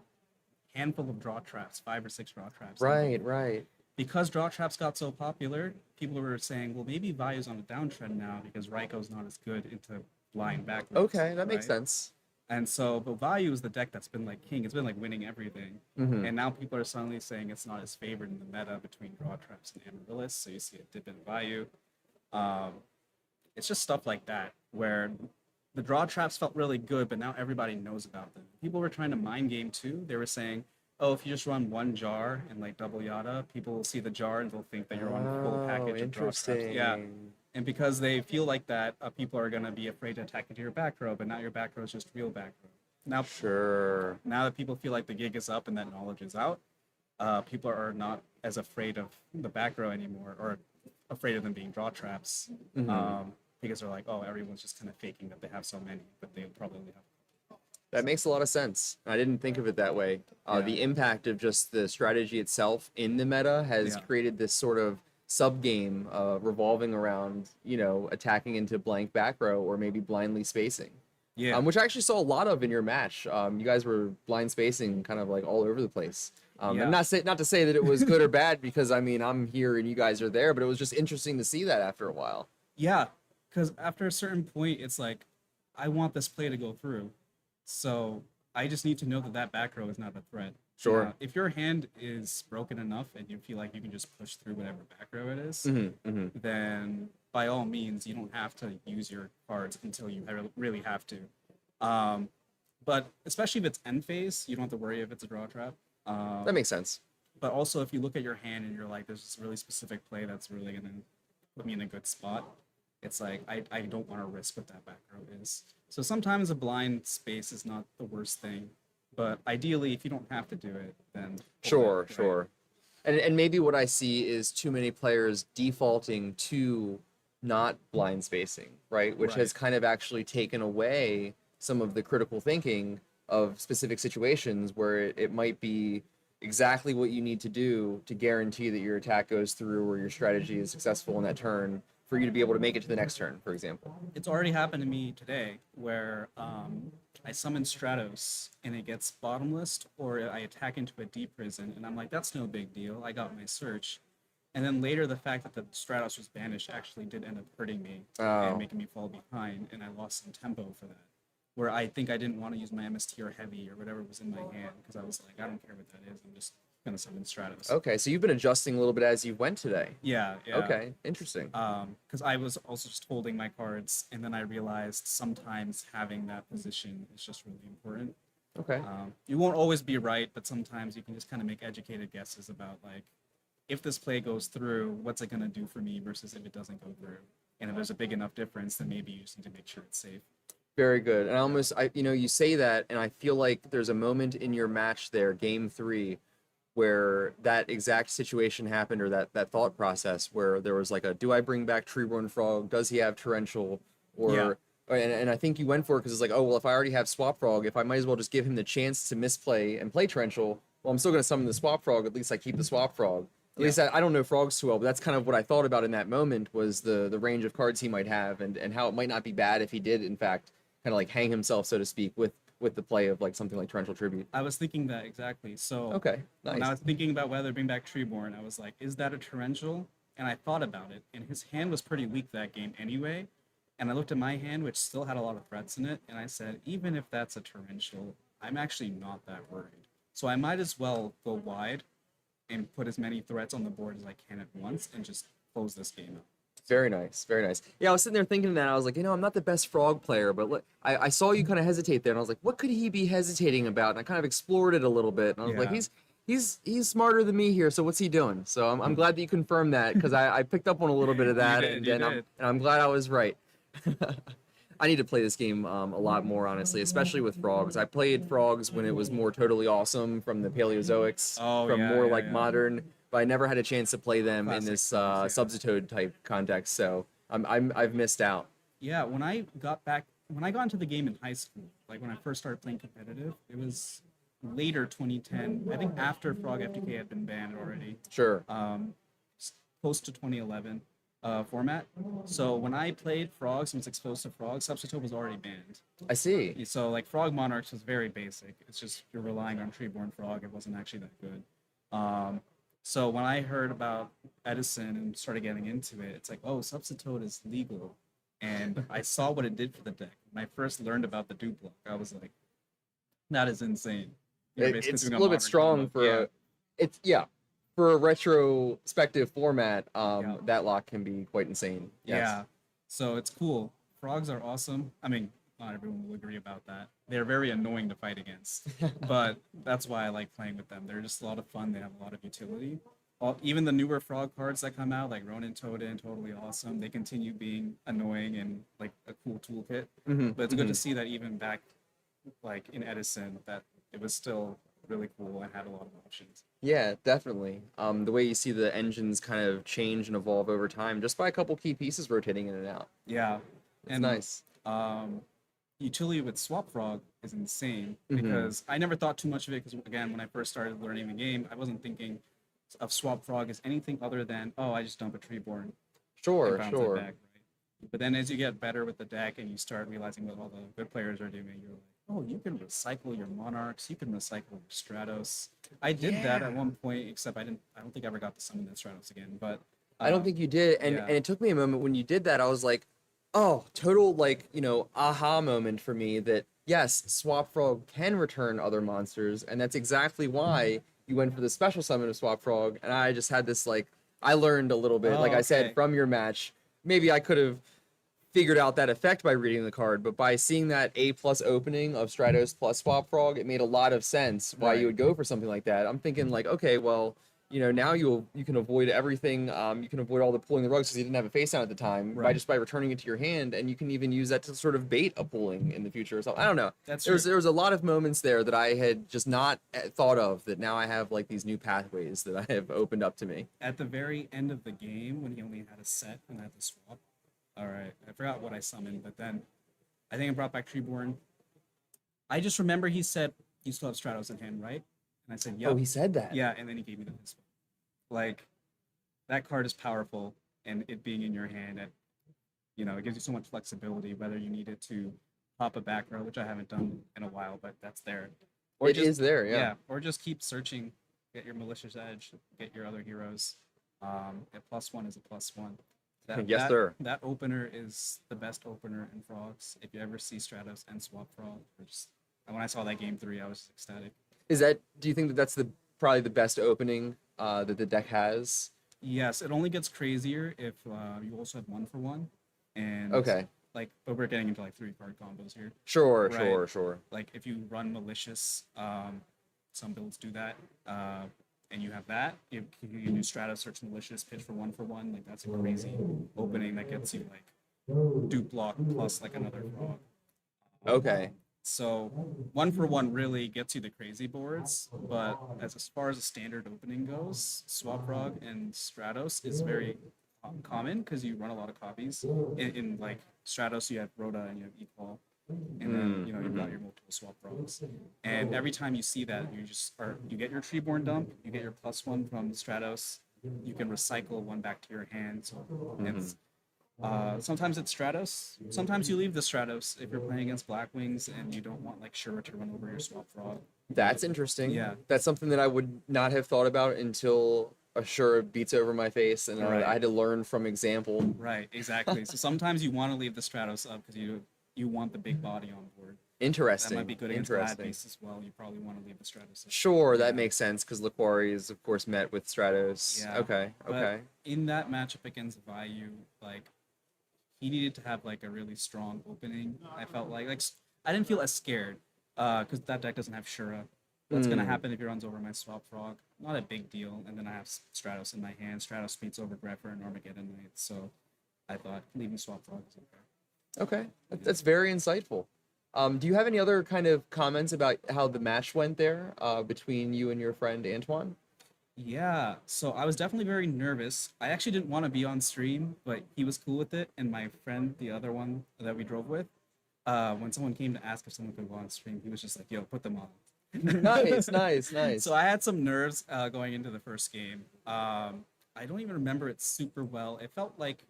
handful of draw traps, 5 or 6 draw traps. Right. Because draw traps got so popular, people were saying, well, maybe Value's on a downtrend now because Raiko's not as good into blind backwards. Okay, that makes sense. And so, but Value is the deck that's been like king. It's been like winning everything. And now people are suddenly saying it's not as favored in the meta between draw traps and Amaryllis. So you see a dip in Value. It's just stuff like that where the draw traps felt really good, but now everybody knows about them. People were trying to mind game too. They were saying, oh, if you just run 1 jar and like double yada, people will see the jar and they'll think that you're on a full package of draw traps. Yeah. And because they feel like that, people are going to be afraid to attack into your back row, but now your back row is just real back row. Now, sure. Now that people feel like the gig is up and that knowledge is out, people are not as afraid of the back row anymore, or afraid of them being draw traps, because they're like, oh, everyone's just kind of faking that they have so many, but they probably only have. That makes a lot of sense. I didn't think of it that way. The impact of just the strategy itself in the meta has created this sort of sub game revolving around, attacking into blank back row or maybe blindly spacing. Yeah. Which I actually saw a lot of in your match. You guys were blind spacing kind of like all over the place. And not to say that it was good or bad, because I mean, I'm here and you guys are there, but it was just interesting to see that after a while. Yeah, because after a certain point, it's like, I want this play to go through. So I just need to know that that back row is not a threat. Sure. If your hand is broken enough and you feel like you can just push through whatever back row it is, then by all means, you don't have to use your cards until you really have to. But especially if it's end phase, you don't have to worry if it's a draw trap. That makes sense. But also, if you look at your hand and you're like, there's this really specific play that's really going to put me in a good spot, it's like, I don't want to risk what that back row is. So sometimes a blind space is not the worst thing. But ideally, if you don't have to do it, then... Sure. And maybe what I see is too many players defaulting to not blind spacing, right? Which has kind of actually taken away some of the critical thinking of specific situations where it might be exactly what you need to do to guarantee that your attack goes through or your strategy is successful in that turn for you to be able to make it to the next turn, for example. It's already happened to me today where I summon Stratos and it gets bottomless, or I attack into a deep prison and I'm like, that's no big deal. I got my search. And then later, the fact that the Stratos was banished actually did end up hurting me and making me fall behind, and I lost some tempo for that. Where I think I didn't want to use my MST or Heavy or whatever was in my hand, because I was like, I don't care what that is. I'm just going to summon Stratos. Okay, so you've been adjusting a little bit as you went today. Yeah. Okay, interesting. Because I was also just holding my cards, and then I realized sometimes having that position is just really important. Okay. You won't always be right, but sometimes you can just kind of make educated guesses about, like, if this play goes through, what's it going to do for me versus if it doesn't go through. And if there's a big enough difference, then maybe you just need to make sure it's safe. Very good. And you say that, and I feel like there's a moment in your match there, game 3, where that exact situation happened, or that thought process where there was like do I bring back Treeborn Frog? Does he have Torrential? Or and I think you went for it because it's like, oh, well, if I already have Swap Frog, if I might as well just give him the chance to misplay and play Torrential, well, I'm still going to summon the Swap Frog. At least I keep the Swap Frog. At least I don't know Frogs too well, but that's kind of what I thought about in that moment, was the range of cards he might have, and how it might not be bad if he did, in fact, kind of like hang himself, so to speak, with the play of like something like Torrential Tribute. I was thinking that exactly. So okay, nice. When I was thinking about whether to bring back Treeborn, I was like, is that a Torrential? And I thought about it, and his hand was pretty weak that game anyway. And I looked at my hand, which still had a lot of threats in it, and I said, even if that's a Torrential, I'm actually not that worried. So I might as well go wide and put as many threats on the board as I can at once and just close this game out. Very nice, very nice. Yeah, I was sitting there thinking that. I was like, I'm not the best Frog player, but look, I saw you kind of hesitate there, and I was like, what could he be hesitating about? And I kind of explored it a little bit, and I was like, he's smarter than me here, so what's he doing? So I'm glad that you confirmed that, because I picked up on a little bit of that, and I'm glad I was right. I need to play this game a lot more, honestly, especially with Frogs. I played Frogs when it was more Totally Awesome from the Paleozoics, modern, but I never had a chance to play them in this Subzitoad type context, so I've missed out. Yeah, when I got into the game in high school, like when I first started playing competitive, it was later 2010, I think after Frog FGG had been banned already. Sure. Close to 2011. Format. So when I played Frogs and was exposed to Frogs, Substitute was already banned. I see. So like Frog Monarchs was very basic. It's just you're relying on Treeborn Frog. It wasn't actually that good. So when I heard about Edison and started getting into it, it's like, oh, Substitute is legal. And I saw what it did for the deck. When I first learned about the dupe block, I was like, that is insane. It's a little bit strong for for a retrospective format, that lock can be quite insane. Yes. Yeah, so it's cool. Frogs are awesome. I mean, not everyone will agree about that. They're very annoying to fight against, but that's why I like playing with them. They're just a lot of fun. They have a lot of utility. Even the newer Frog cards that come out, like Ronin Toadin, totally awesome. They continue being annoying and like a cool toolkit. But it's good to see that even back like in Edison, that it was still really cool and had a lot of options. Yeah, definitely. The way you see the engines kind of change and evolve over time just by a couple key pieces rotating in and out. Yeah, It's and nice. utility with Swap Frog is insane Mhm. because I never thought too much of it because again, when I first started learning the game, I wasn't thinking of Swap Frog as anything other than I just dump a Treeborn Sure, and bounce it sure. back, right? But then as you get better with the deck and you start realizing what all the good players are doing, you're like, oh, you can recycle your Monarchs, you can recycle your Stratos. I did that at Yeah. one point, except I don't think I ever got to summon that Stratos again. But I don't think you did, and yeah. and it took me a moment when you did that. I was like, oh, total like aha moment for me that yes, Swap Frog can return other monsters, and that's exactly why you went for the special summon of Swap Frog. And I just had this like I learned a little bit, Oh, like I said okay. from your match. Maybe I could have figured out that effect by reading the card, but by seeing that A+ opening of Stratos plus Swap Frog, it made a lot of sense why you Right. would go for something like that. I'm thinking like, okay, well, now you can avoid everything. You can avoid all the pulling the rugs because you didn't have a face down at the time Right. by returning it to your hand, and you can even use that to sort of bait a pulling in the future or something. I don't know. That's there true. was a lot of moments there that I had just not thought of that now I have like these new pathways that I have opened up to me. At the very end of the game, when he only had a set and I had to swap. All right, I forgot what I summoned, but then I think I brought back Treeborn. I just remember he said you still have Stratos in hand, right? And I said, "Yep." Oh, he said that. Yeah, and then he gave me the this one. Like that card is powerful, and it being in your hand, it gives you so much flexibility. Whether you need it to pop a back row, which I haven't done in a while, but that's there. It is there, yeah. Or just keep searching, get your malicious edge, get your other heroes. A +1 is a +1. Yes, sir. That opener is the best opener in Frogs. If you ever see Stratos and Swap Frog, when I saw that game 3, I was just ecstatic. Do you think that that's probably the best opening that the deck has? Yes, it only gets crazier if you also have 1-for-1. And Okay. But we're getting into like 3-card combos here. Sure, Right? sure. Like if you run malicious, some builds do that. And you have that, you can do Stratos, search malicious, pitch for 1-for-1. Like that's a crazy opening that gets you like dupe block plus like another frog. Okay. So 1-for-1 really gets you the crazy boards, but as far as a standard opening goes, Swap Frog and Stratos is very common because you run a lot of copies. In like Stratos, you have Rhoda and you have Equal, and then you've got your multiple Swap Frogs. And every time you see that, you get your Treeborn dump, you get your +1 from Stratos, you can recycle one back to your hand. So it's sometimes it's Stratos. Sometimes you leave the Stratos if you're playing against Black Wings and you don't want like Shura to run over your Swap Frog. That's interesting. Yeah. That's something that I would not have thought about until Ashura beats over my face, and Right. I had to learn from example. Right, exactly. So sometimes you want to leave the Stratos up because you want the big body on board. Interesting. That might be good against Bad Interesting. Beast as well. You probably want to leave the Stratos up. Sure, that makes sense because Laquari is of course met with Stratos. Yeah. Okay. But Okay. in that matchup against Vayu, like he needed to have like a really strong opening. I felt like I didn't feel as scared because that deck doesn't have Shura. What's gonna happen if he runs over my Swap Frog? Not a big deal. And then I have Stratos in my hand. Stratos beats over Grepher and Armageddon Knight. So I thought leaving Swap Frog was okay. Okay. That's very insightful. Do you have any other kind of comments about how the match went there between you and your friend Antoine? Yeah, so I was definitely very nervous. I actually didn't want to be on stream, but he was cool with it. And my friend, the other one that we drove with, when someone came to ask if someone could go on stream, he was just like, "Yo, put them on." Nice. So I had some nerves going into the first game. I don't even remember it super well. It felt like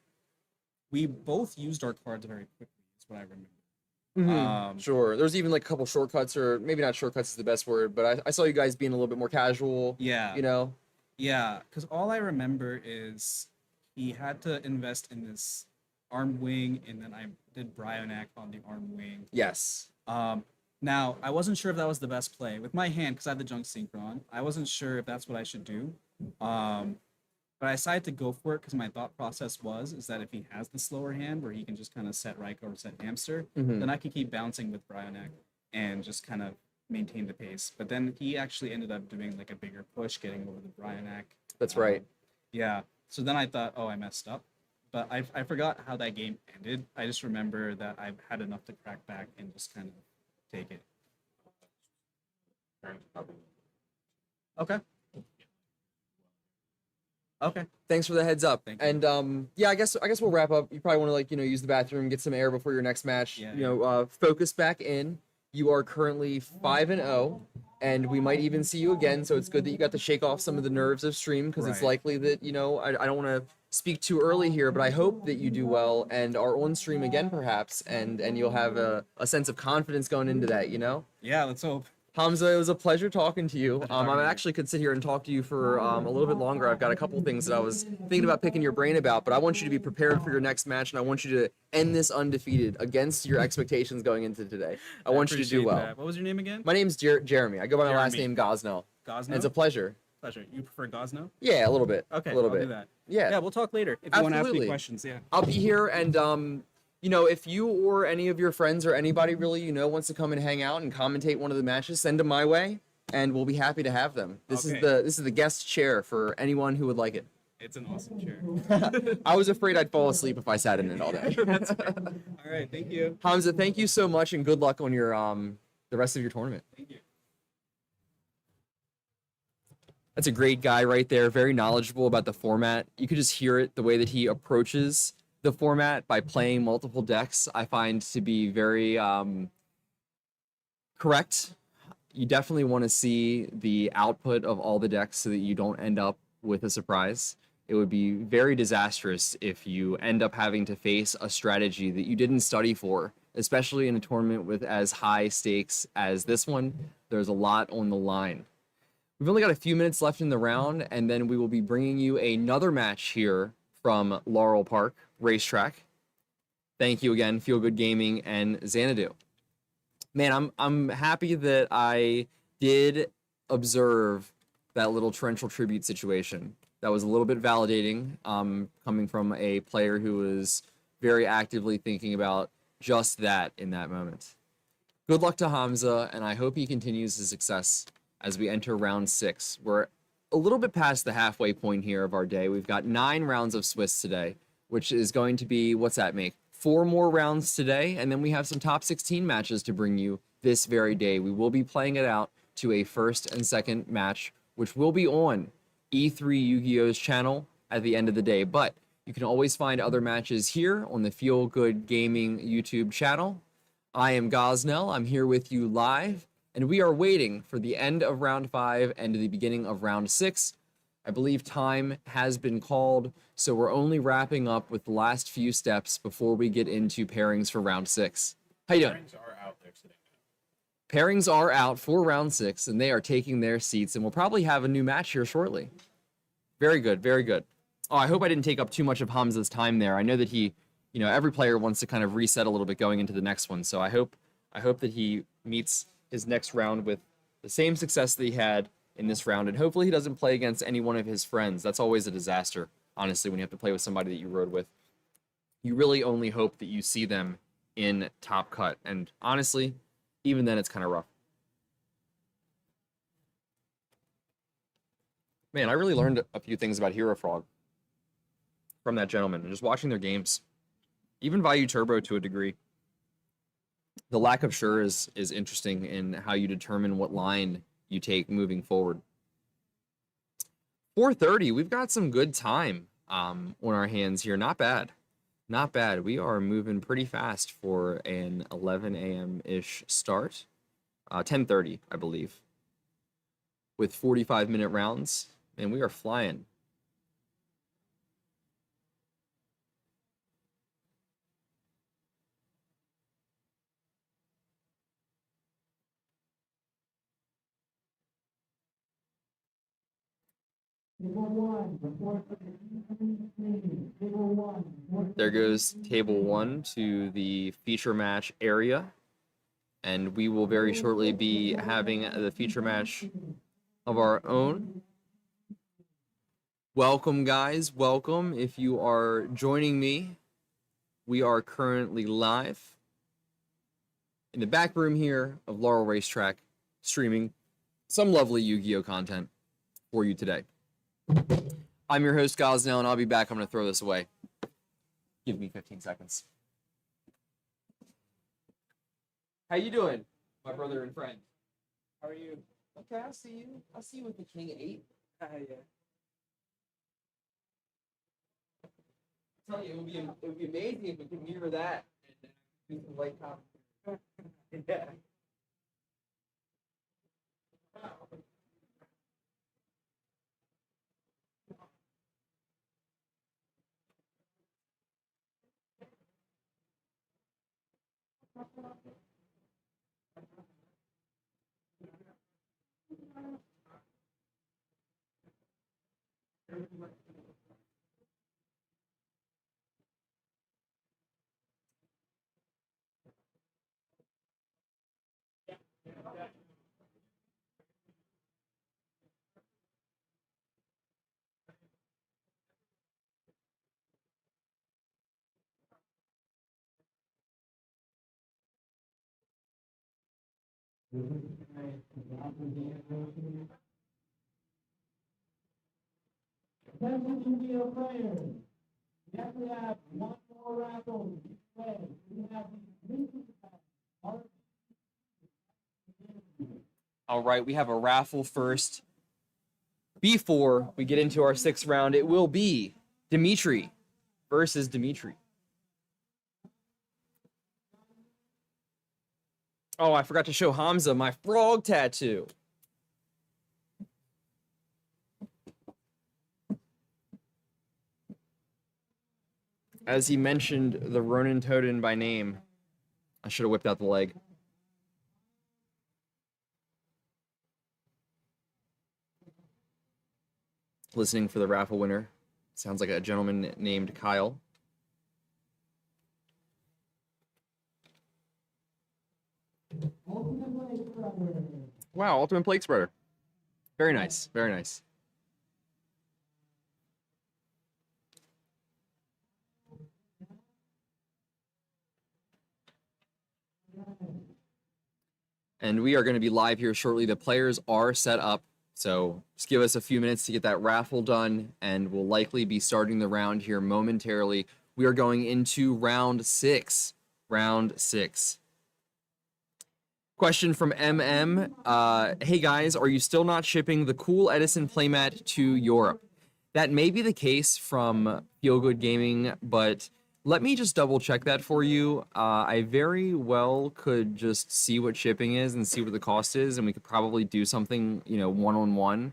we both used our cards very quickly. Is what I remember. Sure. There's even like a couple shortcuts, or maybe not shortcuts is the best word, but I saw you guys being a little bit more casual. Yeah. Yeah, because all I remember is he had to invest in this arm wing, and then I did Bryonac on the arm wing. Yes. Now, I wasn't sure if that was the best play. With my hand, because I had the Junk Synchron, I wasn't sure if that's what I should do. But I decided to go for it because my thought process is that if he has the slower hand where he can just kind of set Raikou or set Hamster, then I can keep bouncing with Bryonac and just kind of maintain the pace. But then he actually ended up doing like a bigger push, getting over the Bryonac. That's right. Yeah. So then I thought, oh, I messed up. But I forgot how that game ended. I just remember that I had enough to crack back and just kind of take it. Okay. Okay. Thanks for the heads up. Thank you. And yeah, I guess we'll wrap up. You probably want to use the bathroom, get some air before your next match. Yeah, Focus back in. You are currently 5-0, and we might even see you again. So it's good that you got to shake off some of the nerves of stream, because it's Right. likely that I don't want to speak too early here, but I hope that you do well and are on stream again perhaps, and you'll have a sense of confidence going into that. Yeah, let's hope. Hamza, it was a pleasure talking to you. Pleasure I talking to you. actually could sit here and talk to you for a little bit longer. I've got a couple things that I was thinking about picking your brain about, but I want you to be prepared for your next match, and I want you to end this undefeated against your expectations going into today. I want you to do appreciate well. that. What was your name again? My name's Jeremy. I go by my last Jeremy. name, Gosnell. Gosno? And it's a pleasure. Pleasure. You prefer Gosno? Yeah, a little bit. Okay, a little I'll bit. do that. Yeah. Yeah, we'll talk later if you want to ask me Absolutely. questions. Yeah. I'll be here, and if you or any of your friends or anybody really wants to come and hang out and commentate one of the matches, send them my way, and we'll be happy to have them. This Okay. is the guest chair for anyone who would like it. It's an awesome chair. I was afraid I'd fall asleep if I sat in it all day. That's fair. All right, thank you. Hamza, thank you so much, and good luck on your the rest of your tournament. Thank you. That's a great guy right there, very knowledgeable about the format. You could just hear it, the way that he approaches the format by playing multiple decks, I find to be very correct. You definitely want to see the output of all the decks so that you don't end up with a surprise. It would be very disastrous if you end up having to face a strategy that you didn't study for, especially in a tournament with as high stakes as this one. There's a lot on the line. We've only got a few minutes left in the round, and then we will be bringing you another match here from Laurel Park Racetrack. Thank you again, Feel Good Gaming and Xanadu. Man, I'm happy that I did observe that little torrential tribute situation. That was a little bit validating, coming from a player who was very actively thinking about just that in that moment. Good luck to Hamza, and I hope he continues his success as we enter round 6. We're a little bit past the halfway point here of our day. We've got 9 rounds of Swiss today, which is going to be, what's that make? 4 more rounds today, and then we have some top 16 matches to bring you this very day. We will be playing it out to a first and second match, which will be on E3 Yu-Gi-Oh's channel at the end of the day. But you can always find other matches here on the Feel Good Gaming YouTube channel. I am Gosnell. I'm here with you live, and we are waiting for the end of round 5 and the beginning of round 6. I believe time has been called, so we're only wrapping up with the last few steps before we get into pairings for round 6. How you doing? Pairings are out there today. Pairings are out for round 6, and they are taking their seats, and we'll probably have a new match here shortly. Very good, very good. Oh, I hope I didn't take up too much of Hamza's time there. I know that he, every player wants to kind of reset a little bit going into the next one, so I hope that he meets his next round with the same success that he had in this round, and hopefully he doesn't play against any one of his friends. That's always a disaster, honestly, when you have to play with somebody that you rode with. You really only hope that you see them in top cut, and honestly, even then it's kind of rough. Man, I really learned a few things about Hero Frog from that gentleman, and just watching their games. Even Vayu Turbo to a degree. The lack of sure is interesting in how you determine what line you take moving forward. 4:30, we've got some good time on our hands here. Not bad. Not bad. We are moving pretty fast for an 11 a.m.-ish start. 10:30, I believe. With 45-minute rounds, and we are flying. There goes table 1 to the feature match area, and we will very shortly be having the feature match of our own. Welcome, guys. Welcome. If you are joining me, we are currently live in the back room here of Laurel Racetrack, streaming some lovely Yu-Gi-Oh content for you today. I'm your host, Gosnell, and I'll be back. I'm going to throw this away. Give me 15 seconds. How you doing, my brother and friend? How are you? Okay, I see you. I see you with the King 8. Yeah. tell you, it would be amazing if we could mirror that and do some light commentary. Yeah. Attention video players. We actually have one more raffle to play. We have All right, we have a raffle first. Before we get into our 6th round, it will be Dimitri versus Dimitri. Oh, I forgot to show Hamza my frog tattoo. As he mentioned the Ronin Totem by name, I should have whipped out the leg. Listening for the raffle winner. Sounds like a gentleman named Kyle. Wow, Ultimate Plate Spreader. Very nice, very nice. And we are going to be live here shortly. The players are set up, so just give us a few minutes to get that raffle done, and we'll likely be starting the round here momentarily. We are going into round 6. Round 6. Question from MM. Hey guys, are you still not shipping the Cool Edison playmat to Europe? That may be the case from Feel Good Gaming, but let me just double check that for you. I very well could just see what shipping is and see what the cost is, and we could probably do something, you know, one-on-one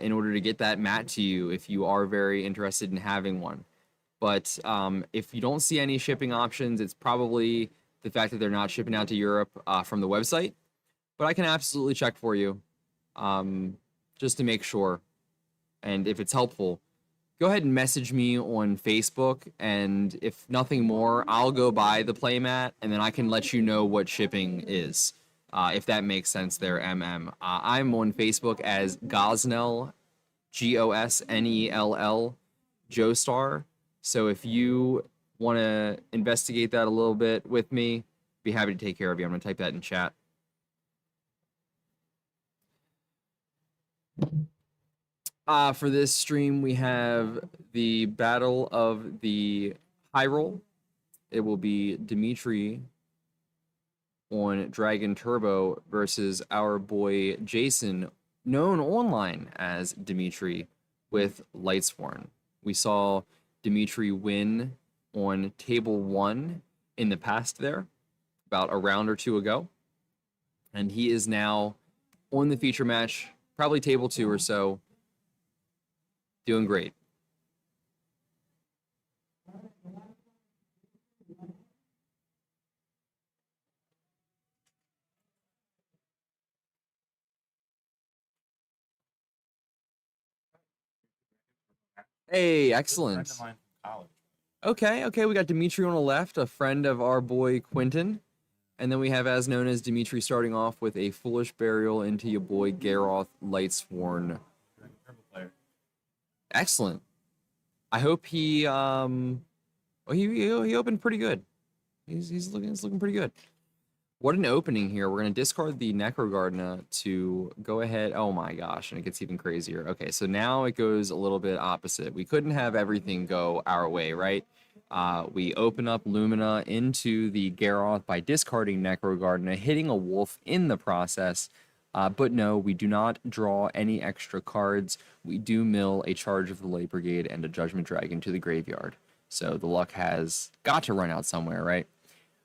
in order to get that mat to you if you are very interested in having one. But if you don't see any shipping options, it's probably the fact that they're not shipping out to Europe from the website. But I can absolutely check for you just to make sure. And if it's helpful, go ahead and message me on Facebook, and if nothing more, I'll go buy the playmat, and then I can let you know what shipping is, if that makes sense there, MM. I'm on Facebook as Gosnell, Gosnell, Joestar. So if you want to investigate that a little bit with me, be happy to take care of you. I'm going to type that in chat. For this stream, we have the Battle of the High Roll. It will be Dimitri on Dragon Turbo versus our boy Jason, known online as Dimitri, with Lightsworn. We saw Dimitri win on table 1 in the past there, about a round or two ago. And he is now on the feature match, probably table 2 or so, doing great. Hey, excellent. Okay, we got Dimitri on the left, a friend of our boy Quentin. And then we have, as known as Dimitri, starting off with a Foolish Burial into your boy Garroth Lightsworn. Excellent. I hope he he opened pretty good. He's looking pretty good. What an opening here. We're gonna discard the Necrogardna to go ahead. Oh my gosh, and it gets even crazier. Okay, so now it goes a little bit opposite. We couldn't have everything go our way, right? We open up Lumina into the Garroth by discarding Necrogardna, hitting a wolf in the process. But no, we do not draw any extra cards. We do mill a Charge of the Light Brigade and a Judgment Dragon to the graveyard. So the luck has got to run out somewhere, right?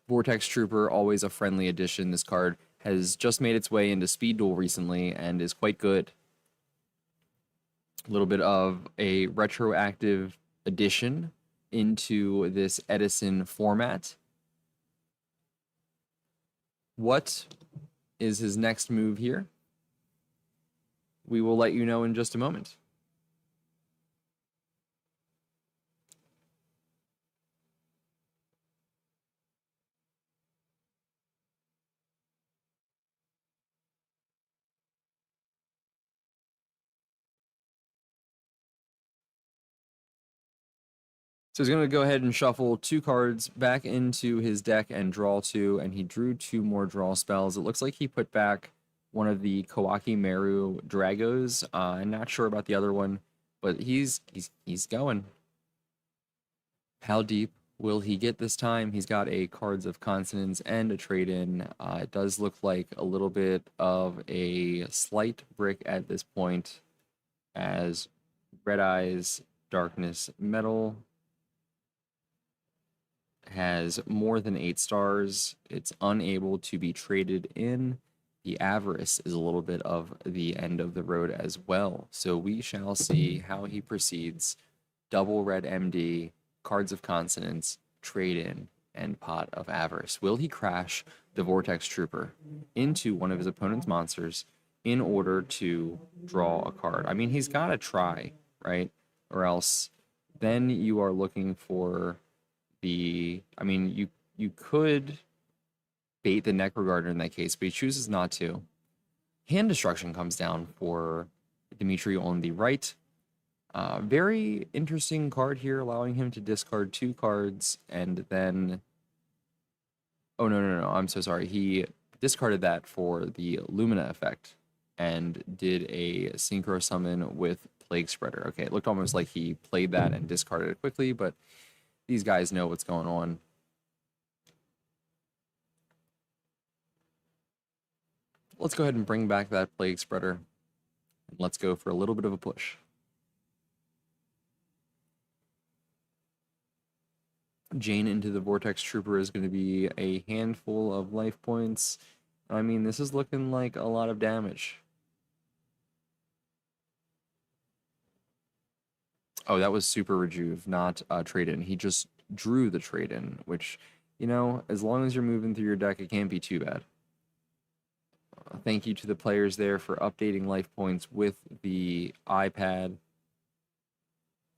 Vortex Trooper, always a friendly addition. This card has just made its way into Speed Duel recently and is quite good. A little bit of a retroactive addition into this Edison format. What is his next move here? We will let you know in just a moment. So he's going to go ahead and shuffle 2 cards back into his deck and draw 2, and he drew 2 more draw spells. It looks like he put back one of the Kawaki Meru Dragos. I'm not sure about the other one, but he's going. How deep will he get this time? He's got a Cards of Consonance and a trade-in. It does look like a little bit of a slight brick at this point, as Red Eyes, Darkness, Metal has more than 8 stars. It's unable to be traded in. The Avarice is a little bit of the end of the road as well. So we shall see how he proceeds. Double Red MD, Cards of Consonance, Trade In, and Pot of Avarice. Will he crash the Vortex Trooper into one of his opponent's monsters in order to draw a card? I mean, he's got to try, right? Or else then you are looking for I mean, you could bait the Necrogardener in that case, but he chooses not to. Hand Destruction comes down for Dimitri on the right. Very interesting card here, allowing him to discard 2 cards and then... Oh, no, I'm so sorry. He discarded that for the Lumina effect and did a Synchro Summon with Plague Spreader. Okay, it looked almost like he played that and discarded it quickly, but these guys know what's going on. Let's go ahead and bring back that Plague Spreader. And let's go for a little bit of a push. Jane into the Vortex Trooper is going to be a handful of life points. I mean, this is looking like a lot of damage. Oh, that was Super Rejuve, not trade-in. He just drew the trade-in, which, you know, as long as you're moving through your deck, it can't be too bad. Thank you to the players there for updating life points with the iPad.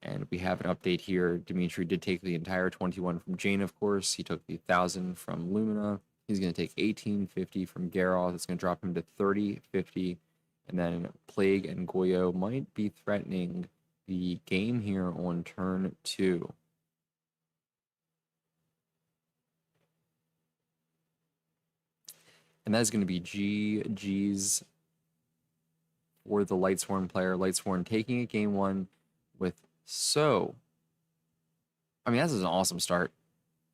And we have an update here. Dimitri did take the entire 21 from Jane, of course. He took the 1,000 from Lumina. He's going to take 1850 from Garroth. It's going to drop him to 3050. And then Plague and Goyo might be threatening the game here on turn 2. And that is going to be GG's for the Lightsworn player. Lightsworn taking it game 1 with I mean, this is an awesome start,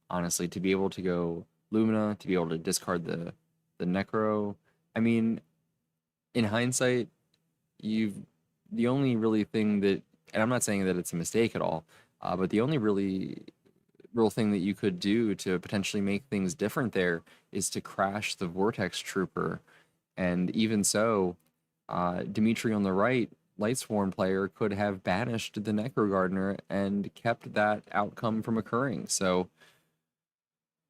honestly, to be able to go Lumina, to be able to discard the Necro. I mean, in hindsight, the only really thing that, and I'm not saying that it's a mistake at all, but the only real thing that you could do to potentially make things different there is to crash the Vortex Trooper. And even so, Dimitri on the right, Lightsworn player, could have banished the Necrogardener and kept that outcome from occurring. So,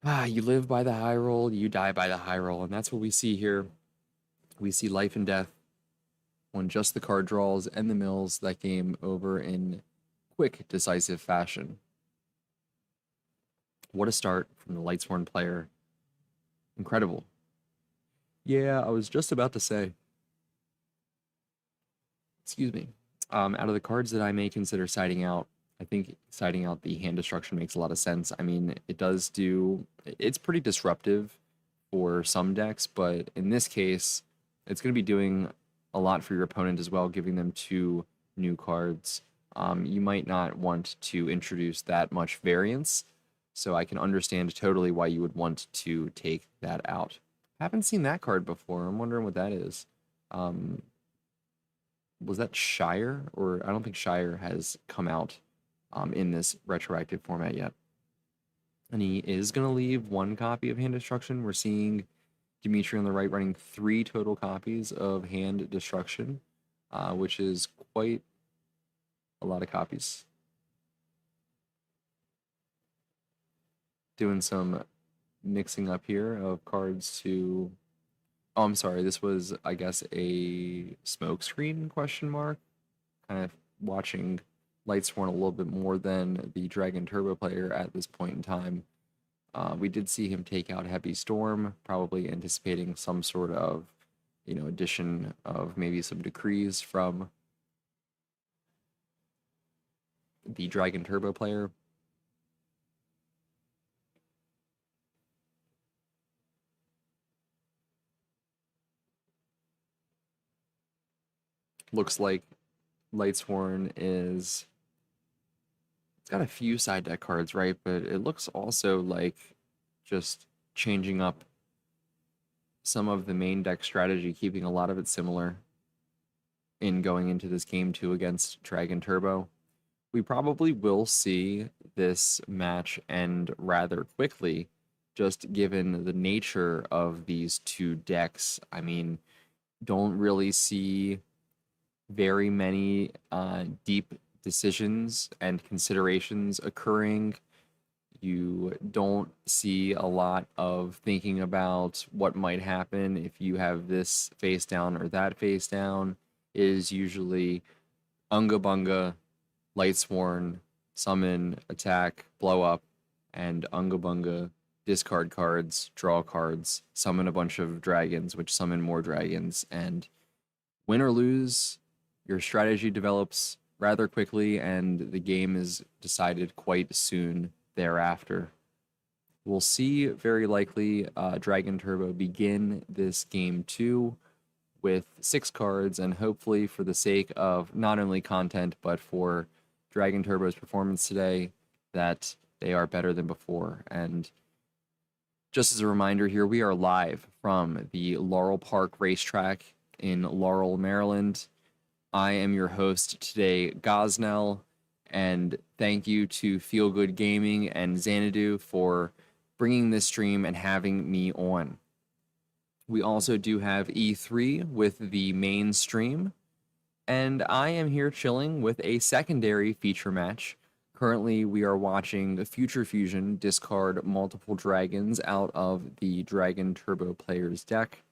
you live by the high roll, you die by the high roll, and that's what we see here. We see life and death on just the card draws and the mills. That game over in quick, decisive fashion. What a start from the Lightsworn player. Incredible. Yeah, I was just about to say. Excuse me. Out of the cards that I may consider siding out, I think siding out the Hand Destruction makes a lot of sense. I mean, it's pretty disruptive for some decks, but in this case, it's going to be doing a lot for your opponent as well, giving them 2 new cards. You might not want to introduce that much variance, so I can understand totally why you would want to take that out. I haven't seen that card before. I'm wondering what that is. Was that Shire? Or I don't think Shire has come out in this retroactive format yet. And he is going to leave 1 copy of Hand Destruction. We're seeing Dimitri on the right running 3 total copies of Hand Destruction, which is quite a lot of copies. Doing some mixing up here of cards to... Oh, I'm sorry. This was, I guess, a smoke screen question mark. Kind of watching Lightsworn a little bit more than the Dragon Turbo player at this point in time. We did see him take out Heavy Storm, probably anticipating some sort of, addition of maybe some decrees from the Dragon Turbo player. Looks like Lightsworn is... It's got a few side deck cards, right? But it looks also like just changing up some of the main deck strategy, keeping a lot of it similar in going into this game 2 against Dragon Turbo. We probably will see this match end rather quickly, just given the nature of these 2 decks. I mean, don't really see very many deep decisions and considerations occurring. You don't see a lot of thinking about what might happen if you have this face down or that face down. It is usually Unga Bunga, Lightsworn, summon, attack, blow up, and Unga Bunga, discard cards, draw cards, summon a bunch of dragons, which summon more dragons, and win or lose, your strategy develops rather quickly, and the game is decided quite soon thereafter. We'll see very likely Dragon Turbo begin this game 2 with 6 cards, and hopefully for the sake of not only content, but for Dragon Turbo's performance today, that they are better than before. And just as a reminder here, we are live from the Laurel Park racetrack in Laurel, Maryland. I am your host today, Gosnell, and thank you to Feel Good Gaming and Xanadu for bringing this stream and having me on. We also do have E3 with the main stream, and I am here chilling with a secondary feature match. Currently, we are watching Future Fusion discard multiple dragons out of the Dragon Turbo player's deck.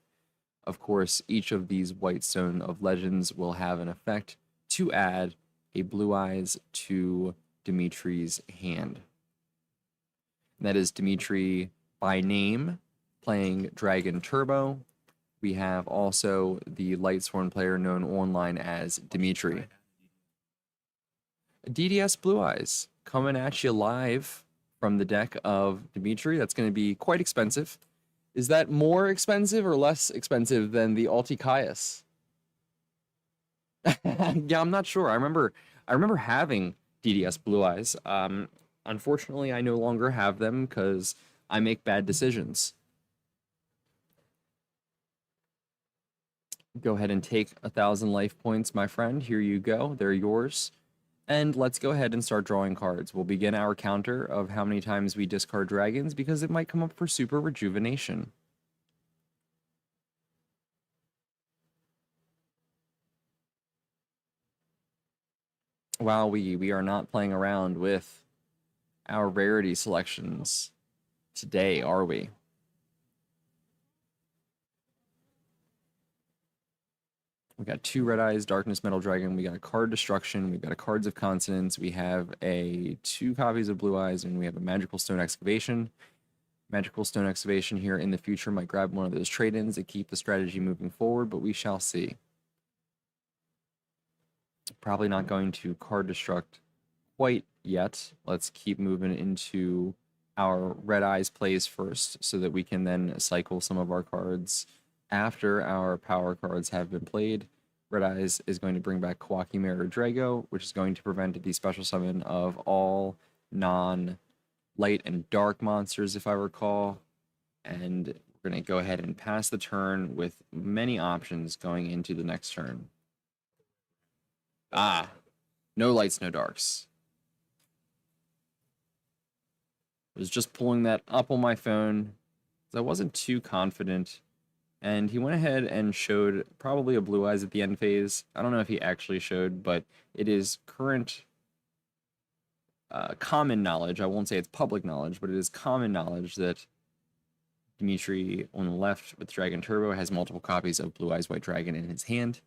Of course, each of these Whitestone of Legends will have an effect to add a Blue Eyes to Dimitri's hand. That is Dimitri by name, playing Dragon Turbo. We have also the Lightsworn player known online as Dimitri. DDS Blue Eyes coming at you live from the deck of Dimitri. That's going to be quite expensive. Is that more expensive or less expensive than the Alticaius? Yeah, I'm not sure. I remember having DDS Blue Eyes. Unfortunately, I no longer have them because I make bad decisions. Go ahead and take 1,000 life points, my friend. Here you go. They're yours. And let's go ahead and start drawing cards. We'll begin our counter of how many times we discard dragons because it might come up for Super Rejuvenation. Wow, we are not playing around with our rarity selections today, are we? We got 2 Red Eyes, Darkness Metal Dragon. We got a Card Destruction. We've got a Cards of Consonance. We have 2 copies of Blue Eyes, and we have a Magical Stone Excavation. Magical Stone Excavation here in the future might grab one of those trade-ins to keep the strategy moving forward, but we shall see. Probably not going to Card Destruct quite yet. Let's keep moving into our Red Eyes plays first so that we can then cycle some of our cards after our power cards have been played. Red Eyes is going to bring back Kawaki Mirror Drago, which is going to prevent the special summon of all non-light and dark monsters, if I recall. And we're going to go ahead and pass the turn with many options going into the next turn. Ah, no lights, no darks. was just pulling that up on my phone. I wasn't too confident. And he went ahead and showed probably a Blue Eyes at the end phase. I don't know if he actually showed, but it is current common knowledge. I won't say it's public knowledge, but it is common knowledge that Dimitri on the left with Dragon Turbo has multiple copies of Blue Eyes White Dragon in his hand.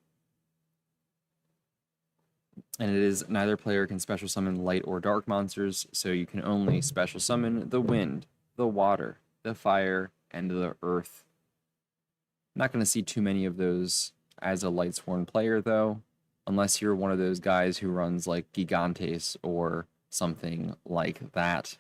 And it is neither player can special summon light or dark monsters, so you can only special summon the wind, the water, the fire, and the earth. Not going to see too many of those as a Lightsworn player, though, unless you're one of those guys who runs like Gigantes or something like that.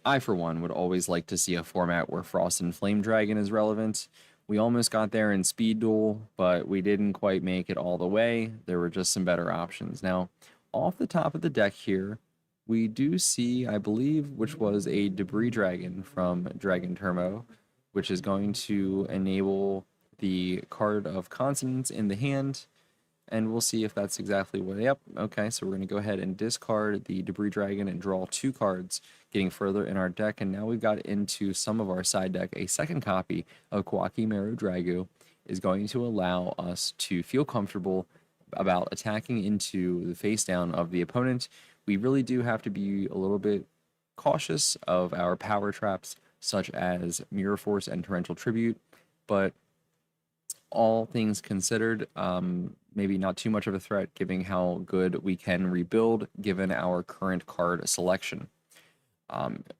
I, for one, would always like to see a format where Frost and Flame Dragon is relevant. We almost got there in Speed Duel, but we didn't quite make it all the way. There were just some better options. Now, off the top of the deck here, we do see, I believe, which was a Debris Dragon from Dragon Turbo, which is going to enable the card of Consonance in the hand. And we'll see if that's exactly what... Yep, okay, so we're going to go ahead and discard the Debris Dragon and draw 2 cards, getting further in our deck. And now we've got into some of our side deck. A second copy of Kawaki Meru Dragu is going to allow us to feel comfortable about attacking into the face down of the opponent. We really do have to be a little bit cautious of our power traps, such as Mirror Force and Torrential Tribute, but all things considered, maybe not too much of a threat, given how good we can rebuild, given our current card selection.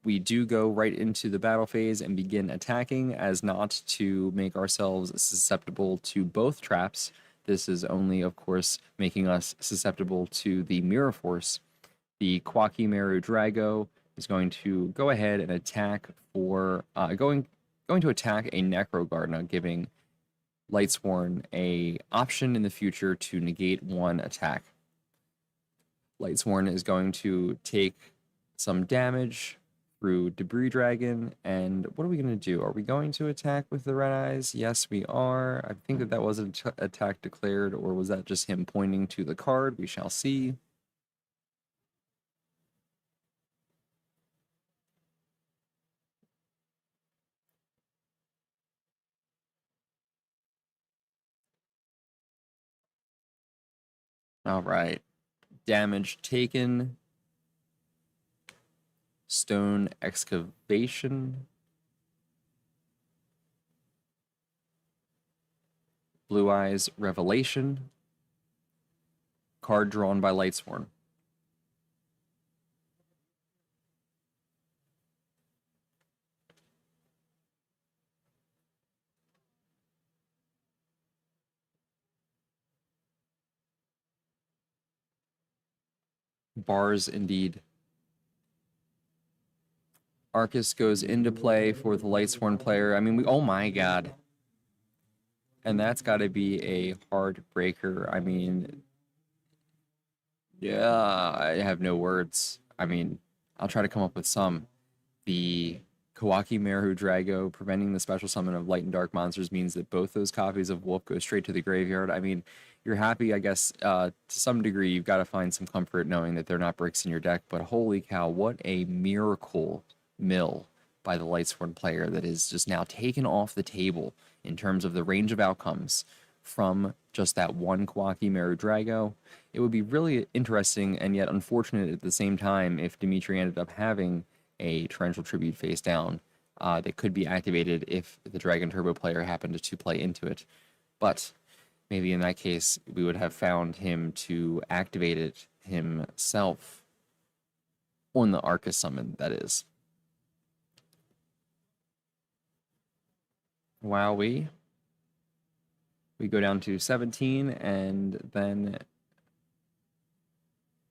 We do go right into the battle phase and begin attacking, as not to make ourselves susceptible to both traps. This is only, of course, making us susceptible to the Mirror Force. The Kawaki Meru Drago is going to go ahead and attack for going to attack a Necro Gardener, giving Lightsworn a option in the future to negate 1 attack. Lightsworn is going to take some damage through Debris Dragon, and what are we going to do? Are we going to attack with the Red Eyes? Yes, we are. I think that was an attack declared, or was that just him pointing to the card? We shall see. All right. Damage taken. Stone Excavation. Blue Eyes Revelation. Card drawn by Lightsworn. Bars indeed. Arcus goes into play for the Lightsworn player. I mean, oh my god. And that's got to be a heartbreaker. I mean, yeah, I have no words. I mean, I'll try to come up with some. The Kawaki Meru Drago preventing the special summon of light and dark monsters means that both those copies of Wolf go straight to the graveyard. I mean, you're happy, I guess, to some degree. You've got to find some comfort knowing that they're not bricks in your deck. But holy cow, what a miracle mill by the Lightsworn player that is just now taken off the table in terms of the range of outcomes from just that one Kawaki Meru Drago. It would be really interesting and yet unfortunate at the same time if Dimitri ended up having a Torrential Tribute face down that could be activated if the Dragon Turbo player happened to play into it. But maybe in that case, we would have found him to activate it himself on the Arcus summon, that is. Wowee. We go down to 17, and then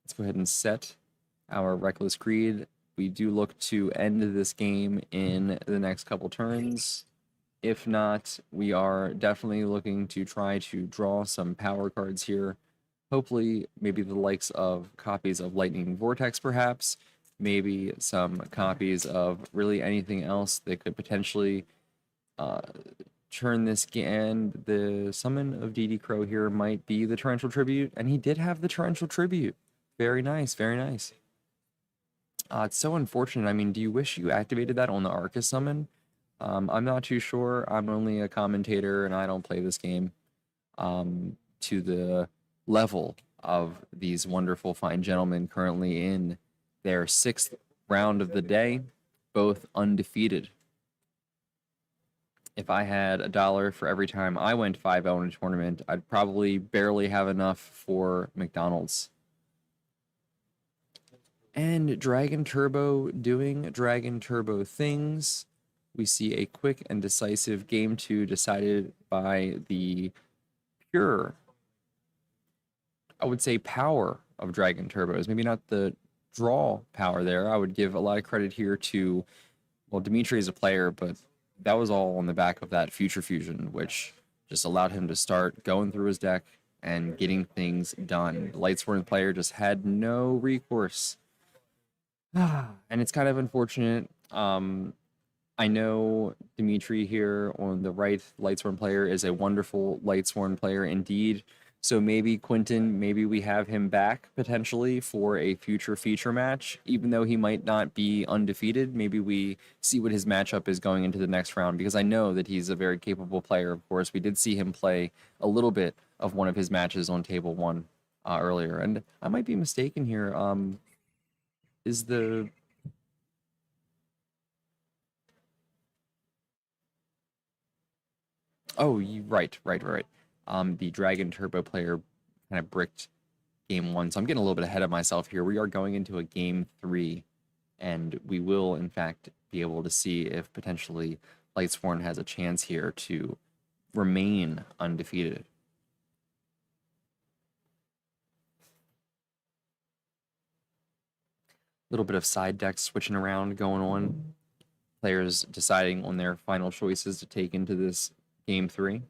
let's go ahead and set our Reckless Greed. We do look to end this game in the next couple turns. If not, we are definitely looking to try to draw some power cards here. Hopefully, maybe the likes of copies of Lightning Vortex, perhaps. Maybe some copies of really anything else that could potentially turn this game. The summon of DD Crow here might be the Torrential Tribute, and he did have the Torrential Tribute. Very nice, very nice. It's so unfortunate. I mean, do you wish you activated that on the Arcus summon? I'm not too sure. I'm only a commentator and I don't play this game to the level of these wonderful fine gentlemen currently in their 6th round of the day, both undefeated. If I had $1 for every time I went 5-0 in a tournament, I'd probably barely have enough for McDonald's. And Dragon Turbo doing Dragon Turbo things. We see a quick and decisive game 2 decided by the pure, I would say, power of Dragon Turbos. Maybe not the draw power there. I would give a lot of credit here to, well, Dimitri is a player, but that was all on the back of that Future Fusion, which just allowed him to start going through his deck and getting things done. The Lightsworn player just had no recourse. And it's kind of unfortunate. I know Dimitri here on the right, Lightsworn player, is a wonderful Lightsworn player indeed. So maybe Quentin, maybe we have him back potentially for a future feature match, even though he might not be undefeated. Maybe we see what his matchup is going into the next round, because I know that he's a very capable player, of course. We did see him play a little bit of one of his matches on table 1 earlier. And I might be mistaken here. Is the... Oh, right. The Dragon Turbo player kind of bricked game 1, so I'm getting a little bit ahead of myself here. We are going into a game 3, and we will, in fact, be able to see if potentially Lightsworn has a chance here to remain undefeated. Little bit of side decks switching around going on. Players deciding on their final choices to take into this game 3.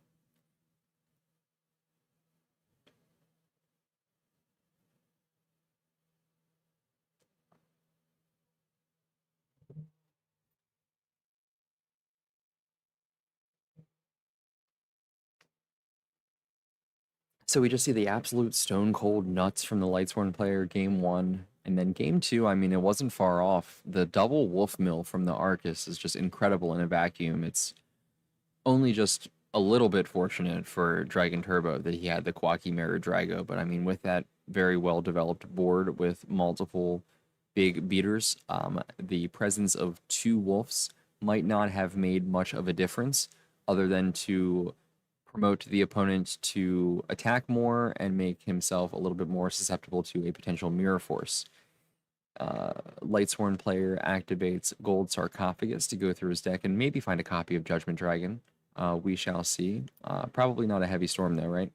So we just see the absolute stone cold nuts from the Lightsworn player game 1. And then game 2, I mean, it wasn't far off. The double Wolf Mill from the Arcus is just incredible in a vacuum. It's only just a little bit fortunate for Dragon Turbo that he had the Quacky Mirror Drago. But I mean, with that very well developed board with multiple big beaters, the presence of 2 wolves might not have made much of a difference other than to promote the opponent to attack more and make himself a little bit more susceptible to a potential mirror force. Lightsworn player activates Gold Sarcophagus to go through his deck and maybe find a copy of Judgment Dragon. We shall see. Probably not a Heavy Storm though, right?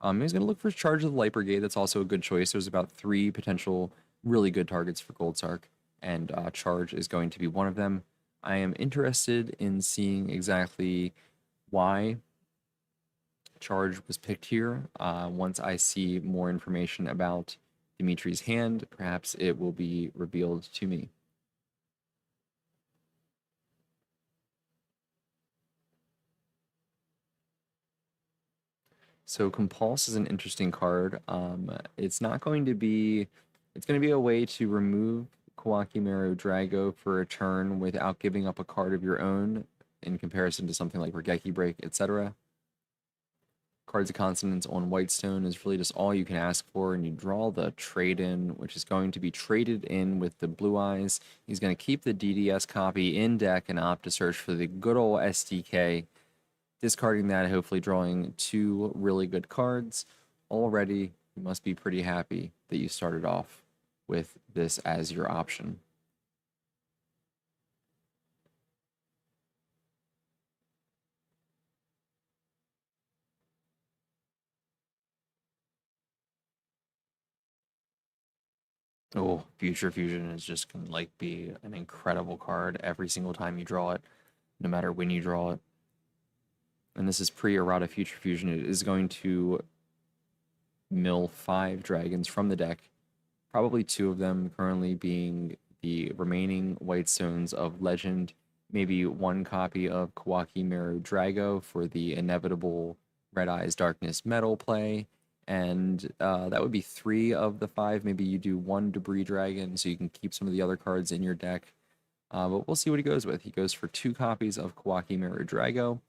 He's going to look for Charge of the Light Brigade. That's also a good choice. There's about 3 potential really good targets for Gold Sark, and Charge is going to be one of them. I am interested in seeing exactly why Charge was picked here. Once I see more information about Dimitri's hand, perhaps it will be revealed to me. So Compulse is an interesting card. It's not going to be... It's going to be a way to remove Kawaki Meru Drago for a turn without giving up a card of your own in comparison to something like Regeki Break, etc. Cards of Consonance on Whitestone is really just all you can ask for, and you draw the trade-in, which is going to be traded in with the Blue Eyes. He's going to keep the DDS copy in deck and opt to search for the good old SDK. Discarding that, hopefully drawing 2 really good cards. Already, you must be pretty happy that you started off with this as your option. Oh, Future Fusion is just going to like be an incredible card every single time you draw it, no matter when you draw it. And this is pre-errata Future Fusion. It is going to mill 5 dragons from the deck, probably 2 of them currently being the remaining Whitestones of Legend, maybe 1 copy of Kawaki Meru Drago for the inevitable Red Eyes Darkness Metal play, and that would be 3 of the 5. Maybe you do 1 Debris Dragon so you can keep some of the other cards in your deck. But we'll see what he goes with. He goes for 2 copies of Kawaki Mirror Drago.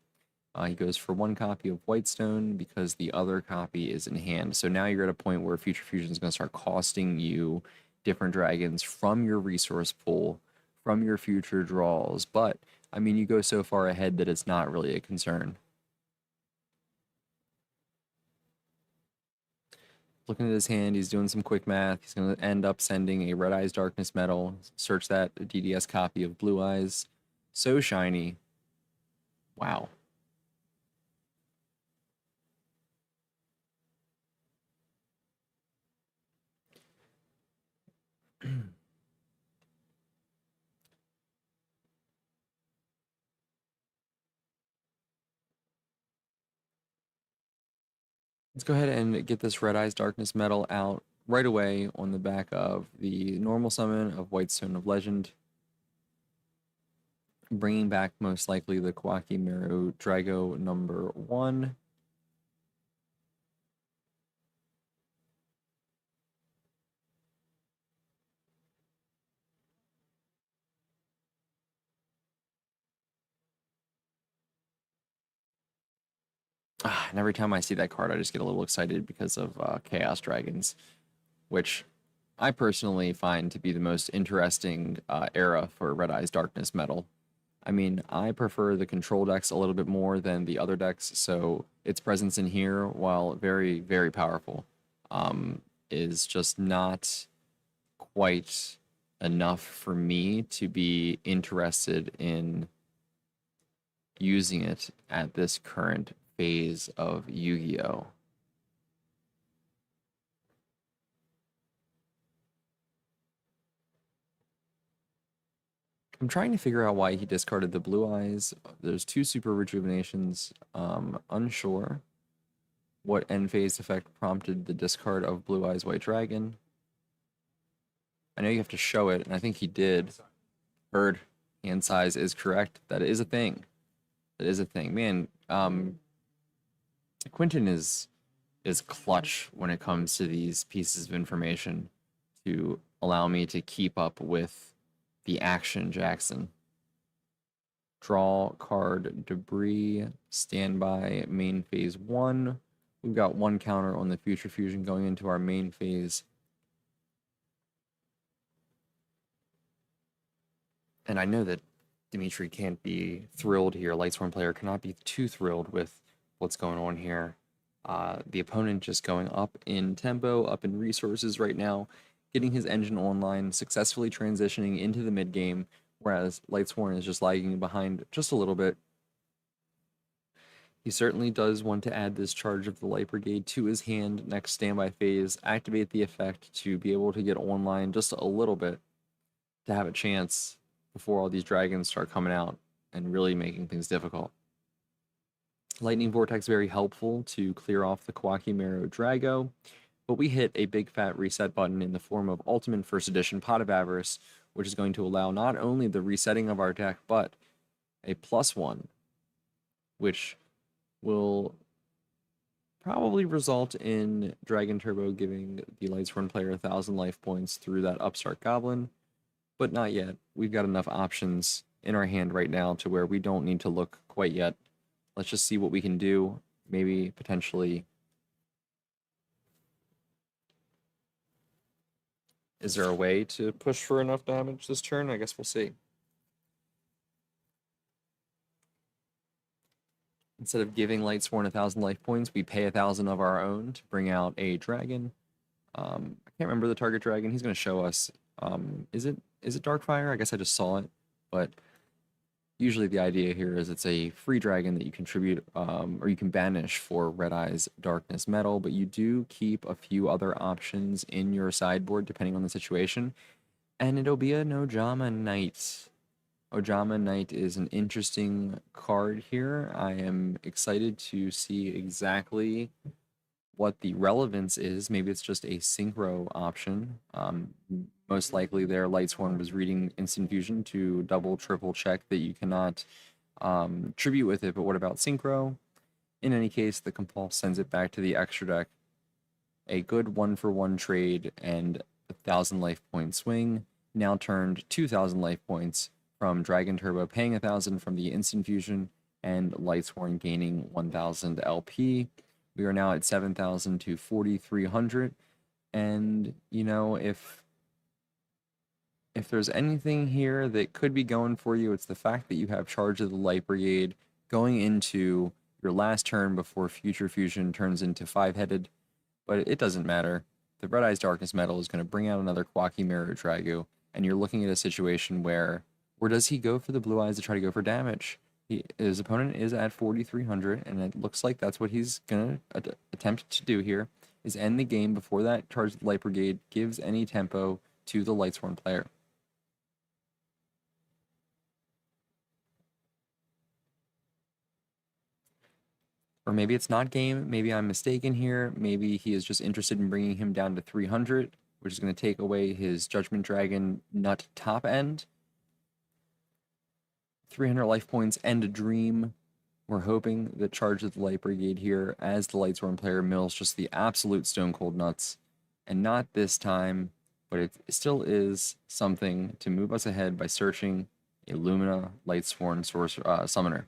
He goes for 1 copy of Whitestone because the other copy is in hand. So now you're at a point where Future Fusion is going to start costing you different dragons from your resource pool, from your future draws. But, I mean, you go so far ahead that it's not really a concern. Looking at his hand, he's doing some quick math. He's going to end up sending a Red Eyes Darkness Metal. Search that DDS copy of Blue Eyes. So shiny. Wow. Let's go ahead and get this Red Eyes Darkness Metal out right away on the back of the normal summon of Whitestone of Legend. Bringing back most likely the Kawaki Mirror Drago number 1. And every time I see that card, I just get a little excited because of Chaos Dragons, which I personally find to be the most interesting era for Red Eyes Darkness Metal. I mean, I prefer the control decks a little bit more than the other decks, so its presence in here, while very, very powerful, is just not quite enough for me to be interested in using it at this current phase of Yu-Gi-Oh! I'm trying to figure out why he discarded the Blue Eyes. There's 2 Super Rejuvenations. Unsure what end phase effect prompted the discard of Blue Eyes White Dragon. I know you have to show it, and I think he did. Heard. Hand size is correct. That is a thing. That is a thing. Man, Quentin is clutch when it comes to these pieces of information to allow me to keep up with the action, Jackson. Draw card Debris, standby, main phase 1. We've got 1 counter on the Future Fusion going into our main phase. And I know that Dimitri can't be thrilled here. Lightsworn player cannot be too thrilled with what's going on here. The opponent just going up in tempo, up in resources right now, getting his engine online, successfully transitioning into the mid game, whereas Lightsworn is just lagging behind just a little bit. He certainly does want to add this charge of the Light Brigade to his hand next standby phase, activate the effect to be able to get online just a little bit, to have a chance before all these dragons start coming out and really making things difficult. Lightning Vortex very helpful to clear off the Kawaki Mirror Drago, but we hit a big fat reset button in the form of Ultimate First Edition Pot of Avarice, which is going to allow not only the resetting of our deck, but a +1, which will probably result in Dragon Turbo giving the Lightsworn player 1,000 life points through that Upstart Goblin, but not yet. We've got enough options in our hand right now to where we don't need to look quite yet. Let's just see what we can do. Maybe potentially. Is there a way to push for enough damage this turn? I guess we'll see. Instead of giving Lightsworn 1,000 life points, we pay 1,000 of our own to bring out a dragon. I can't remember the target dragon. He's going to show us. Is it Darkfire? I guess I just saw it, but usually the idea here is it's a free dragon that you contribute or you can banish for Red Eyes Darkness Metal, but you do keep a few other options in your sideboard depending on the situation, and it'll be an Ojama Knight. Ojama Knight is an interesting card here. I am excited to see exactly what the relevance is. Maybe it's just a synchro option. Most likely their Lightsworn was reading Instant Fusion to double, triple check that you cannot tribute with it, but what about synchro? In any case, the Compulse sends it back to the extra deck. a good 1-for-1 trade and 1,000 life point swing now turned 2,000 life points from Dragon Turbo paying 1,000 from the instant fusion and Lightsworn gaining 1,000 LP. We are now at 7,000 to 4,300. And, you know, if there's anything here that could be going for you, it's the fact that you have charge of the Light Brigade going into your last turn before Future Fusion turns into 5-headed. But it doesn't matter. The Red Eyes Darkness Metal is going to bring out another Quacky Mirror Dragu, and you're looking at a situation where does he go for the Blue Eyes to try to go for damage? His opponent is at 4,300, and it looks like that's what he's going to attempt to do here, is end the game before that charge of the Light Brigade gives any tempo to the Lightsworn player. Or maybe it's not game, maybe I'm mistaken here, maybe he is just interested in bringing him down to 300, which is going to take away his Judgment Dragon nut top end. 300 life points and a dream. We're hoping that Charge of the Light Brigade here, as the Lightsworn player, mills just the absolute stone cold nuts. And not this time, but it still is something to move us ahead by searching a Lumina Lightsworn Summoner.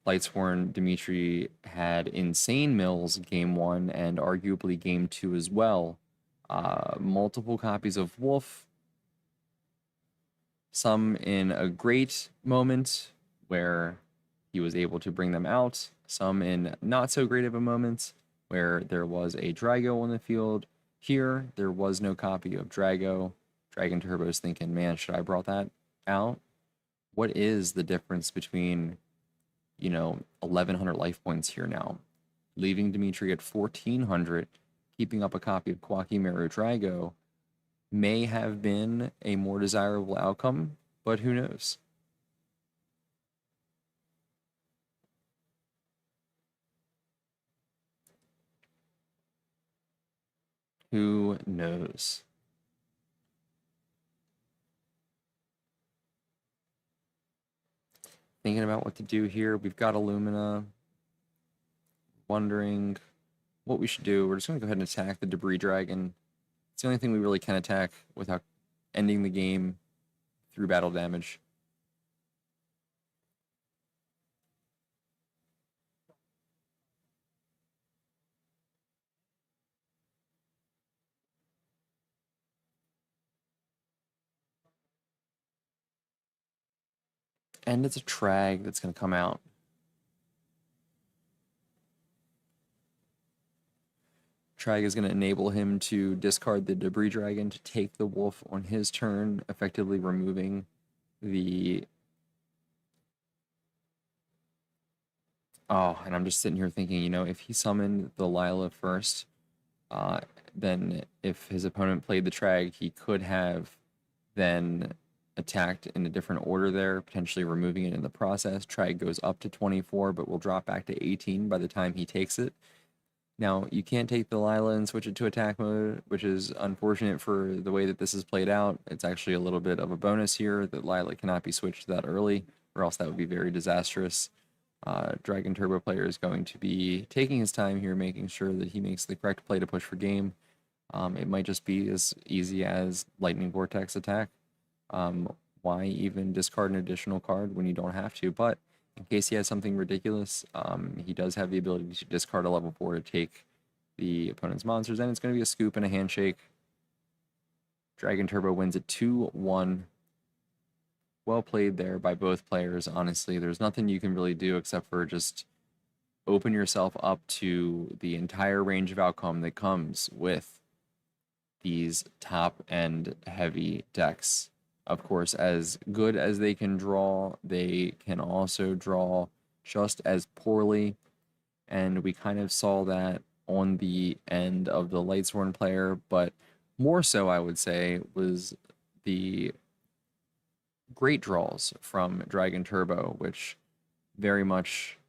Lightsworn Dimitri had insane mills game 1 and arguably game 2 as well. Multiple copies of Wolf. Some in a great moment where he was able to bring them out. Some in not so great of a moment where there was a Drago on the field. Here, there was no copy of Drago. Dragon Turbo's thinking, man, should I brought that out? What is the difference between, 1,100 life points here now? Leaving Dimitri at 1,400, keeping up a copy of Quacky Mirror Drago may have been a more desirable outcome, but who knows? Who knows? Thinking about what to do here. We've got Illumina. Wondering what we should do. We're just going to go ahead and attack the Debris Dragon. It's the only thing we really can attack without ending the game through battle damage. And it's a Trag that's going to come out. Trag is going to enable him to discard the Debris Dragon to take the Wolf on his turn, effectively removing the... Oh, and I'm just sitting here thinking, if he summoned the Lila first, then if his opponent played the Trag, he could have then attacked in a different order there, potentially removing it in the process. Trag goes up to 24, but will drop back to 18 by the time he takes it. Now, you can't take the Lila and switch it to attack mode, which is unfortunate for the way that this is played out. It's actually a little bit of a bonus here that Lila cannot be switched that early, or else that would be very disastrous. Dragon Turbo player is going to be taking his time here, making sure that he makes the correct play to push for game. It might just be as easy as Lightning Vortex attack. Why even discard an additional card when you don't have to? But in case he has something ridiculous, he does have the ability to discard a level 4 to take the opponent's monsters, and it's going to be a scoop and a handshake. Dragon Turbo wins it 2-1. Well played there by both players, honestly. There's nothing you can really do except for just open yourself up to the entire range of outcome that comes with these top-end heavy decks. Of course, as good as they can draw, they can also draw just as poorly. And we kind of saw that on the end of the Lightsworn player, but more so, I would say, was the great draws from Dragon Turbo, which very much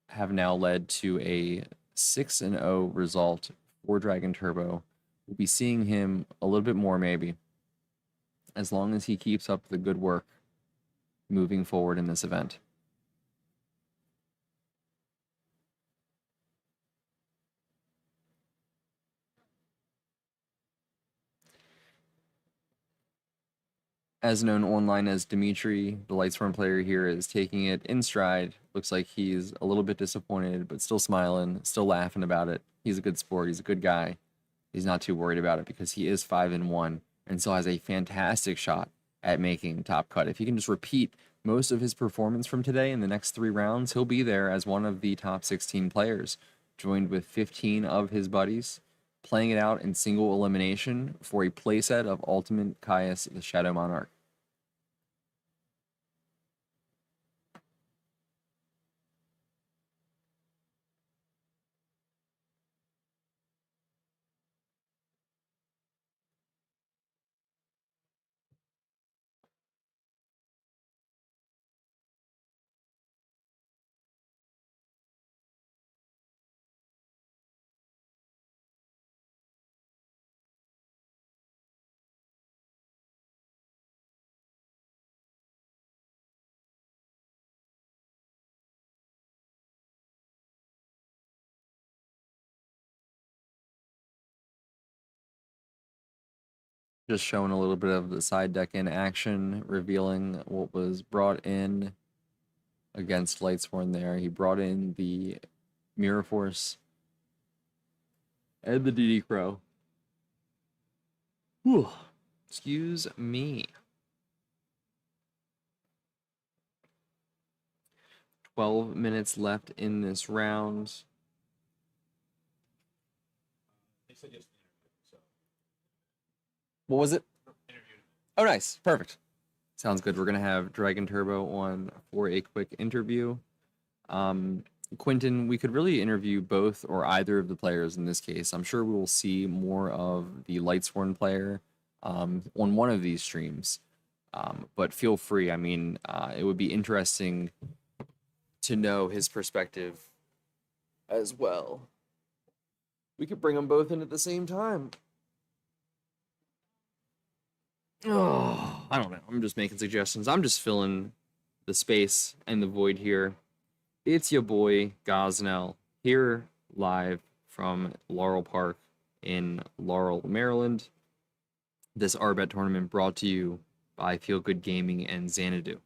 have now led to a 6-0 result for Dragon Turbo. We'll be seeing him a little bit more, maybe, as long as he keeps up the good work moving forward in this event. as known online as Dimitri, the Lightsworn player here, is taking it in stride. Looks like he's a little bit disappointed, but still smiling, still laughing about it. He's a good sport. He's a good guy. He's not too worried about it because he is 5-1 and still has a fantastic shot at making top cut. If he can just repeat most of his performance from today in the next 3 rounds, he'll be there as one of the top 16 players, joined with 15 of his buddies, playing it out in single elimination for a playset of Ultimate Caius the Shadow Monarch. Just showing a little bit of the side deck in action, revealing what was brought in against Lightsworn there. He brought in the Mirror Force and the DD Crow. Whew. Excuse me. 12 minutes left in this round. What was it? Oh, nice. Perfect. Sounds good. We're going to have Dragon Turbo on for a quick interview. Quentin, we could really interview both or either of the players in this case. I'm sure we will see more of the Lightsworn player on one of these streams. But feel free. I mean, it would be interesting to know his perspective as well. We could bring them both in at the same time. Oh, I don't know. I'm just making suggestions. I'm just filling the space and the void here. It's your boy, Gosnell, here live from Laurel Park in Laurel, Maryland. This RBET tournament brought to you by Feel Good Gaming and Xanadu.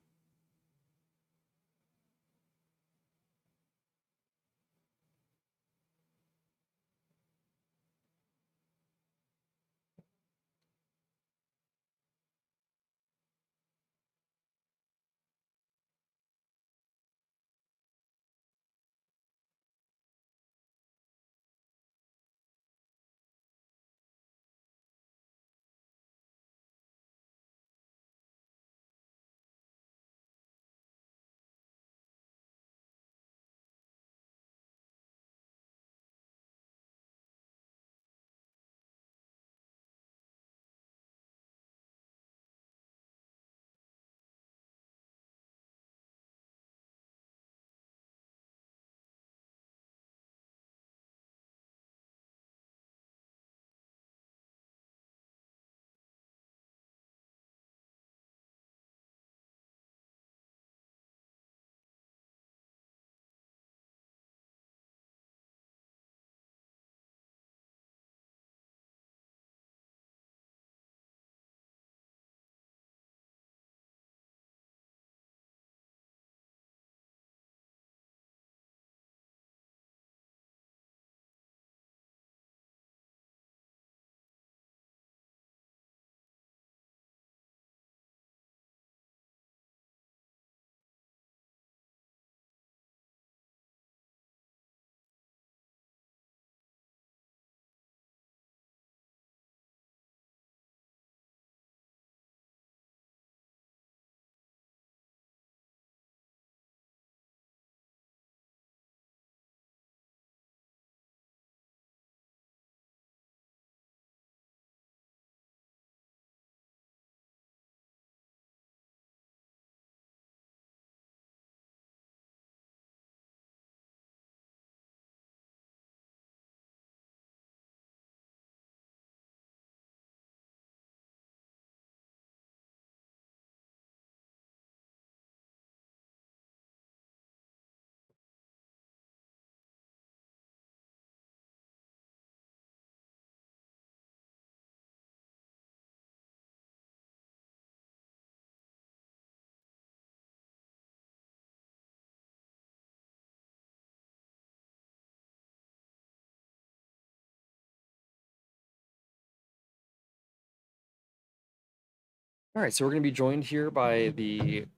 All right, so we're going to be joined here by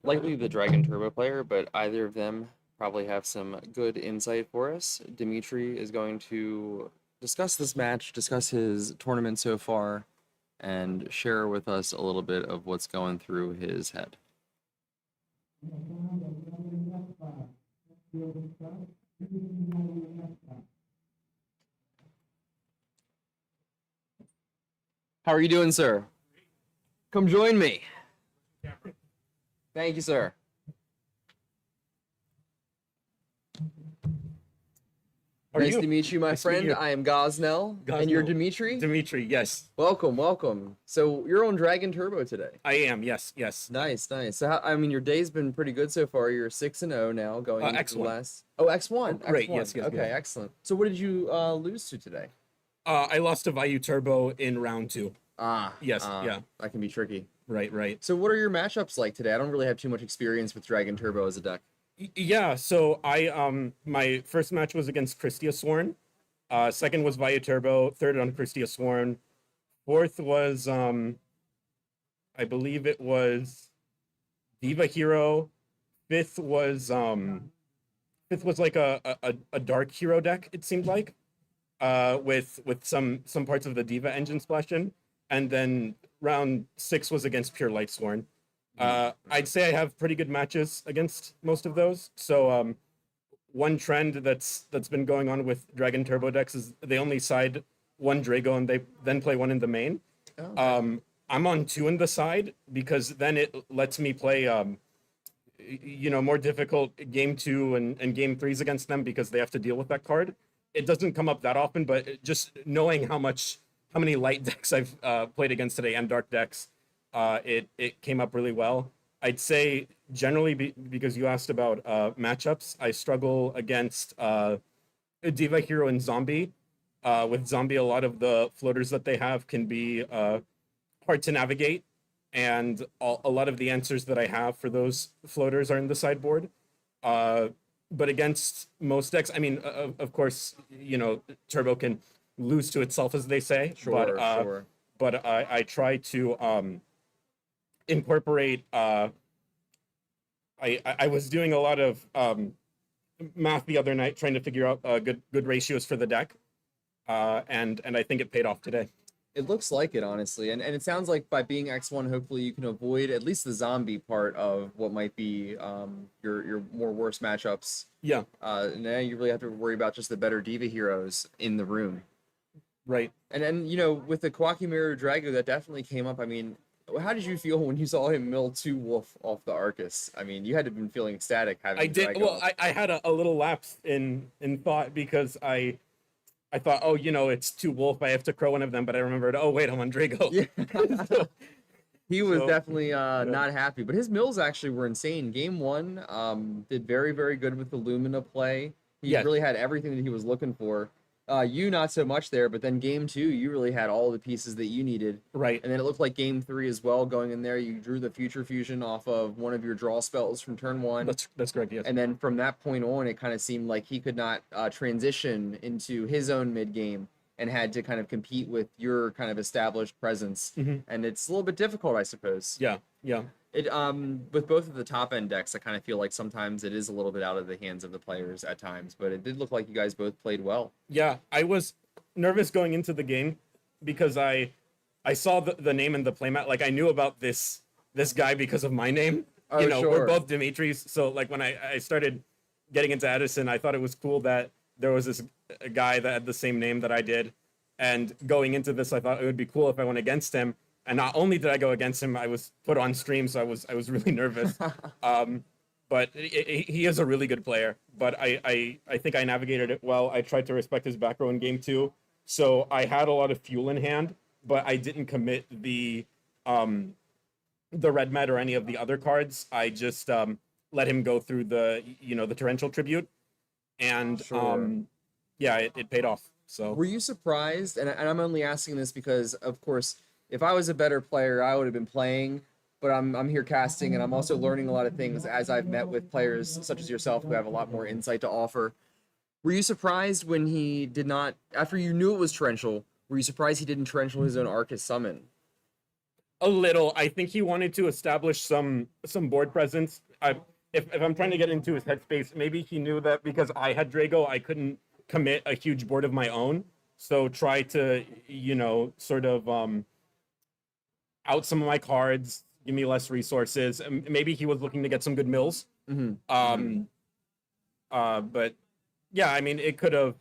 likely the Dragon Turbo player, but either of them probably have some good insight for us. Dimitri is going to discuss this match, discuss his tournament so far, and share with us a little bit of what's going through his head. How are you doing, sir? Come join me. Thank you, sir. Nice to meet you, my friend. I am Gosnell, and you're Dimitri? Dimitri, yes. Welcome, welcome. So you're on Dragon Turbo today. I am, yes, yes. Nice, nice. So, your day's been pretty good so far. You're 6-0 now, going into X1. the last... Oh, X1. Right, X1. yes, yes. Okay, yes. excellent. So what did you lose to today? I lost to Vayu Turbo in round 2. Yes, yeah. That can be tricky. Right, right. So what are your matchups like today? I don't really have too much experience with Dragon Turbo as a deck. Yeah, so my first match was against Christia Sworn. Second was Vayu Turbo. Third on Christia Sworn. Fourth was I believe it was Diva Hero. Fifth was like a dark hero deck, it seemed like. With some parts of the Diva engine splashed in. And then round 6 was against Pure Light Sworn. I'd say I have pretty good matches against most of those. So one trend that's been going on with Dragon Turbo decks is they only side one Drago and they then play one in the main. Oh. I'm on 2 in the side because then it lets me play more difficult game 2 and game 3s against them because they have to deal with that card. It doesn't come up that often, but just knowing how many light decks I've played against today and dark decks, it came up really well. I'd say generally because you asked about matchups, I struggle against Diva Hero and Zombie. With Zombie, a lot of the floaters that they have can be hard to navigate, and a lot of the answers that I have for those floaters are in the sideboard. But against most decks, I mean, of course, Turbo can lose to itself, as they say. Sure. But I try to incorporate. I was doing a lot of math the other night, trying to figure out good ratios for the deck, and I think it paid off today. It looks like it, honestly, and it sounds like by being X1, hopefully you can avoid at least the zombie part of what might be your more worse matchups. Yeah. Now you really have to worry about just the better Diva heroes in the room. Right. And then with the Quackimiru Drago, that definitely came up. I mean, how did you feel when you saw him mill 2 Wolf off the Arcus? I mean, you had to have been feeling ecstatic having. I did. Drago Well, up. I had a little lapse in thought because I thought, it's 2 Wolf. I have to crow one of them, but I remembered, oh wait, I'm on Drago. Yeah. He was definitely not happy, but his mills actually were insane. Game 1 did very, very good with the Lumina play. He really had everything that he was looking for. You not so much there, but then game 2, you really had all the pieces that you needed. Right. And then it looked like game 3 as well, going in there. You drew the Future Fusion off of one of your draw spells from turn 1. That's correct, yes. And then from that point on, it kind of seemed like he could not transition into his own mid game and had to kind of compete with your kind of established presence. Mhm. And it's a little bit difficult, I suppose. Yeah. It with both of the top end decks, I kind of feel like sometimes it is a little bit out of the hands of the players at times, but it did look like you guys both played well. Yeah, I was nervous going into the game because I saw the name in the playmat. Like I knew about this guy because of my name. Oh, We're sure. both Dimitris. So like when I started getting into Edison, I thought it was cool that there was this guy that had the same name that I did. And going into this, I thought it would be cool if I went against him. And not only did I go against him, I was put on stream, so I was really nervous. But he is a really good player. But I think I navigated it well. I tried to respect his back row in game 2, so I had a lot of fuel in hand, but I didn't commit the red met or any of the other cards. I just let him go through the torrential tribute, and it paid off. So were you surprised? And I'm only asking this because, of course, if I was a better player, I would have been playing, but I'm here casting, and I'm also learning a lot of things as I've met with players such as yourself who have a lot more insight to offer. Were you surprised when he did not, after you knew it was torrential, were you surprised he didn't torrential his own Arcus summon? A little. I think he wanted to establish some board presence. If I'm trying to get into his headspace, maybe he knew that because I had Drago, I couldn't commit a huge board of my own. So try to, sort of out some of my cards, give me less resources. Maybe he was looking to get some good mills. But yeah, I mean, it could have.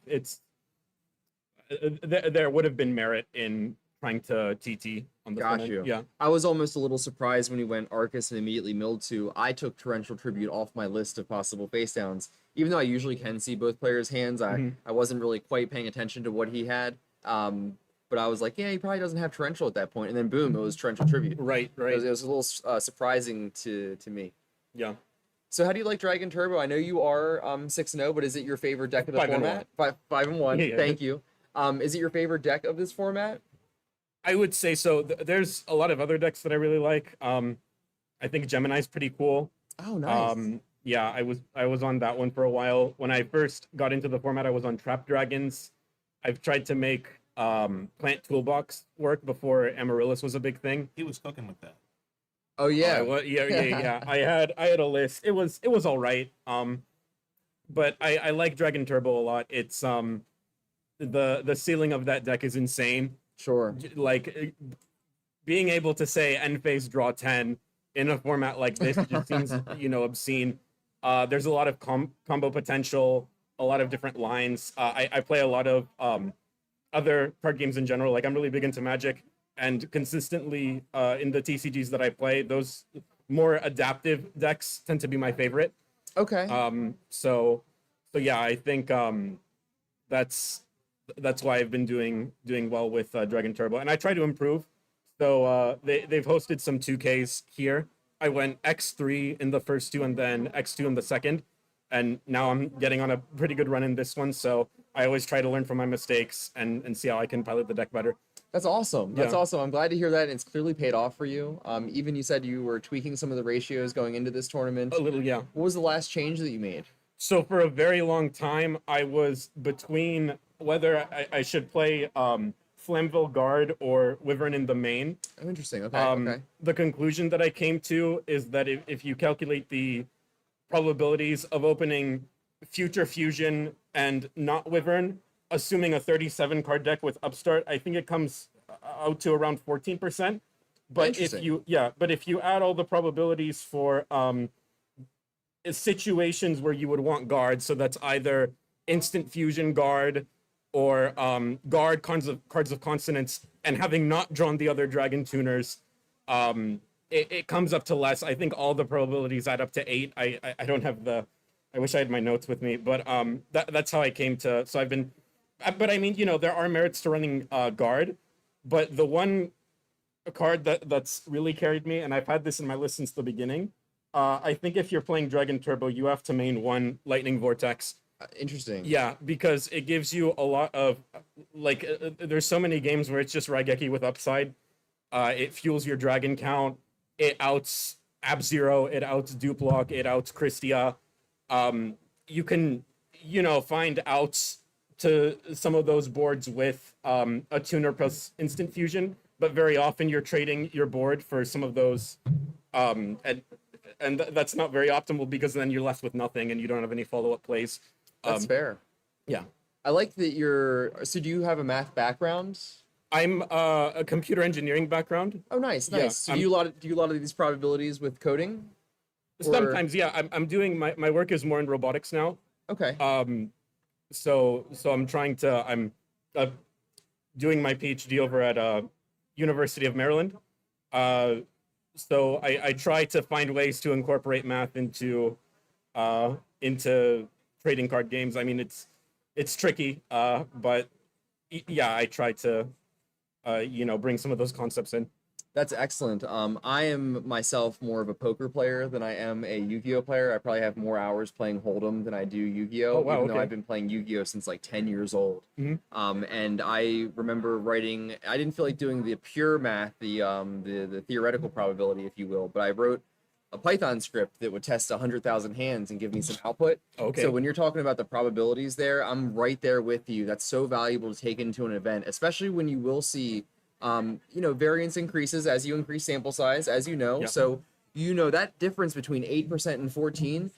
There would have been merit in trying to TT on the front Got end. you. Yeah. I was almost a little surprised when he went Arcus and immediately milled to. I took Torrential Tribute off my list of possible face downs. Even though I usually can see both players' hands, I wasn't really quite paying attention to what he had. But I was like, yeah, he probably doesn't have Torrential at that point. And then boom, it was Torrential Tribute. Right. It was a little surprising to me. Yeah. So how do you like Dragon Turbo? I know you are 6-0, but is it your favorite deck of the 5 and format? 5-1. Yeah. Thank you. Is it your favorite deck of this format? I would say so. There's a lot of other decks that I really like. I think Gemini's pretty cool. Oh, nice. Yeah, I was on that one for a while. When I first got into the format, I was on Trap Dragons. I've tried to make Plant Toolbox work before Amaryllis was a big thing. He was cooking with that. Oh yeah. Yeah. I had a list. It was all right. But I like Dragon Turbo a lot. It's the ceiling of that deck is insane. Sure. Like being able to say end phase draw 10 in a format like this just seems obscene. There's a lot of combo potential, a lot of different lines. I play a lot of other card games in general. Like I'm really big into Magic, and consistently in the TCGs that I play, those more adaptive decks tend to be my favorite. Okay. So yeah, I think that's why I've been doing well with Dragon Turbo, and I try to improve. So they've hosted some 2Ks here. I went X3 in the first two and then X2 in the second, and now I'm getting on a pretty good run in this one. So I always try to learn from my mistakes and see how I can pilot the deck better. That's awesome. That's Yeah. awesome. I'm glad to hear that. And it's clearly paid off for you. Even you said you were tweaking some of the ratios going into this tournament. A little, yeah. What was the last change that you made? So for a very long time, I was between whether I should play Flamville Guard or Wyvern in the main. Oh, interesting. Okay. Okay. The conclusion that I came to is that if you calculate the probabilities of opening Future Fusion and not Wyvern, assuming a 37 card deck with Upstart, I think it comes out to around 14%. But if you add all the probabilities for situations where you would want guards, so that's either instant fusion guard or guard cards of consonants, and having not drawn the other dragon tuners, it comes up to less. I think all the probabilities add up to 8. I don't have I wish I had my notes with me, but that's how I came to. So I've been, but I mean, there are merits to running guard, but the one card that's really carried me, and I've had this in my list since the beginning. I think if you're playing Dragon Turbo, you have to main one Lightning Vortex. Interesting. Yeah, because it gives you a lot of, there's so many games where it's just Raigeki with upside. It fuels your dragon count. It outs Ab-Zero. It outs Duplock. It outs Christia. You can, find outs to some of those boards with a tuner plus instant fusion, but very often you're trading your board for some of those, and that's not very optimal because then you're left with nothing and you don't have any follow-up plays. That's fair. Yeah. I like that so do you have a math background? I'm a computer engineering background. Oh, nice. Yeah, So do you do a lot of these probabilities with coding? Sometimes, yeah. I'm doing my work is more in robotics now. Okay. So I'm trying to I'm doing my PhD over at University of Maryland. So I try to find ways to incorporate math into trading card games. I mean, it's tricky, but yeah, I try to bring some of those concepts in. That's excellent. I am myself more of a poker player than I am a Yu-Gi-Oh player. I probably have more hours playing Hold'em than I do Yu-Gi-Oh, Oh, wow, even though okay. I've been playing Yu-Gi-Oh since like 10 years old. And I remember writing, I didn't feel like doing the pure math, the theoretical probability, if you will, but I wrote a Python script that would test 100,000 hands and give me some output. Okay. So when you're talking about the probabilities there, I'm right there with you. That's so valuable to take into an event, especially when you will see variance increases as you increase sample size, as you know. Yeah. So, that difference between 8% and 14,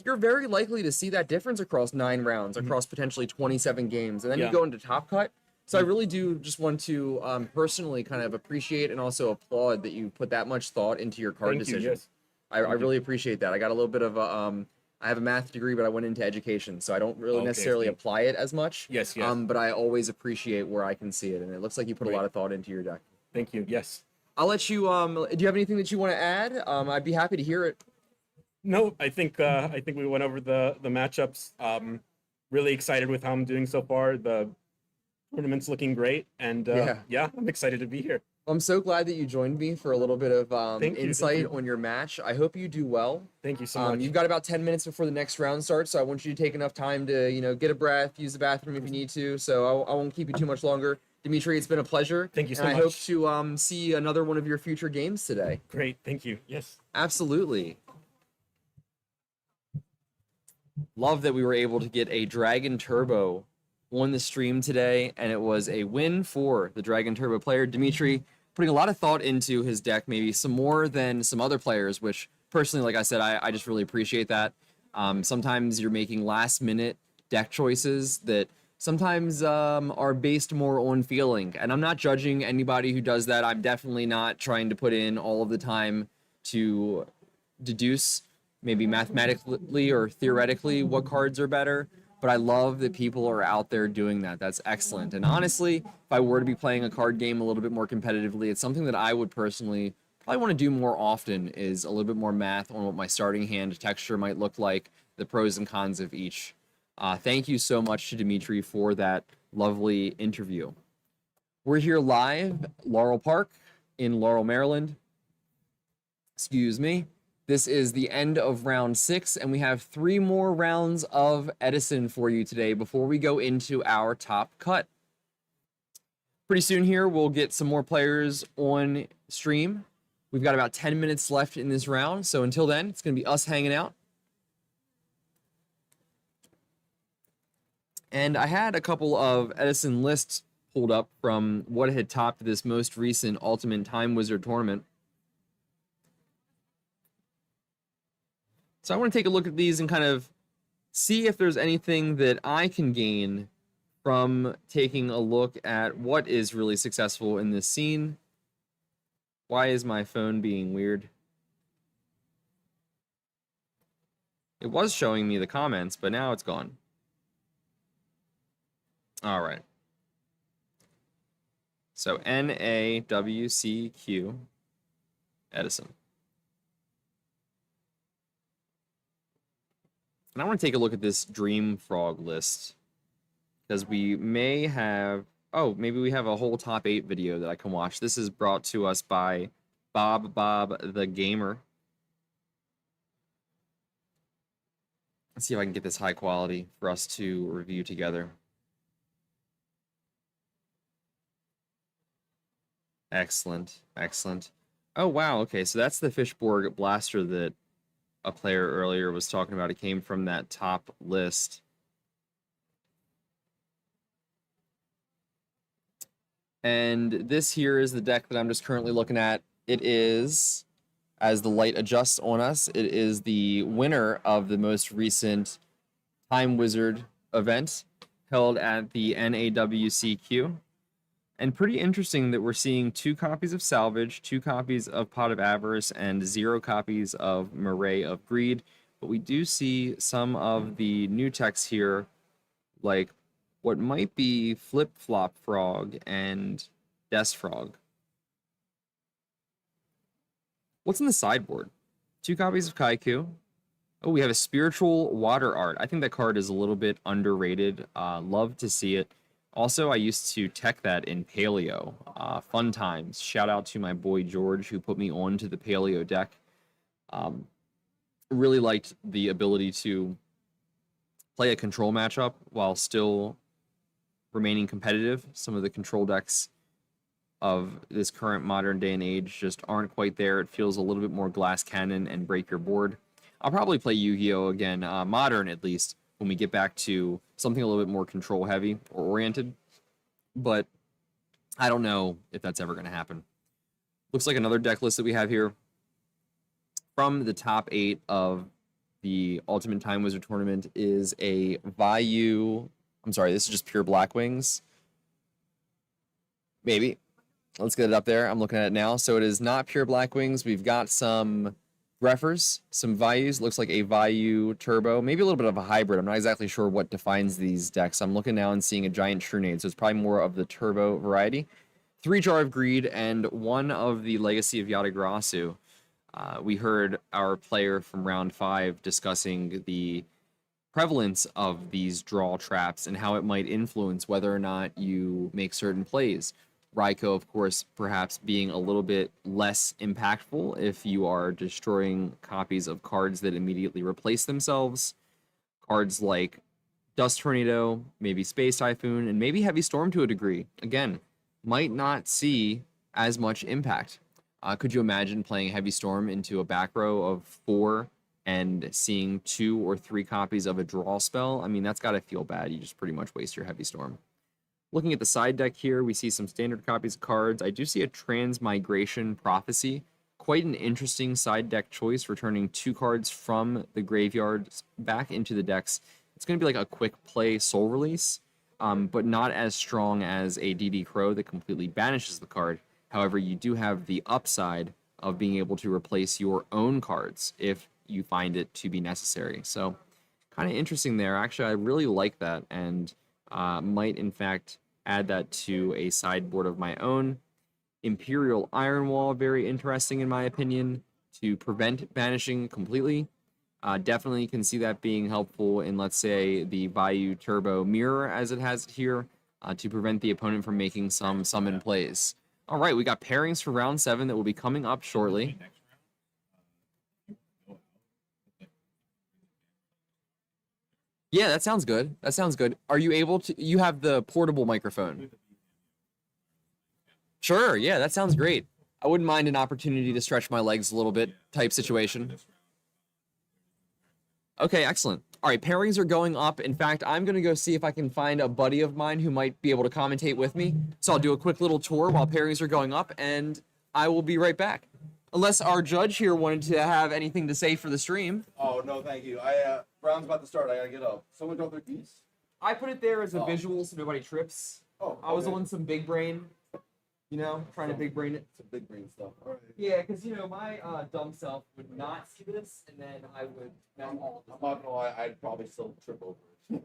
you're very likely to see that difference across 9 rounds, across potentially 27 games. And then you Yeah. go into Top Cut. So I really do just want to personally kind of appreciate and also applaud that you put that much thought into your card Thank you, decision. yes. I really appreciate that. I got a little bit of a I have a math degree, but I went into education, so I don't really Okay, necessarily thank- apply it as much. Yes, yes. But I always appreciate where I can see it, and it looks like you put a lot of thought into your deck. Thank you. Yes. I'll let you. Do you have anything that you want to add? I'd be happy to hear it. No, I think we went over the matchups. Really excited with how I'm doing so far. The tournament's looking great, and yeah, I'm excited to be here. I'm so glad that you joined me for a little bit of Thank you, insight thank you. on your match. I hope you do well. Thank you so much. You've got about 10 minutes before the next round starts, so I want you to take enough time to, get a breath, use the bathroom if you need to. So I won't keep you too much longer. Dimitri, it's been a pleasure. Thank you so and much. I hope to see another one of your future games today. Great, thank you. Yes. Absolutely. Love that we were able to get a Dragon Turbo on the stream today, and it was a win for the Dragon Turbo player. Dimitri putting a lot of thought into his deck, maybe some more than some other players, which personally, like I said, I just really appreciate that. Sometimes you're making last minute deck choices that sometimes are based more on feeling, and I'm not judging anybody who does that. I'm definitely not trying to put in all of the time to deduce maybe mathematically or theoretically what cards are better, but I love that people are out there doing that. That's excellent. And honestly, if I were to be playing a card game a little bit more competitively, it's something that I would personally probably want to do more often, is a little bit more math on what my starting hand texture might look like, the pros and cons of each. Thank you so much to Dimitri for that lovely interview. We're here live, Laurel Park in Laurel, Maryland. Excuse me. This is the end of round 6, and we have 3 more rounds of Edison for you today before we go into our top cut. Pretty soon here, we'll get some more players on stream. We've got about 10 minutes left in this round, so until then, it's going to be us hanging out. And I had a couple of Edison lists pulled up from what had topped this most recent Ultimate Time Wizard tournament. So I want to take a look at these and kind of see if there's anything that I can gain from taking a look at what is really successful in this scene. Why is my phone being weird? It was showing me the comments, but now it's gone. All right. So NAWCQ Edison. And I want to take a look at this Dream Frog list, because we may have, maybe we have a whole top 8 video that I can watch. This is brought to us by Bob the Gamer. Let's see if I can get this high quality for us to review together. Excellent, excellent. Oh, wow, okay, so that's the Fishborg Blaster that a player earlier was talking about. It came from that top list. And this here is the deck that I'm just currently looking at. It is, as the light adjusts on us, it is the winner of the most recent Time Wizard event held at the NAWCQ. And pretty interesting that we're seeing 2 copies of Salvage, 2 copies of Pot of Avarice, and 0 copies of Murray of Greed. But we do see some of the new texts here, like what might be Flip Flop Frog and Death Frog. What's in the sideboard? 2 copies of Kaiku. Oh, we have a Spiritual Water Art. I think that card is a little bit underrated. Love to see it. Also, I used to tech that in Paleo. Fun times. Shout out to my boy George, who put me on to the Paleo deck. Really liked the ability to play a control matchup while still remaining competitive. Some of the control decks of this current modern day and age just aren't quite there. It feels a little bit more glass cannon and break your board. I'll probably play Yu-Gi-Oh! Again, modern at least, when we get back to something a little bit more control heavy or oriented. But I don't know if that's ever going to happen. Looks like another deck list that we have here. From the top 8 of the Ultimate Time Wizard Tournament is a Vayu. I'm sorry, this is just pure Black Wings. Maybe. Let's get it up there. I'm looking at it now. So it is not pure Black Wings. We've got some Greffers, some Vayus. Looks like a Vayu Turbo. Maybe a little bit of a hybrid. I'm not exactly sure what defines these decks. I'm looking now and seeing a Giant Trunade, so it's probably more of the Turbo variety. 3 Jar of Greed and 1 of the Legacy of Yatagrasu. We heard our player from round 5 discussing the prevalence of these draw traps and how it might influence whether or not you make certain plays. Raikou, of course, perhaps being a little bit less impactful if you are destroying copies of cards that immediately replace themselves. Cards like Dust Tornado, maybe Space Typhoon, and maybe Heavy Storm to a degree, again, might not see as much impact. Could you imagine playing Heavy Storm into a back row of 4 and seeing 2 or 3 copies of a draw spell? I mean, that's got to feel bad. You just pretty much waste your Heavy Storm. Looking at the side deck here, we see some standard copies of cards. I do see a Transmigration Prophecy. Quite an interesting side deck choice, returning 2 cards from the graveyard back into the decks. It's going to be like a quick play soul release, but not as strong as a DD Crow that completely banishes the card. However, you do have the upside of being able to replace your own cards if you find it to be necessary. So kind of interesting there. Actually, I really like that, and might in fact add that to a sideboard of my own. Imperial Iron Wall, very interesting in my opinion, to prevent banishing completely. Definitely can see that being helpful in, let's say, the Vayu Turbo Mirror as it has it here, to prevent the opponent from making some summon plays. All right, we got pairings for round 7 that will be coming up shortly. Yeah, that sounds good. That sounds good. Are you able to... You have the portable microphone. Sure, yeah, that sounds great. I wouldn't mind an opportunity to stretch my legs a little bit type situation. Okay, excellent. All right, pairings are going up. In fact, I'm going to go see if I can find a buddy of mine who might be able to commentate with me. So I'll do a quick little tour while pairings are going up, and I will be right back. Unless our judge here wanted to have anything to say for the stream. Oh, no, thank you. Round's about to start. I gotta get up. Someone dropped their keys? I put it there as a visual so nobody trips. Oh, I was okay. on some big brain, trying to big brain it. Some big brain stuff. All right. Yeah, because, my dumb self would not see this, and then I would mess all I'm not gonna lie, I'd probably still trip over it.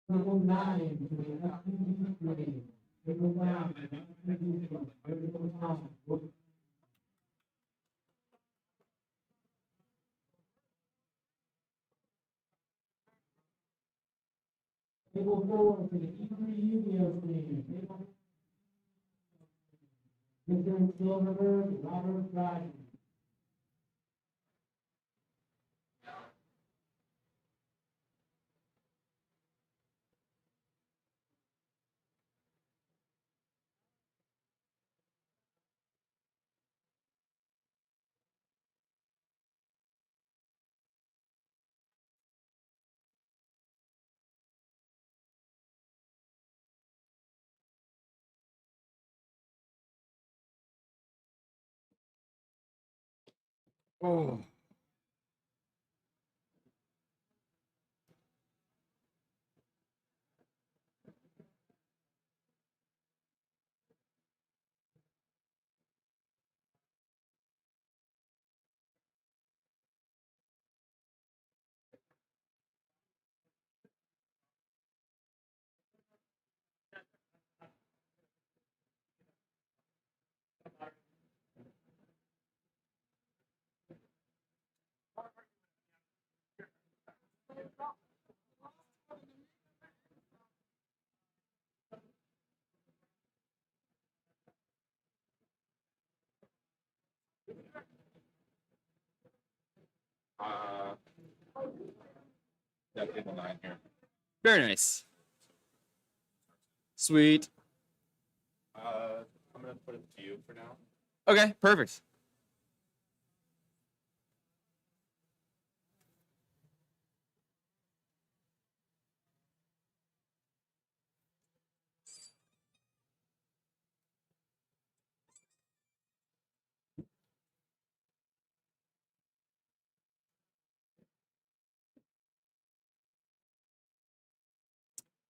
Table 9 to the FGG. Table 9 to the FGG. Table 9. Table 4 to the E3 UBO team. Mr. Silverberg, Robert Bradley. Oh. That table 9 here. Very nice. Sweet. I'm gonna put it to you for now. Okay, perfect.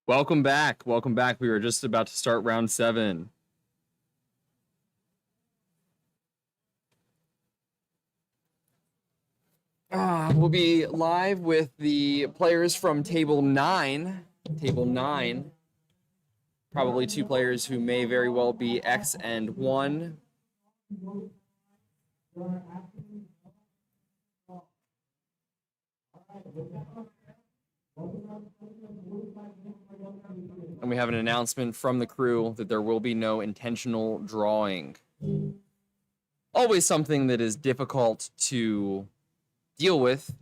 Welcome back. Welcome back. We were just about to start round 7. We'll be live with the players from table 9. Table 9. Probably 2 players who may very well be X and 1. And we have an announcement from the crew that there will be no intentional drawing. Always something that is difficult to deal with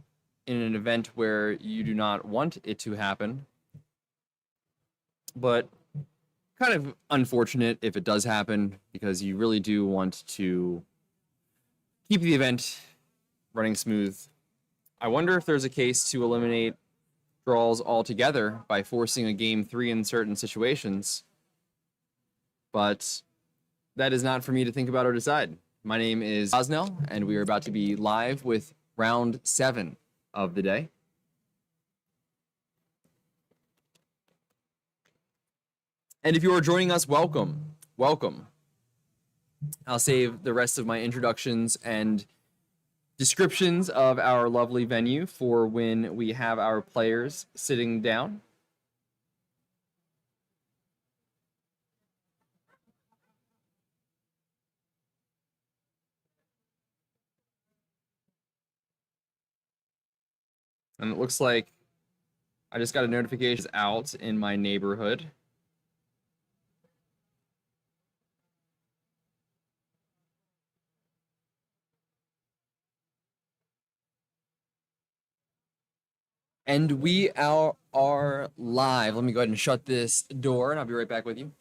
in an event where you do not want it to happen. But kind of unfortunate if it does happen, because you really do want to keep the event running smooth. I wonder if there's a case to eliminate draws altogether by forcing a game 3 in certain situations. But that is not for me to think about or decide. My name is Osnell, and we are about to be live with round 7 of the day. And if you are joining us, welcome. Welcome. I'll save the rest of my introductions and descriptions of our lovely venue for when we have our players sitting down. And it looks like I just got a notification out in my neighborhood. And we are live. Let me go ahead and shut this door, and I'll be right back with you.